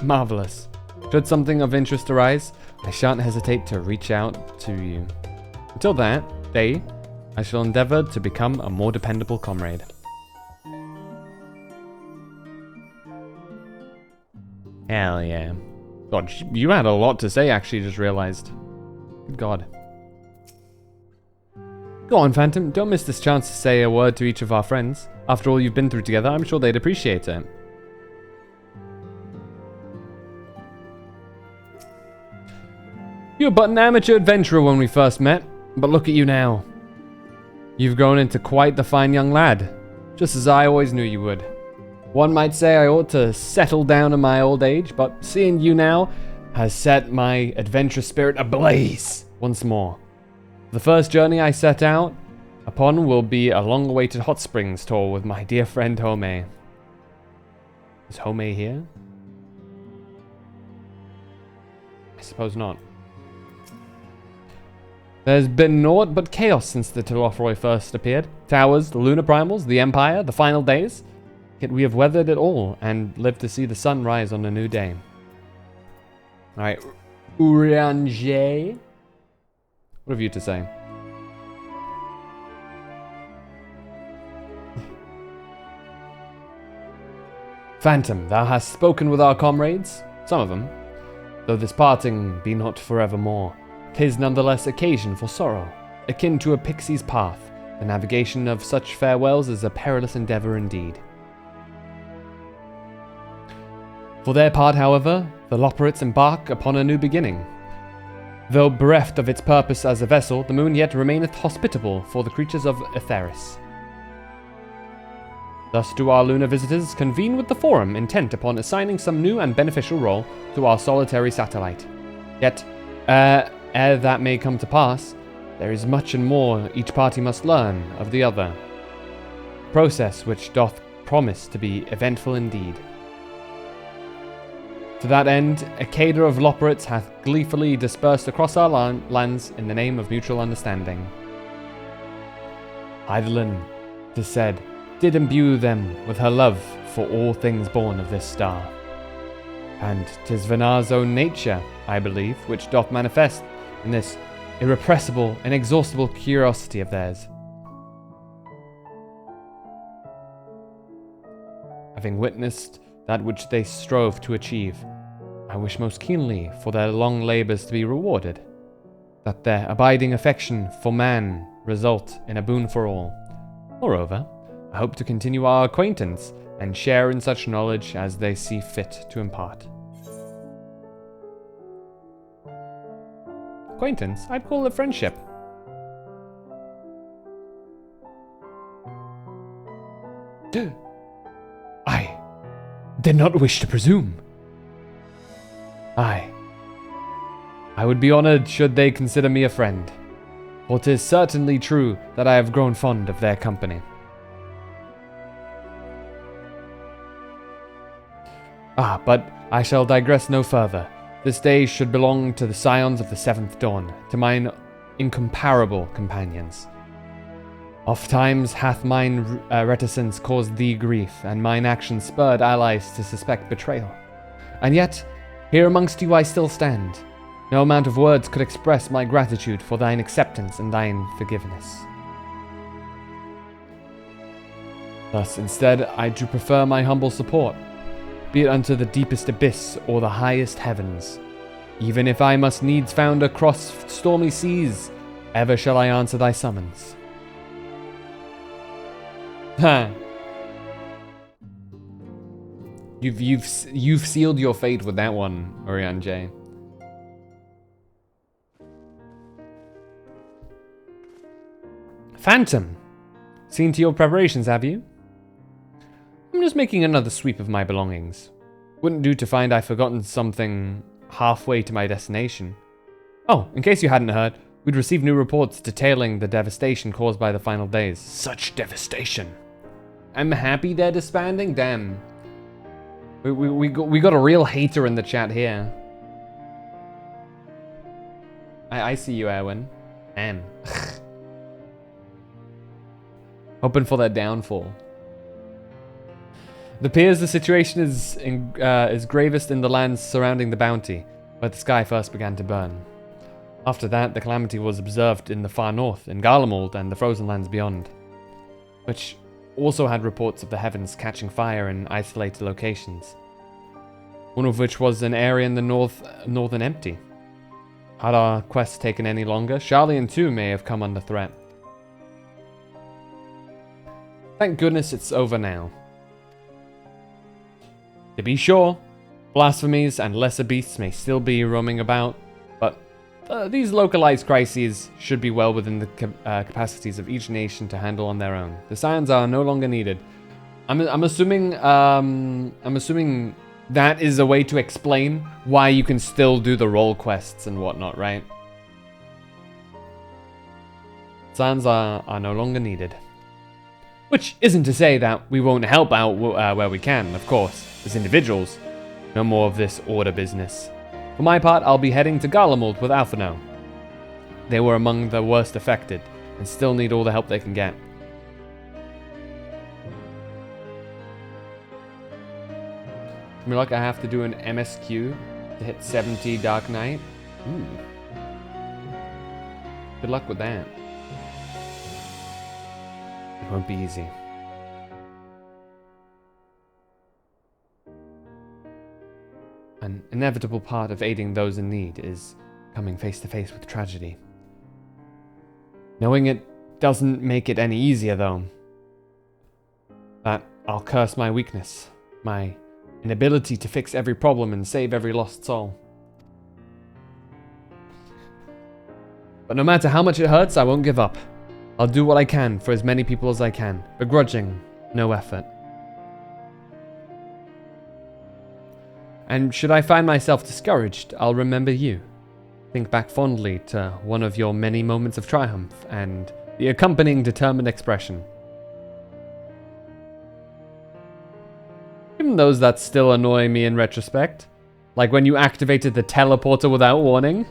Marvelous. Should something of interest arise, I shan't hesitate to reach out to you. Until that day, I shall endeavor to become a more dependable comrade. Hell yeah. God, you had a lot to say, actually, just realized. Good God. Go on, Phantom. Don't miss this chance to say a word to each of our friends. After all you've been through together, I'm sure they'd appreciate it. You were but an amateur adventurer when we first met, but look at you now. You've grown into quite the fine young lad, just as I always knew you would. One might say I ought to settle down in my old age, but seeing you now has set my adventurous spirit ablaze once more. The first journey I set out upon will be a long-awaited hot springs tour with my dear friend Home. Is Home here? I suppose not. There's been naught but chaos since the Telofroy first appeared. Towers, the Lunar Primals, the Empire, the final days. Yet we have weathered it all and lived to see the sun rise on a new day. Alright, Urianger. What have you to say? Phantom, thou hast spoken with our comrades, some of them. Though this parting be not forevermore, 'tis nonetheless occasion for sorrow, akin to a pixie's path. The navigation of such farewells is a perilous endeavor indeed. For their part, however, the Loporrits embark upon a new beginning. Though bereft of its purpose as a vessel, the moon yet remaineth hospitable for the creatures of Etheris. Thus do our lunar visitors convene with the Forum, intent upon assigning some new and beneficial role to our solitary satellite. Yet, ere that may come to pass, there is much and more each party must learn of the other. A process which doth promise to be eventful indeed. To that end, a cadre of Loporrits hath gleefully dispersed across our lands in the name of mutual understanding. Eidolon, 'tis said, did imbue them with her love for all things born of this star. And 'tis Venar's own nature, I believe, which doth manifest in this irrepressible, inexhaustible curiosity of theirs. Having witnessed that which they strove to achieve, I wish most keenly for their long labors to be rewarded, that their abiding affection for man result in a boon for all. Moreover, I hope to continue our acquaintance and share in such knowledge as they see fit to impart. Acquaintance? I'd call it friendship. I did not wish to presume. I would be honored should they consider me a friend, for 'tis certainly true that I have grown fond of their company. But I shall digress no further. This day should belong to the scions of the seventh dawn, to mine incomparable companions. Oft times hath mine reticence caused thee grief, and mine actions spurred allies to suspect betrayal. And yet, here amongst you I still stand. No amount of words could express my gratitude for thine acceptance and thine forgiveness. Thus, instead, I do prefer my humble support, be it unto the deepest abyss or the highest heavens. Even if I must needs found across stormy seas, ever shall I answer thy summons. Ha! You've sealed your fate with that one, Orion J. Phantom! Seen to your preparations, have you? I'm just making another sweep of my belongings. Wouldn't do to find I've forgotten something halfway to my destination. Oh, in case you hadn't heard, we'd received new reports detailing the devastation caused by the final days. Such devastation! I'm happy they're disbanding? Damn. We got a real hater in the chat here. I see you, Erwin. Damn. Hoping for their downfall. It appears the situation is gravest in the lands surrounding the bounty, where the sky first began to burn. After that, the calamity was observed in the far north, in Garlemald and the frozen lands beyond, which also had reports of the heavens catching fire in isolated locations, one of which was an area in the northern empty. Had our quest taken any longer, Charlian too may have come under threat. Thank goodness it's over now. To be sure, blasphemies and lesser beasts may still be roaming about, but these localized crises should be well within the capacities of each nation to handle on their own. The scions are no longer needed. I'm assuming that is a way to explain why you can still do the role quests and whatnot, right? Scions are no longer needed. Which isn't to say that we won't help out where we can, of course. As individuals, no more of this order business. For my part, I'll be heading to Garlemald with Alphino. They were among the worst affected, and still need all the help they can get. I mean, like I have to do an MSQ to hit 70 Dark Knight. Ooh. Good luck with that. It won't be easy. An inevitable part of aiding those in need is coming face to face with tragedy. Knowing it doesn't make it any easier, though. That I'll curse my weakness, my inability to fix every problem and save every lost soul. But no matter how much it hurts, I won't give up. I'll do what I can for as many people as I can, begrudging no effort. And should I find myself discouraged, I'll remember you. Think back fondly to one of your many moments of triumph and the accompanying determined expression. Even those that still annoy me in retrospect, like when you activated the teleporter without warning.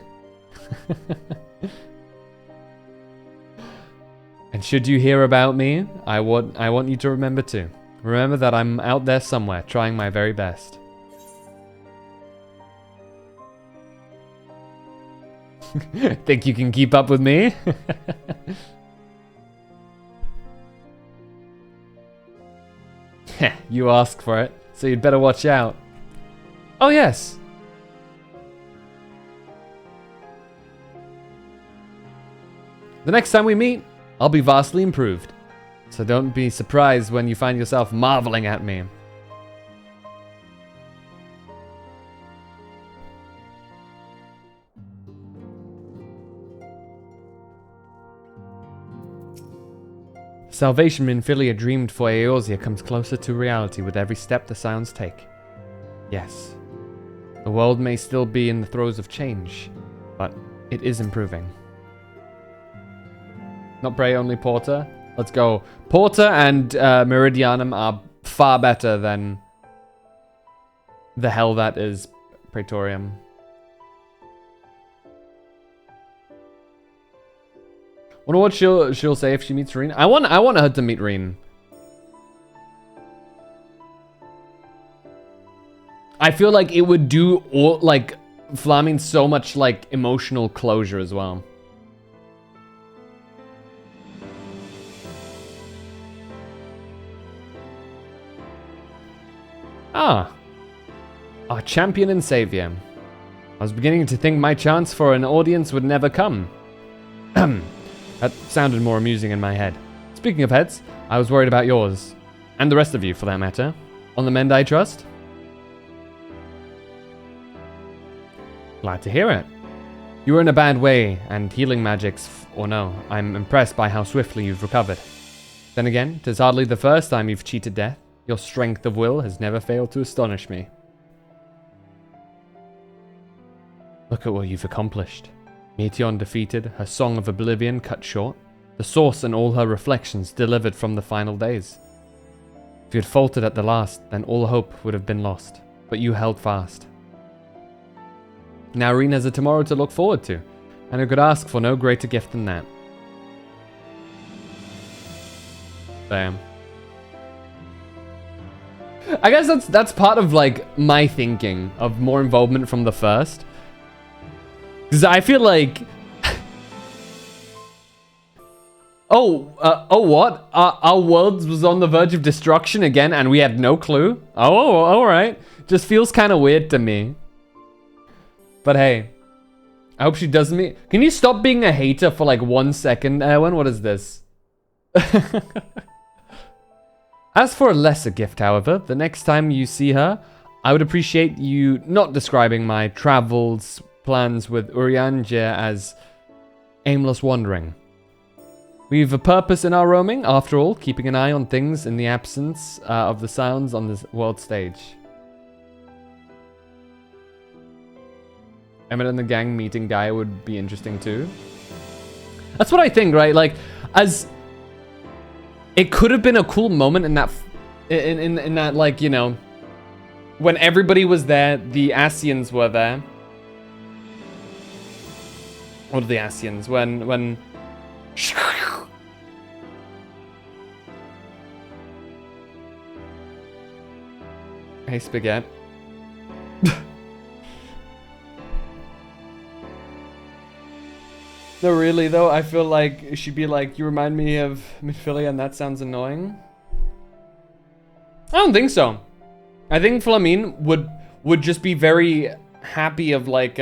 And should you hear about me, I want you to remember too. Remember that I'm out there somewhere, trying my very best. Think you can keep up with me? You asked for it, so you'd better watch out. Oh yes. The next time we meet, I'll be vastly improved. So don't be surprised when you find yourself marveling at me. Salvation Minfilia dreamed for Eorzea comes closer to reality with every step the sounds take. Yes, the world may still be in the throes of change, but it is improving. Not Bray, only Porter. Let's go. Porter and Meridianum are far better than the hell that is Praetorium. Wonder what she'll say if she meets Reen. I want her to meet Reen. I feel like it would do all like Flaming so much like emotional closure as well. Ah, our champion and savior. I was beginning to think my chance for an audience would never come. That sounded more amusing in my head. Speaking of heads, I was worried about yours. And the rest of you, for that matter. On the mend, I trust? Glad to hear it. You were in a bad way, and healing magics, or no, I'm impressed by how swiftly you've recovered. Then again, 'tis hardly the first time you've cheated death. Your strength of will has never failed to astonish me. Look at what you've accomplished. Meteon defeated, her Song of Oblivion cut short, the Source and all her reflections delivered from the final days. If you had faltered at the last, then all hope would have been lost, but you held fast. Now Reen has a tomorrow to look forward to, and I could ask for no greater gift than that. Damn. I guess that's part of like my thinking of more involvement from the first. Because I feel like... what? Our world was on the verge of destruction again and we had no clue? Oh, alright. Just feels kind of weird to me. But hey. I hope she doesn't meet... Can you stop being a hater for like 1 second, Erwin? What is this? As for a lesser gift, however, the next time you see her, I would appreciate you not describing my travels... plans with Urianger as aimless wandering. We've a purpose in our roaming, after all, keeping an eye on things in the absence of the sounds on the world stage. Emmett and the gang meeting Gaia would be interesting too. That's what I think, right? Like, as it could have been a cool moment in that, in that, like, you know, when everybody was there, the Asians were there. What are the Asians? When... Hey, Spaghetti. No, really, though, I feel like she'd be like, you remind me of Minfilia and that sounds annoying. I don't think so. I think Flamine would just be very happy of like,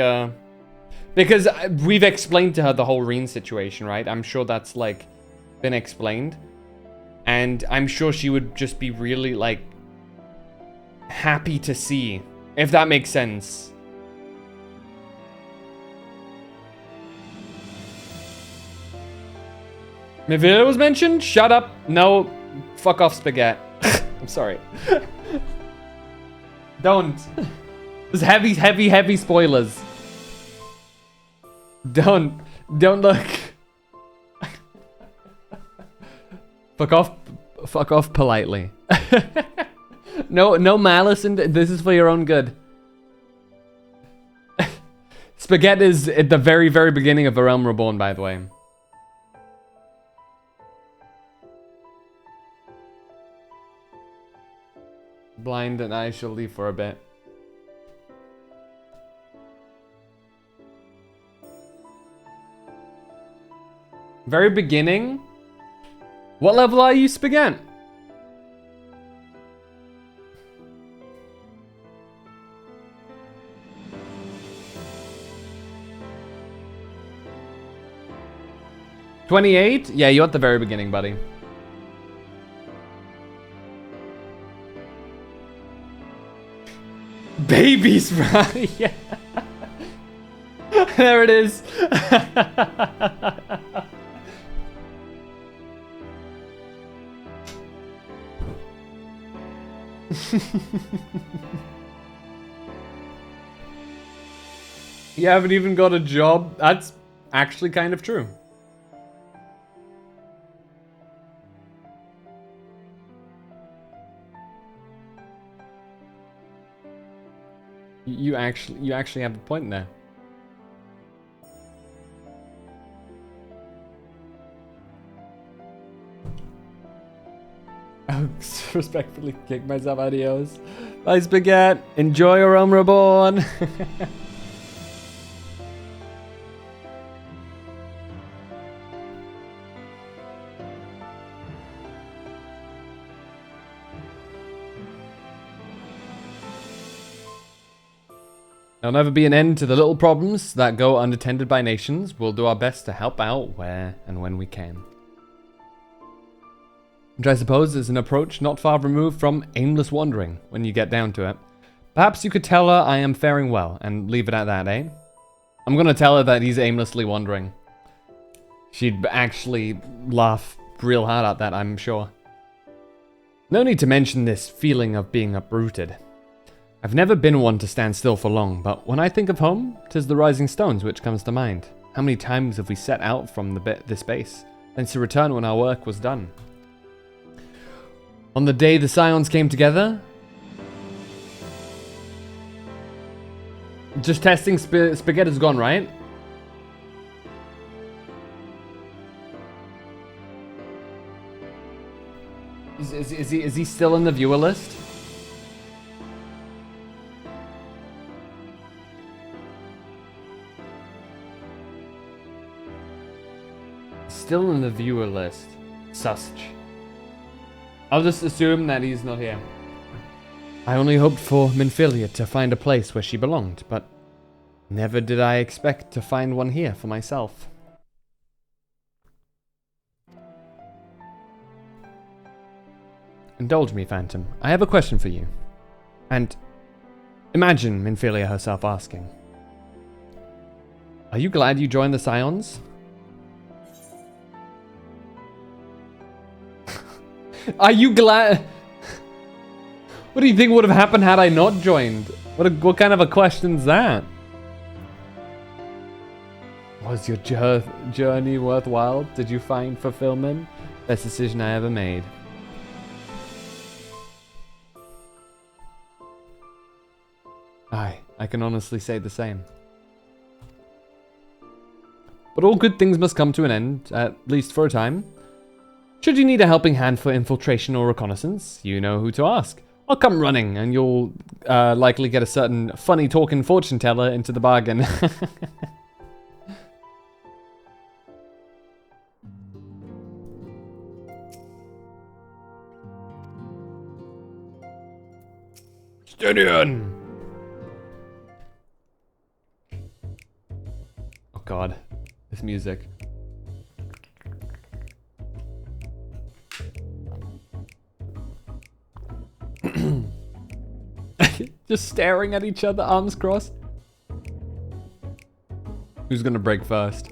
because we've explained to her the whole Reen situation, right? I'm sure that's like been explained. And I'm sure she would just be really like happy to see, if that makes sense. Minfilia was mentioned? Shut up. No. Fuck off, Spaghetti. I'm sorry. Don't. There's heavy spoilers. Don't look. Fuck off politely. No malice, and this is for your own good. Spaghetti is at the very beginning of A Realm Reborn, by the way. Blind and I shall leave for a bit. Very beginning? What level are you, Spaghetti? $28? Yeah, you're at the very beginning, buddy. Babies, right? Yeah. There it is. You haven't even got a job? That's actually kind of true. You actually have a point there. I'll respectfully kick myself, adios. Bye, Spaghetti. Enjoy your Realm Reborn. There'll never be an end to the little problems that go unattended by nations. We'll do our best to help out where and when we can. Which I suppose is an approach not far removed from aimless wandering, when you get down to it. Perhaps you could tell her I am faring well, and leave it at that, eh? I'm gonna tell her that he's aimlessly wandering. She'd actually laugh real hard at that, I'm sure. No need to mention this feeling of being uprooted. I've never been one to stand still for long, but when I think of home, 'tis the rising stones which comes to mind. How many times have we set out from this base, then to return when our work was done? On the day the Scions came together... Just testing, Spaghetti's gone, right? Is he still in the viewer list? Still in the viewer list. Such. I'll just assume that he's not here. I only hoped for Minfilia to find a place where she belonged, but never did I expect to find one here for myself. Indulge me, Phantom. I have a question for you. And imagine Minfilia herself asking. Are you glad you joined the Scions? Are you glad? What do you think would have happened had I not joined? What kind of a question's that? Was your journey worthwhile? Did you find fulfillment? Best decision I ever made. Aye, I can honestly say the same. But all good things must come to an end, at least for a time. Should you need a helping hand for infiltration or reconnaissance, you know who to ask. I'll come running, and you'll likely get a certain funny-talking fortune teller into the bargain. Steady on! Oh god, this music. Just staring at each other, arms crossed. Who's gonna break first?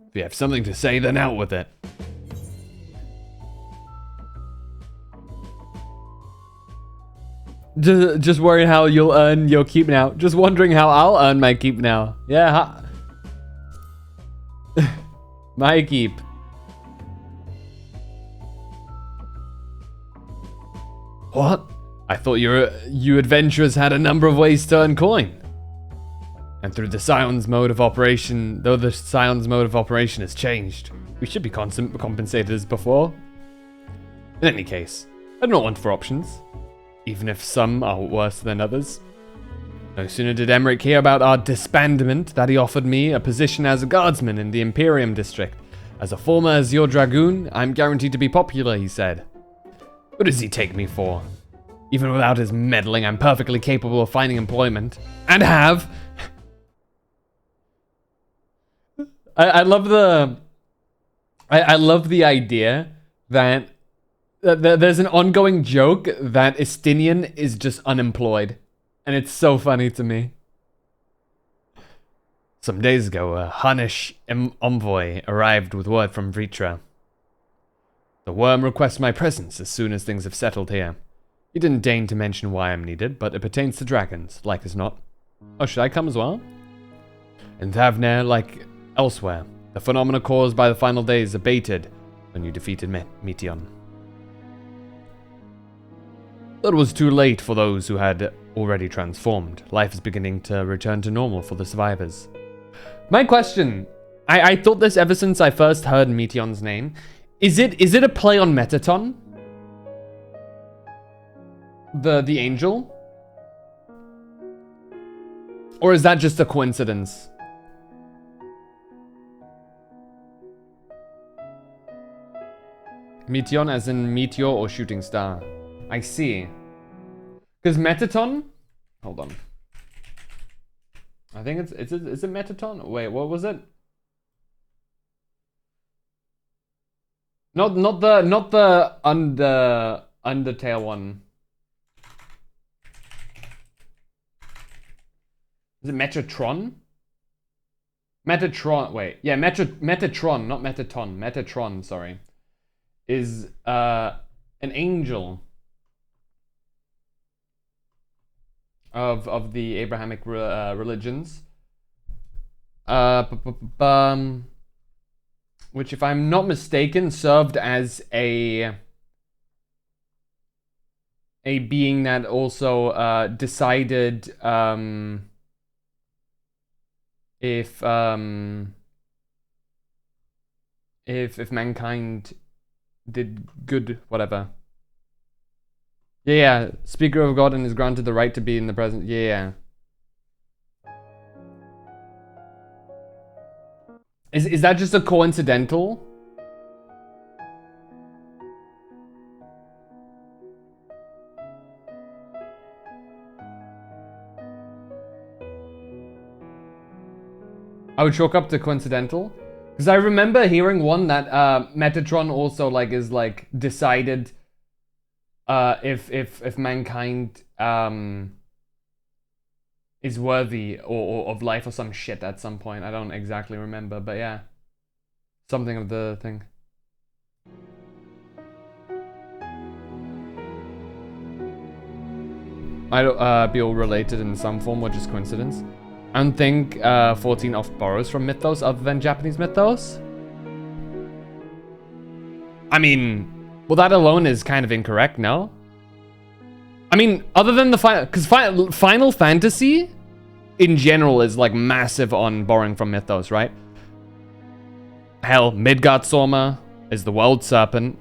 If you have something to say, then out with it. Just worrying how you'll earn your keep now. Just wondering how I'll earn my keep now. Yeah, my keep. What? I thought you adventurers had a number of ways to earn coin. And through the Scions mode of operation, though the Scions mode of operation has changed, we should be compensated as before. In any case, I'm not one for options, even if some are worse than others. No sooner did Emmerich hear about our disbandment that he offered me a position as a guardsman in the Imperium district. As a former Azure Dragoon, I'm guaranteed to be popular, he said. What does he take me for? Even without his meddling, I'm perfectly capable of finding employment. And have. I love the... I love the idea that there's an ongoing joke that Estinian is just unemployed. And it's so funny to me. Some days ago, a Hunnish envoy arrived with word from Vritra. The worm requests my presence as soon as things have settled here. He didn't deign to mention why I'm needed, but it pertains to dragons, like as not. Oh, should I come as well? In Thavner, like elsewhere, the phenomena caused by the final days abated when you defeated Meteon. But it was too late for those who had already transformed. Life is beginning to return to normal for the survivors. My question, I thought this ever since I first heard Meteon's name. Is it a play on Metaton? The angel? Or is that just a coincidence? Meteon as in meteor or shooting star. I see. Because Metaton? Hold on. I think is it Metaton? Wait, what was it? Not the Undertale one. Is it Metatron? Metatron, wait. Yeah, Metatron, not Metaton. Metatron, sorry. Is an angel of the Abrahamic religions. Which, if I'm not mistaken, served as a being that also decided if mankind did good, whatever. Yeah, speaker of God and is granted the right to be in the present. Yeah. Is that just a coincidental? I would chalk up to coincidental. Because I remember hearing one that Metatron also like is like decided if mankind is worthy or of life or some shit at some point. I don't exactly remember, but yeah. Something of the thing. Might be all related in some form or just coincidence. I don't think 14 off borrows from mythos other than Japanese mythos. I mean, well, that alone is kind of incorrect, no? I mean, other than the final, because Final Fantasy in general is like massive on borrowing from mythos, right? Hell, Midgard-Sorma is the world serpent.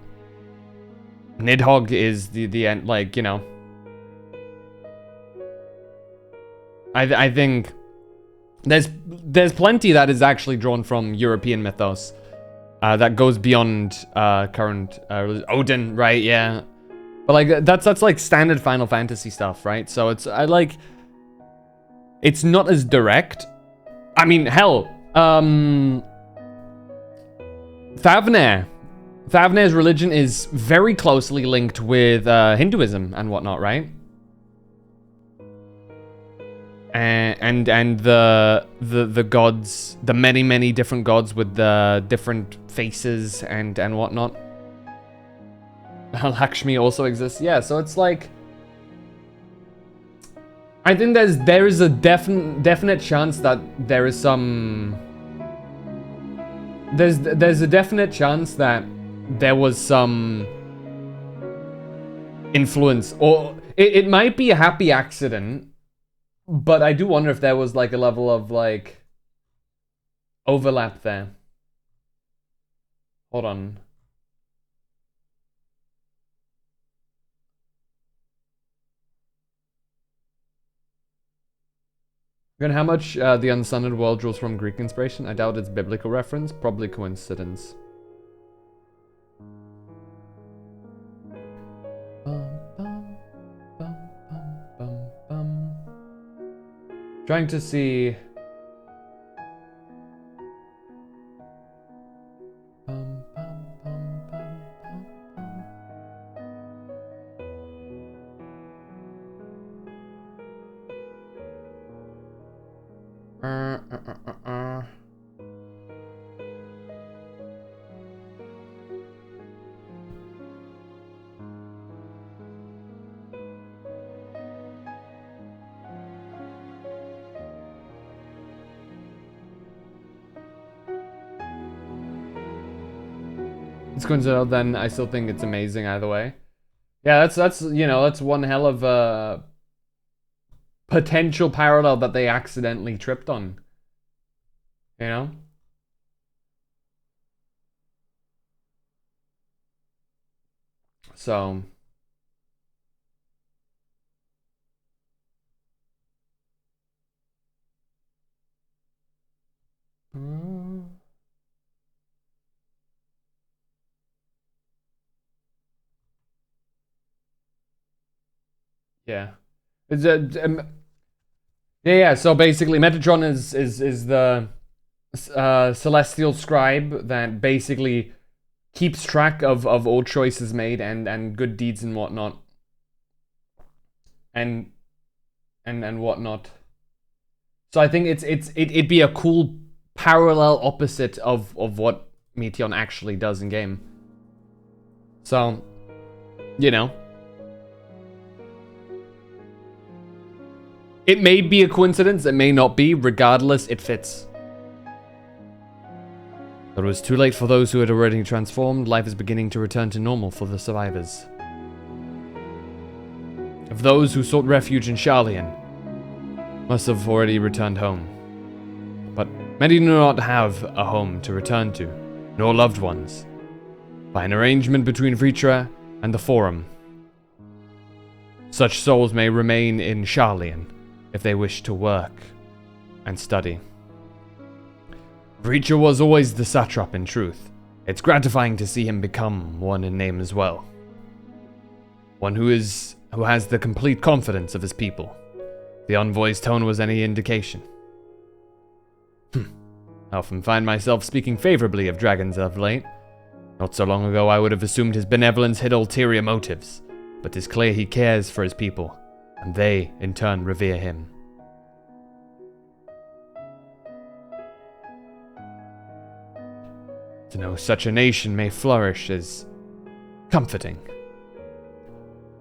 Nidhogg is the end, like, you know. I think there's plenty that is actually drawn from European mythos that goes beyond current Odin, right? Yeah, but like that's like standard Final Fantasy stuff, right? So it's it's not as direct. I mean, hell, Thavner's religion is very closely linked with Hinduism and whatnot, right? And the gods, the many different gods with the different faces and whatnot. Lakshmi also exists, yeah. So it's like, I think there is a definite chance that there is some. There's a definite chance that there was some influence, or it might be a happy accident. But I do wonder if there was like a level of like overlap there. Hold on. Again, how much the Unsundered World draws from Greek inspiration? I doubt it's biblical reference. Probably coincidence. Trying to see. It's coincidental, then I still think it's amazing either way. Yeah, that's you know, that's one hell of a potential parallel that they accidentally tripped on. You know? So yeah. It's yeah. So basically, Metatron is the celestial scribe that basically keeps track of all choices made and good deeds and whatnot, and whatnot. So I think it'd be a cool parallel opposite of what Meteon actually does in game. So, you know. It may be a coincidence, it may not be. Regardless, it fits. But it was too late for those who had already transformed. Life is beginning to return to normal for the survivors. Of those who sought refuge in Sharlayan, must have already returned home. But many do not have a home to return to, nor loved ones. By an arrangement between Vritra and the Forum, such souls may remain in Sharlayan if they wish to work and study. Vritra was always the satrap in truth. It's gratifying to see him become one in name as well. One who has the complete confidence of his people. The envoy's tone was any indication. I often find myself speaking favorably of dragons of late. Not so long ago I would have assumed his benevolence hid ulterior motives, but 'tis clear he cares for his people, and they, in turn, revere him. To know such a nation may flourish is comforting.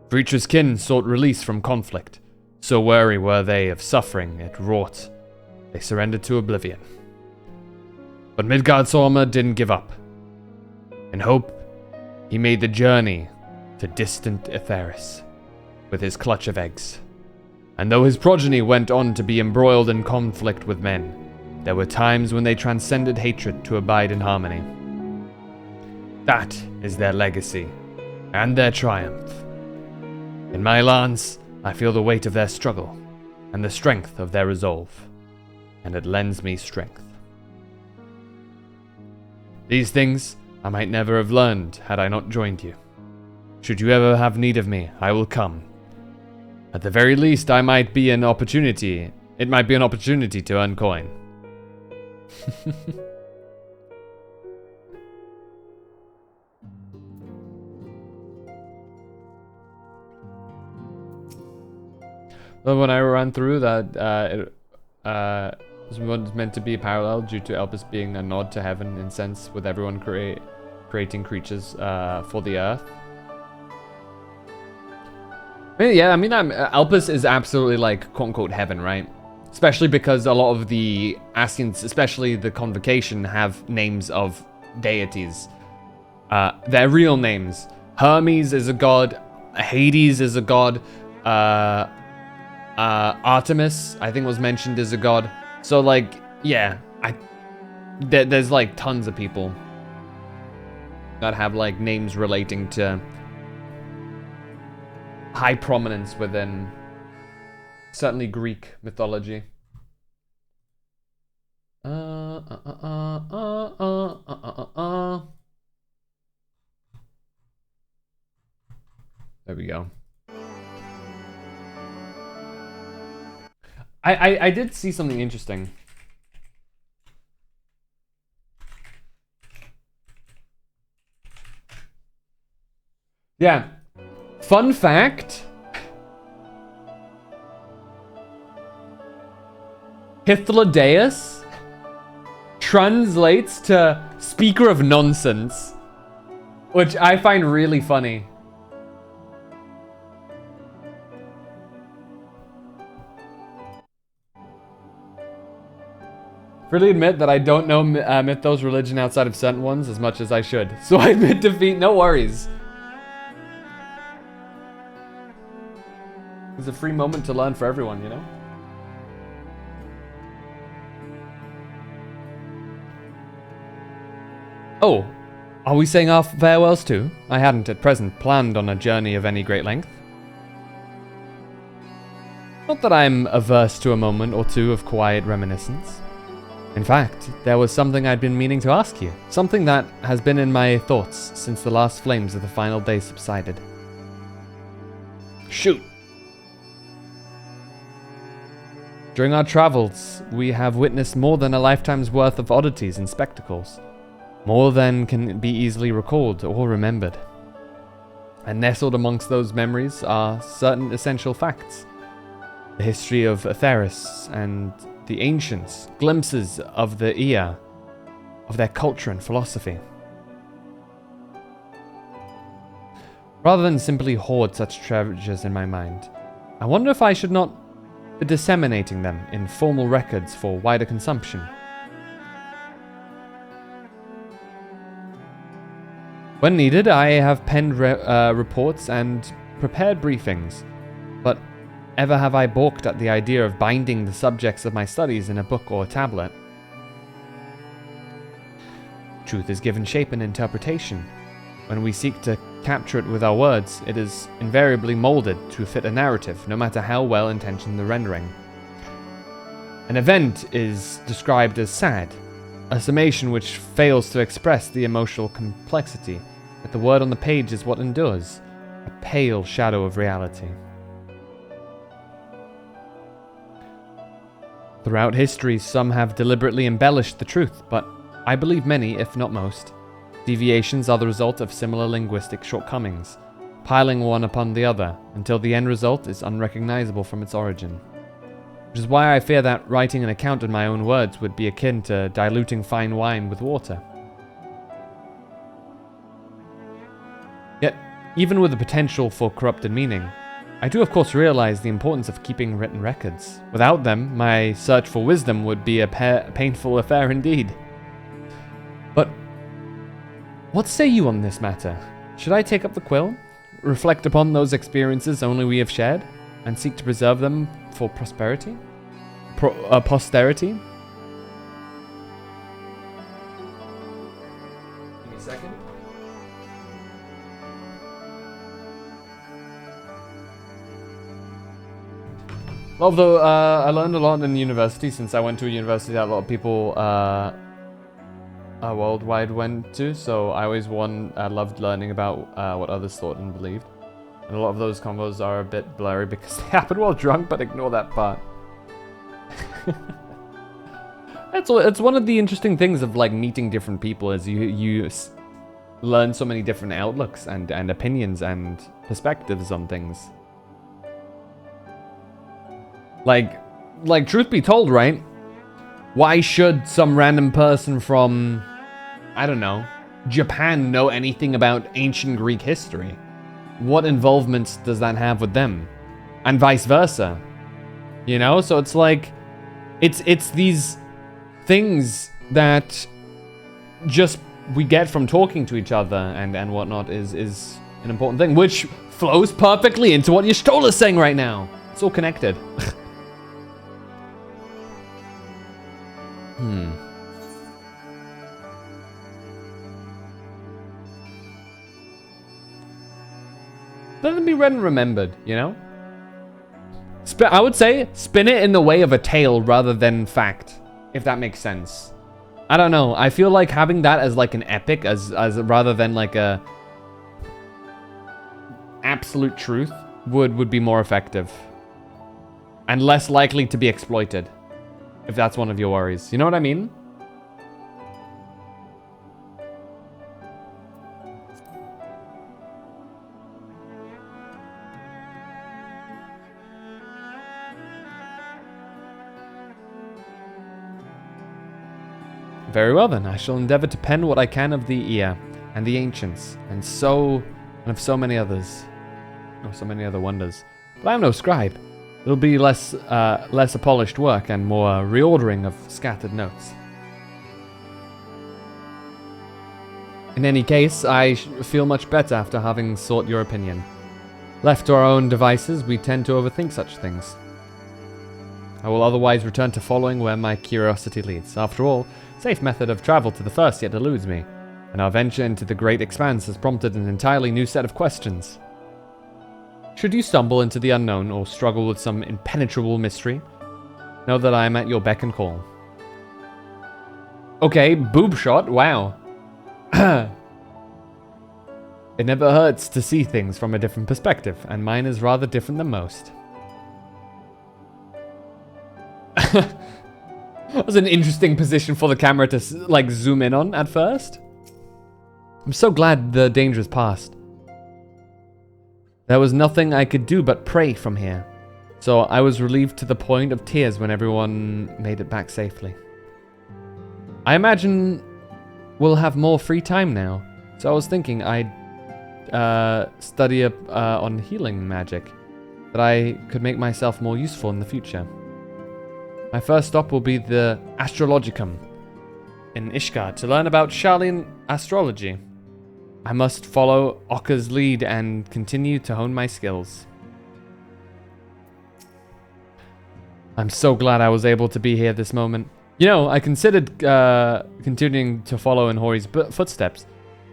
Vritra's kin sought release from conflict. So weary were they of suffering it wrought, they surrendered to oblivion. But Midgard's armor didn't give up. In hope, he made the journey to distant Etheris with his clutch of eggs. And though his progeny went on to be embroiled in conflict with men, there were times when they transcended hatred to abide in harmony. That is their legacy, and their triumph. In my lance, I feel the weight of their struggle, and the strength of their resolve, and it lends me strength. These things I might never have learned had I not joined you. Should you ever have need of me, I will come. At the very least, it might be an opportunity to earn coin. But when I ran through that, it was meant to be a parallel due to Elpis being a nod to heaven in sense, with everyone creating creatures for the earth. Elpis is absolutely like quote-unquote heaven, right? Especially because a lot of the Ascians, especially the Convocation, have names of deities. Their real names. Hermes is a god, Hades is a god, Artemis, I think was mentioned as a god. So like, yeah, there's like tons of people that have like names relating to high prominence within certainly Greek mythology. There we go. I did see something interesting. Yeah. Fun fact. Hythlodaeus translates to speaker of nonsense, which I find really funny. Freely admit that I don't know Mythos religion outside of certain ones as much as I should. So I admit defeat, no worries. It's a free moment to learn for everyone, you know? Oh, are we saying our farewells too? I hadn't at present planned on a journey of any great length. Not that I'm averse to a moment or two of quiet reminiscence. In fact, there was something I'd been meaning to ask you. Something that has been in my thoughts since the last flames of the final day subsided. Shoot! During our travels, we have witnessed more than a lifetime's worth of oddities and spectacles. More than can be easily recalled or remembered. And nestled amongst those memories are certain essential facts. The history of Atheris and the ancients, glimpses of the Ea, of their culture and philosophy. Rather than simply hoard such treasures in my mind, I wonder if I should not be disseminating them in formal records for wider consumption. When needed, I have penned reports and prepared briefings, but ever have I balked at the idea of binding the subjects of my studies in a book or a tablet. Truth is given shape and interpretation. When we seek to capture it with our words, it is invariably molded to fit a narrative, no matter how well intentioned the rendering. An event is described as sad, a summation which fails to express the emotional complexity, but the word on the page is what endures, a pale shadow of reality. Throughout history, some have deliberately embellished the truth, but I believe many, if not most, deviations are the result of similar linguistic shortcomings, piling one upon the other until the end result is unrecognizable from its origin. Which is why I fear that writing an account in my own words would be akin to diluting fine wine with water. Yet, even with the potential for corrupted meaning, I do of course realize the importance of keeping written records. Without them, my search for wisdom would be a painful affair indeed. But what say you on this matter? Should I take up the quill, reflect upon those experiences only we have shared, and seek to preserve them for posterity? Give me a second. Although I learned a lot in university, since I went to a university that a lot of people worldwide went to, so I always loved learning about what others thought and believed. And a lot of those convos are a bit blurry because they happen while drunk, but ignore that part. It's one of the interesting things of like meeting different people, is you learn so many different outlooks and opinions and perspectives on things. Like truth be told, right? Why should some random person from, I don't know, Japan know anything about ancient Greek history? What involvement does that have with them? And vice versa. You know, so it's like, it's these things that just we get from talking to each other and whatnot is an important thing, which flows perfectly into what Y'shtola's saying right now. It's all connected. Let them be read and remembered, you know? I would say spin it in the way of a tale rather than fact, if that makes sense. I don't know. I feel like having that as like an epic, as rather than like a absolute truth, would be more effective and less likely to be exploited. If that's one of your worries, you know what I mean? Very well then, I shall endeavor to pen what I can of the ear and the ancients, and of so many others. Oh, so many other wonders. But I am no scribe. It'll be less a polished work and more reordering of scattered notes. In any case, I feel much better after having sought your opinion. Left to our own devices, we tend to overthink such things. I will otherwise return to following where my curiosity leads. After all, safe method of travel to the first yet eludes me, and our venture into the great expanse has prompted an entirely new set of questions. Should you stumble into the unknown or struggle with some impenetrable mystery, know that I am at your beck and call. Okay, boob shot, wow. It never hurts to see things from a different perspective, and mine is rather different than most. That was an interesting position for the camera to like zoom in on at first. I'm so glad the danger is past. There was nothing I could do but pray from here, so I was relieved to the point of tears when everyone made it back safely. I imagine we'll have more free time now, so I was thinking I'd study up on healing magic, that I could make myself more useful in the future. My first stop will be the Astrologicum in Ishgard to learn about Sharlayan astrology. I must follow Okka's lead and continue to hone my skills. I'm so glad I was able to be here this moment. You know, I considered continuing to follow in Hori's footsteps,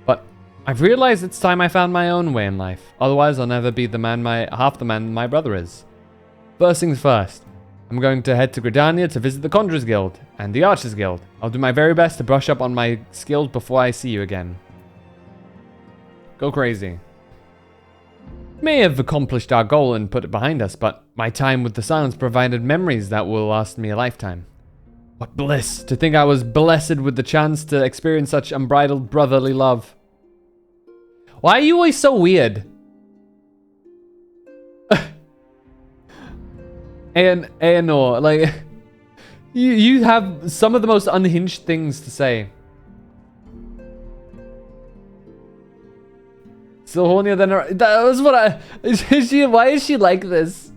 but I've realized it's time I found my own way in life. Otherwise, I'll never be half the man my brother is. First things first, I'm going to head to Gridania to visit the Conjurers Guild and the Archers Guild. I'll do my very best to brush up on my skills before I see you again. Go crazy. May have accomplished our goal and put it behind us, but my time with the Silence provided memories that will last me a lifetime. What bliss to think I was blessed with the chance to experience such unbridled brotherly love. Why are you always so weird? Aenor, like, you have some of the most unhinged things to say. Still hornier than her. That was what I. Why is she like this?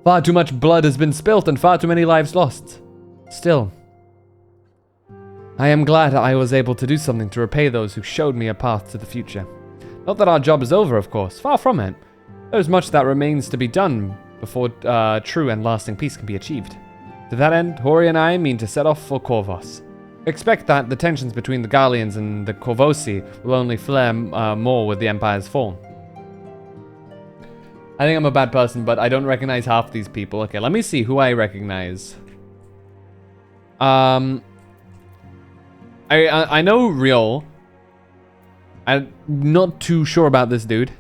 Far too much blood has been spilt and far too many lives lost. Still, I am glad I was able to do something to repay those who showed me a path to the future. Not that our job is over, of course. Far from it. There's much that remains to be done before true and lasting peace can be achieved. To that end, Hori and I mean to set off for Corvos. Expect that the tensions between the Garleans and the Corvosi will only flare more with the Empire's fall. I think I'm a bad person, but I don't recognize half these people. Okay, let me see who I recognize. I know Riol. I'm not too sure about this dude.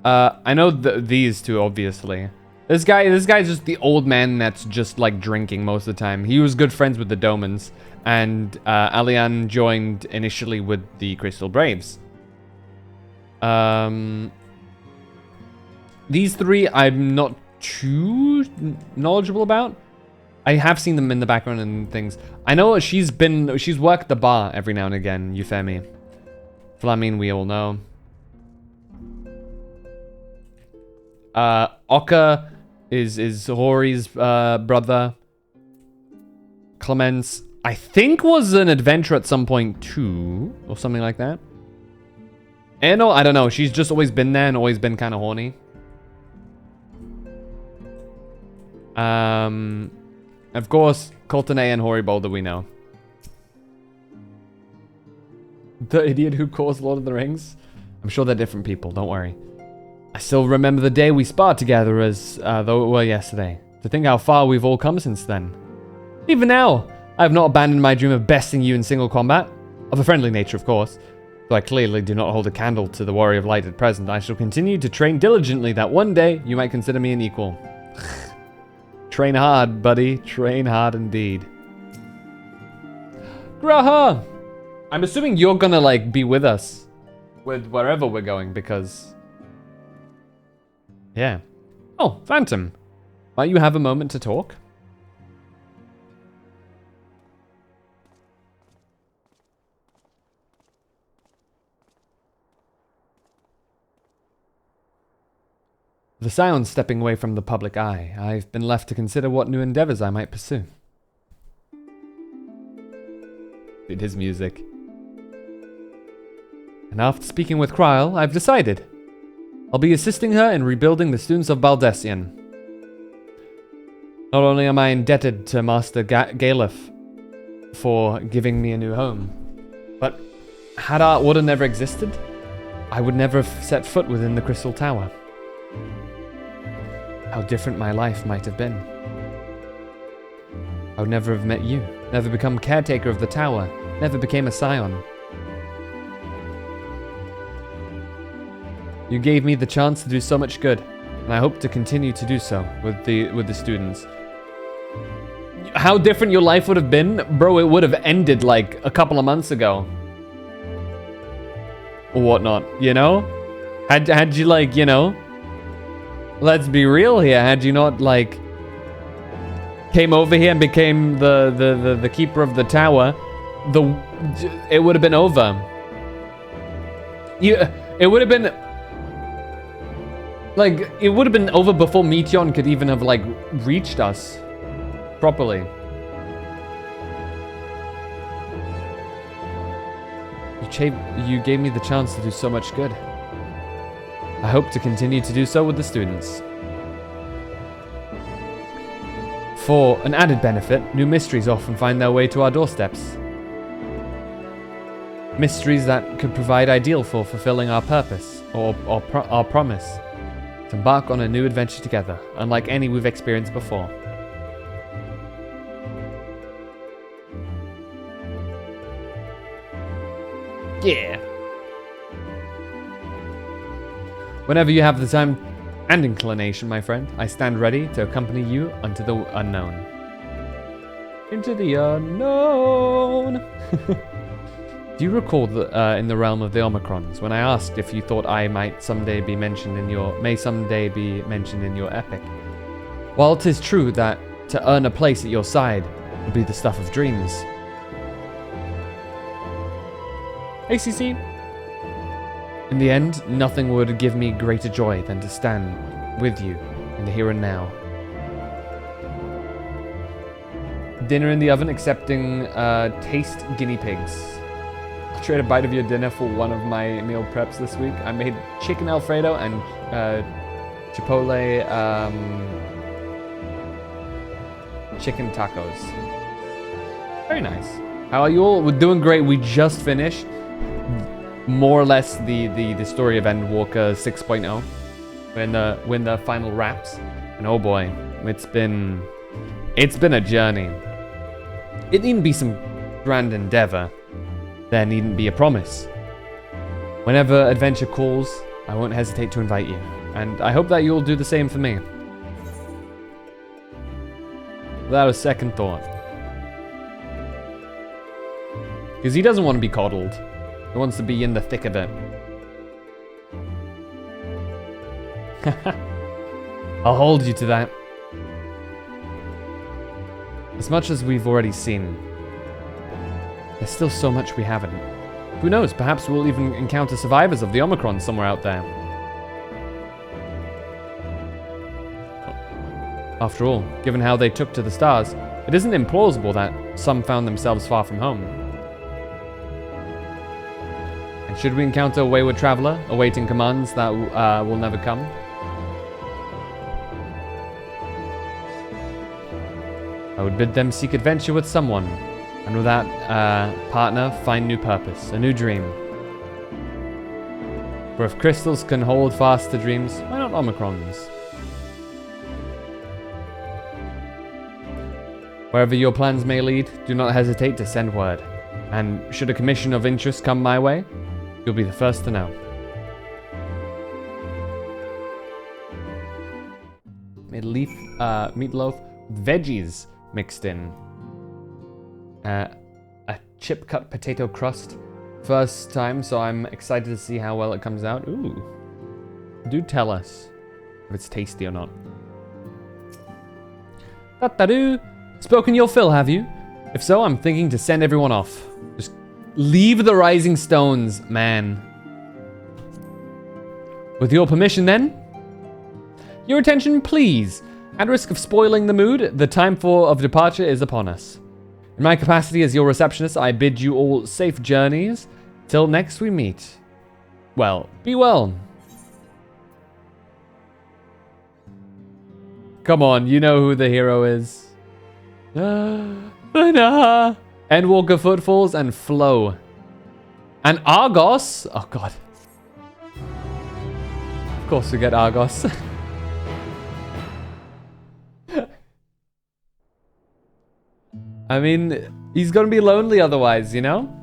I know these two, obviously. This guy's just the old man that's just like drinking most of the time. He was good friends with the Domans, and Alian joined initially with the Crystal Braves. These three I'm not too knowledgeable about. I have seen them in the background and things. I know she's worked the bar every now and again, Euphemie. Flamine, we all know. Okka is Hori's brother. Clemence, I think, was an adventurer at some point too, or something like that. Anno, I don't know. She's just always been there and always been kind of horny. Of course, Courtenay and Hori Boulder we know. The idiot who caused Lord of the Rings? I'm sure they're different people, don't worry. I still remember the day we sparred together as though it were yesterday. To think how far we've all come since then. Even now, I have not abandoned my dream of besting you in single combat. Of a friendly nature, of course. Though I clearly do not hold a candle to the Warrior of Light at present, I shall continue to train diligently that one day you might consider me an equal. Train hard, buddy. Train hard indeed. Graha! I'm assuming you're gonna, like, be with us. With wherever we're going, because... Yeah. Oh, Phantom. Might you have a moment to talk? The Scion stepping away from the public eye, I've been left to consider what new endeavors I might pursue. It is music. And after speaking with Kryl, I've decided. I'll be assisting her in rebuilding the students of Baldessian. Not only am I indebted to Master Galef for giving me a new home, but had our order never existed, I would never have set foot within the Crystal Tower. How different my life might have been. I would never have met you, never become caretaker of the tower, never became a Scion. You gave me the chance to do so much good, and I hope to continue to do so with the students. How different your life would have been? Bro, it would have ended like a couple of months ago. Or whatnot, you know? Had you, like, you know? Let's be real here, had you not, like, came over here and became the keeper of the tower, it would have been over. It would have been... Like, it would have been over before Meteon could even have, like, reached us properly. You gave me the chance to do so much good. I hope to continue to do so with the students. For an added benefit, new mysteries often find their way to our doorsteps. Mysteries that could provide ideal for fulfilling our purpose, or our promise. To embark on a new adventure together, unlike any we've experienced before. Yeah. Whenever you have the time and inclination, my friend, I stand ready to accompany you unto the unknown. Into the unknown. Do you recall that in the realm of the Omicrons, when I asked if you thought I might someday be mentioned in your epic? While it is true that to earn a place at your side would be the stuff of dreams. ACC. In the end, nothing would give me greater joy than to stand with you in the here and now. Dinner in the oven, accepting taste guinea pigs. I'll trade a bite of your dinner for one of my meal preps this week. I made chicken Alfredo and chipotle chicken tacos. Very nice. How are you all? We're doing great. We just finished more or less the story of Endwalker 6.0 when the final wraps. And oh boy, it's been a journey. It needn't be some grand endeavor. There needn't be a promise. Whenever adventure calls, I won't hesitate to invite you, and I hope that you'll do the same for me. Without a second thought. Because he doesn't want to be coddled. He wants to be in the thick of it. I'll hold you to that. As much as we've already seen, there's still so much we haven't. Who knows, perhaps we'll even encounter survivors of the Omicron somewhere out there. After all, given how they took to the stars, it isn't implausible that some found themselves far from home. And should we encounter a wayward traveler, awaiting commands that will never come? I would bid them seek adventure with someone, and with that partner, find new purpose, a new dream. For if crystals can hold fast to dreams, why not Omicrons? Wherever your plans may lead, do not hesitate to send word. And should a commission of interest come my way, you'll be the first to know. Made meatloaf, veggies mixed in. A chip cut potato crust. First time, so I'm excited to see how well it comes out. Ooh. Do tell us if it's tasty or not. Da-da-doo. Spoken your fill, have you? If so, I'm thinking to send everyone off. Just leave the Rising Stones, man. With your permission, then? Your attention, please. At risk of spoiling the mood, the time of departure is upon us. In my capacity as your receptionist, I bid you all safe journeys. Till next we meet. Well, be well. Come on, you know who the hero is. Endwalker Footfalls and Flow. And Argos. Oh god. Of course we get Argos. I mean, he's gonna be lonely otherwise, you know?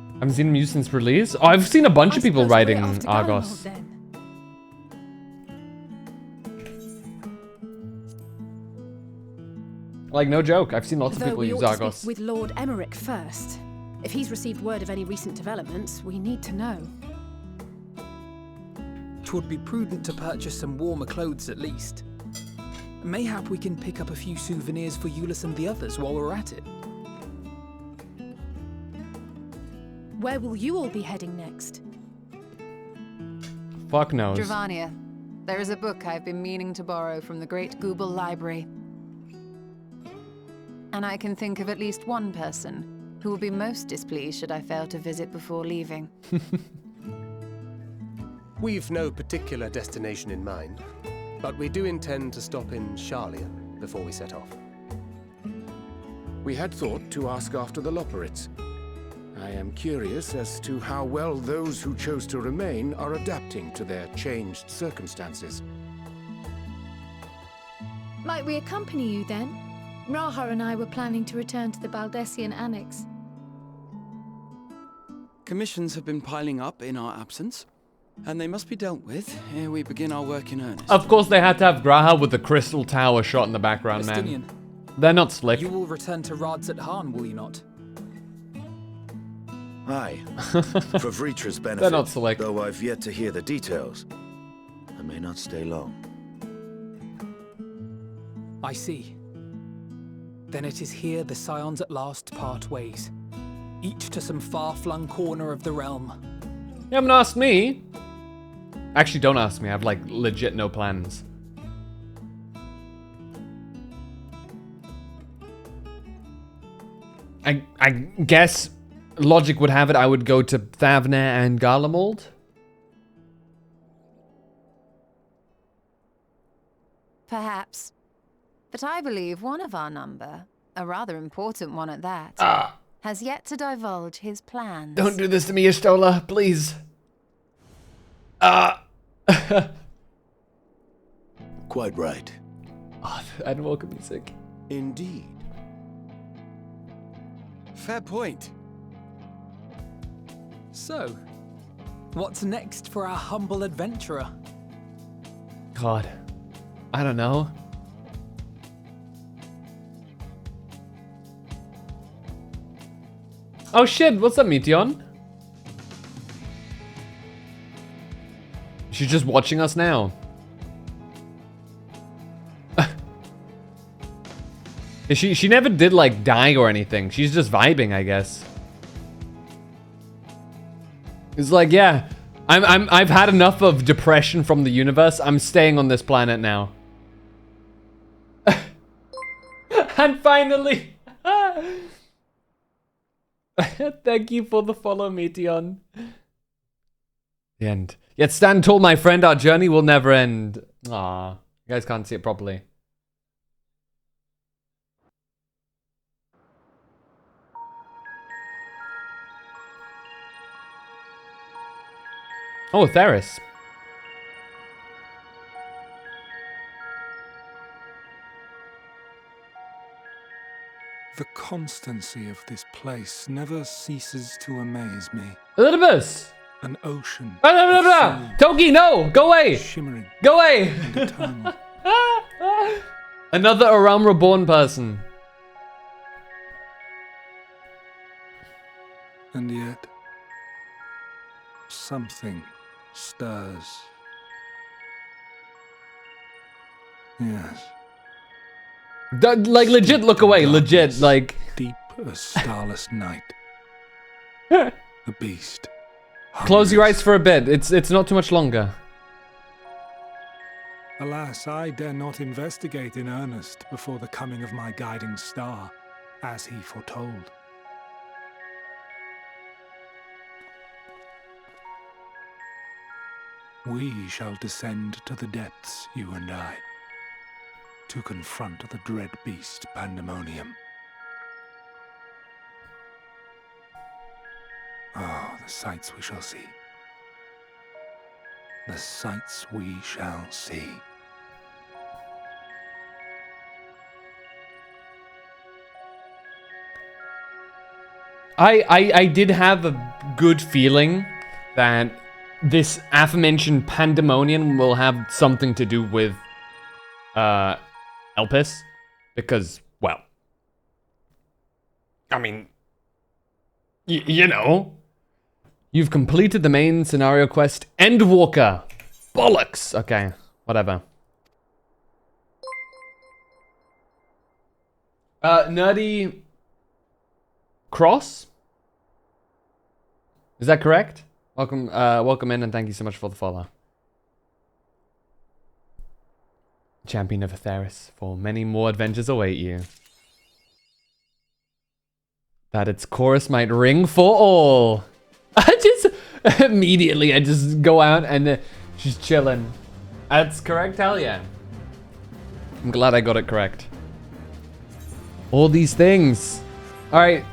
I haven't seen him used since release. Oh, I've seen a bunch of people writing Argos. Like, no joke. I've seen lots of people use Argos. With Lord Emmerich first. If he's received word of any recent developments, we need to know. 'Twould be prudent to purchase some warmer clothes at least. Mayhap we can pick up a few souvenirs for Euless and the others while we're at it. Where will you all be heading next? Fuck knows. Dravania. There is a book I've been meaning to borrow from the Great Google Library. And I can think of at least one person who will be most displeased should I fail to visit before leaving. We've no particular destination in mind, but we do intend to stop in Sharlayan before we set off. We had thought to ask after the Loporrits. I am curious as to how well those who chose to remain are adapting to their changed circumstances. Might we accompany you then? Raha and I were planning to return to the Baldessian Annex. Commissions have been piling up in our absence, and they must be dealt with ere we begin our work in earnest. Of course they had to have Graha with the crystal tower shot in the background, man. They're not slick. You will return to Rads at Han, will you not? Aye. For Vritra's benefit. They're not slick. Though I've yet to hear the details. I may not stay long. I see. Then it is here the Scions at last part ways. Each to some far-flung corner of the realm. You haven't asked me. Actually, don't ask me. I have, like, legit no plans. I guess logic would have it I would go to Thavna and Garlemald. Perhaps. But I believe one of our number, a rather important one at that, has yet to divulge his plans. Don't do this to me, Ishtola, please. Quite right. Oh, Endwalker music. Indeed. Fair point. So, what's next for our humble adventurer? God, I don't know. Oh shit, what's up, Meteon? She's just watching us now. She never did like die or anything. She's just vibing, I guess. It's like, yeah, I've had enough of depression from the universe. I'm staying on this planet now. And finally, Thank you for the follow, Meteon. The end. Yet stand tall, my friend. Our journey will never end. Ah, you guys can't see it properly. Oh, Theris. The constancy of this place never ceases to amaze me. Elizabeth! An ocean. Blah, blah, blah, blah. Toki, no! Go away! Shimmering. Go away! And eternal. Another A Realm Reborn person. And yet, something stirs. Yes. Like, legit, look away. Legit, like... Deep as starless night. The beast. Close your eyes for a bit. It's not too much longer. Alas, I dare not investigate in earnest before the coming of my guiding star, as he foretold. We shall descend to the depths, you and I, to confront the dread beast Pandemonium. Oh, the sights we shall see. The sights we shall see. I did have a good feeling that this aforementioned Pandemonium will have something to do with Elpis, because, well, I mean, you know, you've completed the main scenario quest, Endwalker. Bollocks. Okay, whatever. Nerdy Cross? Is that correct? Welcome, welcome in, and thank you so much for the follow. Champion of Theris, for many more adventures await you. That its chorus might ring for all. I just immediately I just go out and she's chilling. That's correct. Hell yeah. I'm glad I got it correct. All these things. All right.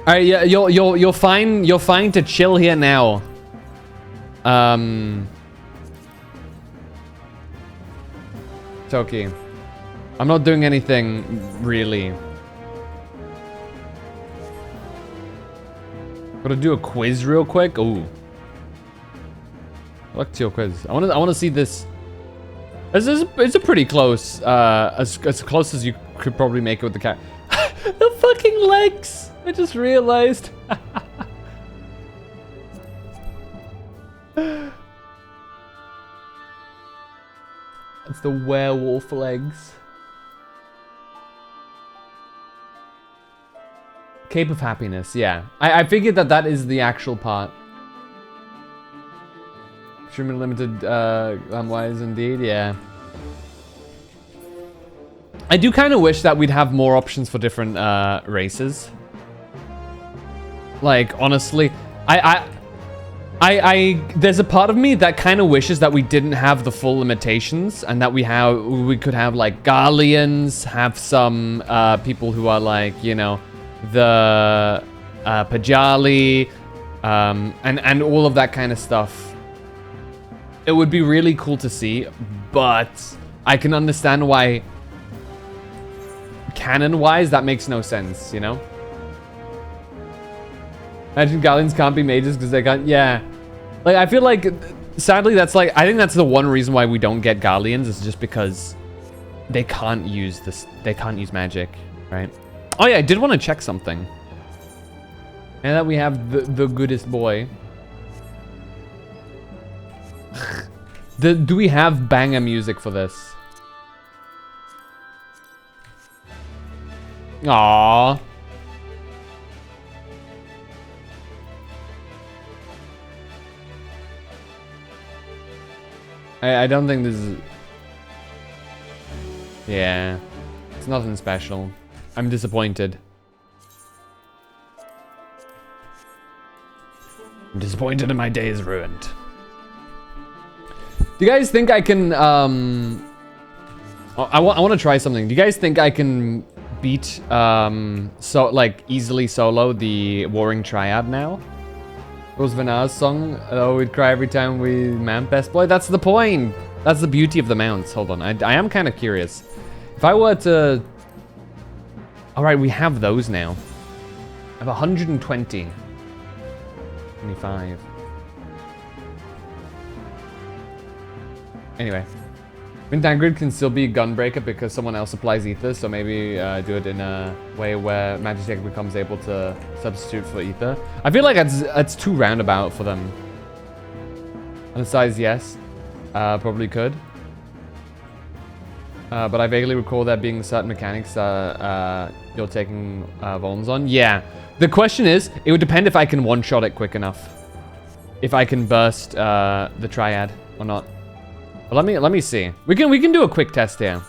All right. Yeah. You're fine. You're fine to chill here now. Toki. I'm not doing anything really. Gotta do a quiz real quick. Ooh. Look to your quiz. I wanna see this. It's a pretty close. As close as you could probably make it with the cat. The fucking legs. I just realized. It's the werewolf legs. Cape of Happiness, yeah. I figured that is the actual part. Extremely limited, wise indeed, yeah. I do kind of wish that we'd have more options for different races. Like, honestly, there's a part of me that kind of wishes that we didn't have the full limitations and that we could have like Garleans, have some people who are like, you know, the Pajali, and all of that kind of stuff. It would be really cool to see, but I can understand why canon-wise that makes no sense, you know? Imagine Garleans can't be mages because they can't, yeah. Like, I feel like, sadly, that's like, I think that's the one reason why we don't get Garleans is just because they can't use this, they can't use magic, right? Oh yeah, I did want to check something. And that we have the goodest boy. Do we have banger music for this? Aww. I don't think this is... Yeah. It's nothing special. I'm disappointed. I'm disappointed and my day is ruined. Do you guys think I can, I want to try something. Do you guys think I can beat, easily solo the Warring Triad now? It was Vanar's song. Oh, we'd cry every time we mount Best Boy. That's the point. That's the beauty of the mounts. Hold on. I am kind of curious. If I were to... Alright, we have those now. I have 120. 25. Anyway. Mintangrid can still be Gunbreaker because someone else applies ether, so maybe do it in a way where Magitech becomes able to substitute for ether. I feel like that's too roundabout for them. On the size, yes. Probably could. But I vaguely recall there being certain mechanics you're taking Volns on. Yeah. The question is, it would depend if I can one-shot it quick enough. If I can burst the Triad or not. But let me see. We can do a quick test here.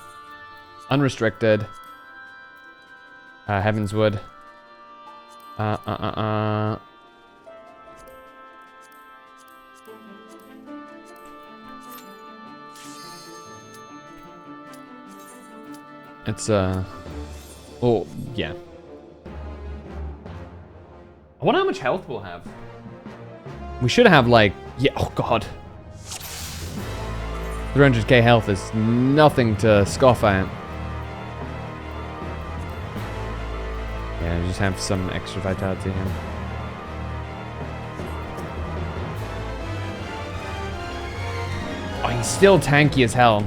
Unrestricted. Heavenswood. It's oh yeah. I wonder how much health we'll have. We should have like, yeah, oh god. 300k health is nothing to scoff at. Yeah, just have some extra vitality here. Oh, he's still tanky as hell.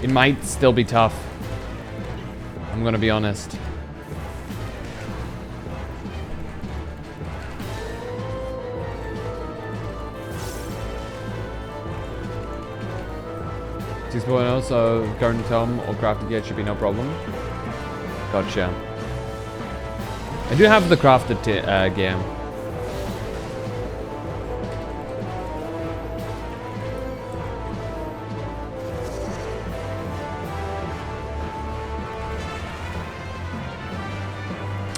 It might still be tough. I'm gonna be honest. So current tome or crafted gear should be no problem. Gotcha. I do have the crafted gear.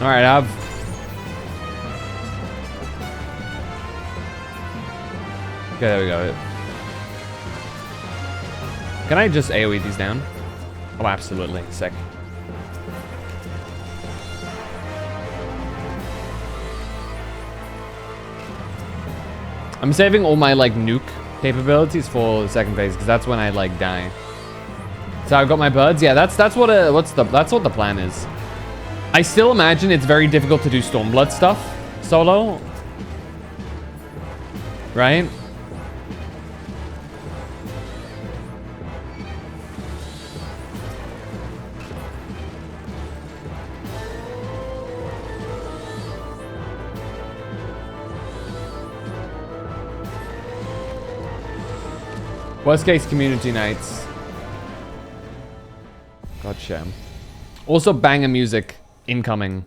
Alright, I have... Okay, there we go. Can I just AoE these down? Oh, absolutely. Sick. I'm saving all my, like, nuke capabilities for the second phase, because that's when I, like, die. So I've got my birds. Yeah, that's what the plan is. I still imagine it's very difficult to do Stormblood stuff solo. Right? Worst case community nights. Gotcha. Also banger music incoming.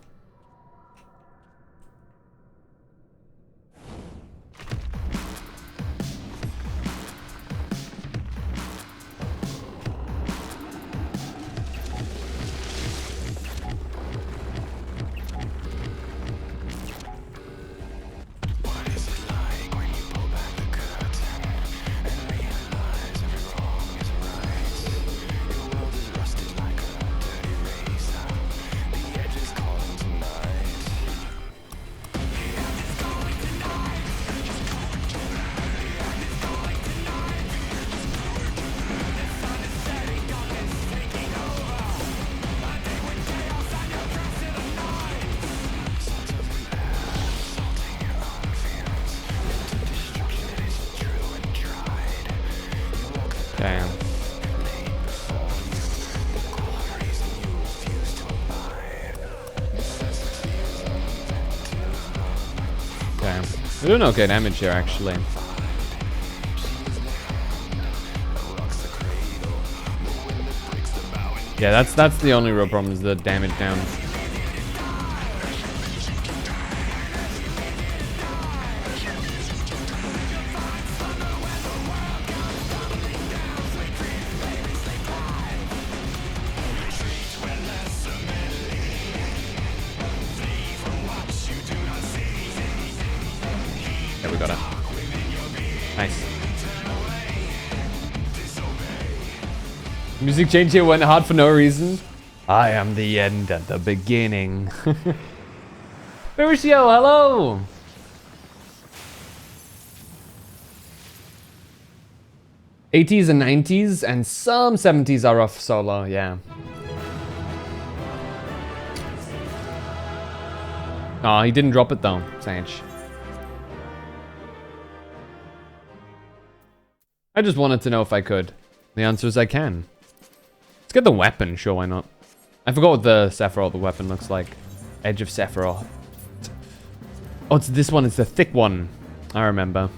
Damn. Damn. We're doing okay damage here, actually. Yeah, that's the only real problem, is the damage down. Music change here went hard for no reason. I am the end and the beginning. Mauricio, hello! '80s and '90s and some '70s are off solo, yeah. Aw, he didn't drop it though, Sage. I just wanted to know if I could. The answer is I can. Let's get the weapon, sure, why not? I forgot what the Sephiroth, the weapon looks like. Edge of Sephiroth. Oh, it's this one, it's the thick one. I remember.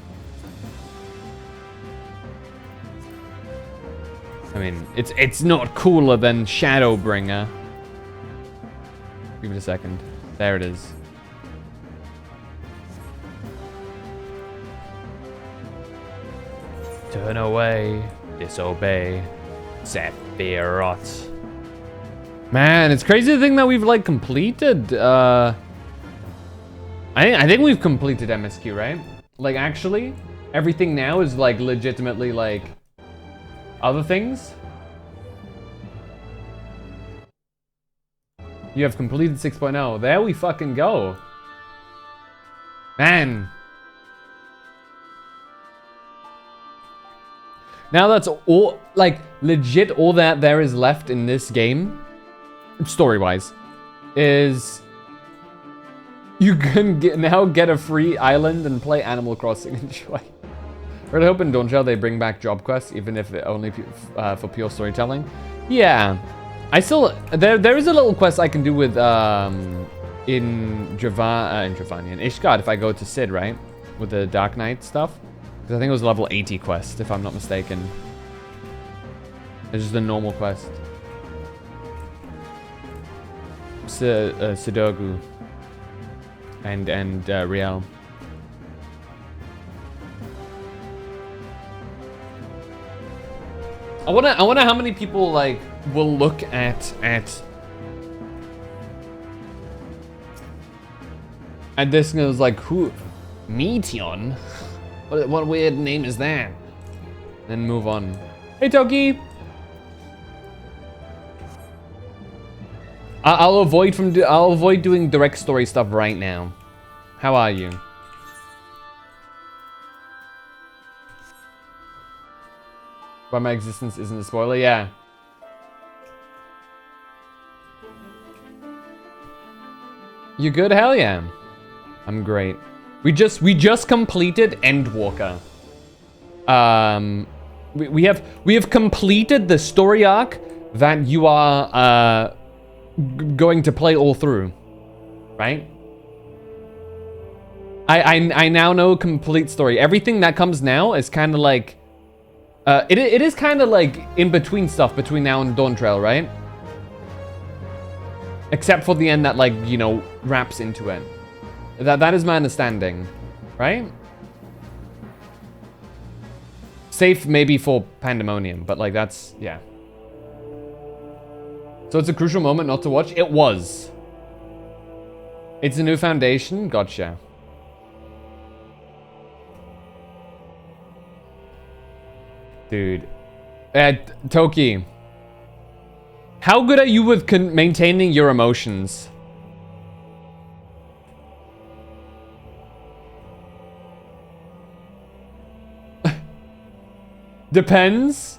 I mean, it's not cooler than Shadowbringer. Give it a second. There it is. Turn away, disobey, Sephiroth. Man, it's crazy to think that we've like completed. I think we've completed MSQ, right? Like actually, everything now is like legitimately like other things. You have completed 6.0. There we fucking go. Man. Now that's all, like, legit all that there is left in this game, story-wise, is you can now get a free island and play Animal Crossing. Enjoy. Really hope in Dawntrail they bring back job quests, even if it only for pure storytelling. Yeah. I still, there is a little quest I can do with, in Ishgard if I go to Sid, right? With the Dark Knight stuff. Because I think it was a level 80 quest, if I'm not mistaken. It's just a normal quest. Sudoku. And Riel. I wonder how many people like will look at this and goes like, who? Meteon? What weird name is that? Then move on. Hey Toki! I'll avoid doing direct story stuff right now. How are you? Why my existence isn't a spoiler? Yeah. You good? Hell yeah. I'm great. We just completed Endwalker. We have completed the story arc that you are going to play all through, right? I now know complete story. Everything that comes now is kind of like it is kind of like in between stuff between now and Dawntrail, right? Except for the end that, like, you know, wraps into it. That is my understanding, right? Safe maybe for Pandemonium, but like that's, yeah. So it's a crucial moment not to watch? It was. It's a new foundation? Gotcha. Dude. Toki. How good are you with maintaining your emotions? Depends.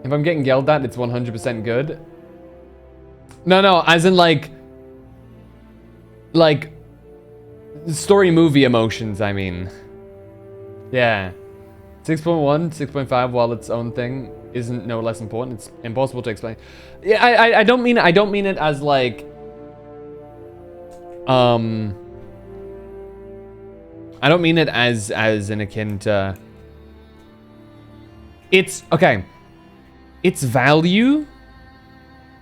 If I'm getting yelled at, it's 100% good. No, as in like story movie emotions, I mean. Yeah. 6.1, 6.5, while its own thing isn't no less important. It's impossible to explain. Yeah, I don't mean it as like I don't mean it as in akin to, it's okay. Its value,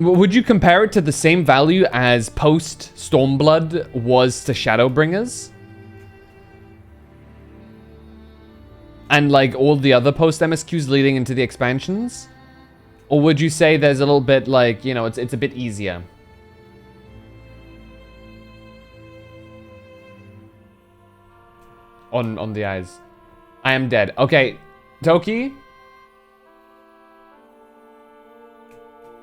would you compare it to the same value as post Stormblood was to Shadowbringers? And like all the other post MSQs leading into the expansions? Or would you say there's a little bit like, you know, it's a bit easier? On the eyes. I am dead. Okay, Toki.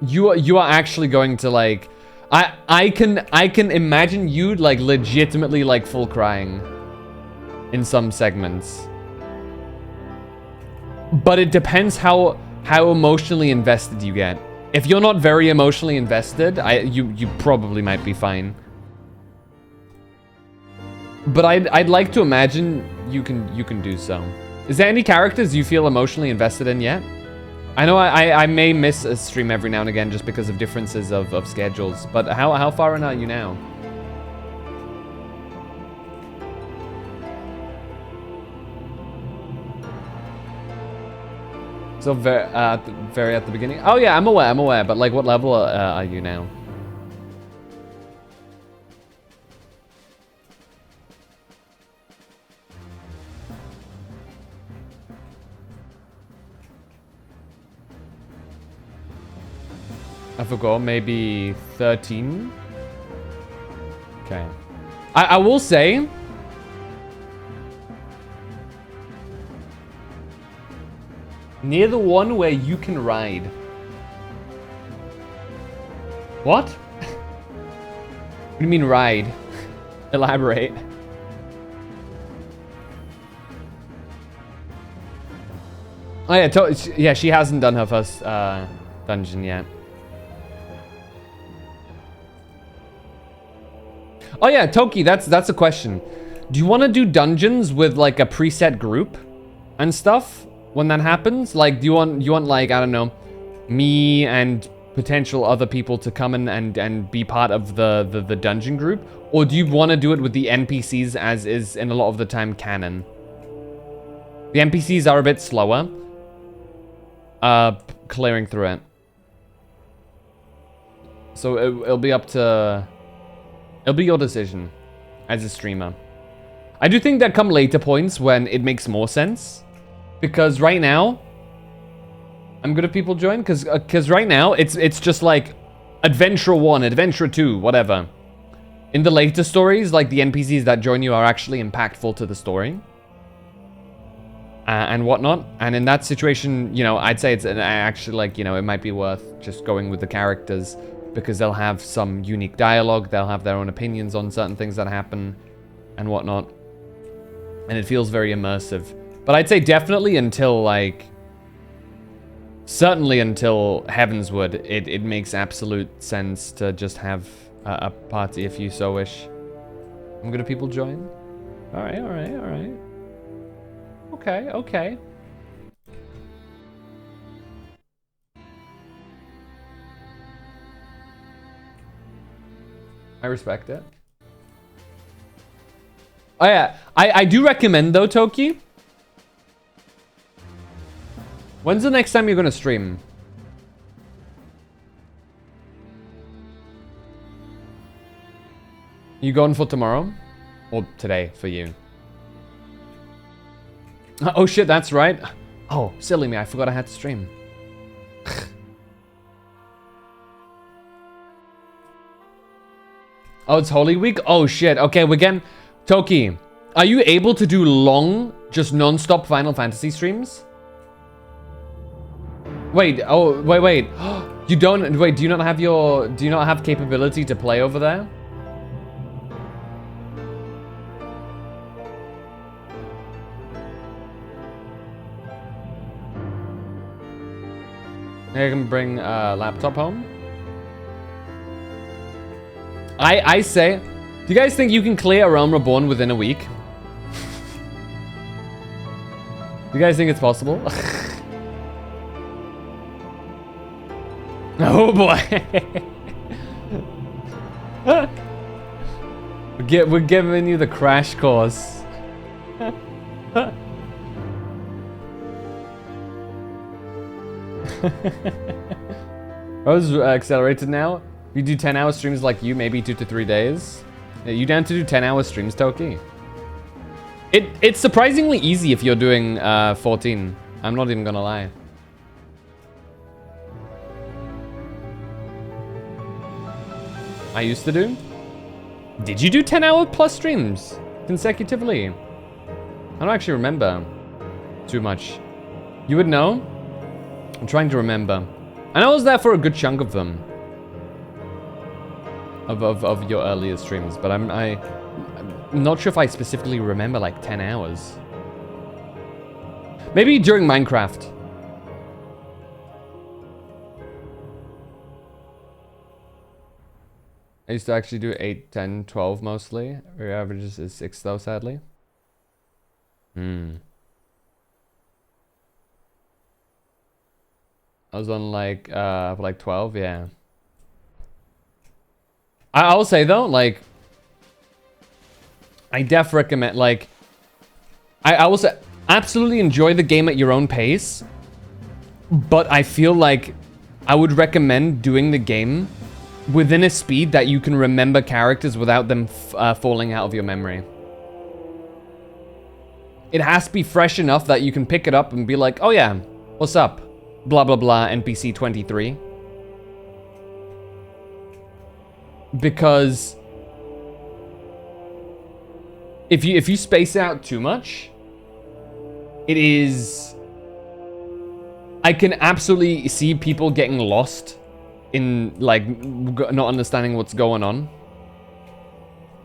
You are actually going to like... I can imagine you like legitimately like full crying in some segments. But it depends how emotionally invested you get. If you're not very emotionally invested, you probably might be fine. But I'd like to imagine you can do so. Is there any characters you feel emotionally invested in yet? I know I may miss a stream every now and again just because of differences of schedules, but how far in are you now? So very at the beginning. Oh yeah, I'm aware. But like, what level are you now? I forgot, maybe 13? Okay. I will say... near the one where you can ride. What? What do you mean ride? Elaborate. Oh yeah, yeah, she hasn't done her first dungeon yet. Oh yeah, Toki, that's a question. Do you want to do dungeons with like a preset group and stuff when that happens? Like, do you want like, I don't know, me and potential other people to come in and be part of the dungeon group? Or do you want to do it with the NPCs as is in a lot of the time canon? The NPCs are a bit slower. Clearing through it. So it'll be up to... it'll be your decision as a streamer. I do think there come later points when it makes more sense. Because right now... I'm good at people join? Because right now, it's just like... Adventure 1, Adventure 2, whatever. In the later stories, like the NPCs that join you are actually impactful to the story. And whatnot. And in that situation, you know, I'd say it's actually like, you know, it might be worth just going with the characters. Because they'll have some unique dialogue, they'll have their own opinions on certain things that happen and whatnot. And it feels very immersive. But I'd say definitely until like... certainly until Heavenswood, it makes absolute sense to just have a party if you so wish. I'm gonna people join? Alright. Okay. I respect it. Oh yeah, I do recommend though, Toki. When's the next time you're gonna stream? You going for tomorrow? Or today for you? Oh shit, that's right. Oh, silly me, I forgot I had to stream. Oh, it's Holy Week? Oh shit, okay, we're getting... Toki, are you able to do long, just non-stop Final Fantasy streams? Wait, oh, wait. You don't... wait, do you not have your... do you not have capability to play over there? I can bring a laptop home. I say... do you guys think you can clear A Realm Reborn within a week? Do you guys think it's possible? Oh boy. We're giving you the crash course. I was accelerated now. You do 10-hour streams like you, maybe 2 to 3 days. Yeah, you down to do 10-hour streams, Toki? It's surprisingly easy if you're doing 14. I'm not even gonna lie. I used to do. Did you do 10-hour plus streams consecutively? I don't actually remember too much. You would know? I'm trying to remember. I know I was there for a good chunk of them. Of your earlier streams, but I'm not sure if I specifically remember like 10 hours. Maybe during Minecraft. I used to actually do 8, 10, 12 mostly. Your average is 6 though, sadly. I was on like, for like 12, yeah. I will say though, like, I def recommend, like, I will say, absolutely enjoy the game at your own pace. But I feel like I would recommend doing the game within a speed that you can remember characters without them falling out of your memory. It has to be fresh enough that you can pick it up and be like, oh yeah, what's up? Blah, blah, blah, NPC 23. Because if you space it out too much, it is... I can absolutely see people getting lost in, like, not understanding what's going on.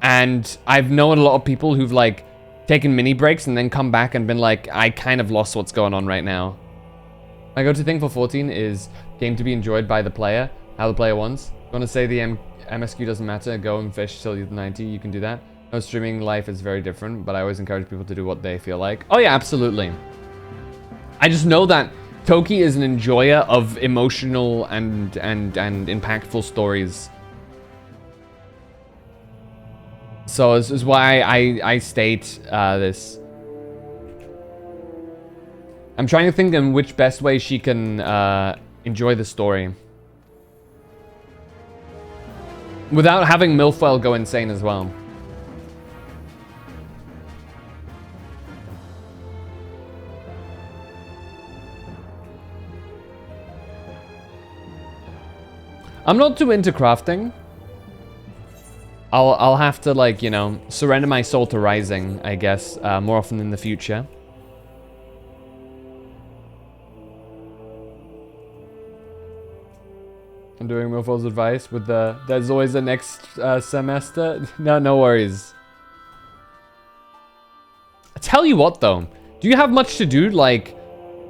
And I've known a lot of people who've, like, taken mini breaks and then come back and been like, I kind of lost what's going on right now. My go-to thing for 14 is game to be enjoyed by the player, how the player wants. You want to say the MSQ doesn't matter, go and fish till you're 90, you can do that. No, streaming life is very different, but I always encourage people to do what they feel like. Oh yeah, absolutely. I just know that Toki is an enjoyer of emotional and impactful stories. So this is why I state this. I'm trying to think in which best way she can enjoy the story. Without having Milfoil go insane as well. I'm not too into crafting. I'll have to, like, you know, surrender my soul to Rising, I guess, more often in the future. I'm doing Milfoil's advice with the, there's always a next semester. No worries. I tell you what though, do you have much to do, like,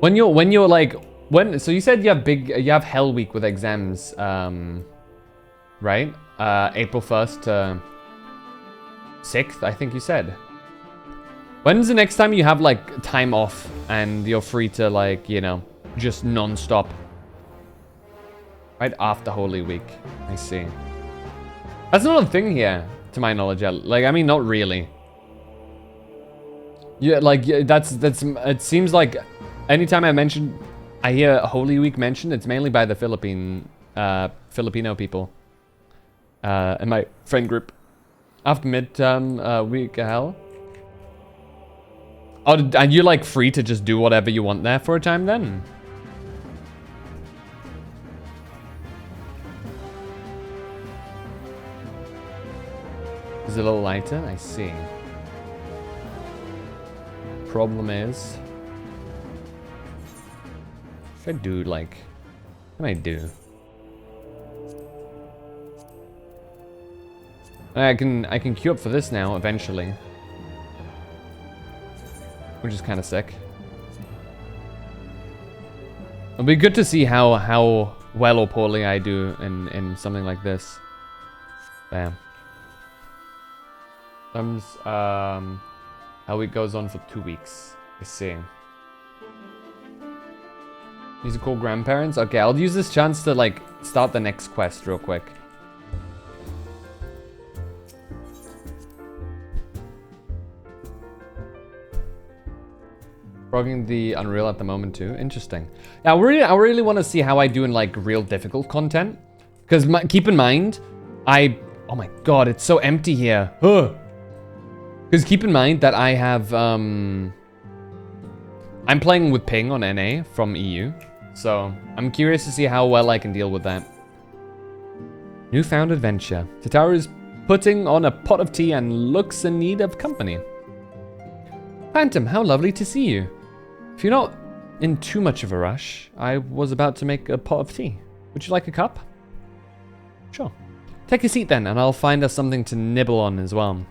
when you're like, so you said you have Hell Week with exams, right? April 1st to 6th, I think you said. When's the next time you have, like, time off and you're free to, like, you know, just non-stop? Right after Holy Week. I see. That's not a thing here, to my knowledge. Like, I mean, not really. Yeah, like, that's it seems like anytime I hear Holy Week mentioned, it's mainly by the Filipino people. In my friend group. After midterm week of hell. Oh, are you, like, free to just do whatever you want there for a time then? Is it a little lighter? I see. Problem is, if I do, like, what can I do? I can queue up for this now eventually, which is kind of sick. It'll be good to see how well or poorly I do in something like this. Bam. How it goes on for 2 weeks. I see. Use a call grandparents. Okay, I'll use this chance to, like, start the next quest real quick. Frogging the Unreal at the moment too. Interesting. Yeah, I really want to see how I do in, like, real difficult content. Because keep in mind, oh my god, it's so empty here. Because keep in mind that I have, I'm playing with ping on NA from EU. So I'm curious to see how well I can deal with that. Newfound adventure. Tataru is putting on a pot of tea and looks in need of company. Phantom, how lovely to see you. If you're not in too much of a rush, I was about to make a pot of tea. Would you like a cup? Sure. Take a seat then, and I'll find us something to nibble on as well.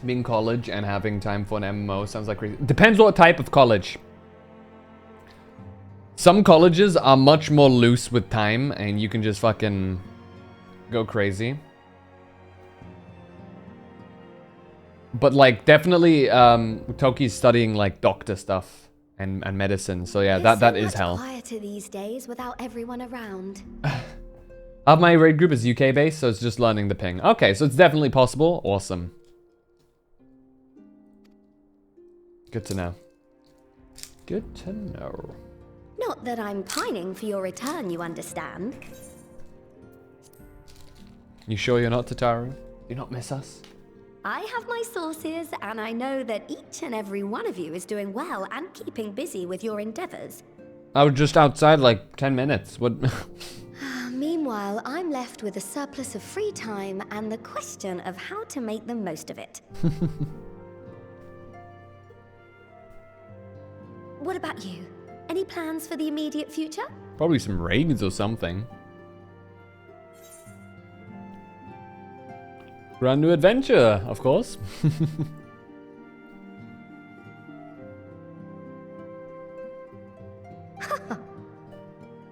Being college and having time for an MMO sounds like crazy. Depends what type of college. Some colleges are much more loose with time, and you can just fucking go crazy. But like, definitely, Toki's studying like doctor stuff and medicine. So yeah, that is hell. Quieter these days without everyone around. My raid group is UK based, so it's just learning the ping. Okay, so it's definitely possible. Awesome. Good to know. Good to know. Not that I'm pining for your return, you understand. You sure you're not, Tataru? Do you not miss us? I have my sources, and I know that each and every one of you is doing well and keeping busy with your endeavors. I was just outside like 10 minutes. What? Meanwhile, I'm left with a surplus of free time and the question of how to make the most of it. What about you? Any plans for the immediate future? Probably some raids or something. Brand new adventure, of course.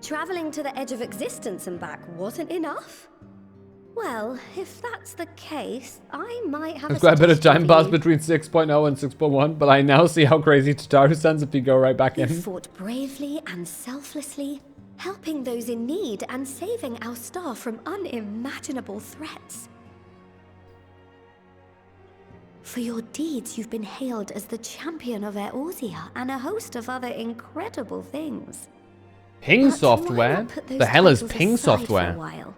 Traveling to the edge of existence and back wasn't enough? Well, if that's the case, I might have There's quite a bit of time passed between 6.0 and 6.1, but I now see how crazy Tataru sounds if you go right back in. You fought bravely and selflessly, helping those in need and saving our star from unimaginable threats. For your deeds, you've been hailed as the champion of Eorzea and a host of other incredible things. Ping But software? why not put those The hell is titles ping aside for a software? while?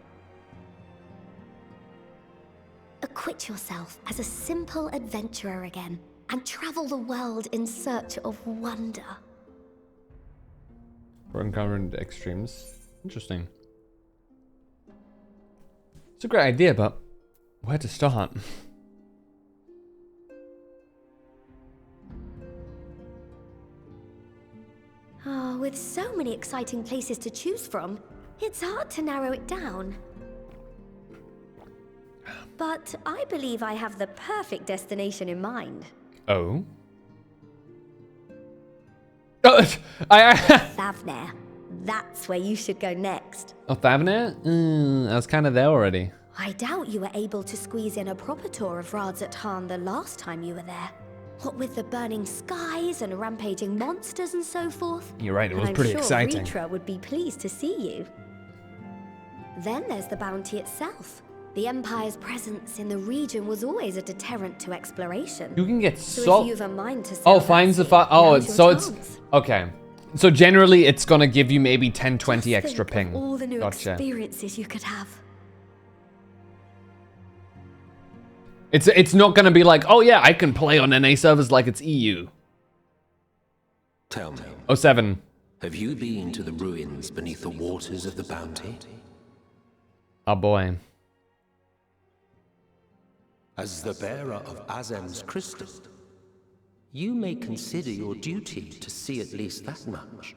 Acquit yourself as a simple adventurer again and travel the world in search of wonder. For uncurrent extremes. Interesting. It's a great idea, but where to start? Oh, with so many exciting places to choose from, it's hard to narrow it down. But I believe I have the perfect destination in mind. Oh? Thavnair. That's where you should go next. Oh, Thavnair? I was kind of there already. I doubt you were able to squeeze in a proper tour of Radzat the last time you were there. What with the burning skies and rampaging monsters and so forth. You're right, it was I'm pretty sure exciting. Ritra would be pleased to see you. Then there's the bounty itself. The Empire's presence in the region was always a deterrent to exploration. You can get so if you've a mind to sell finds the it's okay. So generally it's gonna give you maybe 10, 20 extra ping. all the new Gotcha. experiences you could have. It's not gonna be like, oh yeah, I can play on NA servers like it's EU. Tell me. 07. Have you been to the ruins beneath the waters of the bounty? Oh boy. As the bearer of Azem's crystal, you may consider your duty to see at least that much.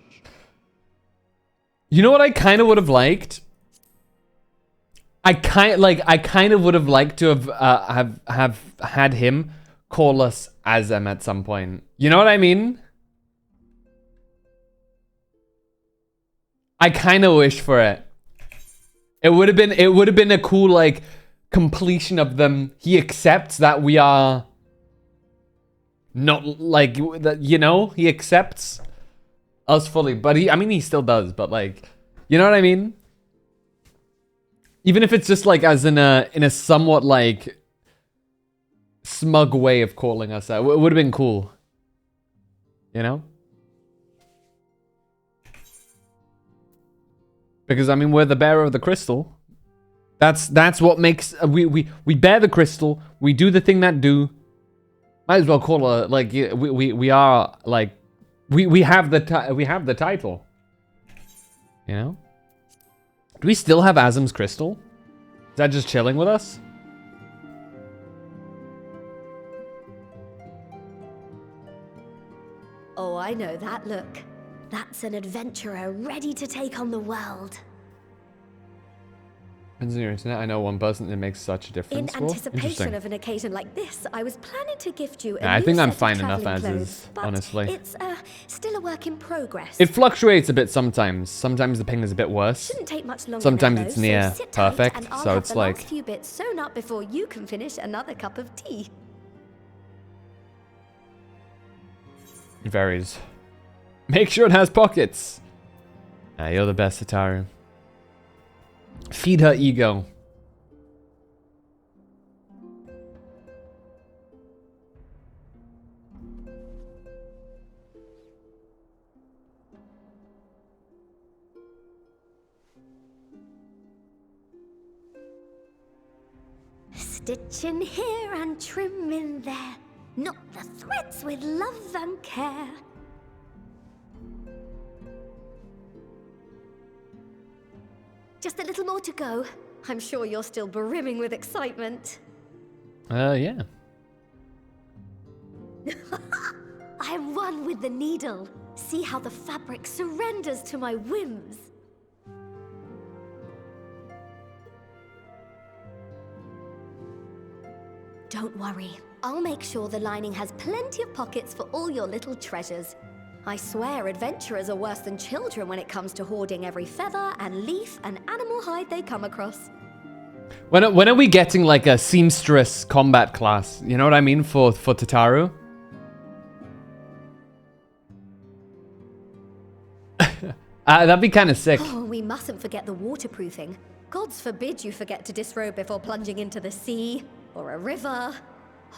You know what I kind of would have liked? I kind of would have liked to have had him call us Azem at some point. You know what I mean? I kind of wish for it. It would have been a cool like completion of them. He accepts that we are not like that, you know, he accepts us fully, but I mean he still does, but like, you know what I mean? Even if it's just like as in a somewhat like smug way of calling us out, it would have been cool. You know? Because I mean we're the bearer of the crystal. That's what makes we bear the crystal. We do the thing that do. Might as well call her like we are like we have the title. You know. Do we still have Azim's crystal? Is that just chilling with us? Oh, I know that look. That's an adventurer ready to take on the world. Depends on your internet. I know one person that makes such a difference. In Well, anticipation interesting. of an occasion like this, I was planning to gift you a I new think I'm set of fine enough traveling as clothes, is, but honestly. It's still a work in progress. It fluctuates a bit sometimes. Sometimes the ping is a bit worse. Shouldn't take much longer. Sometimes now, it's though, near so sit tight perfect, and I'll so have it's the like last few bits sewn up before you can finish another cup of tea. it varies. Make sure it has pockets. You're the best, Hitaru. Feed her ego. Stitch in here and trim in there. Knot the threads with love and care. Just a little more to go. I'm sure you're still brimming with excitement. Yeah. I am one with the needle. See how the fabric surrenders to my whims. Don't worry. I'll make sure the lining has plenty of pockets for all your little treasures. I swear adventurers are worse than children when it comes to hoarding every feather and leaf and animal hide they come across. When are we getting like a seamstress combat class? You know what I mean for Tataru? That'd be kind of sick. Oh, we mustn't forget the waterproofing. Gods forbid you forget to disrobe before plunging into the sea, or a river,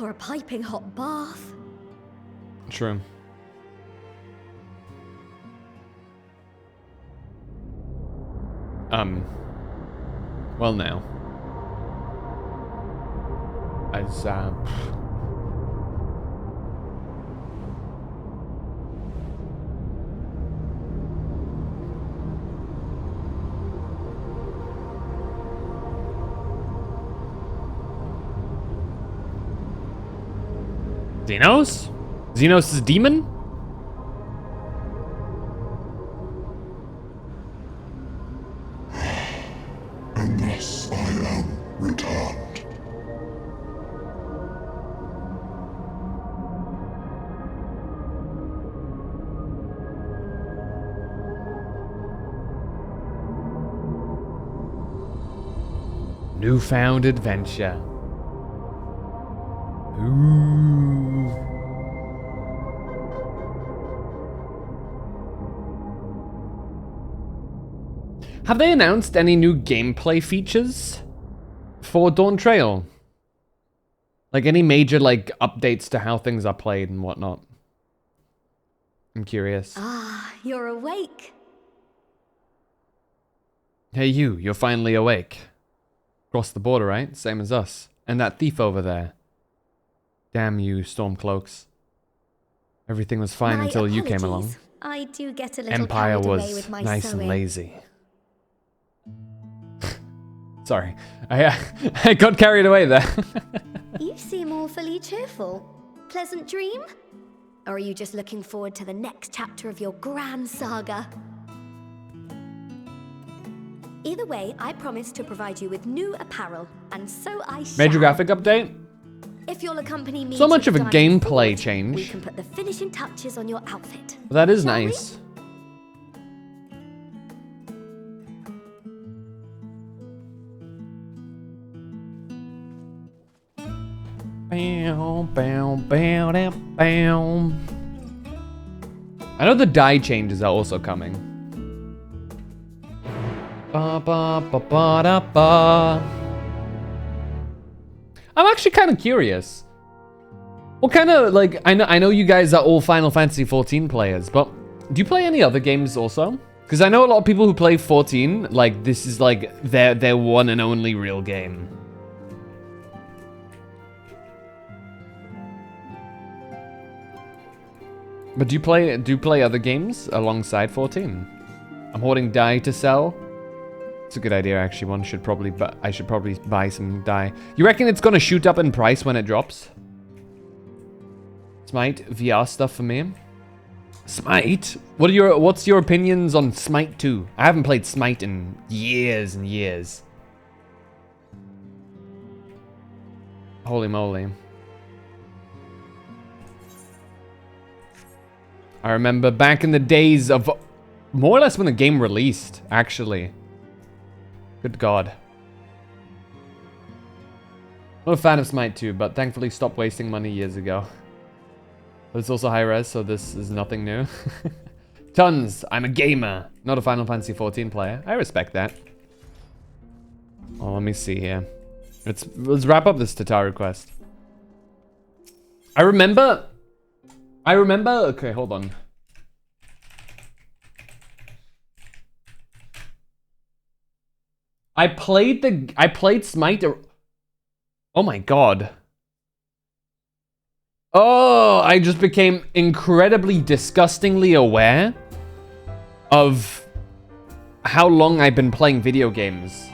or a piping hot bath. True. Well now. As, Xenos? Xenos' demon? And thus I am returned. Newfound adventure. Ooh. Have they announced any new gameplay features for Dawn Trail? Like any major like updates to how things are played and whatnot? I'm curious. Ah, you're awake. Hey you're finally awake. Cross the border, right? Same as us. And that thief over there. Damn you, Stormcloaks. Everything was fine My until you came along. apologies. I do get a little Empire carried away was with my nice sewing. and lazy. Sorry, I got carried away there. You seem awfully cheerful. Pleasant dream? Or are you just looking forward to the next chapter of your grand saga? Either way, I promise to provide you with new apparel, and so I shall. Major graphic update? If you'll accompany me So to much the of a dining gameplay forward, change. we can put the finishing touches on your outfit. That is nice. Bow, bow, bow, bow, bow. I know the dye changes are also coming. Ba, ba, ba, ba, da, ba. I'm actually kind of curious. What kind of, like, I know you guys are all Final Fantasy 14 players, but do you play any other games also? Because I know a lot of people who play 14, like, this is like their one and only real game. But do you play other games alongside 14? I'm hoarding dye to sell. It's a good idea, actually. One should probably, but I should probably buy some dye. You reckon it's gonna shoot up in price when it drops? Smite VR stuff for me. Smite? What's your opinions on Smite 2? I haven't played Smite in years and years. Holy moly. I remember back in the days of more or less when the game released, actually. Good God. Not a fan of Smite 2, but thankfully stopped wasting money years ago. But it's also high res, so this is nothing new. Tons, I'm a gamer, not a Final Fantasy 14 player. I respect that. Oh, let me see here. Let's wrap up this Tataru quest. I remember, okay, hold on. I played Smite. Oh my God. Oh, I just became incredibly disgustingly aware of how long I've been playing video games.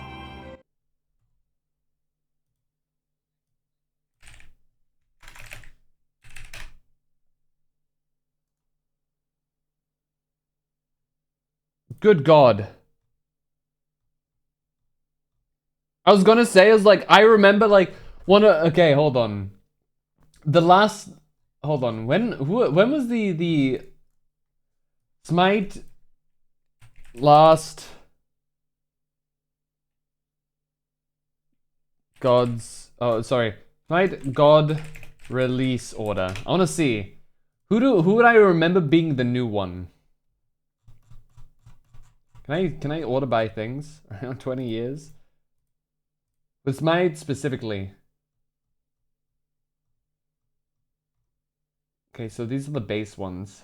Good God. I was gonna say, I remember, okay, hold on. The last, hold on, when was the Smite last Smite God release order? I wanna see. Who would I remember being the new one? Can I order buy things around 20 years? With Smite specifically. Okay, so these are the base ones.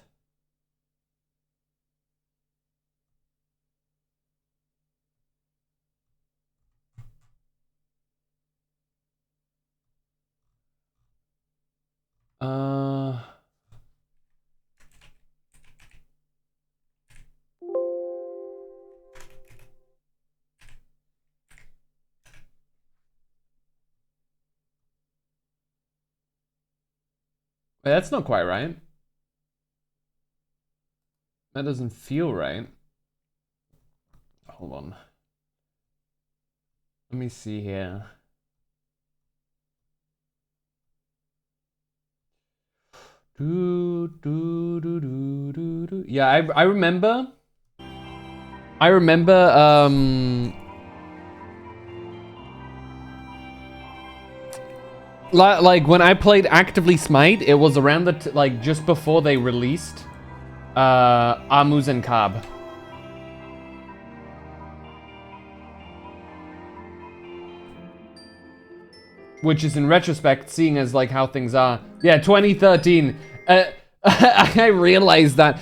Wait, that's not quite right. That doesn't feel right. Hold on. Let me see here. Yeah, I remember. Like when I played actively Smite, it was around the just before they released Amuz and Kab. Which is in retrospect, seeing as how things are. Yeah, 2013. I realized that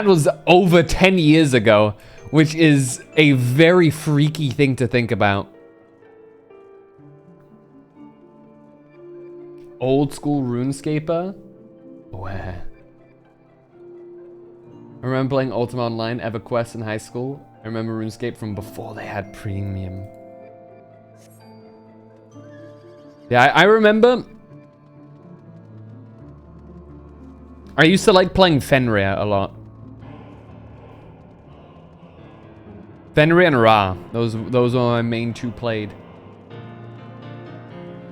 was over 10 years ago, which is a very freaky thing to think about. Old school RuneScaper? Where? I remember playing Ultima Online, EverQuest in high school. I remember RuneScape from before they had premium. Yeah, I remember. I used to like playing Fenrir a lot. Fenrir and Ra. Those were my main two played.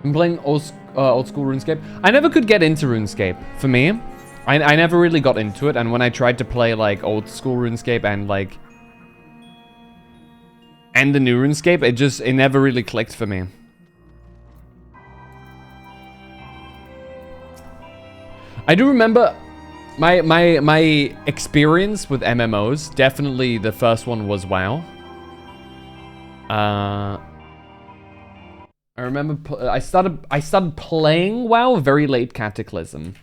I'm playing old school RuneScape. I never could get into RuneScape. For me, I never really got into it. And when I tried to play old school RuneScape and the new RuneScape, it never really clicked for me. I do remember my experience with MMOs. Definitely the first one was WoW. I remember I started playing WoW very late Cataclysm.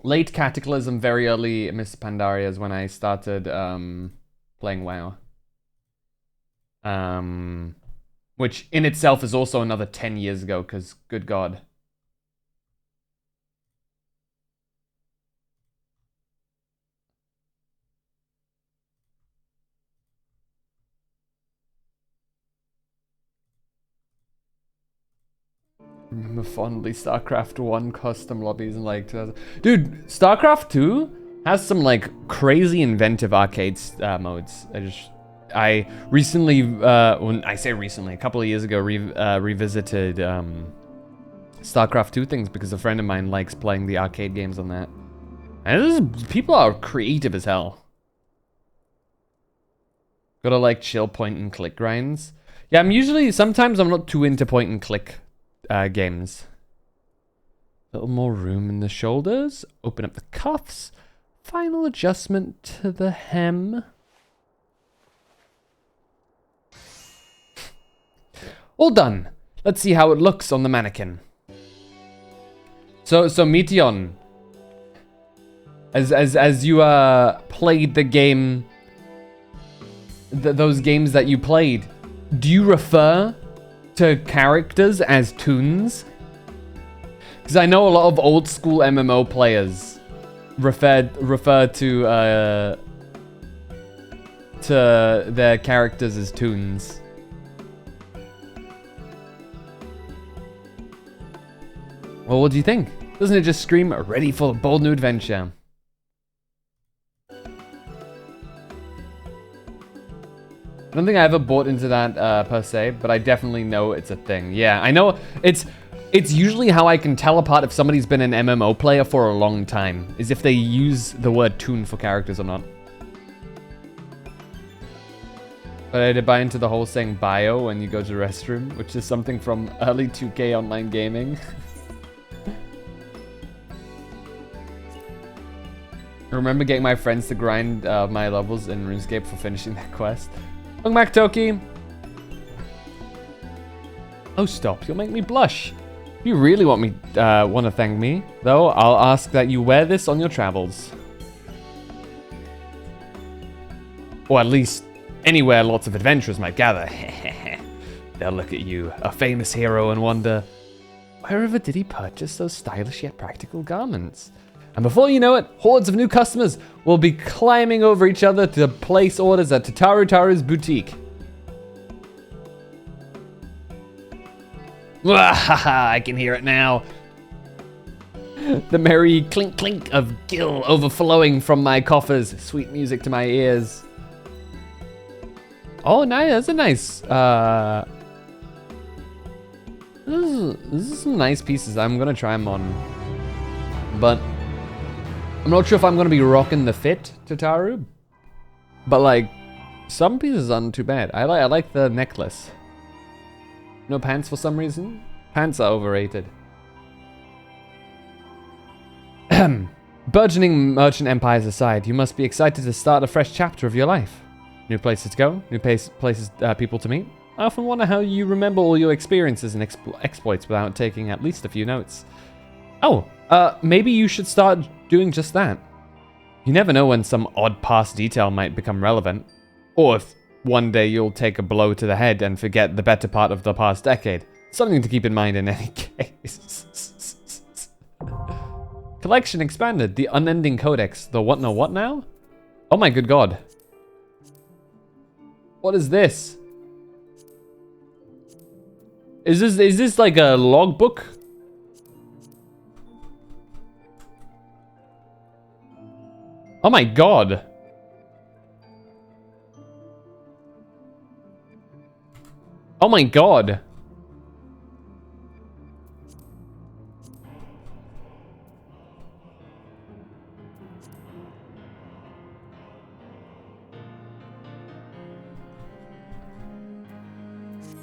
Late Cataclysm, very early Miss Pandaria is when I started playing WoW. Which in itself is also another 10 years ago, because good God. Remember fondly StarCraft 1 custom lobbies and like 2000. Dude, StarCraft 2 has some like crazy inventive arcade modes. I recently, when I say recently, a couple of years ago, revisited StarCraft 2 things because a friend of mine likes playing the arcade games on that. And people are creative as hell. Gotta like chill point and click grinds. Yeah, sometimes I'm not too into point and click games. A little more room in the shoulders. Open up the cuffs. Final adjustment to the hem. All done. Let's see how it looks on the mannequin. So Meteon, as you played the game, those games that you played, do you refer to characters as toons? Because I know a lot of old school MMO players refer to their characters as toons. Well, what do you think? Doesn't it just scream ready for a bold new adventure? I don't think I ever bought into that per se, but I definitely know it's a thing. Yeah, I know it's usually how I can tell apart if somebody's been an MMO player for a long time, is if they use the word toon for characters or not. But I did buy into the whole saying bio when you go to the restroom, which is something from early 2K online gaming. I remember getting my friends to grind my levels in RuneScape for finishing that quest. Welcome back, Toki. Oh, stop. You'll make me blush. If you really want to thank me, though, I'll ask that you wear this on your travels. Or at least anywhere lots of adventurers might gather. They'll look at you, a famous hero, and wonder, wherever did he purchase those stylish yet practical garments? And before you know it, hordes of new customers will be climbing over each other to place orders at Taru's boutique. I can hear it now. The merry clink clink of gill overflowing from my coffers. Sweet music to my ears. Oh, nice. That's a nice... This is some nice pieces. I'm going to try them on. But... I'm not sure if I'm going to be rocking the fit to Taru, but like, some pieces aren't too bad. I like the necklace. No pants for some reason? Pants are overrated. Burgeoning merchant empires aside, you must be excited to start a fresh chapter of your life. New places to go, new places, people to meet. I often wonder how you remember all your experiences and exploits without taking at least a few notes. Oh, maybe you should start doing just that. You never know when some odd past detail might become relevant, or if one day you'll take a blow to the head and forget the better part of the past decade. Something to keep in mind in any case. Collection expanded. The Unending Codex. The what now? Oh my good god. What is this? Is this like a logbook? Oh my god. Oh my god.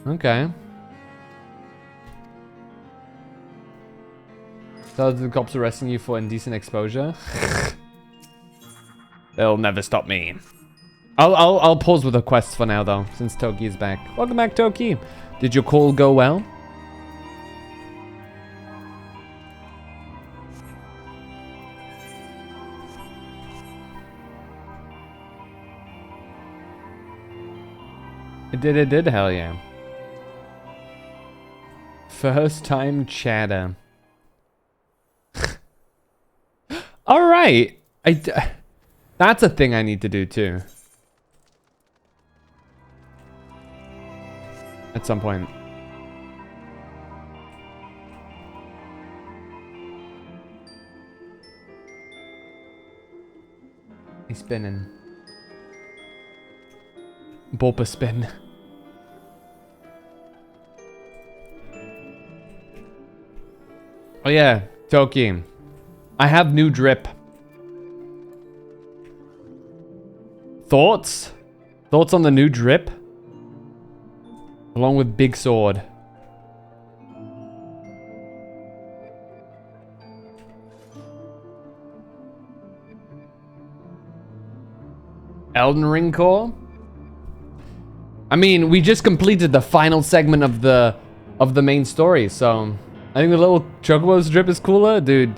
Okay. So the cops arresting you for indecent exposure? They'll never stop me. I'll pause with the quests for now though, since Toki is back. Welcome back, Toki. Did your call go well? It did, hell yeah. First time chatter. Alright. That's a thing I need to do too. At some point. spinning. Bopper spin. Oh yeah, Toki. I have new drip. Thoughts? Thoughts on the new drip? Along with big sword. Elden Ring core? I mean, we just completed the final segment of the main story, so I think the little Chocobo's drip is cooler, dude.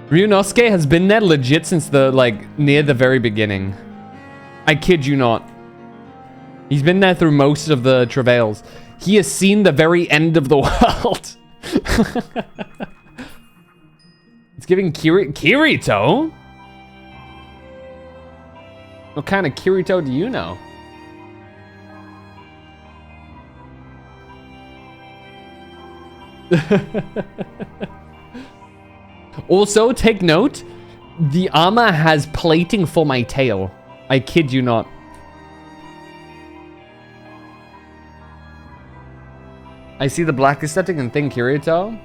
Ryunosuke has been there legit since the near the very beginning. I kid you not. He's been there through most of the travails. He has seen the very end of the world. It's giving Kirito? What kind of Kirito do you know? Also, take note, the armor has plating for my tail. I kid you not. I see the black aesthetic and think Kirito.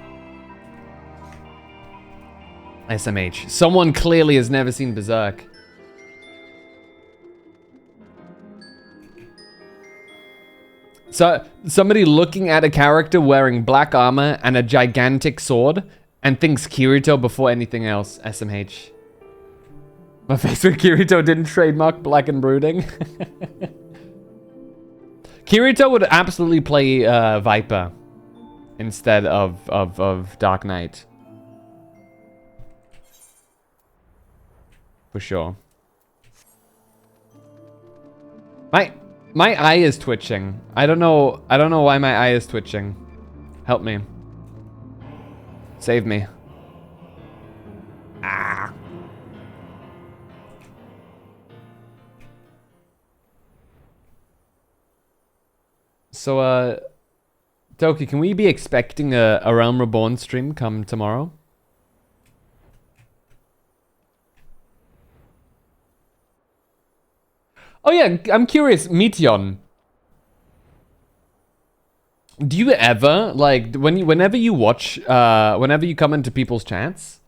SMH. Someone clearly has never seen Berserk. So, somebody looking at a character wearing black armor and a gigantic sword and thinks Kirito before anything else. SMH. My face with Kirito didn't trademark black and brooding. Kirito would absolutely play Viper instead of Dark Knight. For sure. My eye is twitching. I don't know why my eye is twitching. Help me. Save me. Ah. So, Toki, can we be expecting a Realm Reborn stream come tomorrow? Oh yeah, I'm curious, Meteon. Do you ever, whenever you watch, whenever you come into people's chats,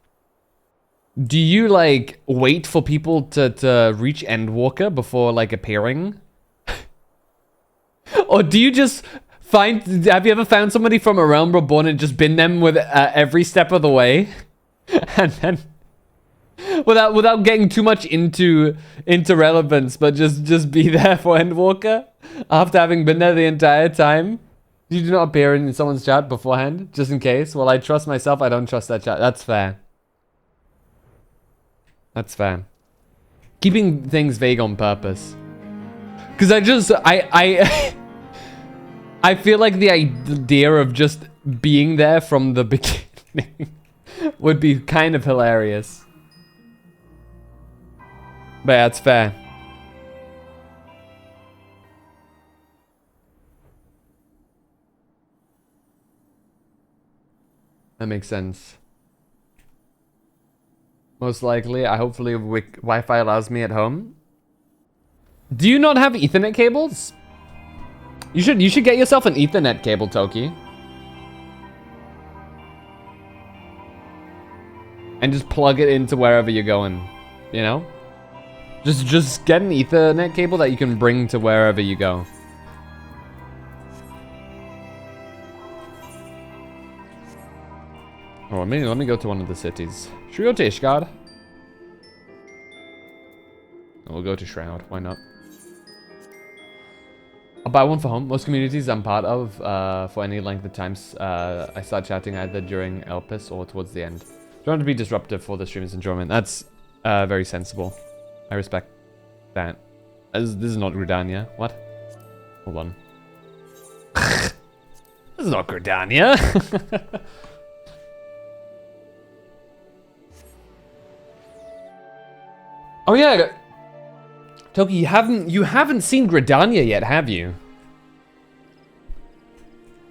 do you, wait for people to reach Endwalker before, appearing? Or do you just have you ever found somebody from A Realm Reborn and just been them with every step of the way? And then, without getting too much into relevance, but just be there for Endwalker after having been there the entire time? You do not appear in someone's chat beforehand, just in case? Well, I trust myself, I don't trust that chat. That's fair. That's fair. Keeping things vague on purpose. Because I feel like the idea of just being there from the beginning would be kind of hilarious. But yeah, it's fair. That makes sense. Most likely, hopefully Wi-Fi allows me at home. Do you not have Ethernet cables? You should get yourself an Ethernet cable, Toki. And just plug it into wherever you're going, you know? Just get an Ethernet cable that you can bring to wherever you go. Oh, let me go to one of the cities. Should we go to Ishgard? We'll go to Shroud. Why not? I'll buy one for home. Most communities I'm part of, for any length of times, I start chatting either during Elpis or towards the end. Don't want to be disruptive for the streamer's enjoyment. That's very sensible. I respect that. This is not Gridania. What? Hold on. This is not Gridania. Oh yeah, Toki, you haven't seen Gridania yet, have you?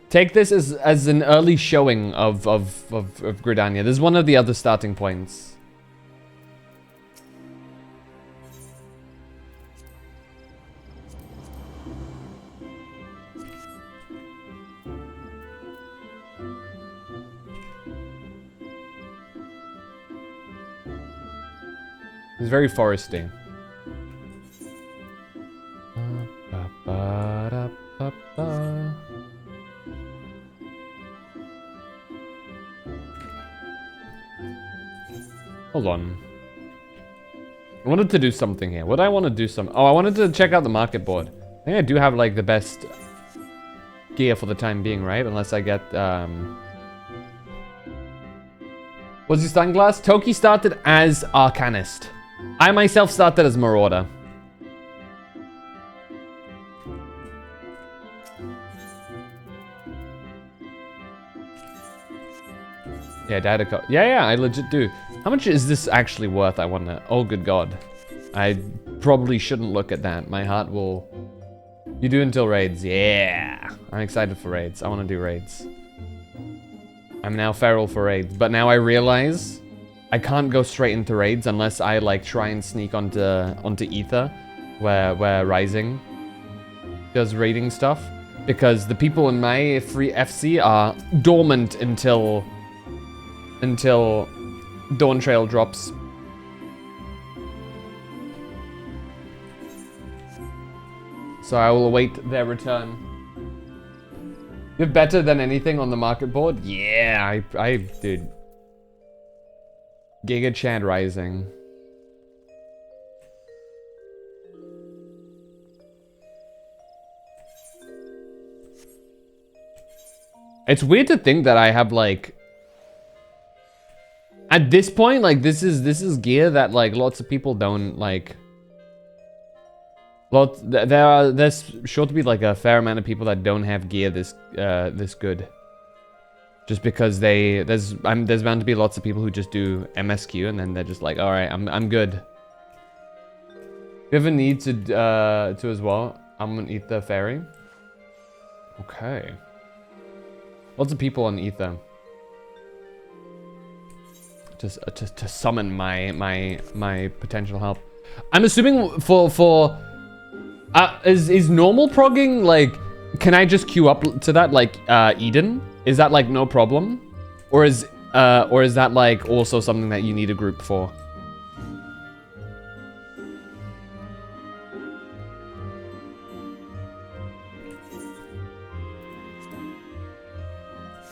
Take this as an early showing of Gridania. This is one of the other starting points. It's very foresty. Hold on. I wanted to do something here. What do I want to do? Oh, I wanted to check out the market board. I think I do have like the best gear for the time being, right? Unless I get What's your starting class? Toki started as Arcanist. I myself started as Marauder. Yeah, Data. Yeah, I legit do. How much is this actually worth, I wonder? Oh, good God. I probably shouldn't look at that. My heart will... You do until raids. Yeah. I'm excited for raids. I want to do raids. I'm now feral for raids. But now I realize I can't go straight into raids unless I, like, try and sneak onto Ether, where Rising does raiding stuff. Because the people in my free FC are dormant until Dawn Trail drops. So I will await their return. You're better than anything on the market board? Yeah, I dude. Giga Chad Rising. It's weird to think that I have like... At this point, like, this is gear that, like, lots of people don't, like... There's sure to be, like, a fair amount of people that don't have gear this good. Just because there's bound to be lots of people who just do MSQ and then they're just like, alright, I'm good. If you ever need to as well, I'm gonna eat the fairy. Okay. Lots of people on Ether. To summon my potential help. I'm assuming for is normal progging like, can I just queue up to that like Eden? Is that like no problem? Or is that like also something that you need a group for?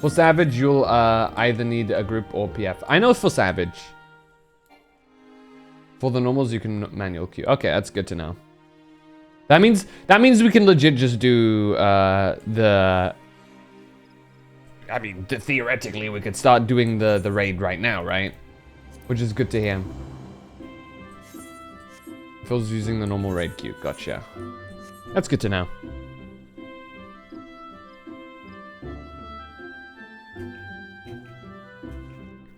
For Savage, you'll either need a group or PF. I know for Savage. For the normals, you can manual queue. Okay, that's good to know. That means we can legit just do the... I mean, theoretically, we could start doing the raid right now, right? Which is good to hear. Phil's using the normal raid queue. Gotcha. That's good to know.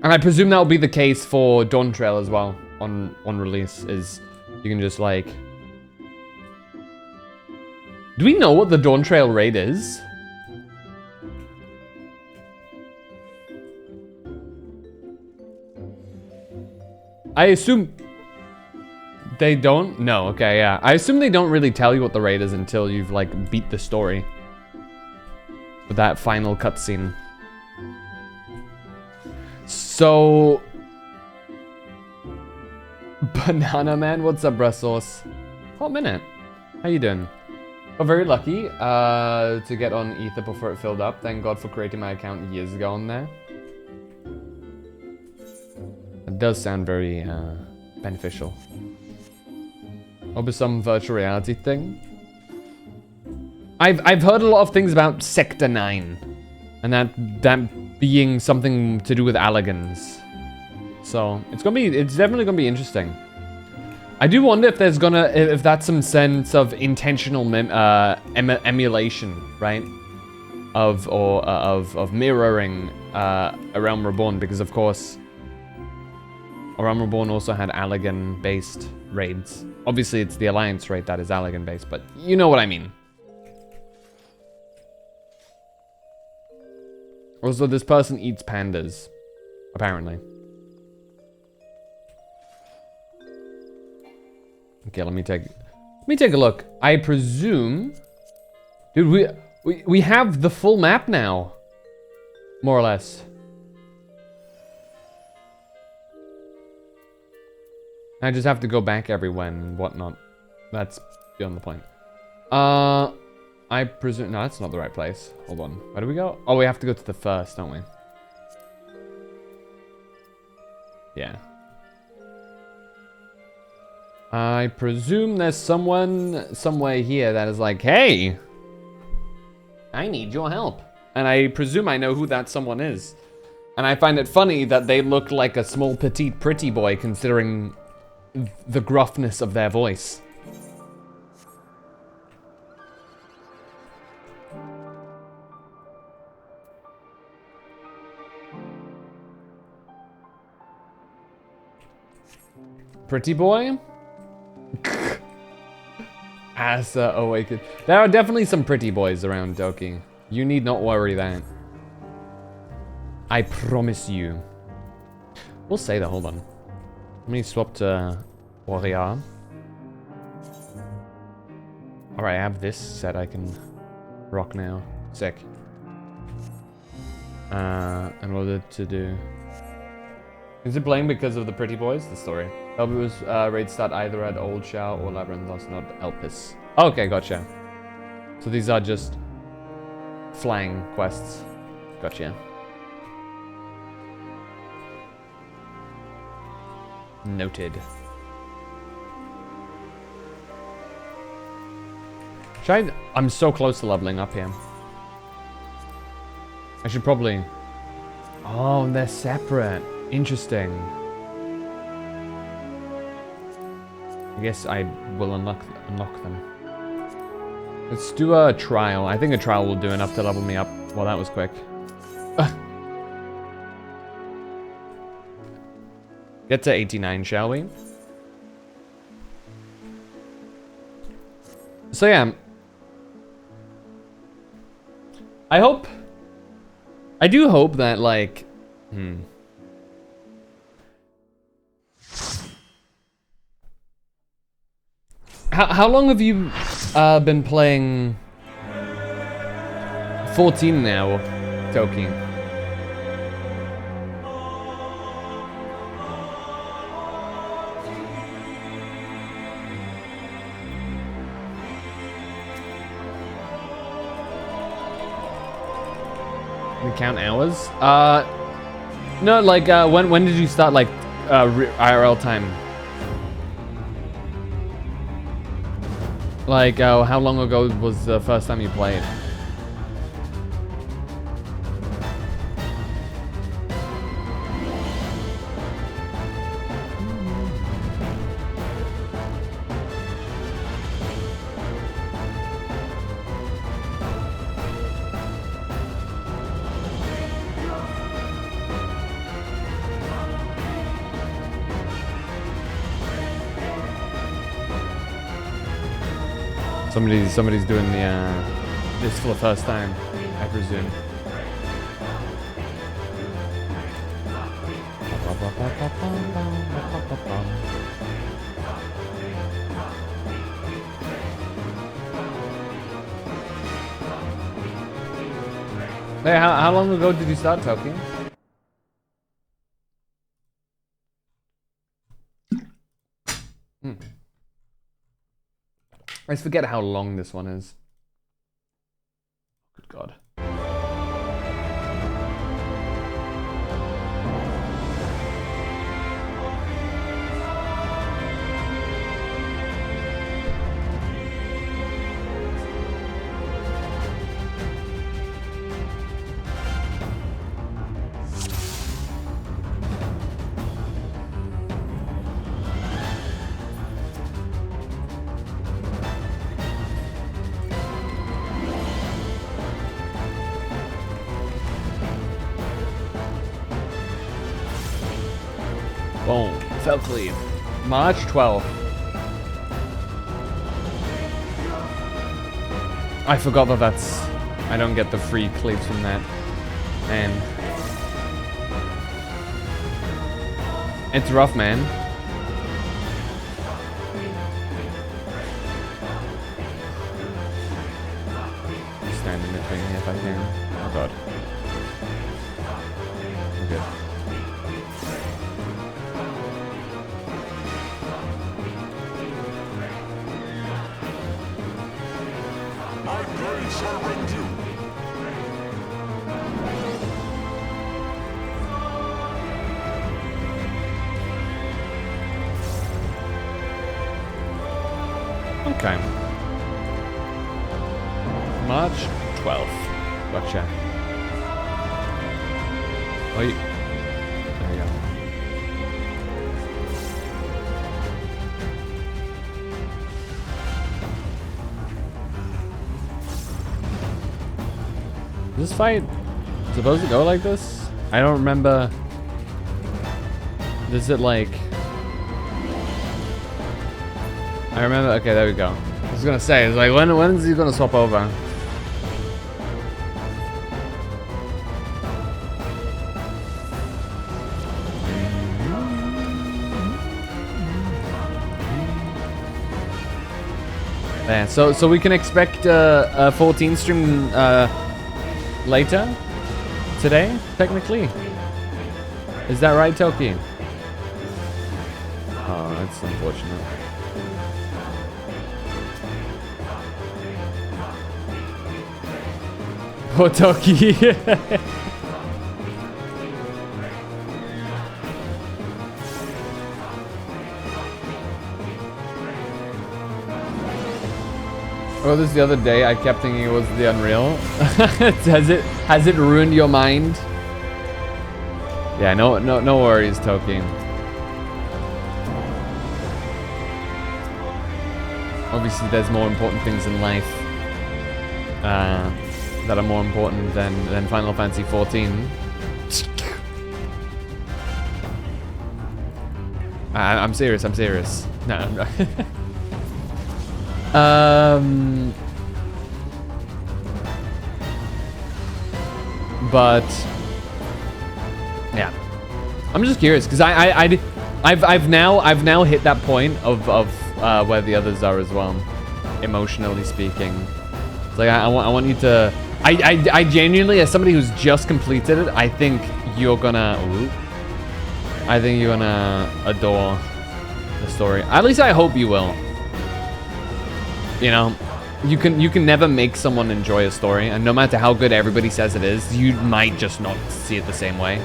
And I presume that will be the case for Dawn Trail as well on release, is you can just like... Do we know what the Dawn Trail raid is? I assume they don't? No, okay, yeah. I assume they don't really tell you what the raid is until you've like beat the story. With that final cutscene. So, Banana Man, what's up, Brussels? Hot minute. How you doing? I'm very lucky to get on Ether before it filled up. Thank God for creating my account years ago on there. It does sound very beneficial. Hope it's some virtual reality thing. I've heard a lot of things about Sector 9. And that being something to do with Alligans. So it's definitely gonna be interesting. I do wonder if if that's some sense of intentional emulation, right? Of mirroring A Realm Reborn, because of course A Realm Reborn also had Allagan based raids. Obviously it's the Alliance raid that is Allagan based, but you know what I mean. Also, this person eats pandas, apparently. Okay, let me take a look. I presume, dude, we have the full map now, more or less. I just have to go back everywhere and whatnot. That's beyond the point. I presume... No, that's not the right place. Hold on. Where do we go? Oh, we have to go to the first, don't we? Yeah. I presume there's someone somewhere here that is like, hey! I need your help. And I presume I know who that someone is. And I find it funny that they look like a small petite pretty boy considering the gruffness of their voice. Pretty boy? Asa awakened. There are definitely some pretty boys around Doki. You need not worry that. I promise you. We'll say that, hold on. Let me swap to Warrior. Alright, I have this set I can rock now. Sick. In order to do... Is it playing because of the pretty boys? The story. Elby's raid start either at Old Shao or Labyrinthos, not Elpis. Okay, gotcha. So these are just flying quests. Gotcha. Noted. I'm so close to leveling up here. I should probably... Oh, they're separate. Interesting. I guess I will unlock them. Let's do a trial. I think a trial will do enough to level me up. Well, that was quick. Get to 89, shall we? So yeah. I do hope that, like... How long have you been playing 14 now, Toki? We count hours? No, like, when did you start, like, IRL time? Like, how long ago was the first time you played? Somebody's doing the this for the first time, I presume. Hey, how long ago did you start talking? I just forget how long this one is. Good God. Boom. Fell cleave. March 12th. I forgot that that's... I don't get the free cleaves from that. And... It's rough, man. Just stand in between here if I can. Oh god. I'm good. My blade shall rend you. Okay. March 12th. Gotcha. Oh, you... There you go. Is this fight supposed to go like this? I don't remember. Is it like... I remember, okay, there we go. I was gonna say, it's like, when is he gonna swap over? Yeah, so we can expect a 14 stream later today, technically. Is that right, Toki? Oh, that's unfortunate. Poor Toki. Oh, this the other day, I kept thinking it was the Unreal. Has it ruined your mind? Yeah, no worries, Toki. Obviously, there's more important things in life that are more important than Final Fantasy 14. I'm serious. No, I'm not. But yeah, I'm just curious because I've now hit that point of where the others are as well, emotionally speaking. It's like I want you to. I genuinely, as somebody who's just completed it, I think you're gonna adore the story. At least I hope you will. You know, you can never make someone enjoy a story, and no matter how good everybody says it is, you might just not see it the same way.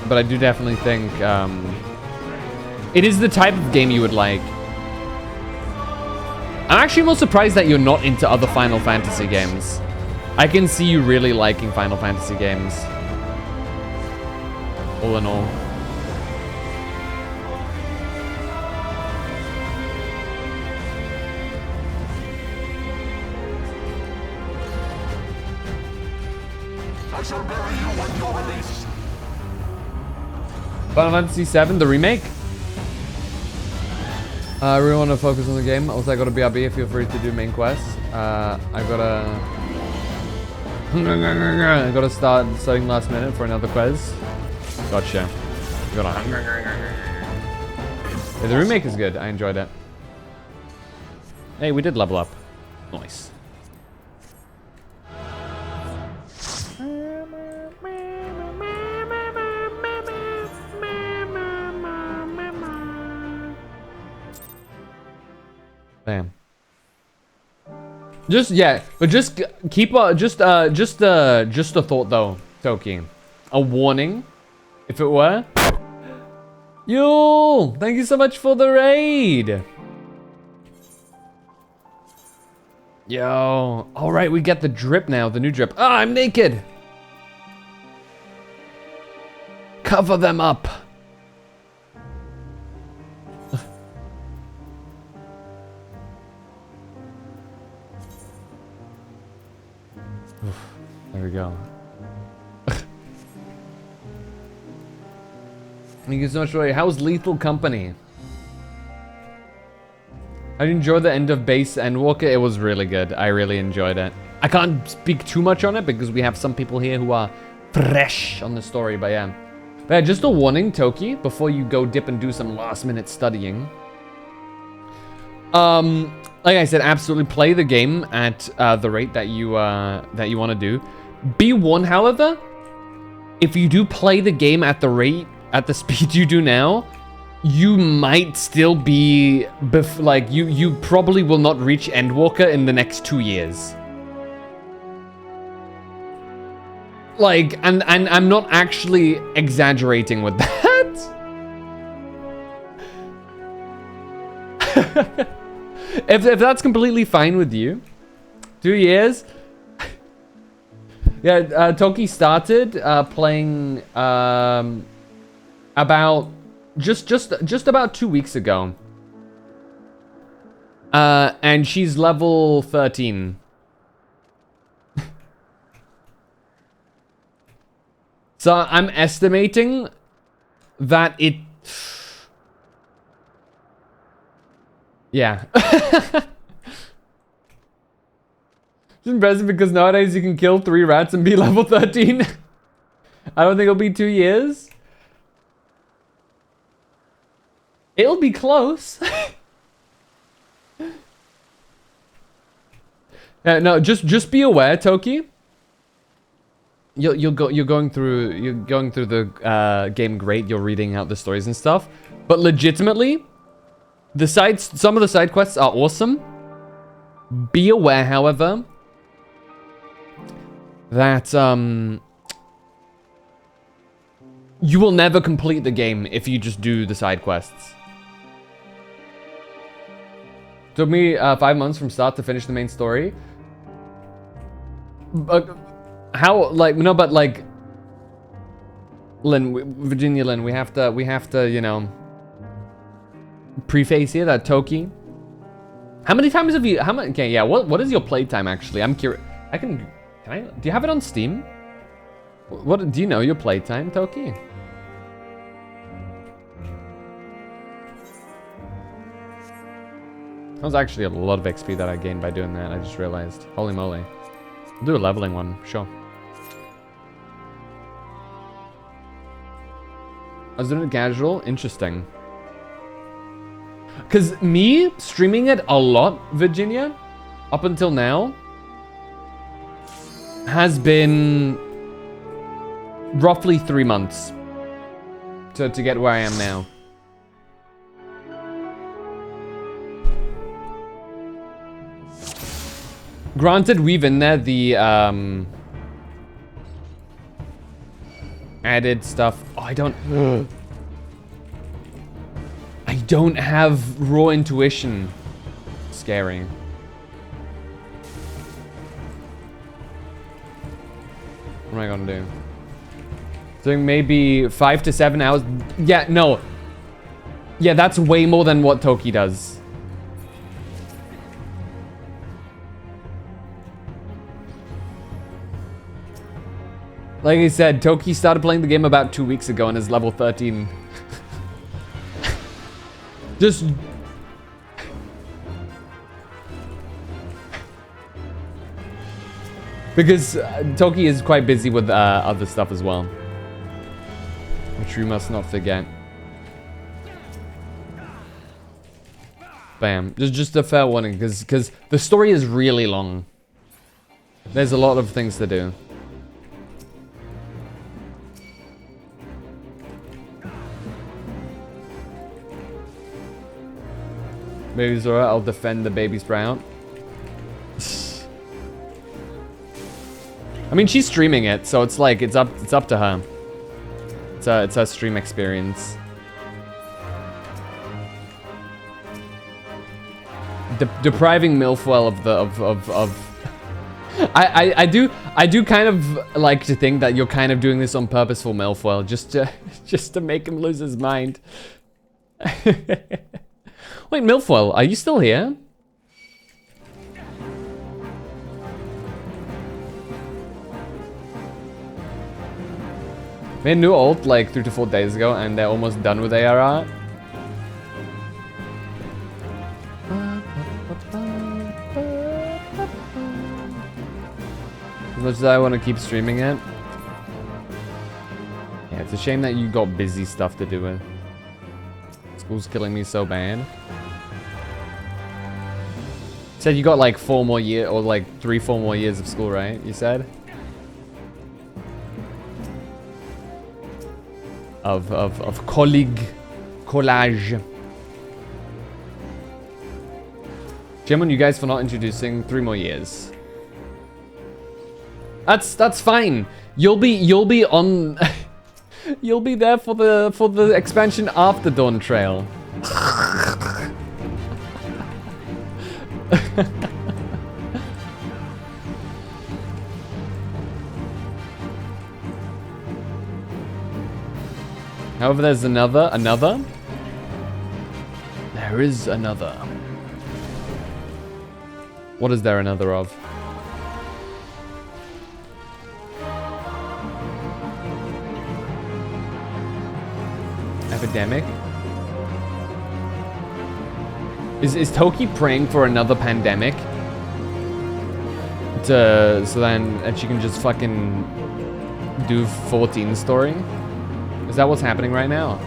But I do definitely think it is the type of game you would like. I'm actually more surprised that you're not into other Final Fantasy games. I can see you really liking Final Fantasy games. All in all. I shall bury you when you're released. Final Fantasy VII, the remake. I really want to focus on the game. Also, I got a BRB. Feel free to do main quests. I gotta start studying last minute for another quiz. Gotcha. Yeah, the remake is good. I enjoyed it. Hey, we did level up. Nice. Damn. Just keep just a thought though, Toki. A warning, if it were. Yule, thank you so much for the raid. Yo, all right, we get the drip now, the new drip. Ah, I'm naked. Cover them up. There we go. Thank you so much, Roy. How's Lethal Company? I enjoyed the end of base Endwalker. It was really good. I really enjoyed it. I can't speak too much on it because we have some people here who are fresh on the story, but yeah. But yeah, just a warning, Toki, before you go dip and do some last minute studying. Like I said, absolutely play the game at the rate that you want to do. Be warned, however, if you do play the game at the speed you do now, you might still be, like, you probably will not reach Endwalker in the next 2 years. Like, and I'm not actually exaggerating with that. if that's completely fine with you. 2 years. Yeah, Toki started playing about just about 2 weeks ago. And she's level 13. So I'm estimating that it... Yeah. It's impressive because nowadays you can kill 3 rats and be level 13. I don't think it'll be 2 years. It'll be close. No, just be aware, Toki. You're going through the game great. You're reading out the stories and stuff, but legitimately, some of the side quests are awesome. Be aware, however, that you will never complete the game if you just do the side quests. Took me 5 months from start to finish the main story. But how, like, no, but like, Lynn, Virginia Lynn, we have to, you know, preface here that Toki. How many times have you? Okay, yeah. What is your playtime actually? I'm curious. Can I? Do you have it on Steam? What do you know your playtime, Toki? That was actually a lot of XP that I gained by doing that. I just realized. Holy moly. I'll do a leveling one, sure. I was doing it casual. Interesting. Because me streaming it a lot, Virginia, up until now, has been roughly 3 months to get where I am now. Granted, we've in there the added stuff. Oh, I don't have raw intuition. Scary. What am I gonna do? Doing maybe 5 to 7 hours. Yeah, no. Yeah, that's way more than what Toki does. Like I said, Toki started playing the game about 2 weeks ago and is level 13. Just... Because Toki is quite busy with other stuff as well. Which we must not forget. Bam. Just a fair warning, because the story is really long. There's a lot of things to do. Baby's alright, I'll defend the baby sprout. I mean, she's streaming it, so it's like it's up to her. It's her stream experience. Depriving Milfoil of I do kind of like to think that you're kind of doing this on purpose for Milfoil, just to make him lose his mind. Wait, Milfoil, are you still here? Made a new ult like 3 to 4 days ago, and they're almost done with ARR. As much as I want to keep streaming it. Yeah, it's a shame that you got busy stuff to do with. School's killing me so bad. Said you got like 4 more years, or like 3-4 more years of school, right? You said? collage. Shame on you guys for not introducing 3 more years. That's fine. You'll be on. You'll be there for the expansion after Dawn Trail. However, there's another. There is another. What is there another of? Epidemic? Is Toki praying for another pandemic? So then and she can just fucking do 14 story? Is that what's happening right now?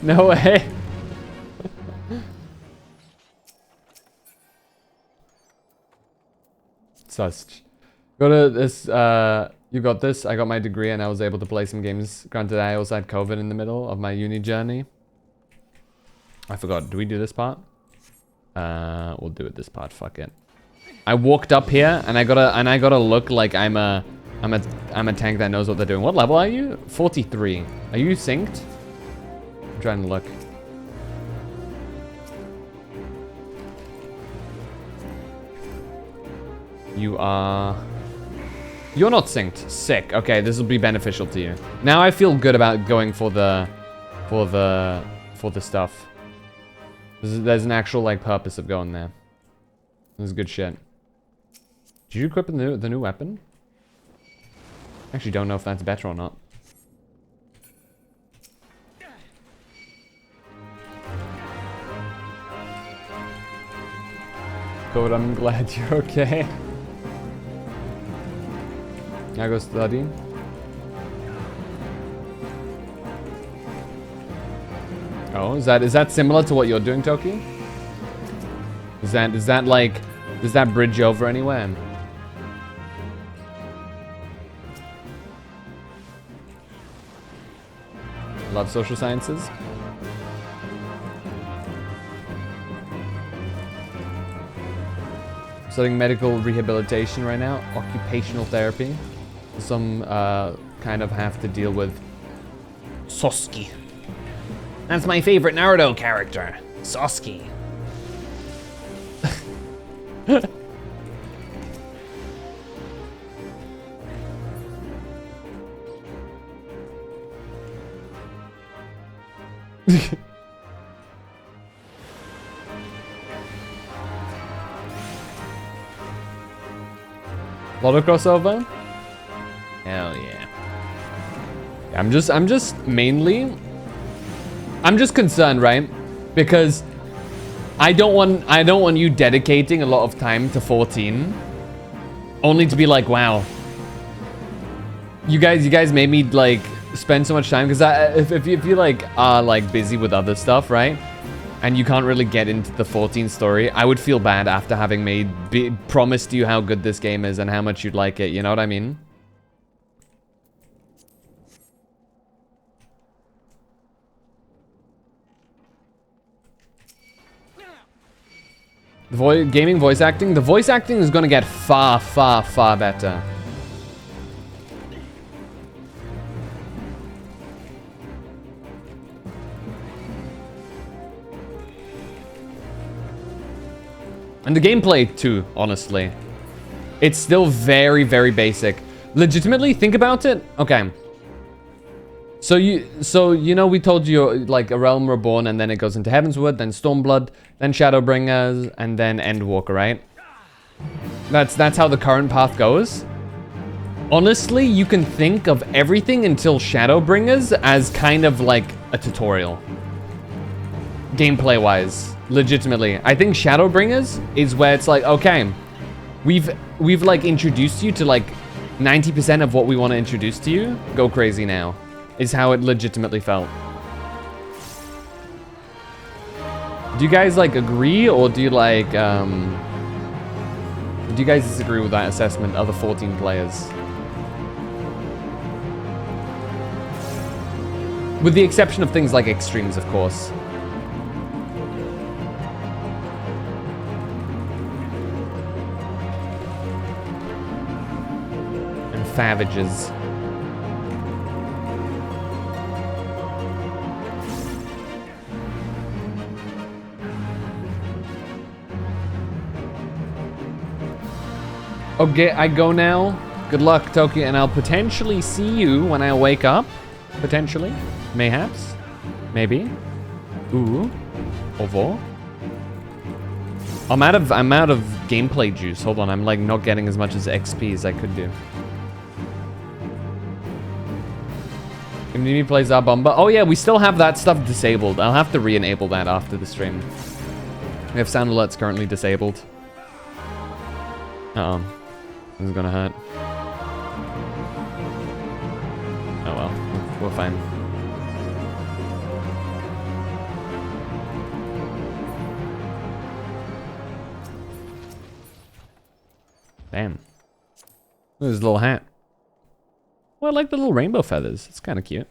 No way. Sussed. Go to this, you got this. I got my degree and I was able to play some games. Granted, I also had COVID in the middle of my uni journey. I forgot. Do we do this part? We'll do it this part. Fuck it. I walked up here and I gotta look like I'm a tank that knows what they're doing. What level are you? 43. Are you synced? I'm trying to look. You're not synced. Sick. Okay, this will be beneficial to you. Now I feel good about going for the stuff. There's an actual like purpose of going there. This is good shit. Did you equip the new weapon? Actually, don't know if that's better or not. Code, I'm glad you're okay. I go study. Oh, is that similar to what you're doing, Toki? Does that bridge over anywhere? Love social sciences. Studying medical rehabilitation right now. Occupational therapy. Some kind of have to deal with Soski. That's my favorite Naruto character, Soski. Lot of crossover? Hell yeah. I'm just concerned, right? Because I don't want you dedicating a lot of time to 14 only to be like, wow. You guys made me like spend so much time because if you like are like busy with other stuff, right? And you can't really get into the 14 story, I would feel bad after having promised you how good this game is and how much you'd like it, you know what I mean? Gaming voice acting? The voice acting is gonna get far, far, far better. And the gameplay too, honestly. It's still very, very basic. Legitimately, think about it. Okay. So you know we told you like a Realm Reborn and then it goes into Heavensward, then Stormblood, then Shadowbringers, and then Endwalker, right? That's how the current path goes. Honestly, you can think of everything until Shadowbringers as kind of like a tutorial. Gameplay-wise. Legitimately. I think Shadowbringers is where it's like, okay, we've like introduced you to like 90% of what we want to introduce to you. Go crazy now. Is how it legitimately felt. Do you guys like agree, or do you like do you guys disagree with that assessment of the 14 players? With the exception of things like extremes, of course. And savages. Okay, I go now. Good luck, Toki, and I'll potentially see you when I wake up. Potentially. Mayhaps. Maybe. Ooh. Ovo. I'm out of gameplay juice. Hold on, I'm like not getting as much as XP as I could do. Community plays our bomber. Oh yeah, we still have that stuff disabled. I'll have to re-enable that after the stream. We have sound alerts currently disabled. Uh-oh. This is gonna hurt. Oh well, we're fine. Damn. Look at his little hat. Well, I like the little rainbow feathers. It's kind of cute.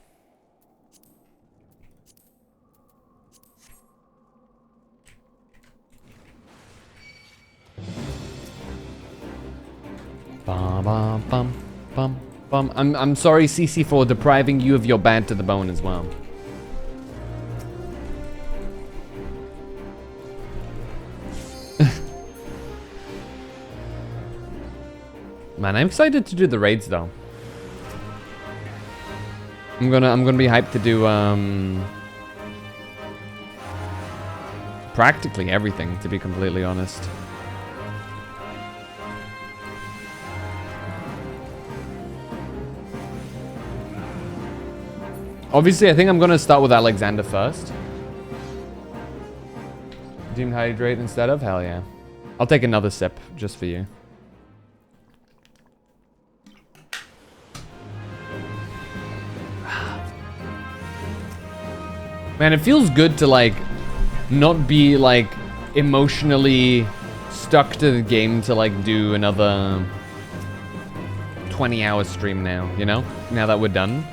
Bum, bum, bum, bum, bum. I'm sorry, CC, for depriving you of your bad to the bone as well. Man, I'm excited to do the raids though. I'm gonna be hyped to do practically everything, to be completely honest. Obviously, I think I'm gonna start with Alexander first. Deemed hydrate instead of? Hell yeah. I'll take another sip just for you. Man, it feels good to like not be like emotionally stuck to the game to like do another 20-hour stream now, you know? Now that we're done.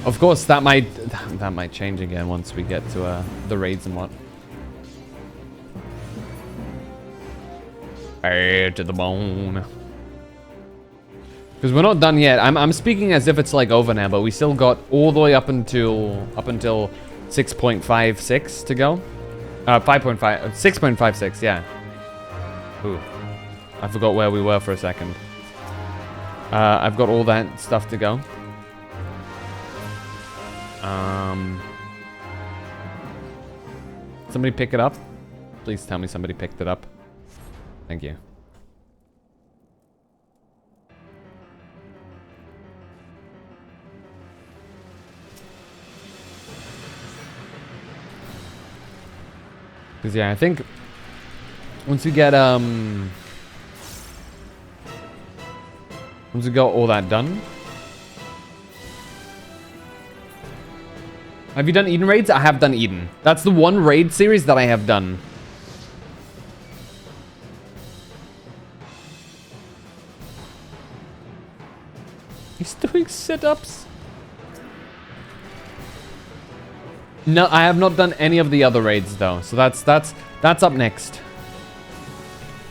Of course, that might change again once we get to the raids and what. Bad to the bone. Because we're not done yet. I'm speaking as if it's like over now, but we still got all the way up until 6.56 to go. 6.56, yeah. Ooh, I forgot where we were for a second. I've got all that stuff to go. Somebody pick it up. Please tell me somebody picked it up. Thank you. Because yeah, I think once we get once we got all that done. Have you done Eden raids? I have done Eden. That's the one raid series that I have done. He's doing sit-ups. No, I have not done any of the other raids though. So that's up next.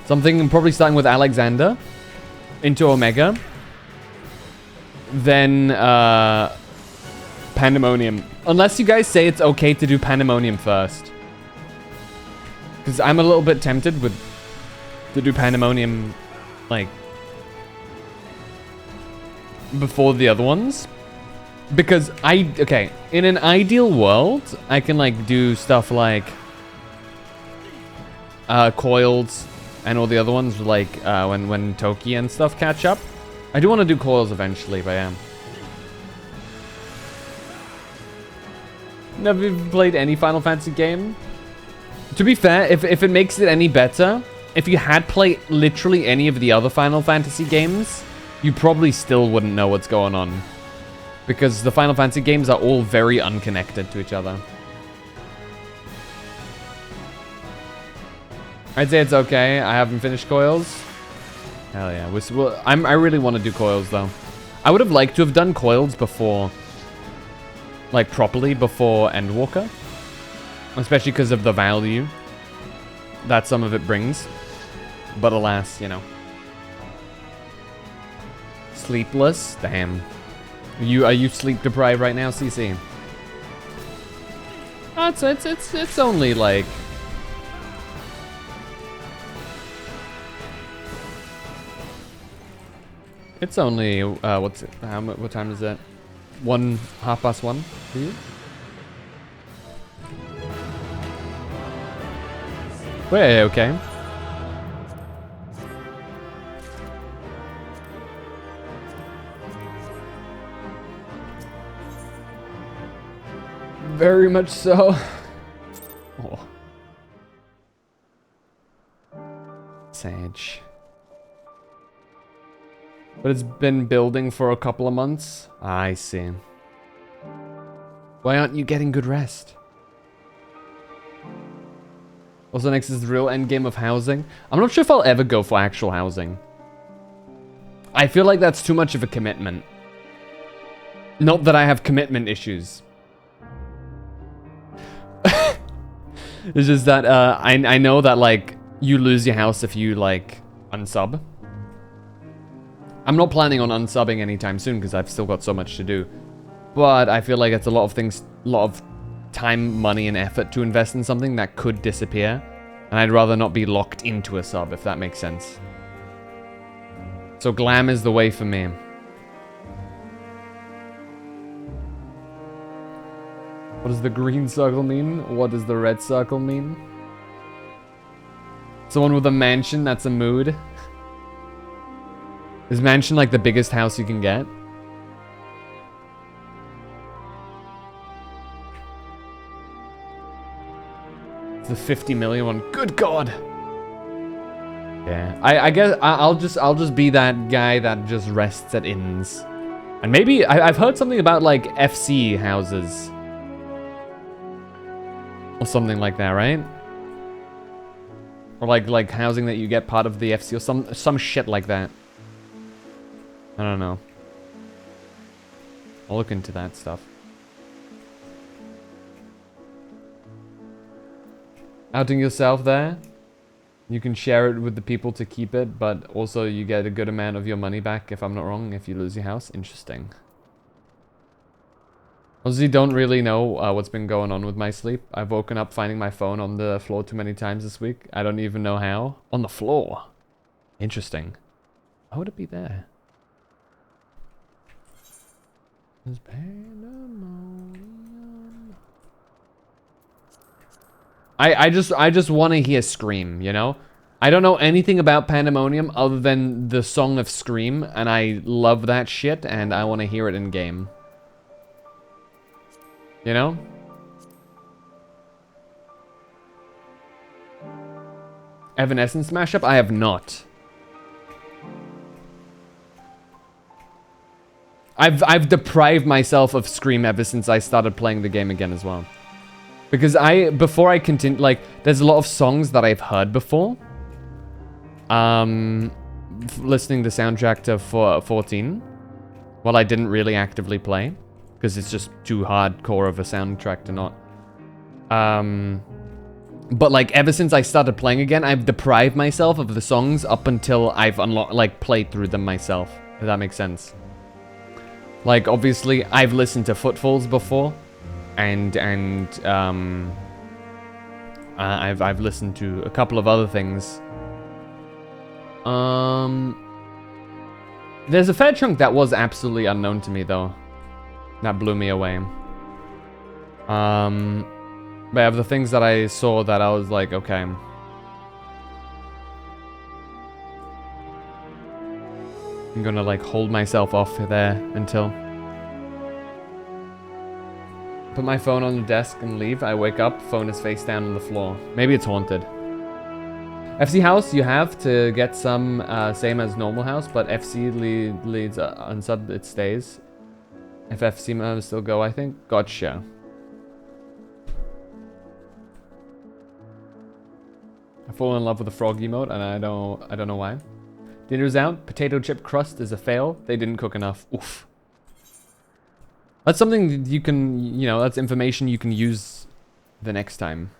Something probably starting with Alexander into Omega. Then Pandemonium. Unless you guys say it's okay to do Pandemonium first. Because I'm a little bit tempted to do Pandemonium like before the other ones. Because okay, in an ideal world, I can like do stuff like Coiled and all the other ones like when Toki and stuff catch up. I do want to do Coils eventually, but I am. Never even played any Final Fantasy game. To be fair, if it makes it any better, if you had played literally any of the other Final Fantasy games, you probably still wouldn't know what's going on. Because the Final Fantasy games are all very unconnected to each other. I'd say it's okay. I haven't finished coils. Hell yeah. I really want to do coils though. I would have liked to have done coils before, like properly before Endwalker. Especially because of the value that some of it brings. But alas, you know. Sleepless? Damn. Are you sleep deprived right now, CC? It's only like... It's only, what time is it? 1:30 for you? Wait, okay. Very much so. Oh. Sage. But it's been building for a couple of months? I see. Why aren't you getting good rest? Also next is the real endgame of housing. I'm not sure if I'll ever go for actual housing. I feel like that's too much of a commitment. Not that I have commitment issues. It's just that I know that like you lose your house if you like unsub. I'm not planning on unsubbing anytime soon because I've still got so much to do. But I feel like it's a lot of things, a lot of time, money, and effort to invest in something that could disappear. And I'd rather not be locked into a sub, if that makes sense. So glam is the way for me. What does the green circle mean? What does the red circle mean? Someone with a mansion, that's a mood. Is mansion like the biggest house you can get? It's the 50 million one. Good God. Yeah, I guess I'll just be that guy that just rests at inns. And maybe I've heard something about like FC houses. Or something like that, right? Or like housing that you get part of the FC or some shit like that. I don't know. I'll look into that stuff. Outing yourself there. You can share it with the people to keep it, but also you get a good amount of your money back, if I'm not wrong, if you lose your house. Interesting. Honestly, don't really know what's been going on with my sleep. I've woken up finding my phone on the floor too many times this week. I don't even know how. On the floor. Interesting. How would it be there? There's pandemonium. I just want to hear Scream, you know? I don't know anything about Pandemonium other than the song of Scream, and I love that shit, and I want to hear it in game. You know? Evanescence mashup? I have not. I've deprived myself of Scream ever since I started playing the game again as well. Because before I continue, like, there's a lot of songs that I've heard before. Listening the soundtrack to 14. Well, I didn't really actively play. Because it's just too hardcore of a soundtrack to not. But like ever since I started playing again, I've deprived myself of the songs up until I've played through them myself. If that makes sense. Like obviously I've listened to Footfalls before, and I've listened to a couple of other things. There's a fair chunk that was absolutely unknown to me though. That blew me away. But yeah, the things that I saw that I was like, okay. I'm gonna like hold myself off there until. Put my phone on the desk and leave. I wake up, phone is face down on the floor. Maybe it's haunted. FC house you have to get some same as normal house, but FC leads unsub it stays. If FC members still go, I think. Gotcha. I fall in love with the frog emote, and I don't know why. Dinner's out. Potato chip crust is a fail. They didn't cook enough. Oof. That's something that you can, that's information you can use the next time.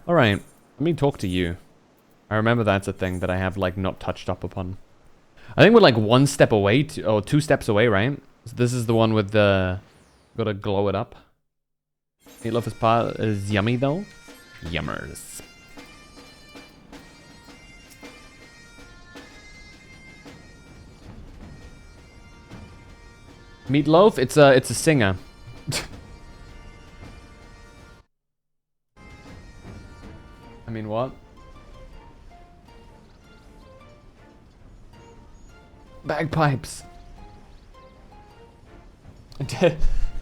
All right, let me talk to you. I remember that's a thing that I have like not touched up upon. I think we're like 1 step away, or 2 steps away, right? So this is the one with the, gotta glow it up. Meatloaf is yummy though. Yummers. Meatloaf, it's a singer. I mean, what? Bagpipes.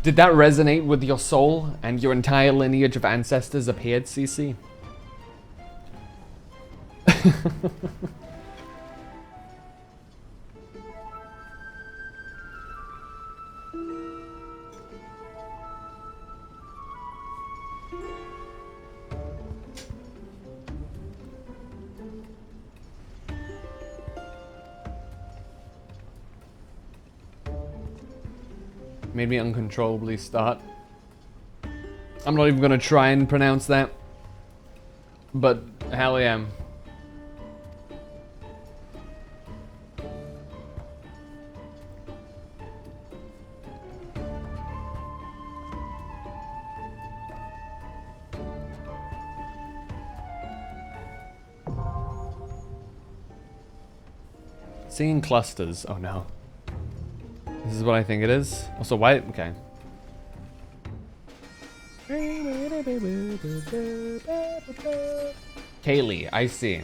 Did that resonate with your soul and your entire lineage of ancestors appeared, CC? Made me uncontrollably start. I'm not even gonna try and pronounce that. But hell yeah. Singing clusters. Oh no. This is what I think it is. Also, why? Okay. Kaylee, I see.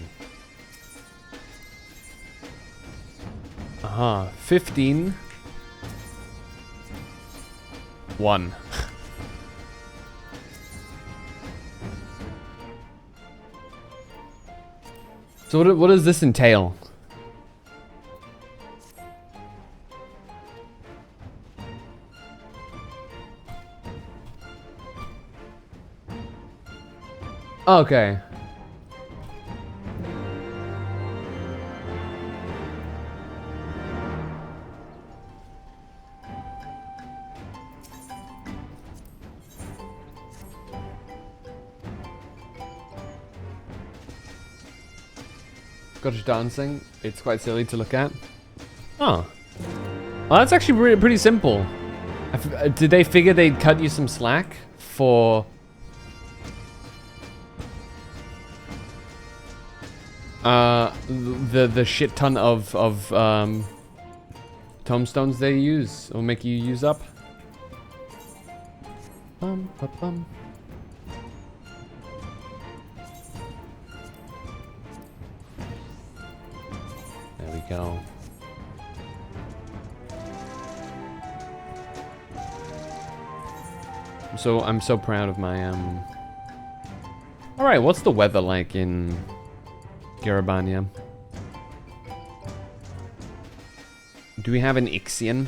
15. 1. So what does this entail? Okay. Scottish dancing. It's quite silly to look at. Oh. Well, that's actually pretty simple. Did they figure they'd cut you some slack for... the shit ton of tomestones they use or make you use up. Bum, ba, bum. There we go. I'm so proud of my All right, what's the weather like in Garabania? Do we have an Ixian?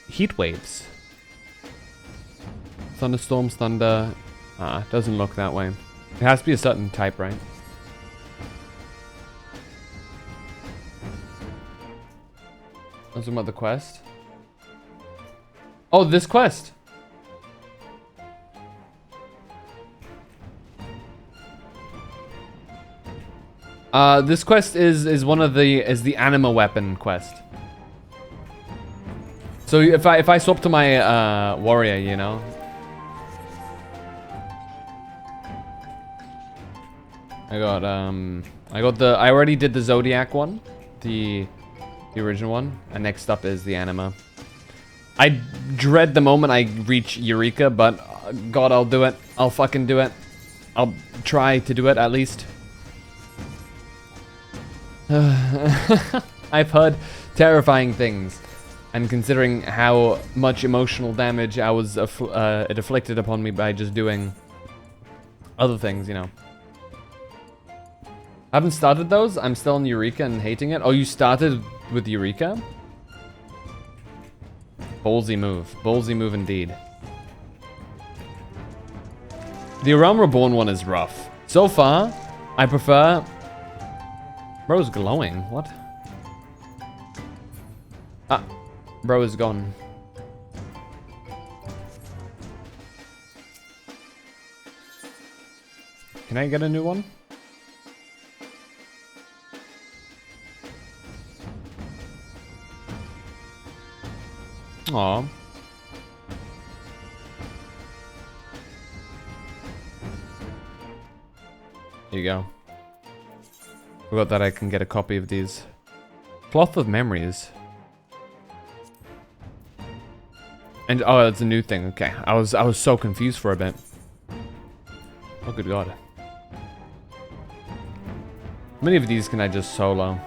Heat waves. Thunderstorms, thunder. Doesn't look that way. It has to be a certain type, right? I was talking about the quest. Oh, this quest. This quest is one of the anima weapon quest. So if I swap to my warrior, you know. I already did the Zodiac one, the original one, and next up is the anima. I dread the moment I reach Eureka, but God, I'll do it. I'll fucking do it. I'll try to do it at least. I've heard terrifying things, and considering how much emotional damage it afflicted upon me by just doing other things, you know. I haven't started those. I'm still in Eureka and hating it. Oh, you started with Eureka? Ballsy move. Ballsy move indeed. The Realm Reborn one is rough. So far, I prefer... Bro's glowing. What? Ah, bro is gone. Can I get a new one? Aw. Here you go. Forgot that I can get a copy of these. Cloth of Memories. And oh, that's a new thing. Okay, I was so confused for a bit. Oh, good God. How many of these can I just solo?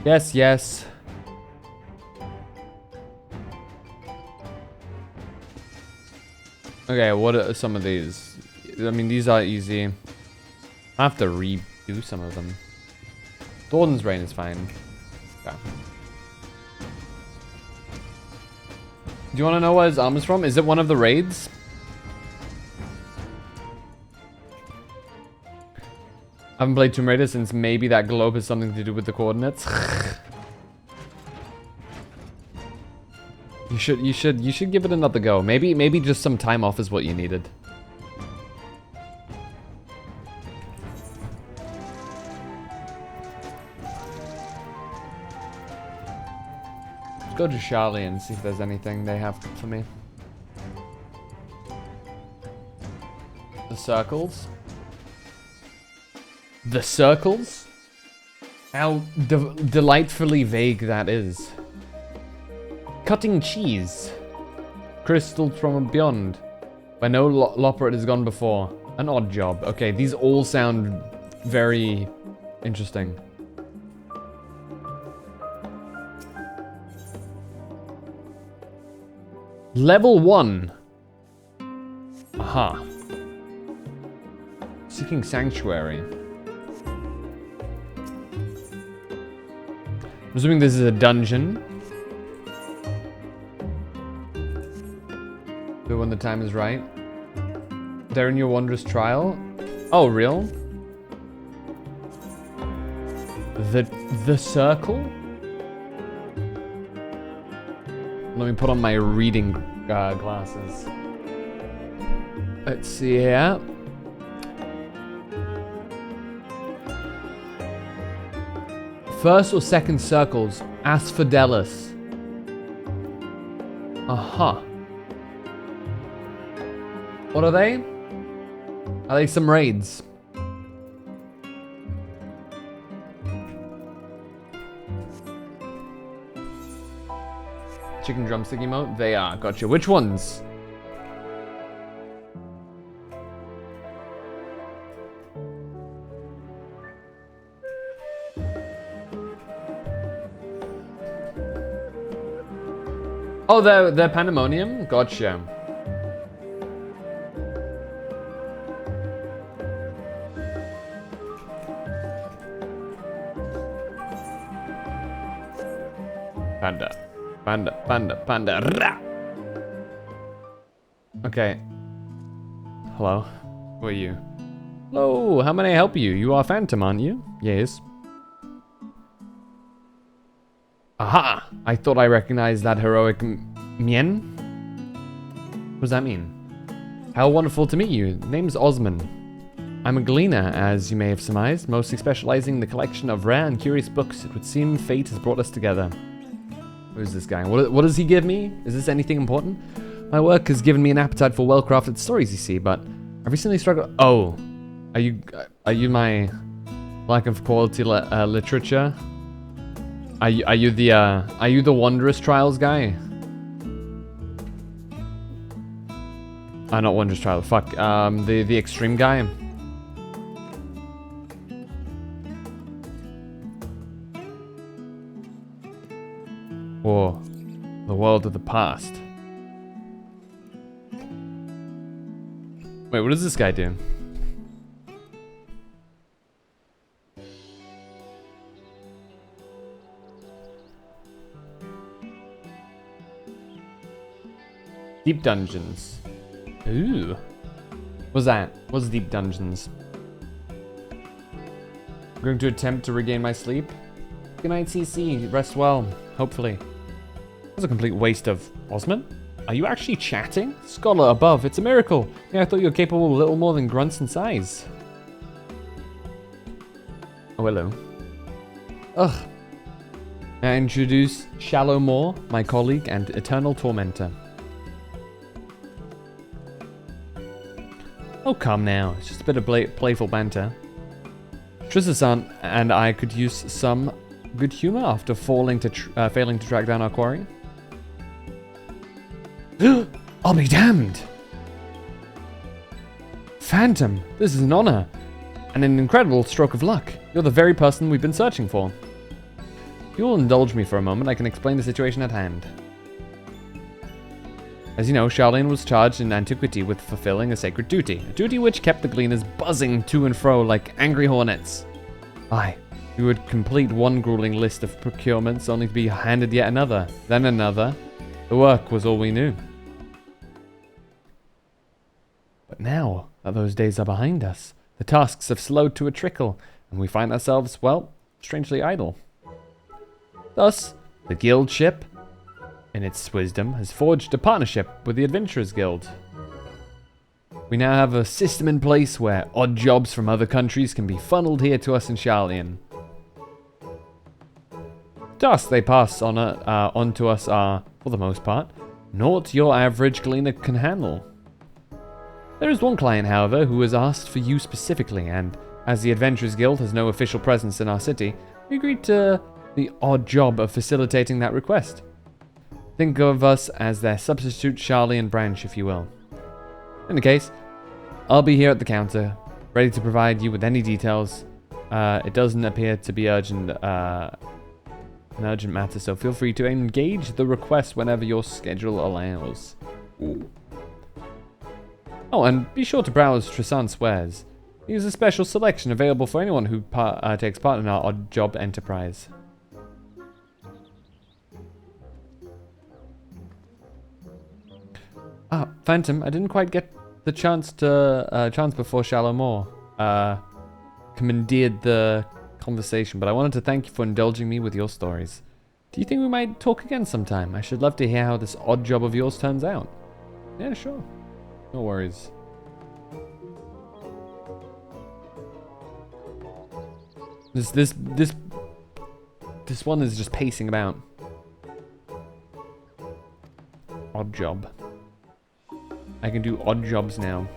Yes, yes. Okay, what are some of these? I mean, these are easy. I have to redo some of them. Thornton's Reign is fine. Okay. Do you want to know where his armor's from? Is it one of the raids? I haven't played Tomb Raider since maybe that globe has something to do with the coordinates. You should give it another go. Maybe just some time off is what you needed. Let's go to Charlie and see if there's anything they have for me. The circles. The circles? How delightfully vague that is. Cutting cheese. Crystals from beyond. Where no Loperate has gone before. An odd job. Okay, these all sound very interesting. Level 1. Aha. Seeking Sanctuary. I'm assuming this is a dungeon. Do it when the time is right. They're in your wondrous trial. Oh, real? The circle? Let me put on my reading glasses. Let's see here. First or second circles, Asphodelis. Aha. What are they? Are they some raids? Chicken drumstick emote? They are, gotcha. Which ones? Oh, they're Pandemonium? Gotcha. Panda. Panda, panda, panda. Rah! Okay. Hello. Who are you? Hello, how may I help you? You are Phantom, aren't you? Yes. Aha! I thought I recognized that heroic mien. What does that mean? How wonderful to meet you. Name's Osman. I'm a gleaner, as you may have surmised, mostly specializing in the collection of rare and curious books. It would seem fate has brought us together. Who's this guy? What does he give me? Is this anything important? My work has given me an appetite for well-crafted stories, you see, but I recently struggled. Oh, are you my lack of quality literature? Are you the Wondrous Trials guy? Not Wondrous Trials. Fuck. The Extreme guy. Or the world of the past. Wait, what does this guy do? Deep dungeons. Ooh. What's that? What's deep dungeons? I'm going to attempt to regain my sleep. Good night, CC. Rest well. Hopefully. That was a complete waste of... Osman? Are you actually chatting? Scholar above. It's a miracle. Yeah, I thought you were capable of little more than grunts in size. Oh, hello. Ugh. I introduce Shallow Moore, my colleague and eternal tormentor. Oh, come now. It's just a bit of playful banter. Tristan and I could use some good humor after failing to track down our quarry. I'll be damned! Phantom, this is an honor and an incredible stroke of luck. You're the very person we've been searching for. If you will indulge me for a moment, I can explain the situation at hand. As you know, Charlene was charged in antiquity with fulfilling a sacred duty, a duty which kept the gleaners buzzing to and fro like angry hornets. Aye, we would complete one grueling list of procurements only to be handed yet another, then another. The work was all we knew. But now that those days are behind us, the tasks have slowed to a trickle, and we find ourselves, well, strangely idle. Thus, the guild ship, in its wisdom, has forged a partnership with the Adventurers Guild. We now have a system in place where odd jobs from other countries can be funneled here to us in Sharlayan. Tasks they pass on to us are, for the most part, naught your average gleaner can handle. There is one client, however, who has asked for you specifically, and as the Adventurers Guild has no official presence in our city, we agreed to the odd job of facilitating that request. Think of us as their substitute Sharlayan branch, if you will. In the case, I'll be here at the counter, ready to provide you with any details. It doesn't appear to be an urgent matter, so feel free to engage the request whenever your schedule allows. Ooh. Oh, and be sure to browse Tristan's wares. Use a special selection available for anyone who takes part in our odd job enterprise. Ah, Phantom, I didn't quite get the chance before Shallow Moore commandeered the conversation, but I wanted to thank you for indulging me with your stories. Do you think we might talk again sometime? I should love to hear how this odd job of yours turns out. Yeah, sure. No worries. This one is just pacing about. Odd job. I can do odd jobs now.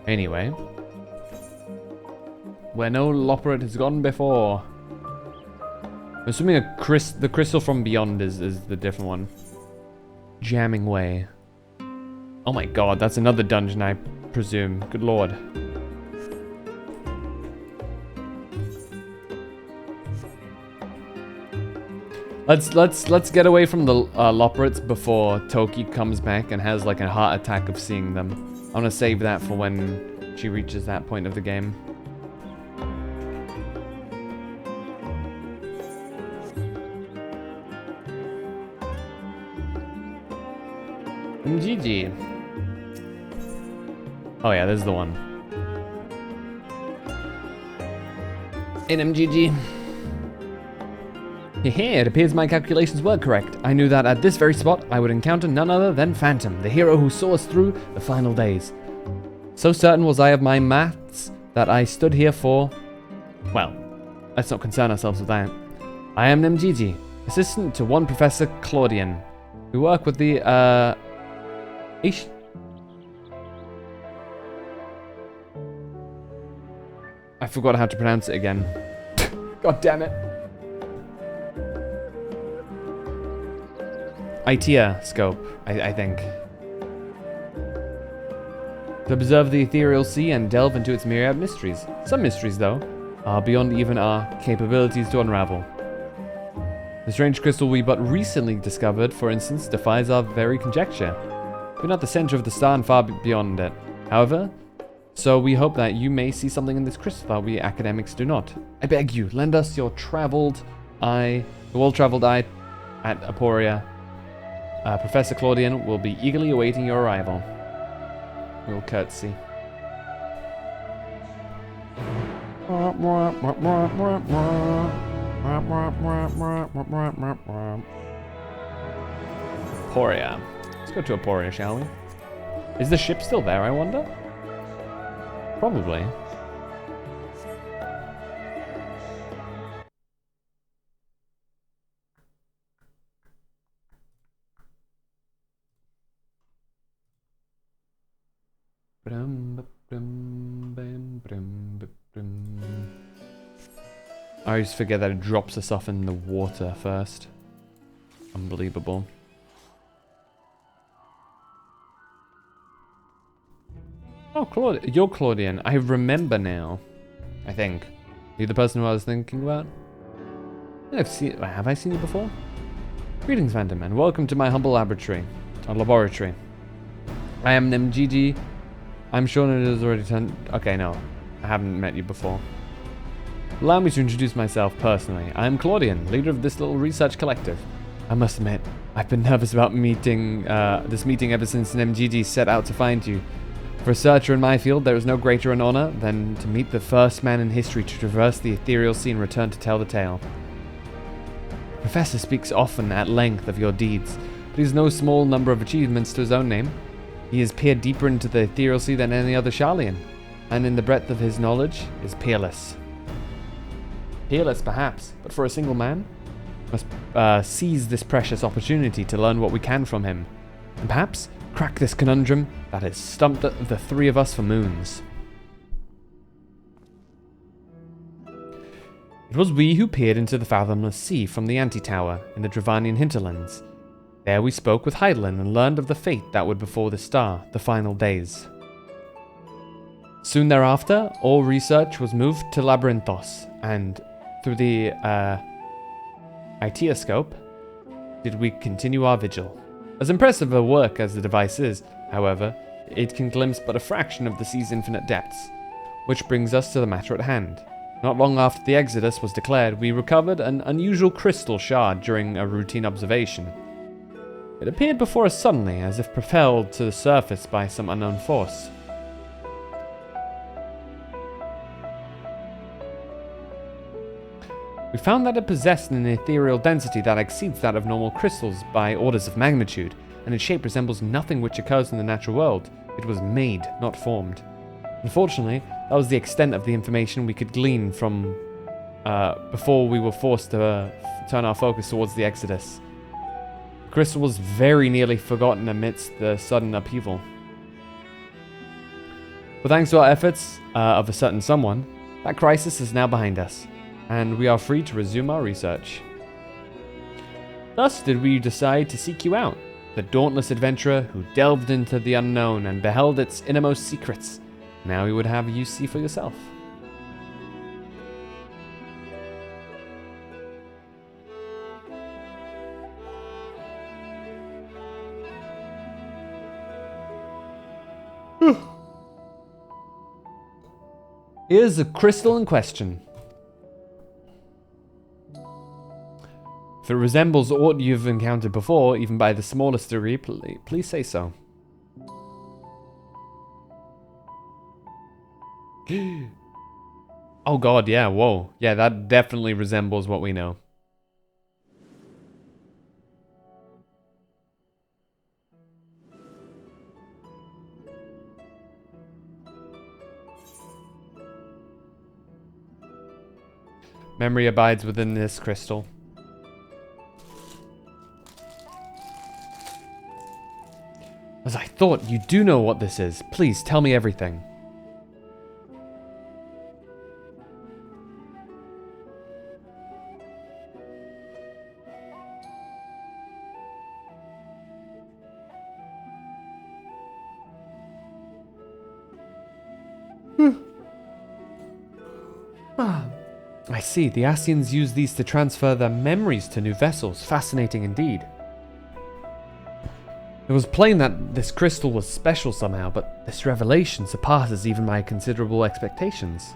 Anyway. Where no Loperate has gone before. I'm assuming the crystal from beyond is the different one. Jamming way. Oh my god, that's another dungeon, I presume. Good lord. Let's get away from the Loperates before Toki comes back and has like a heart attack of seeing them. I'm gonna save that for when she reaches that point of the game. GG. Oh yeah, this is the one. NMGG. It appears my calculations were correct. I knew that at this very spot, I would encounter none other than Phantom, the hero who saw us through the final days. So certain was I of my maths that I stood here for... Well, let's not concern ourselves with that. I am Nemgigi, assistant to one Professor Claudian. We work with the, I forgot how to pronounce it again. God damn it. ITEA scope, I think. To observe the ethereal sea and delve into its myriad mysteries. Some mysteries, though, are beyond even our capabilities to unravel. The strange crystal we but recently discovered, for instance, defies our very conjecture. We're not the center of the star and far beyond it. However, so we hope that you may see something in this crystal that we academics do not. I beg you, lend us your traveled the well-traveled eye at Aporia, Professor Claudian will be eagerly awaiting your arrival. We'll curtsy. Aporia. Let's go to Aporia, shall we? Is the ship still there, I wonder? Probably. I always forget that it drops us off in the water first. Unbelievable. Oh, you're Claudian. I remember now. I think. Are you the person who I was thinking about? Have I seen you before? Greetings, Phantom, and welcome to my humble laboratory. I am Nemgigi. I'm sure it has already turned... Okay, no. I haven't met you before. Allow me to introduce myself personally. I am Claudian, leader of this little research collective. I must admit, I've been nervous about this meeting ever since Nemgigi set out to find you. For a searcher in my field, there is no greater an honor than to meet the first man in history to traverse the ethereal sea and return to tell the tale. The professor speaks often at length of your deeds, but he has no small number of achievements to his own name. He has peered deeper into the ethereal sea than any other Sharlayan, and in the breadth of his knowledge is peerless. Peerless, perhaps, but for a single man, must seize this precious opportunity to learn what we can from him, and perhaps crack this conundrum that has stumped the three of us for moons. It was we who peered into the fathomless sea from the antitower in the Dravanian hinterlands. There we spoke with Heidelin and learned of the fate that would befall the star, the final days. Soon thereafter, all research was moved to Labyrinthos, and through the Itioscope did we continue our vigil. As impressive a work as the device is, however, it can glimpse but a fraction of the sea's infinite depths, which brings us to the matter at hand. Not long after the Exodus was declared, we recovered an unusual crystal shard during a routine observation. It appeared before us suddenly, as if propelled to the surface by some unknown force. We found that it possessed an ethereal density that exceeds that of normal crystals by orders of magnitude, and its shape resembles nothing which occurs in the natural world. It was made, not formed. Unfortunately, that was the extent of the information we could glean from before we were forced to turn our focus towards the Exodus. The crystal was very nearly forgotten amidst the sudden upheaval. But thanks to our efforts of a certain someone, that crisis is now behind us, and we are free to resume our research. Thus did we decide to seek you out, the dauntless adventurer who delved into the unknown and beheld its innermost secrets. Now we would have you see for yourself. Here's the crystal in question. If it resembles aught you've encountered before, even by the smallest degree, please say so. Oh god, yeah, whoa. Yeah, that definitely resembles what we know. Memory abides within this crystal. As I thought, you do know what this is. Please, tell me everything. I see. The Ascians use these to transfer their memories to new vessels. Fascinating indeed. It was plain that this crystal was special somehow, but this revelation surpasses even my considerable expectations.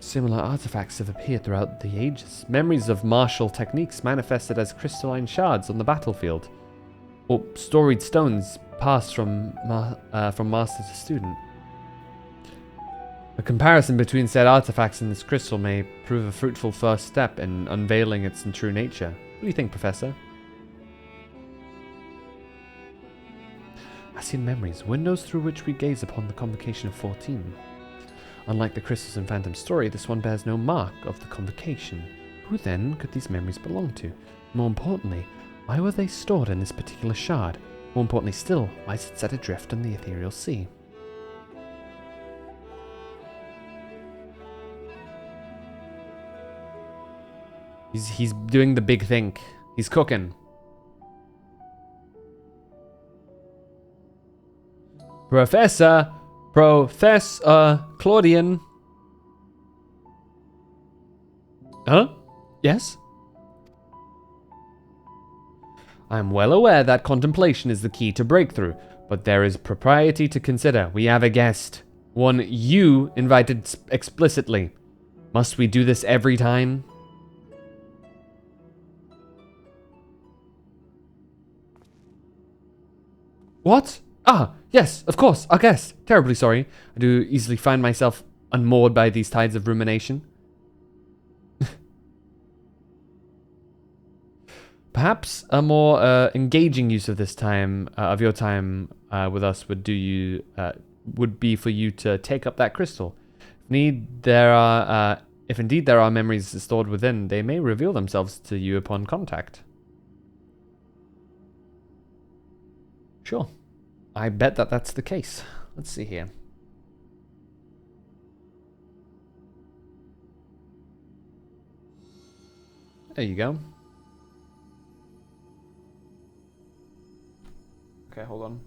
Similar artifacts have appeared throughout the ages. Memories of martial techniques manifested as crystalline shards on the battlefield, or storied stones passed from master to student. A comparison between said artifacts and this crystal may prove a fruitful first step in unveiling its true nature. What do you think, Professor? I see in memories, windows through which we gaze upon the convocation of 14. Unlike the crystals in Phantom's story, this one bears no mark of the convocation. Who then could these memories belong to? More importantly, why were they stored in this particular shard? More importantly still, why is it set adrift on the ethereal sea? He's doing the big think. He's cooking. Professor Claudian. Huh? Yes? I am well aware that contemplation is the key to breakthrough, but there is propriety to consider. We have a guest. One you invited explicitly. Must we do this every time? What? Ah, yes, of course, our guest. Terribly sorry. I do easily find myself unmoored by these tides of rumination. Perhaps a more engaging use of this time, of your time with us, would be for you to take up that crystal. If indeed there are memories stored within, they may reveal themselves to you upon contact. Sure. I bet that that's the case. Let's see here. There you go. Okay, hold on.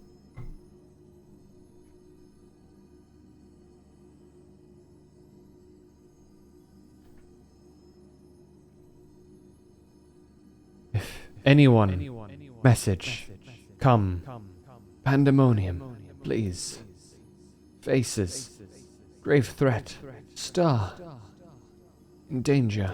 If anyone, message, come. Pandemonium, please. Faces. Grave threat. Star. In danger.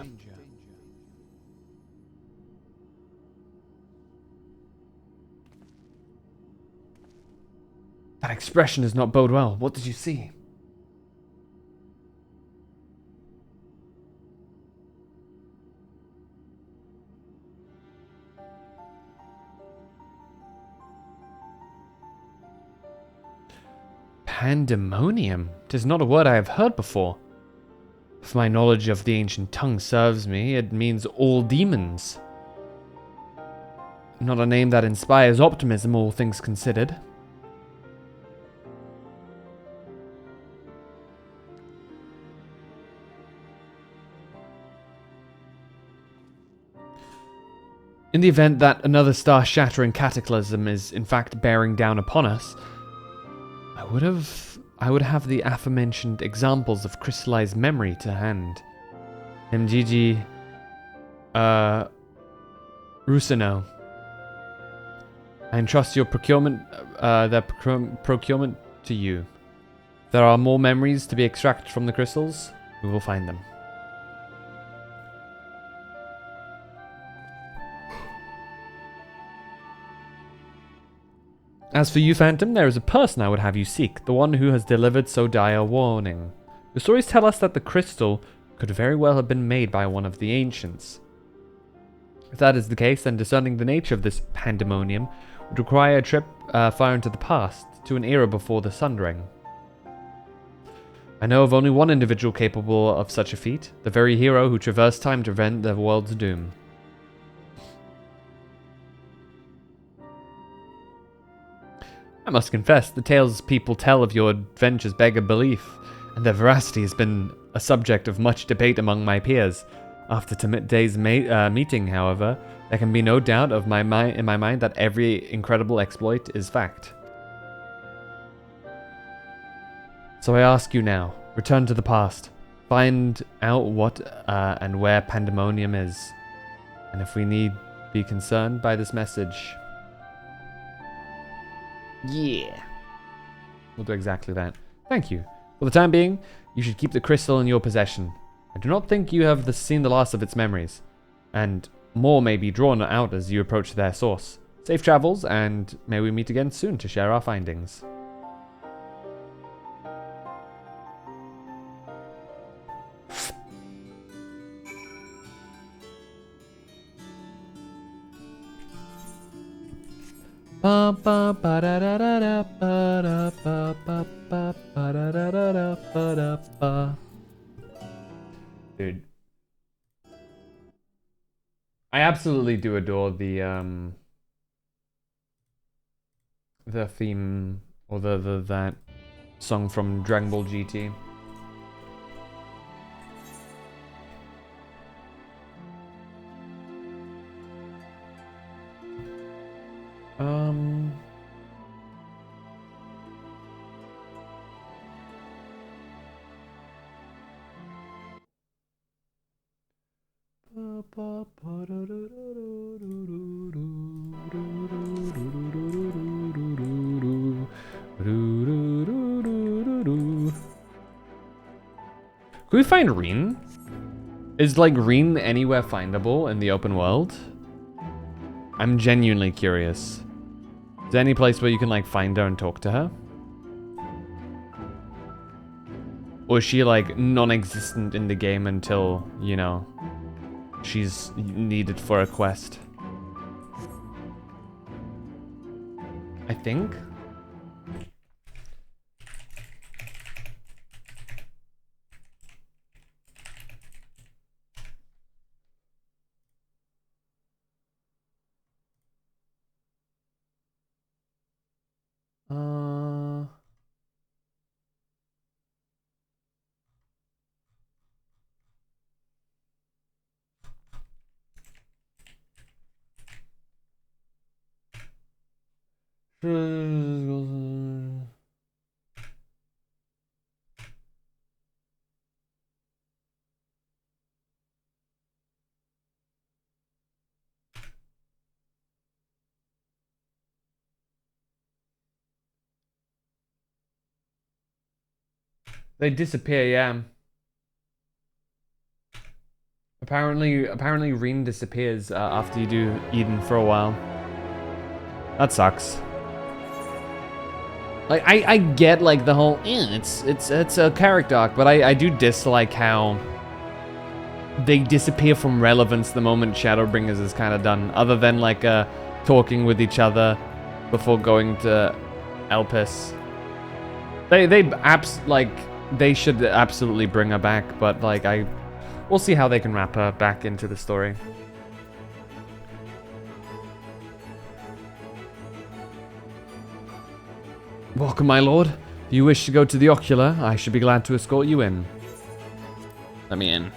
That expression does not bode well. What did you see? Pandemonium? 'Tis not a word I have heard before. If my knowledge of the ancient tongue serves me, it means all demons. Not a name that inspires optimism, all things considered. In the event that another star-shattering cataclysm is in fact bearing down upon us, I would have the aforementioned examples of crystallized memory to hand. MGG Rusino. I entrust your procurement to you. If there are more memories to be extracted from the crystals, we will find them. As for you, Phantom, there is a person I would have you seek, the one who has delivered so dire a warning. The stories tell us that the crystal could very well have been made by one of the ancients. If that is the case, then discerning the nature of this pandemonium would require a trip far into the past, to an era before the Sundering. I know of only one individual capable of such a feat, the very hero who traversed time to prevent the world's doom. I must confess, the tales people tell of your adventures beg a belief, and their veracity has been a subject of much debate among my peers. After today's meeting, however, there can be no doubt in my mind that every incredible exploit is fact. So I ask you now, return to the past, find out what and where Pandemonium is, and if we need be concerned by this message, yeah, we'll do exactly that. Thank you. For the time being, you should keep the crystal in your possession. I do not think you have seen the last of its memories, and more may be drawn out as you approach their source. Safe travels, and may we meet again soon to share our findings. Dude, I absolutely do adore the theme or the that song from Dragon Ball GT. Can we find Reen? Is like Reen anywhere findable in the open world? I'm genuinely curious. Is there any place where you can like find her and talk to her? Or is she like non-existent in the game until, you know, she's needed for a quest? I think. They disappear, yeah. Apparently Reen disappears after you do Eden for a while. That sucks. Like I get like the whole it's a character arc, but I do dislike how they disappear from relevance the moment Shadowbringers is kind of done. Other than like talking with each other before going to Elpis. They should absolutely bring her back, but like we'll see how they can wrap her back into the story. Welcome, my lord. If you wish to go to the Ocular, I should be glad to escort you in. Let me in.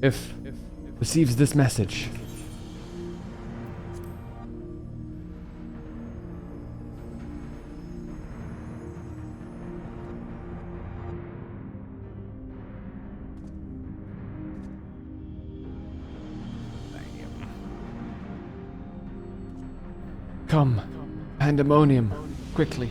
If receives this message. Come, pandemonium, quickly.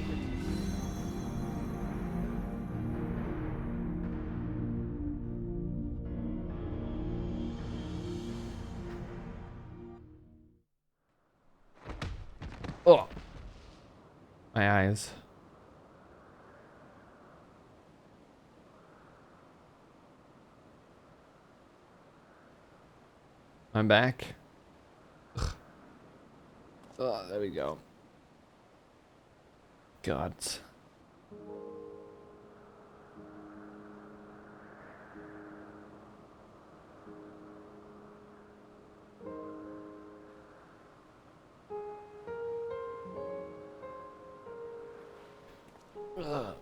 Oh, my eyes. I'm back. Ugh. Oh, there we go. God.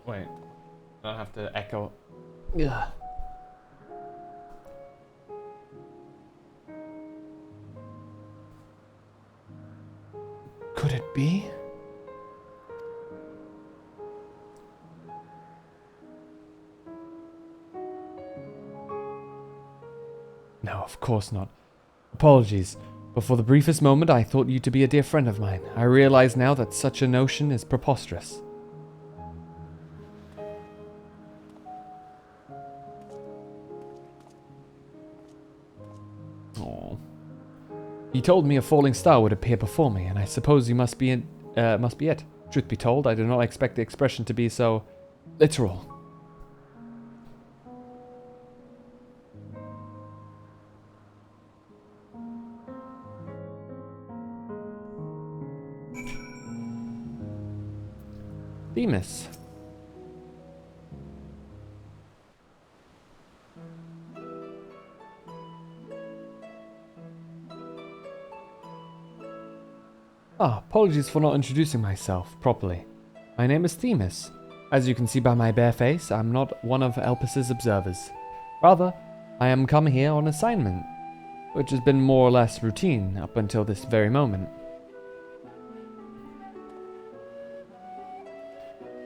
Wait. I don't have to echo. Yeah. be? No, of course not. Apologies, but for the briefest moment I thought you to be a dear friend of mine. I realize now that such a notion is preposterous. Oh. You told me a falling star would appear before me, and I suppose you must be it. Truth be told, I did not expect the expression to be so literal. Themis. Apologies for not introducing myself properly. My name is Themis. As you can see by my bare face, I'm not one of Elpis's observers. Rather, I am come here on assignment, which has been more or less routine up until this very moment.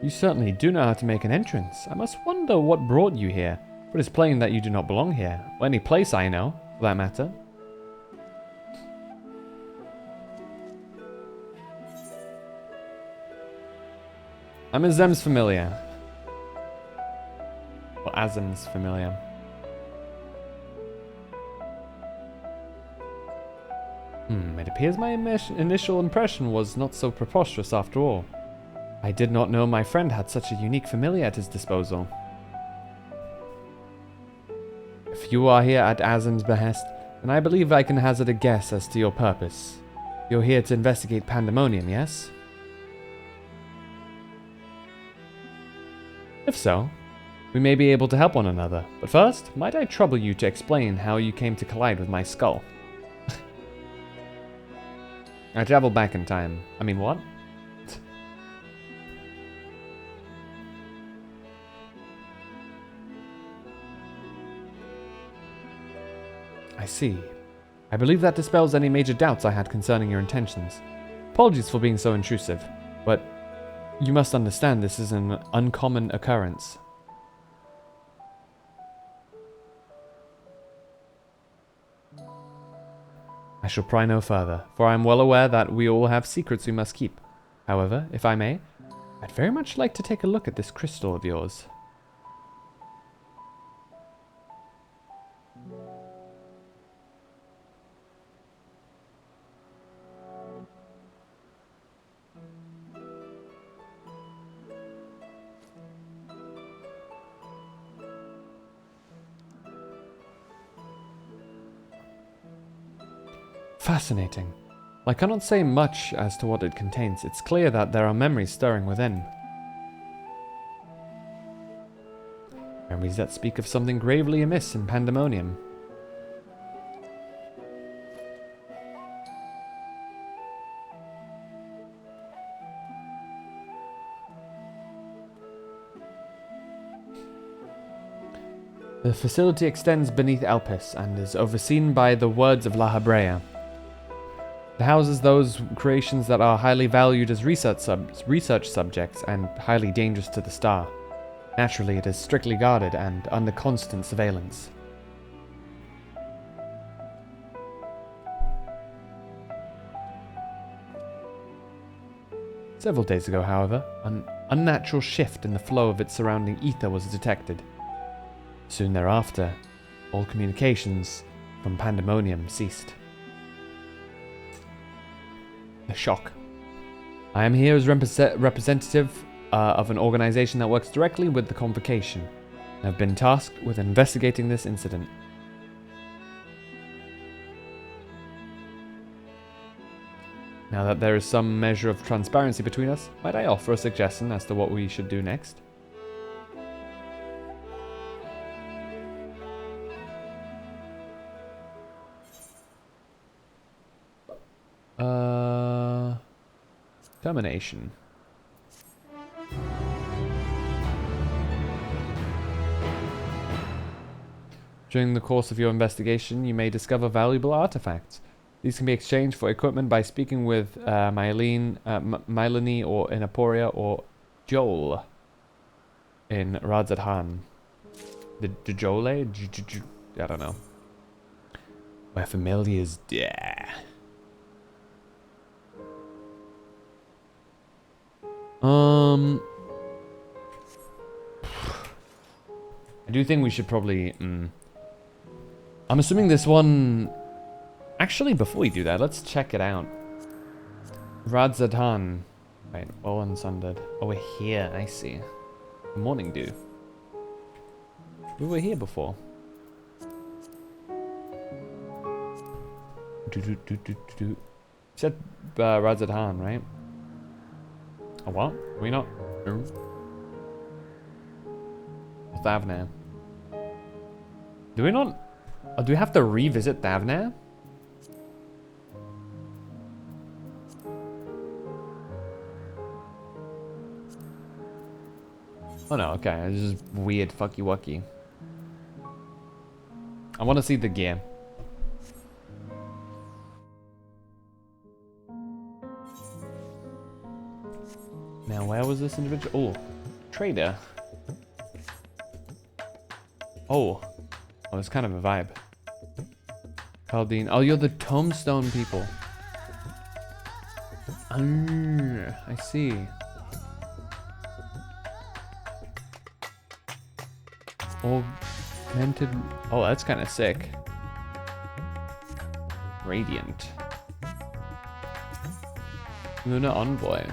You certainly do know how to make an entrance. I must wonder what brought you here, for it is plain that you do not belong here, or any place I know, for that matter. I'm a Zem's familiar. Or Azem's familiar. It appears my initial impression was not so preposterous after all. I did not know my friend had such a unique familiar at his disposal. If you are here at Azem's behest, then I believe I can hazard a guess as to your purpose. You're here to investigate Pandemonium, yes? If so, we may be able to help one another, but first, might I trouble you to explain how you came to collide with my skull? I traveled back in time. I mean, what? I see. I believe that dispels any major doubts I had concerning your intentions. Apologies for being so intrusive, but you must understand this is an uncommon occurrence. I shall pry no further, for I am well aware that we all have secrets we must keep. However, if I may, I'd very much like to take a look at this crystal of yours. Fascinating. I cannot say much as to what it contains. It's clear that there are memories stirring within. Memories that speak of something gravely amiss in Pandemonium. The facility extends beneath Elpis and is overseen by the Words of La Habrea. It houses those creations that are highly valued as research subjects and highly dangerous to the star. Naturally, it is strictly guarded and under constant surveillance. Several days ago, however, an unnatural shift in the flow of its surrounding ether was detected. Soon thereafter, all communications from Pandemonium ceased. The shock. I am here as representative of an organization that works directly with the Convocation, and have been tasked with investigating this incident. Now that there is some measure of transparency between us, might I offer a suggestion as to what we should do next? Termination. During the course of your investigation, you may discover valuable artifacts. These can be exchanged for equipment by speaking with Mylene or in Aporia or Joel in Radzadhan. The Jole? I don't know. Where familiars, yeah. I do think we should probably. I'm assuming this one. Actually, before we do that, let's check it out. Radzadhan. Wait, all unsundered. Oh, we're here. I see. Morning dew. We were here before. You said Radzadhan, right? Oh, what? Are we not? No. Thavnair. Do we not? Oh, do we have to revisit Thavnair? Oh no, okay. It's just weird fucky wucky. I want to see the gear. Now, where was this individual? Oh, trader. Oh, it's kind of a vibe. Caldine. Oh, you're the tombstone people. I see. Augmented. Oh, that's kind of sick. Radiant. Lunar Envoy.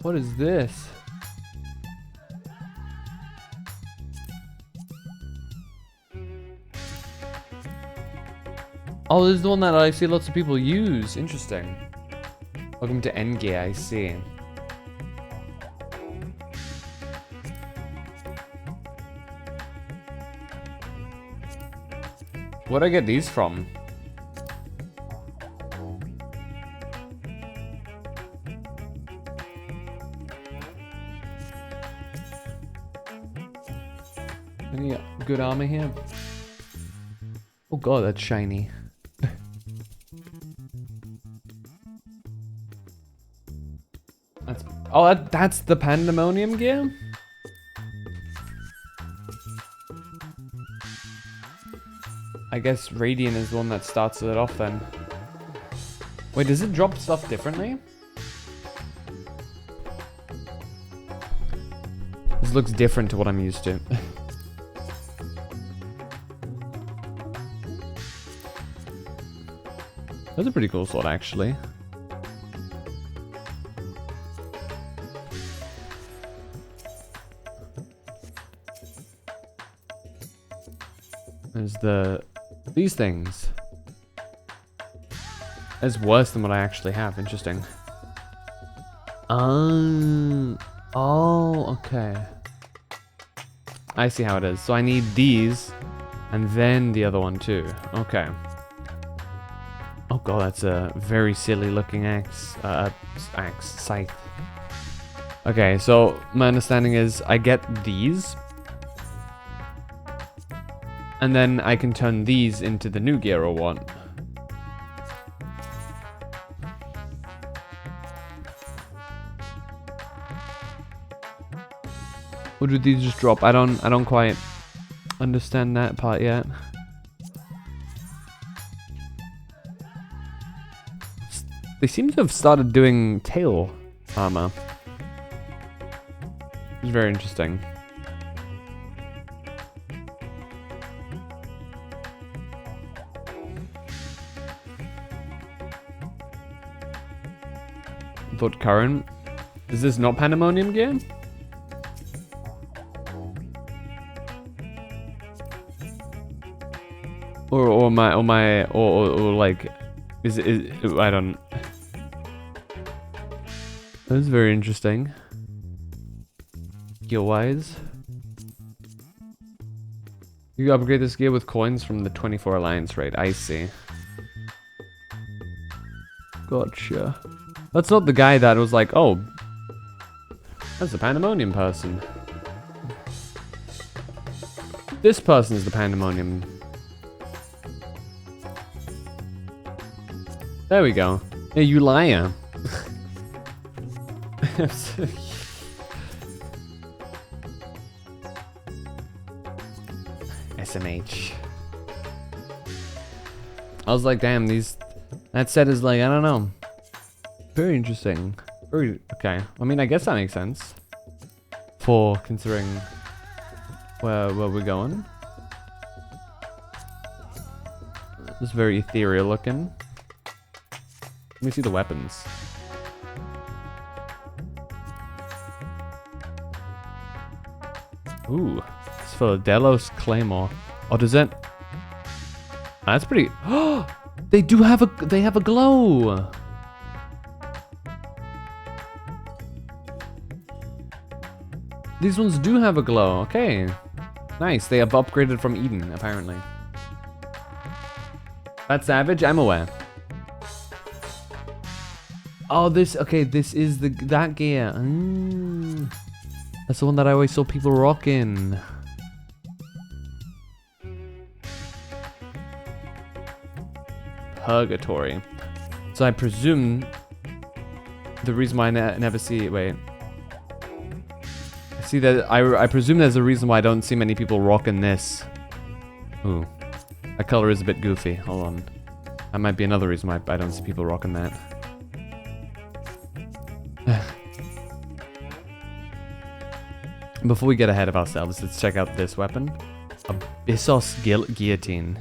What is this? Oh, this is the one that I see lots of people use. Interesting. Welcome to Endgear, I see. Where'd I get these from? Any good armor here? Oh god, that's shiny. That's the Pandemonium gear? I guess Radiant is the one that starts it off then. Wait, does it drop stuff differently? This looks different to what I'm used to. That's a pretty cool sword, actually. There's these things. It's worse than what I actually have. Interesting. Oh, okay. I see how it is. So I need these, and then the other one too. Okay. Oh god, that's a very silly looking scythe. Okay, so my understanding is I get these, and then I can turn these into the new gear or what? Or do these just drop? I don't quite understand that part yet. They seem to have started doing tail armor. It's very interesting. Thought current. Is this not Pandemonium gear? Or like, is I don't. That's very interesting. Skill wise. You upgrade this gear with coins from the 24 Alliance raid. I see. Gotcha. That's not the guy that was like, oh, that's the Pandemonium person. This person is the Pandemonium. There we go. Hey, you liar. SMH. I was like, damn, that set is like, I don't know. Very interesting. Very, okay. I mean, I guess that makes sense. For considering where we're going. It's very ethereal looking. Let me see the weapons. Ooh, it's for Delos Claymore. Oh, does that? That's pretty. Oh, they have a glow. These ones do have a glow. Okay, nice. They have upgraded from Eden apparently. That's Savage. I'm aware. Oh, this is that gear. That's the one that I always saw people rocking. Purgatory. So I presume the reason why I never see it. Wait. I see that. I presume there's a reason why I don't see many people rocking this. Ooh, that color is a bit goofy. Hold on. That might be another reason why I don't see people rocking that. Before we get ahead of ourselves, let's check out this weapon. Abyssos Guillotine.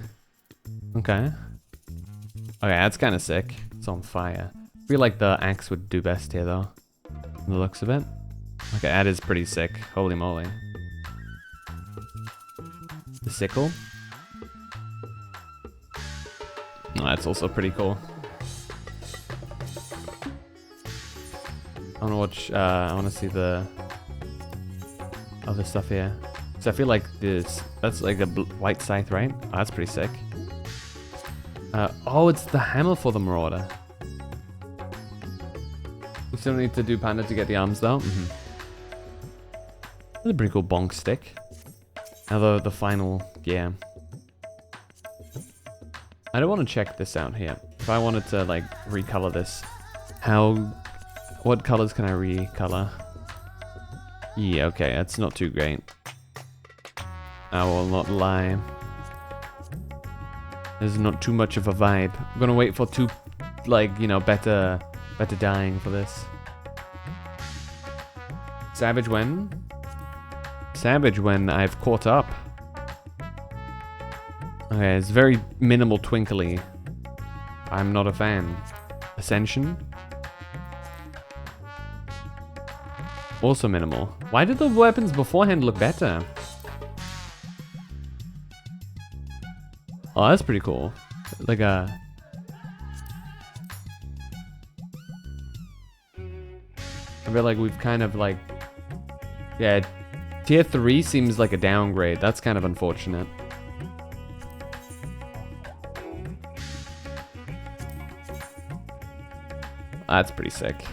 Okay. Okay, that's kind of sick. It's on fire. I feel like the axe would do best here, though. From the looks of it. Okay, that is pretty sick. Holy moly. The sickle. Oh, that's also pretty cool. I want to see the other stuff here. So I feel like that's like a white scythe, right? Oh, that's pretty sick. Oh, it's the hammer for the Marauder. We still need to do Panda to get the arms though. That's a pretty cool bonk stick. Now the final gear. I don't want to check this out here. If I wanted to like recolor this, what colors can I recolor? Yeah, okay, that's not too great. I will not lie. There's not too much of a vibe. I'm gonna wait for better dyeing for this. Savage when? Savage when I've caught up. Okay, it's very minimal twinkly. I'm not a fan. Ascension? Also minimal. Why did the weapons beforehand look better? Oh, that's pretty cool. Like a... I feel like we've kind of like... Yeah, tier 3 seems like a downgrade. That's kind of unfortunate. That's pretty sick.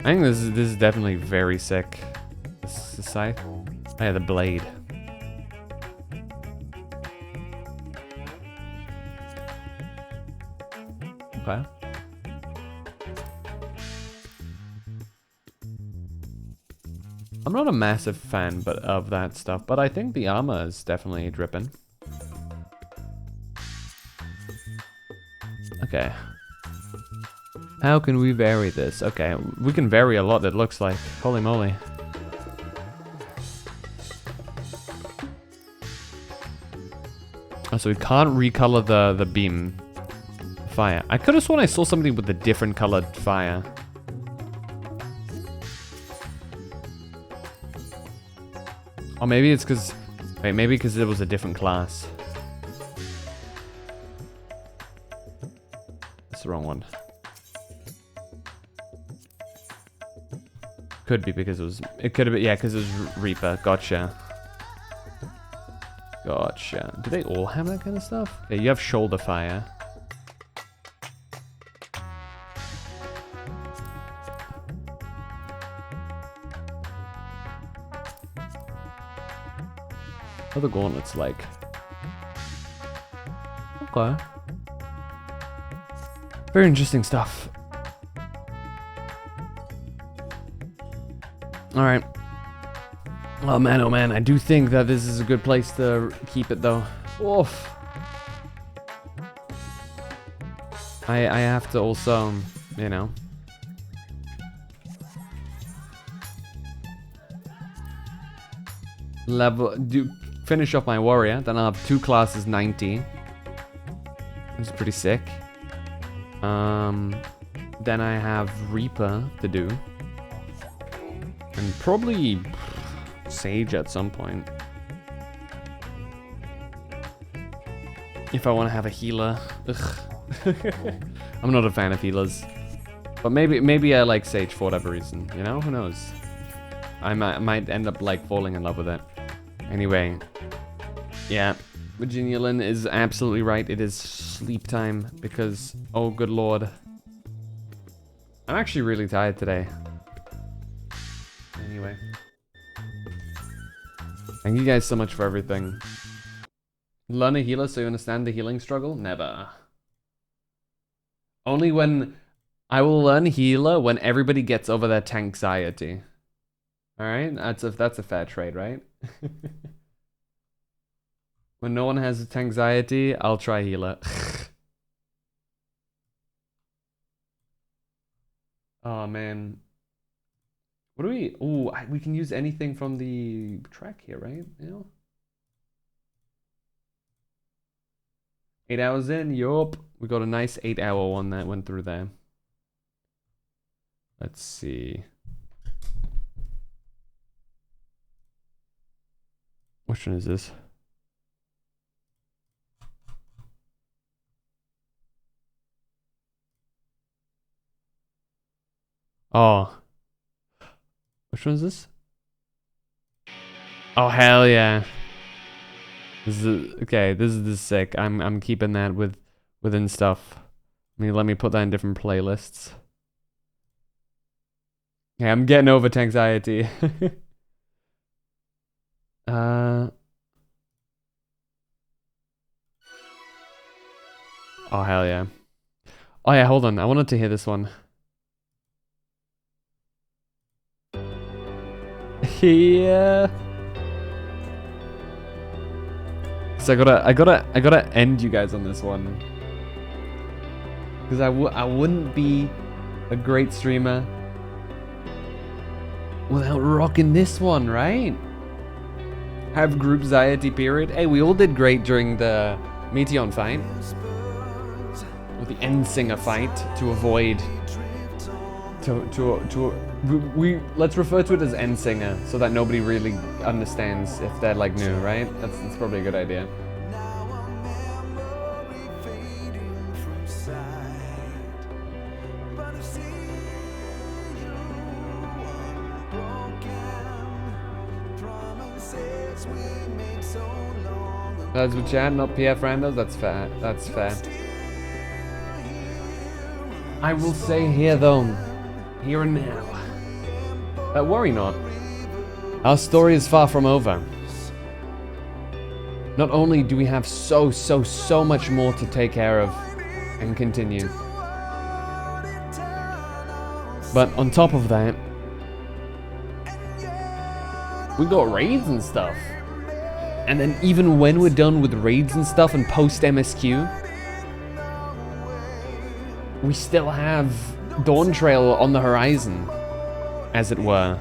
I think this is definitely very sick. This scythe. Oh yeah, the blade. Okay. I'm not a massive fan of that stuff, but I think the armor is definitely dripping. Okay. How can we vary this? Okay, we can vary a lot, it looks like. Holy moly. Oh, so we can't recolor the beam. Fire. I could have sworn I saw somebody with a different colored fire. Or maybe it's because... Wait, maybe because it was a different class. That's the wrong one. Could be because it could have been, yeah, because it was Reaper. Gotcha. Gotcha. Do they all have that kind of stuff? Okay, you have shoulder fire. What are the gauntlets like? Okay. Very interesting stuff. Alright. Oh man, I do think that this is a good place to keep it though. Oof. I have to also, you know. Finish off my warrior, then I'll have 2 classes 90. Which is pretty sick. Then I have Reaper to do. And probably Sage at some point. If I want to have a healer. Ugh. I'm not a fan of healers. But maybe I like Sage for whatever reason, you know? Who knows? I might end up like falling in love with it. Anyway. Yeah. Virginia Lynn is absolutely right. It is sleep time because, oh good lord. I'm actually really tired today. Anyway. Thank you guys so much for everything. Learn a healer so you understand the healing struggle? Never. Only when... I will learn healer when everybody gets over their tanxiety. Alright? That's a fair trade, right? When no one has tanxiety, I'll try healer. Oh man. What do we... Ooh, we can use anything from the track here, right? You know? 8 hours in, yup. We got a nice 8-hour one that went through there. Let's see. Which one is this? Oh. Which one is this? Oh hell yeah. This is okay, this is sick. I'm keeping that within stuff. Let me put that in different playlists. Yeah, I'm getting over anxiety. Oh hell yeah. Oh yeah, hold on. I wanted to hear this one. Yeah. So I gotta end you guys on this one. Because I wouldn't be a great streamer without rocking this one, right? Have group anxiety period. Hey, we all did great during the Meteon fight. Or the Endsinger fight to avoid... let's refer to it as Endsinger so that nobody really understands if they're like new, right? That's probably a good idea. That's with chat, not PF randos. That's fair. That's fair. I will say here though, here and now, worry not. Our story is far from over. Not only do we have so much more to take care of and continue, but on top of that, we got raids and stuff. And then even when we're done with raids and stuff and post MSQ, we still have Dawn Trail on the horizon, as it were.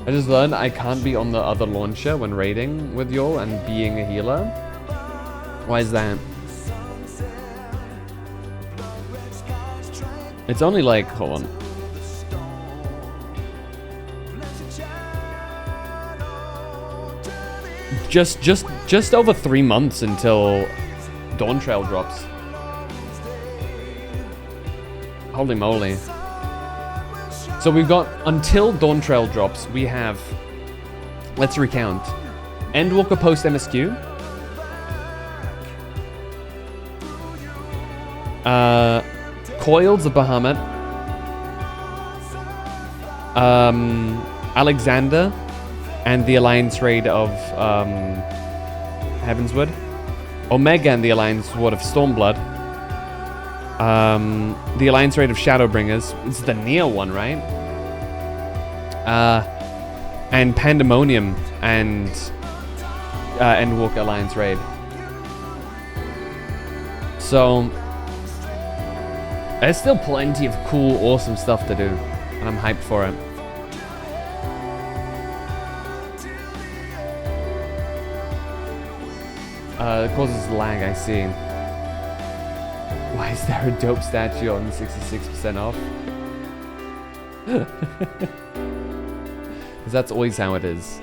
I just learned I can't be on the other launcher when raiding with y'all and being a healer. Why is that? It's only like, hold on. Just over 3 months until Dawn Trail drops. Holy moly. So we've got, until Dawn Trail drops, we have, let's recount. Endwalker post MSQ. Coils of Bahamut. Alexander and the Alliance raid of Heavensward. Omega and the Alliance Ward of Stormblood. The Alliance raid of Shadowbringers. It's the Neo one, right? And Pandemonium and Endwalker Alliance raid. So there's still plenty of cool, awesome stuff to do, and I'm hyped for it. It causes lag, I see. Why is there a dope statue on 66% off? Because that's always how it is.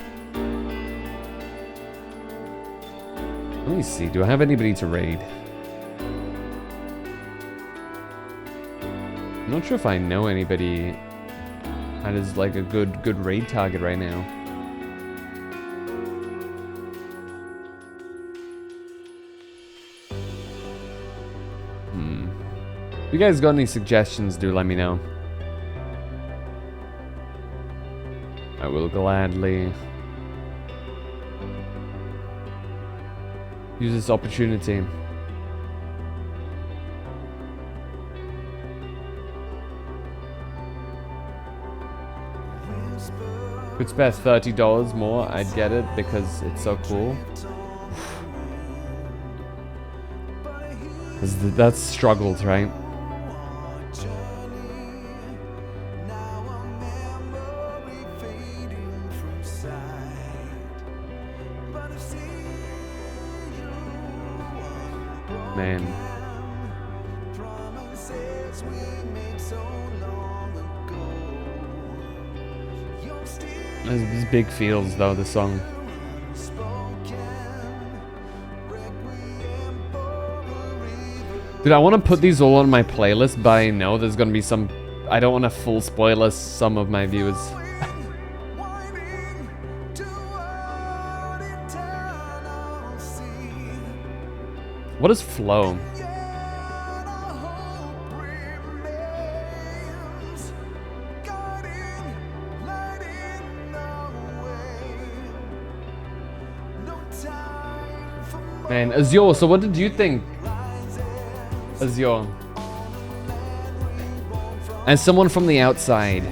Let me see, do I have anybody to raid? I'm not sure if I know anybody that is like a good raid target right now. If you guys got any suggestions, do let me know. I will gladly use this opportunity. Could spare $30 more, I'd get it because it's so cool. That's struggles, right? Man. There's big feels though, the song. Dude, I want to put these all on my playlist, but I know there's gonna be some... I don't want to full spoiler some of my viewers. What is flow? Man, Azure, so what did you think? Azure. As someone from the outside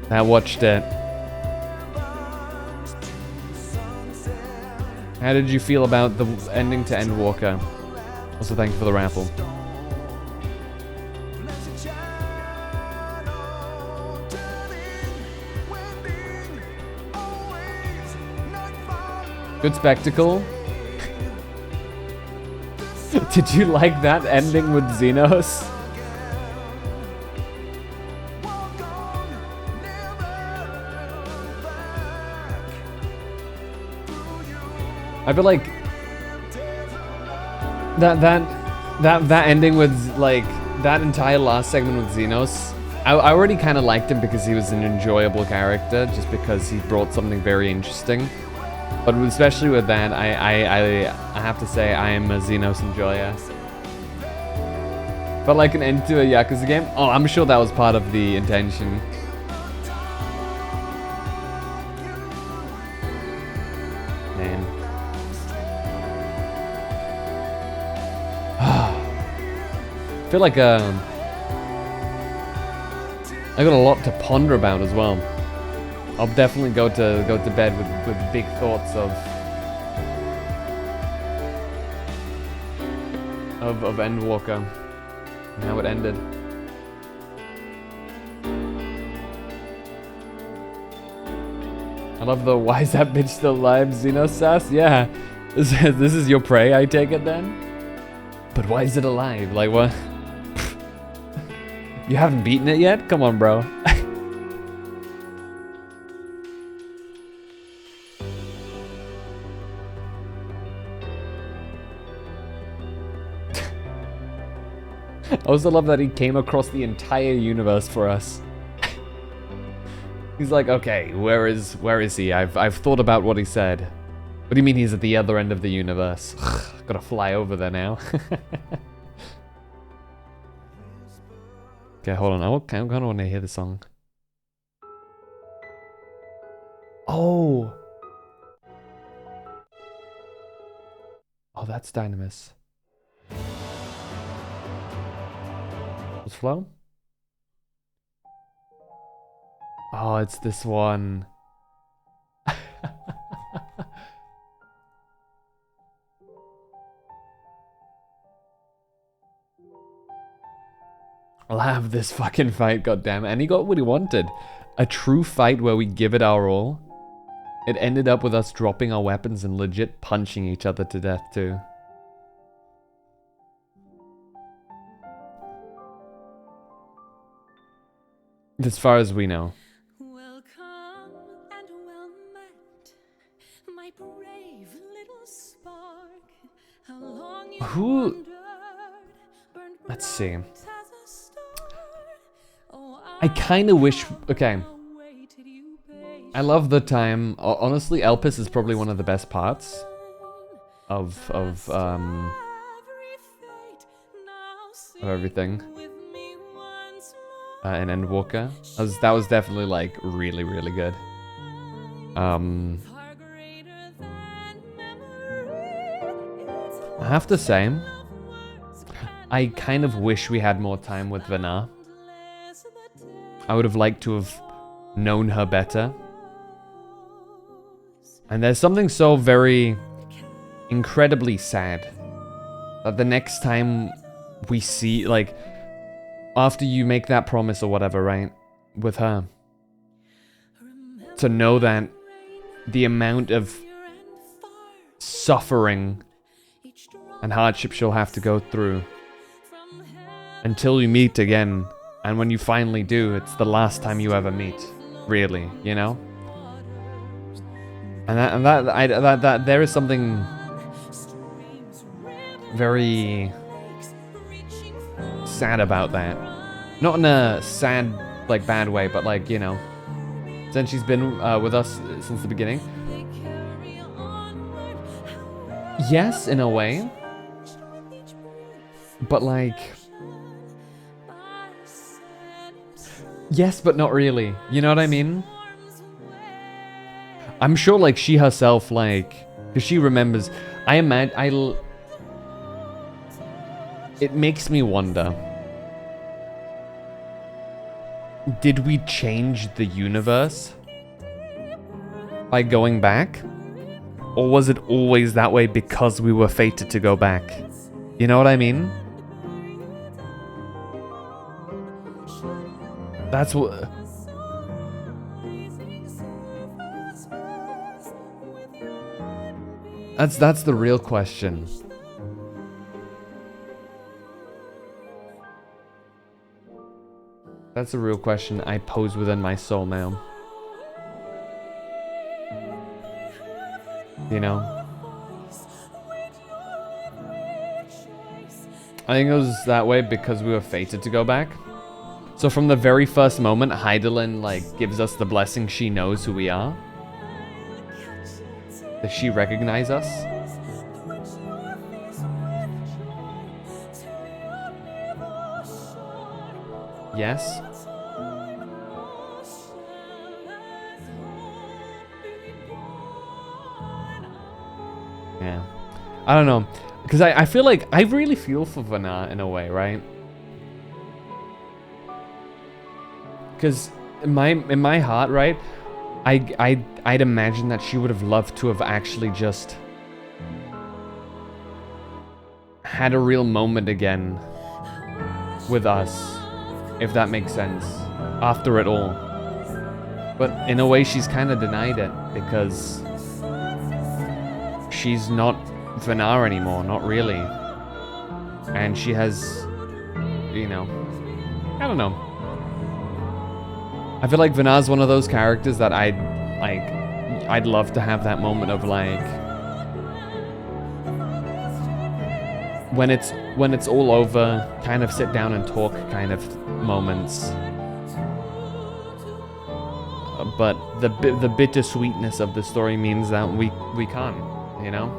that watched it, how did you feel about the ending to Endwalker? Also, thank you for the raffle. Good spectacle. Did you like that ending with Xenos? I feel like that ending with like that entire last segment with Xenos, I already kind of liked him because he was an enjoyable character, just because he brought something very interesting. But especially with that, I have to say I am a Xenos enjoyer. But like an end to a Yakuza game? Oh, I'm sure that was part of the intention. Man. I feel like I got a lot to ponder about as well. I'll definitely go to bed with big thoughts of Endwalker and how it ended. I love the why is that bitch still alive Xenos sass? Yeah, this is your prey, I take it then. But why is it alive? Like what? You haven't beaten it yet? Come on, bro. I also love that he came across the entire universe for us. He's like, okay, where is he? I've thought about what he said. What do you mean he's at the other end of the universe? Gotta fly over there now. Okay, hold on. I kind of want to hear the song. Oh. Oh, that's Dynamis. What's flow? Oh, it's this one. I'll have this fucking fight, goddammit. And he got what he wanted. A true fight where we give it our all. It ended up with us dropping our weapons and legit punching each other to death too. As far as we know. Welcome and well met, my brave little spark. How long you Who? Let's see. I kind of wish. Okay. I love the time. Honestly, Elpis is probably one of the best parts of everything. In Endwalker. That was definitely like really, really good. I have to say, I kind of wish we had more time with Vana. I would have liked to have known her better. And there's something so very incredibly sad that the next time we see, like, after you make that promise or whatever, right, with her, to know that the amount of suffering and hardship she'll have to go through until you meet again, and when you finally do, it's the last time you ever meet, really, you know? And that there is something very sad about that. Not in a sad, like, bad way, but like, you know, since she's been with us since the beginning. Yes, in a way. But like... yes, but not really. You know what I mean? I'm sure, like, she herself, like... because she remembers... I imagine... it makes me wonder... did we change the universe by going back? Or was it always that way because we were fated to go back? You know what I mean? That's what... That's the real question. That's a real question I pose within my soul now. You know? I think it was that way because we were fated to go back. So from the very first moment, Hydaelyn, like, gives us the blessing she knows who we are. Does she recognize us? Yes? Yeah. I don't know. Because I feel like I really feel for Vana in a way, right? Because in my heart, right, I'd imagine that she would have loved to have actually just had a real moment again with us, if that makes sense, after it all. But in a way, she's kind of denied it because she's not Vana anymore, not really. And she has, you know, I don't know. I feel like Vana's one of those characters that I'd love to have that moment of like when it's all over, kind of sit down and talk kind of moments. But the bittersweetness of the story means that we can't, you know?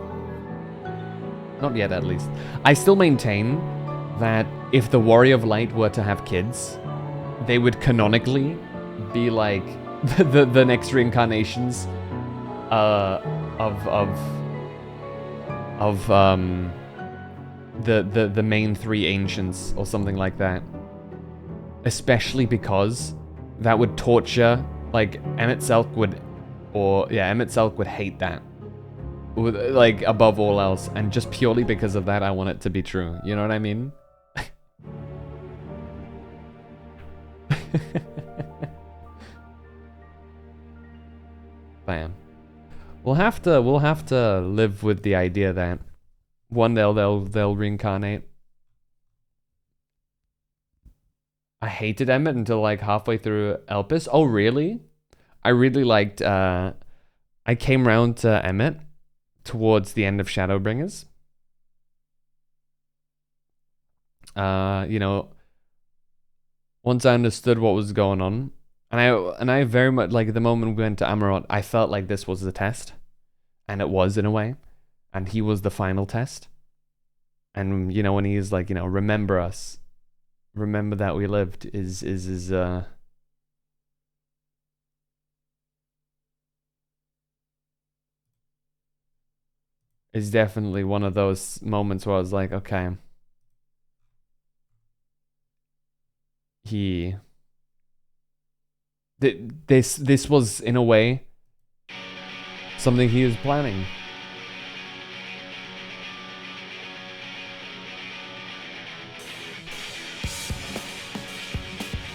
Not yet, at least. I still maintain that if the Warrior of Light were to have kids, they would canonically be like the next reincarnations of the main three ancients or something like that. Especially because that would torture, like Emmett Selk would hate that. Like above all else, and just purely because of that I want it to be true. You know what I mean? Bam. We'll have to live with the idea that one day they'll reincarnate. I hated Emmett until like halfway through Elpis. Oh really? I really liked I came round to Emmett towards the end of Shadowbringers. You know, once I understood what was going on, and I very much, like, the moment we went to Amarot, I felt like this was the test, and it was in a way, and he was the final test. And you know, when he's like, you know, remember us, remember that we lived, is definitely one of those moments where I was like, okay, this was in a way something he was planning.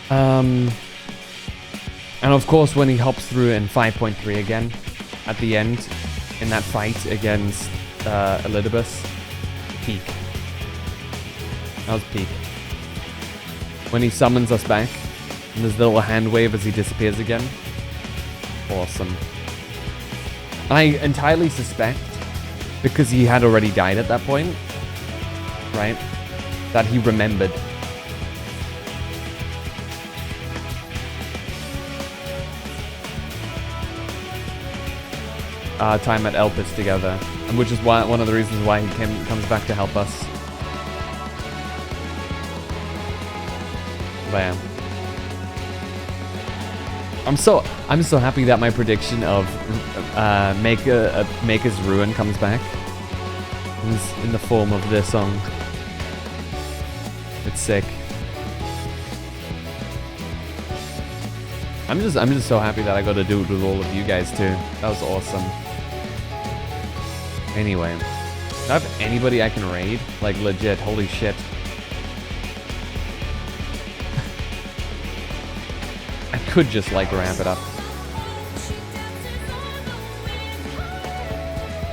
And of course when he hops through in 5.3 again at the end in that fight against Elidibus, peak. That was peak. When he summons us back, and there's a little hand wave as he disappears again. Awesome. I entirely suspect, because he had already died at that point, right, that he remembered. Time at Elpis together, and which is why one of the reasons why he comes back to help us. Bam. I'm so happy that my prediction of Maker's Ruin comes back in the form of this song. It's sick. I'm just so happy that I got to do it with all of you guys too. That was awesome. Anyway, do I have anybody I can raid? Like legit, holy shit. I could just like ramp it up.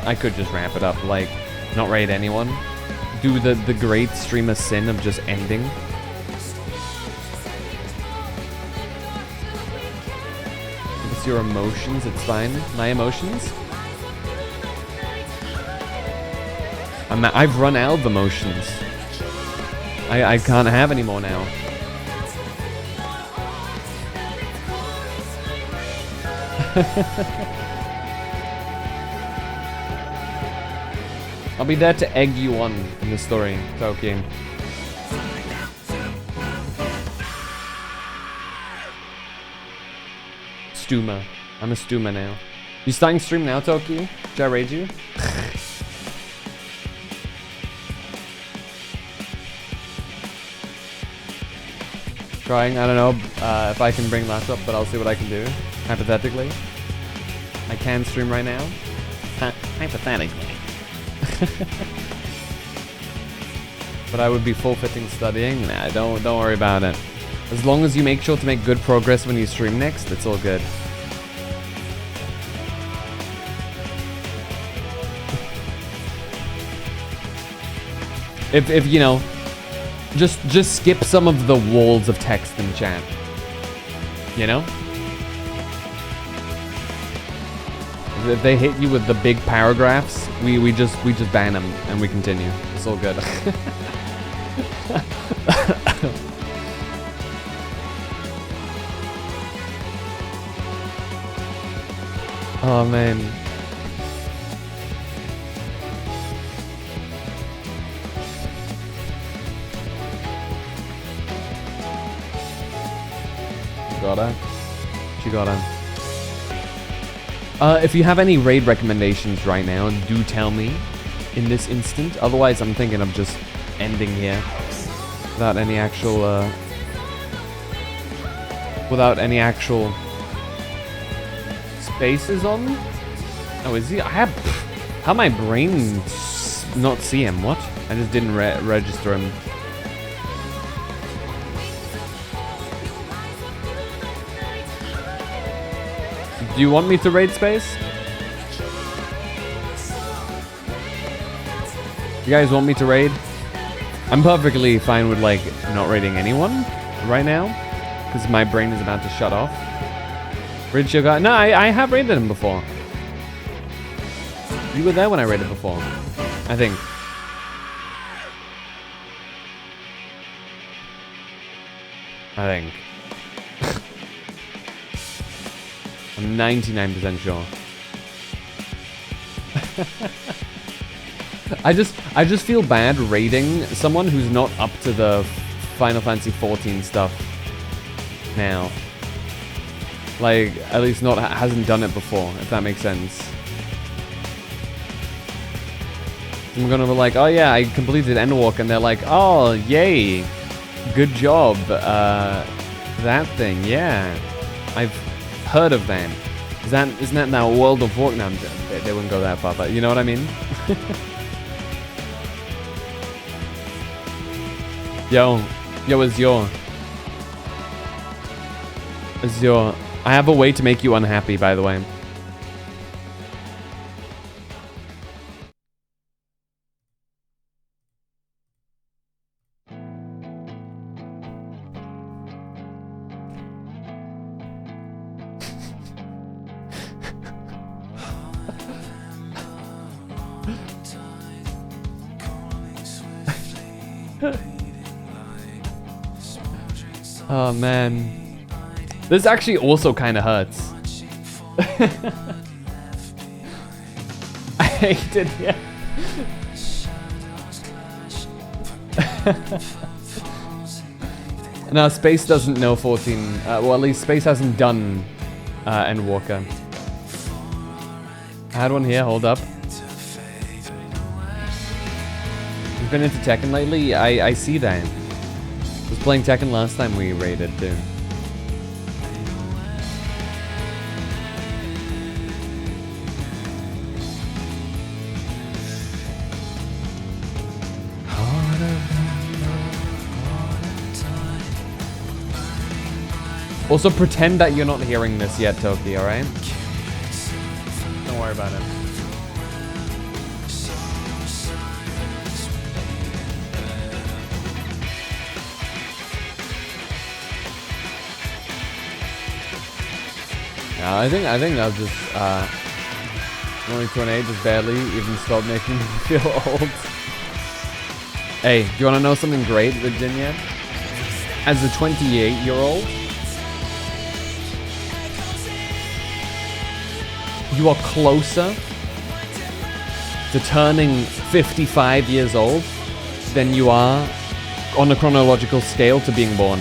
I could just ramp it up, like not raid anyone. Do the great streamer sin of just ending. It's your emotions, it's fine. My emotions? I've run out of emotions. I can't have any more now. I'll be there to egg you on in the story, Toki. Stuma. I'm a Stuma now. You starting stream now, Toki? Should I raid you? Trying, I don't know if I can bring laptop, but I'll see what I can do. Hypothetically. I can stream right now. Hypothetically. But I would be forfeiting studying. Nah, don't worry about it. As long as you make sure to make good progress when you stream next, it's all good. If you know, just skip some of the walls of text in chat. You know? if they hit you with the big paragraphs, we just ban them and we continue. It's all good. Oh man. Got her. She got her. If you have any raid recommendations right now, do tell me in this instant. Otherwise, I'm thinking of just ending here without any actual spaces on. Oh, is he? I have. How my brain not see him? What? I just didn't register him. Do you want me to raid space? You guys want me to raid? I'm perfectly fine with like not raiding anyone right now because my brain is about to shut off. Raid Sugar? No, I have raided him before. You were there when I raided before, I think. I'm 99% sure. I just feel bad raiding someone who's not up to the Final Fantasy 14 stuff now. Like, at least hasn't done it before, if that makes sense. I'm gonna be like, oh yeah, I completed Endwalker, and they're like, oh yay, good job. That thing, yeah, I've heard of that. Isn't that now World of Warcraft? No, they wouldn't go that far, but you know what I mean. Yo, Azure. I have a way to make you unhappy, by the way. Oh man, this actually also kind of hurts. I hate it here. No, Space doesn't know 14. Well, at least Space hasn't done Endwalker. I had one here. Hold up. You've been into Tekken lately? I see that. I was playing Tekken last time we raided too. Also pretend that you're not hearing this yet, Toki, alright? Don't worry about it. I think I'll just only 28, just barely even start making me feel old. Hey, do you want to know something great, Virginia? As a 28-year-old, you are closer to turning 55 years old than you are on a chronological scale to being born.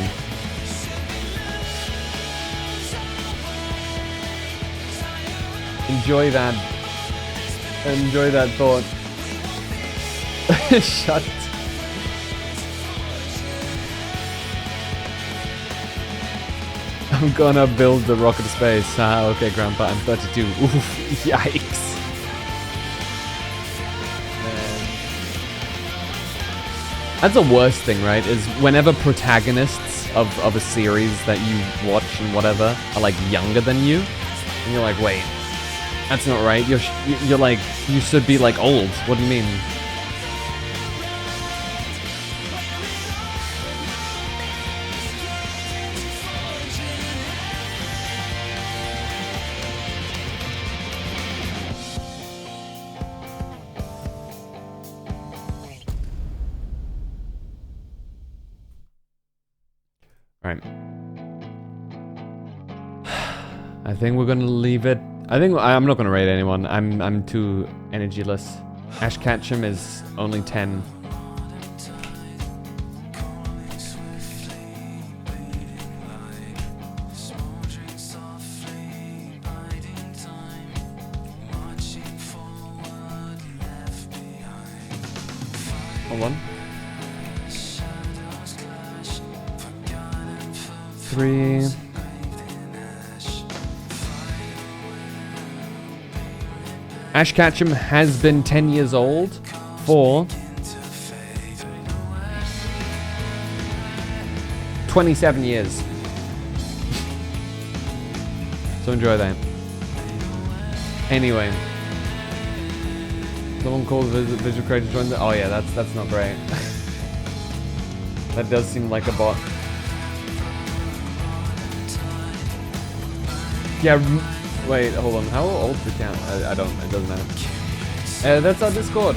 Enjoy that thought. Shut. I'm gonna build the rocket to space. Ah, okay, Grandpa, I'm 32. Oof, yikes. Man. That's the worst thing, right? Is whenever protagonists of a series that you watch and whatever are like younger than you, and you're like, wait. That's not right. You're like, you should be like old. What do you mean? Alright. I think we're gonna leave it. I'm not gonna raid anyone. I'm too energyless. Ash Ketchum is only 10. Hold on. 3. Ash Ketchum has been 10 years old for 27 years. So enjoy that. Anyway. Someone called visual creator join the... Oh yeah, that's not great. That does seem like a bot. Yeah, wait, hold on. How old's the count? I don't, it doesn't matter. That's our Discord.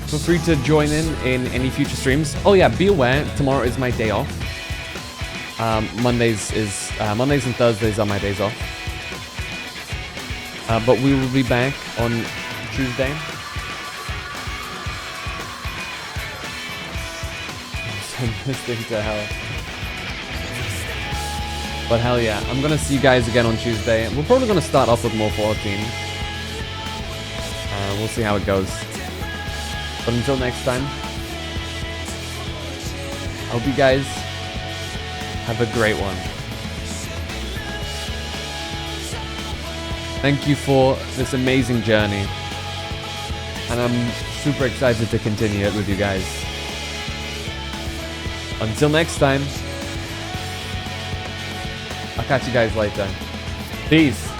Feel free to join in any future streams. Oh yeah, be aware, tomorrow is my day off. Mondays and Thursdays are my days off. But we will be back on Tuesday. Send this thing to hell. But hell yeah, I'm gonna see you guys again on Tuesday. We're probably gonna start off with more 14. We'll see how it goes. But until next time, I hope you guys have a great one. Thank you for this amazing journey. And I'm super excited to continue it with you guys. Until next time, I'll catch you guys later. Peace.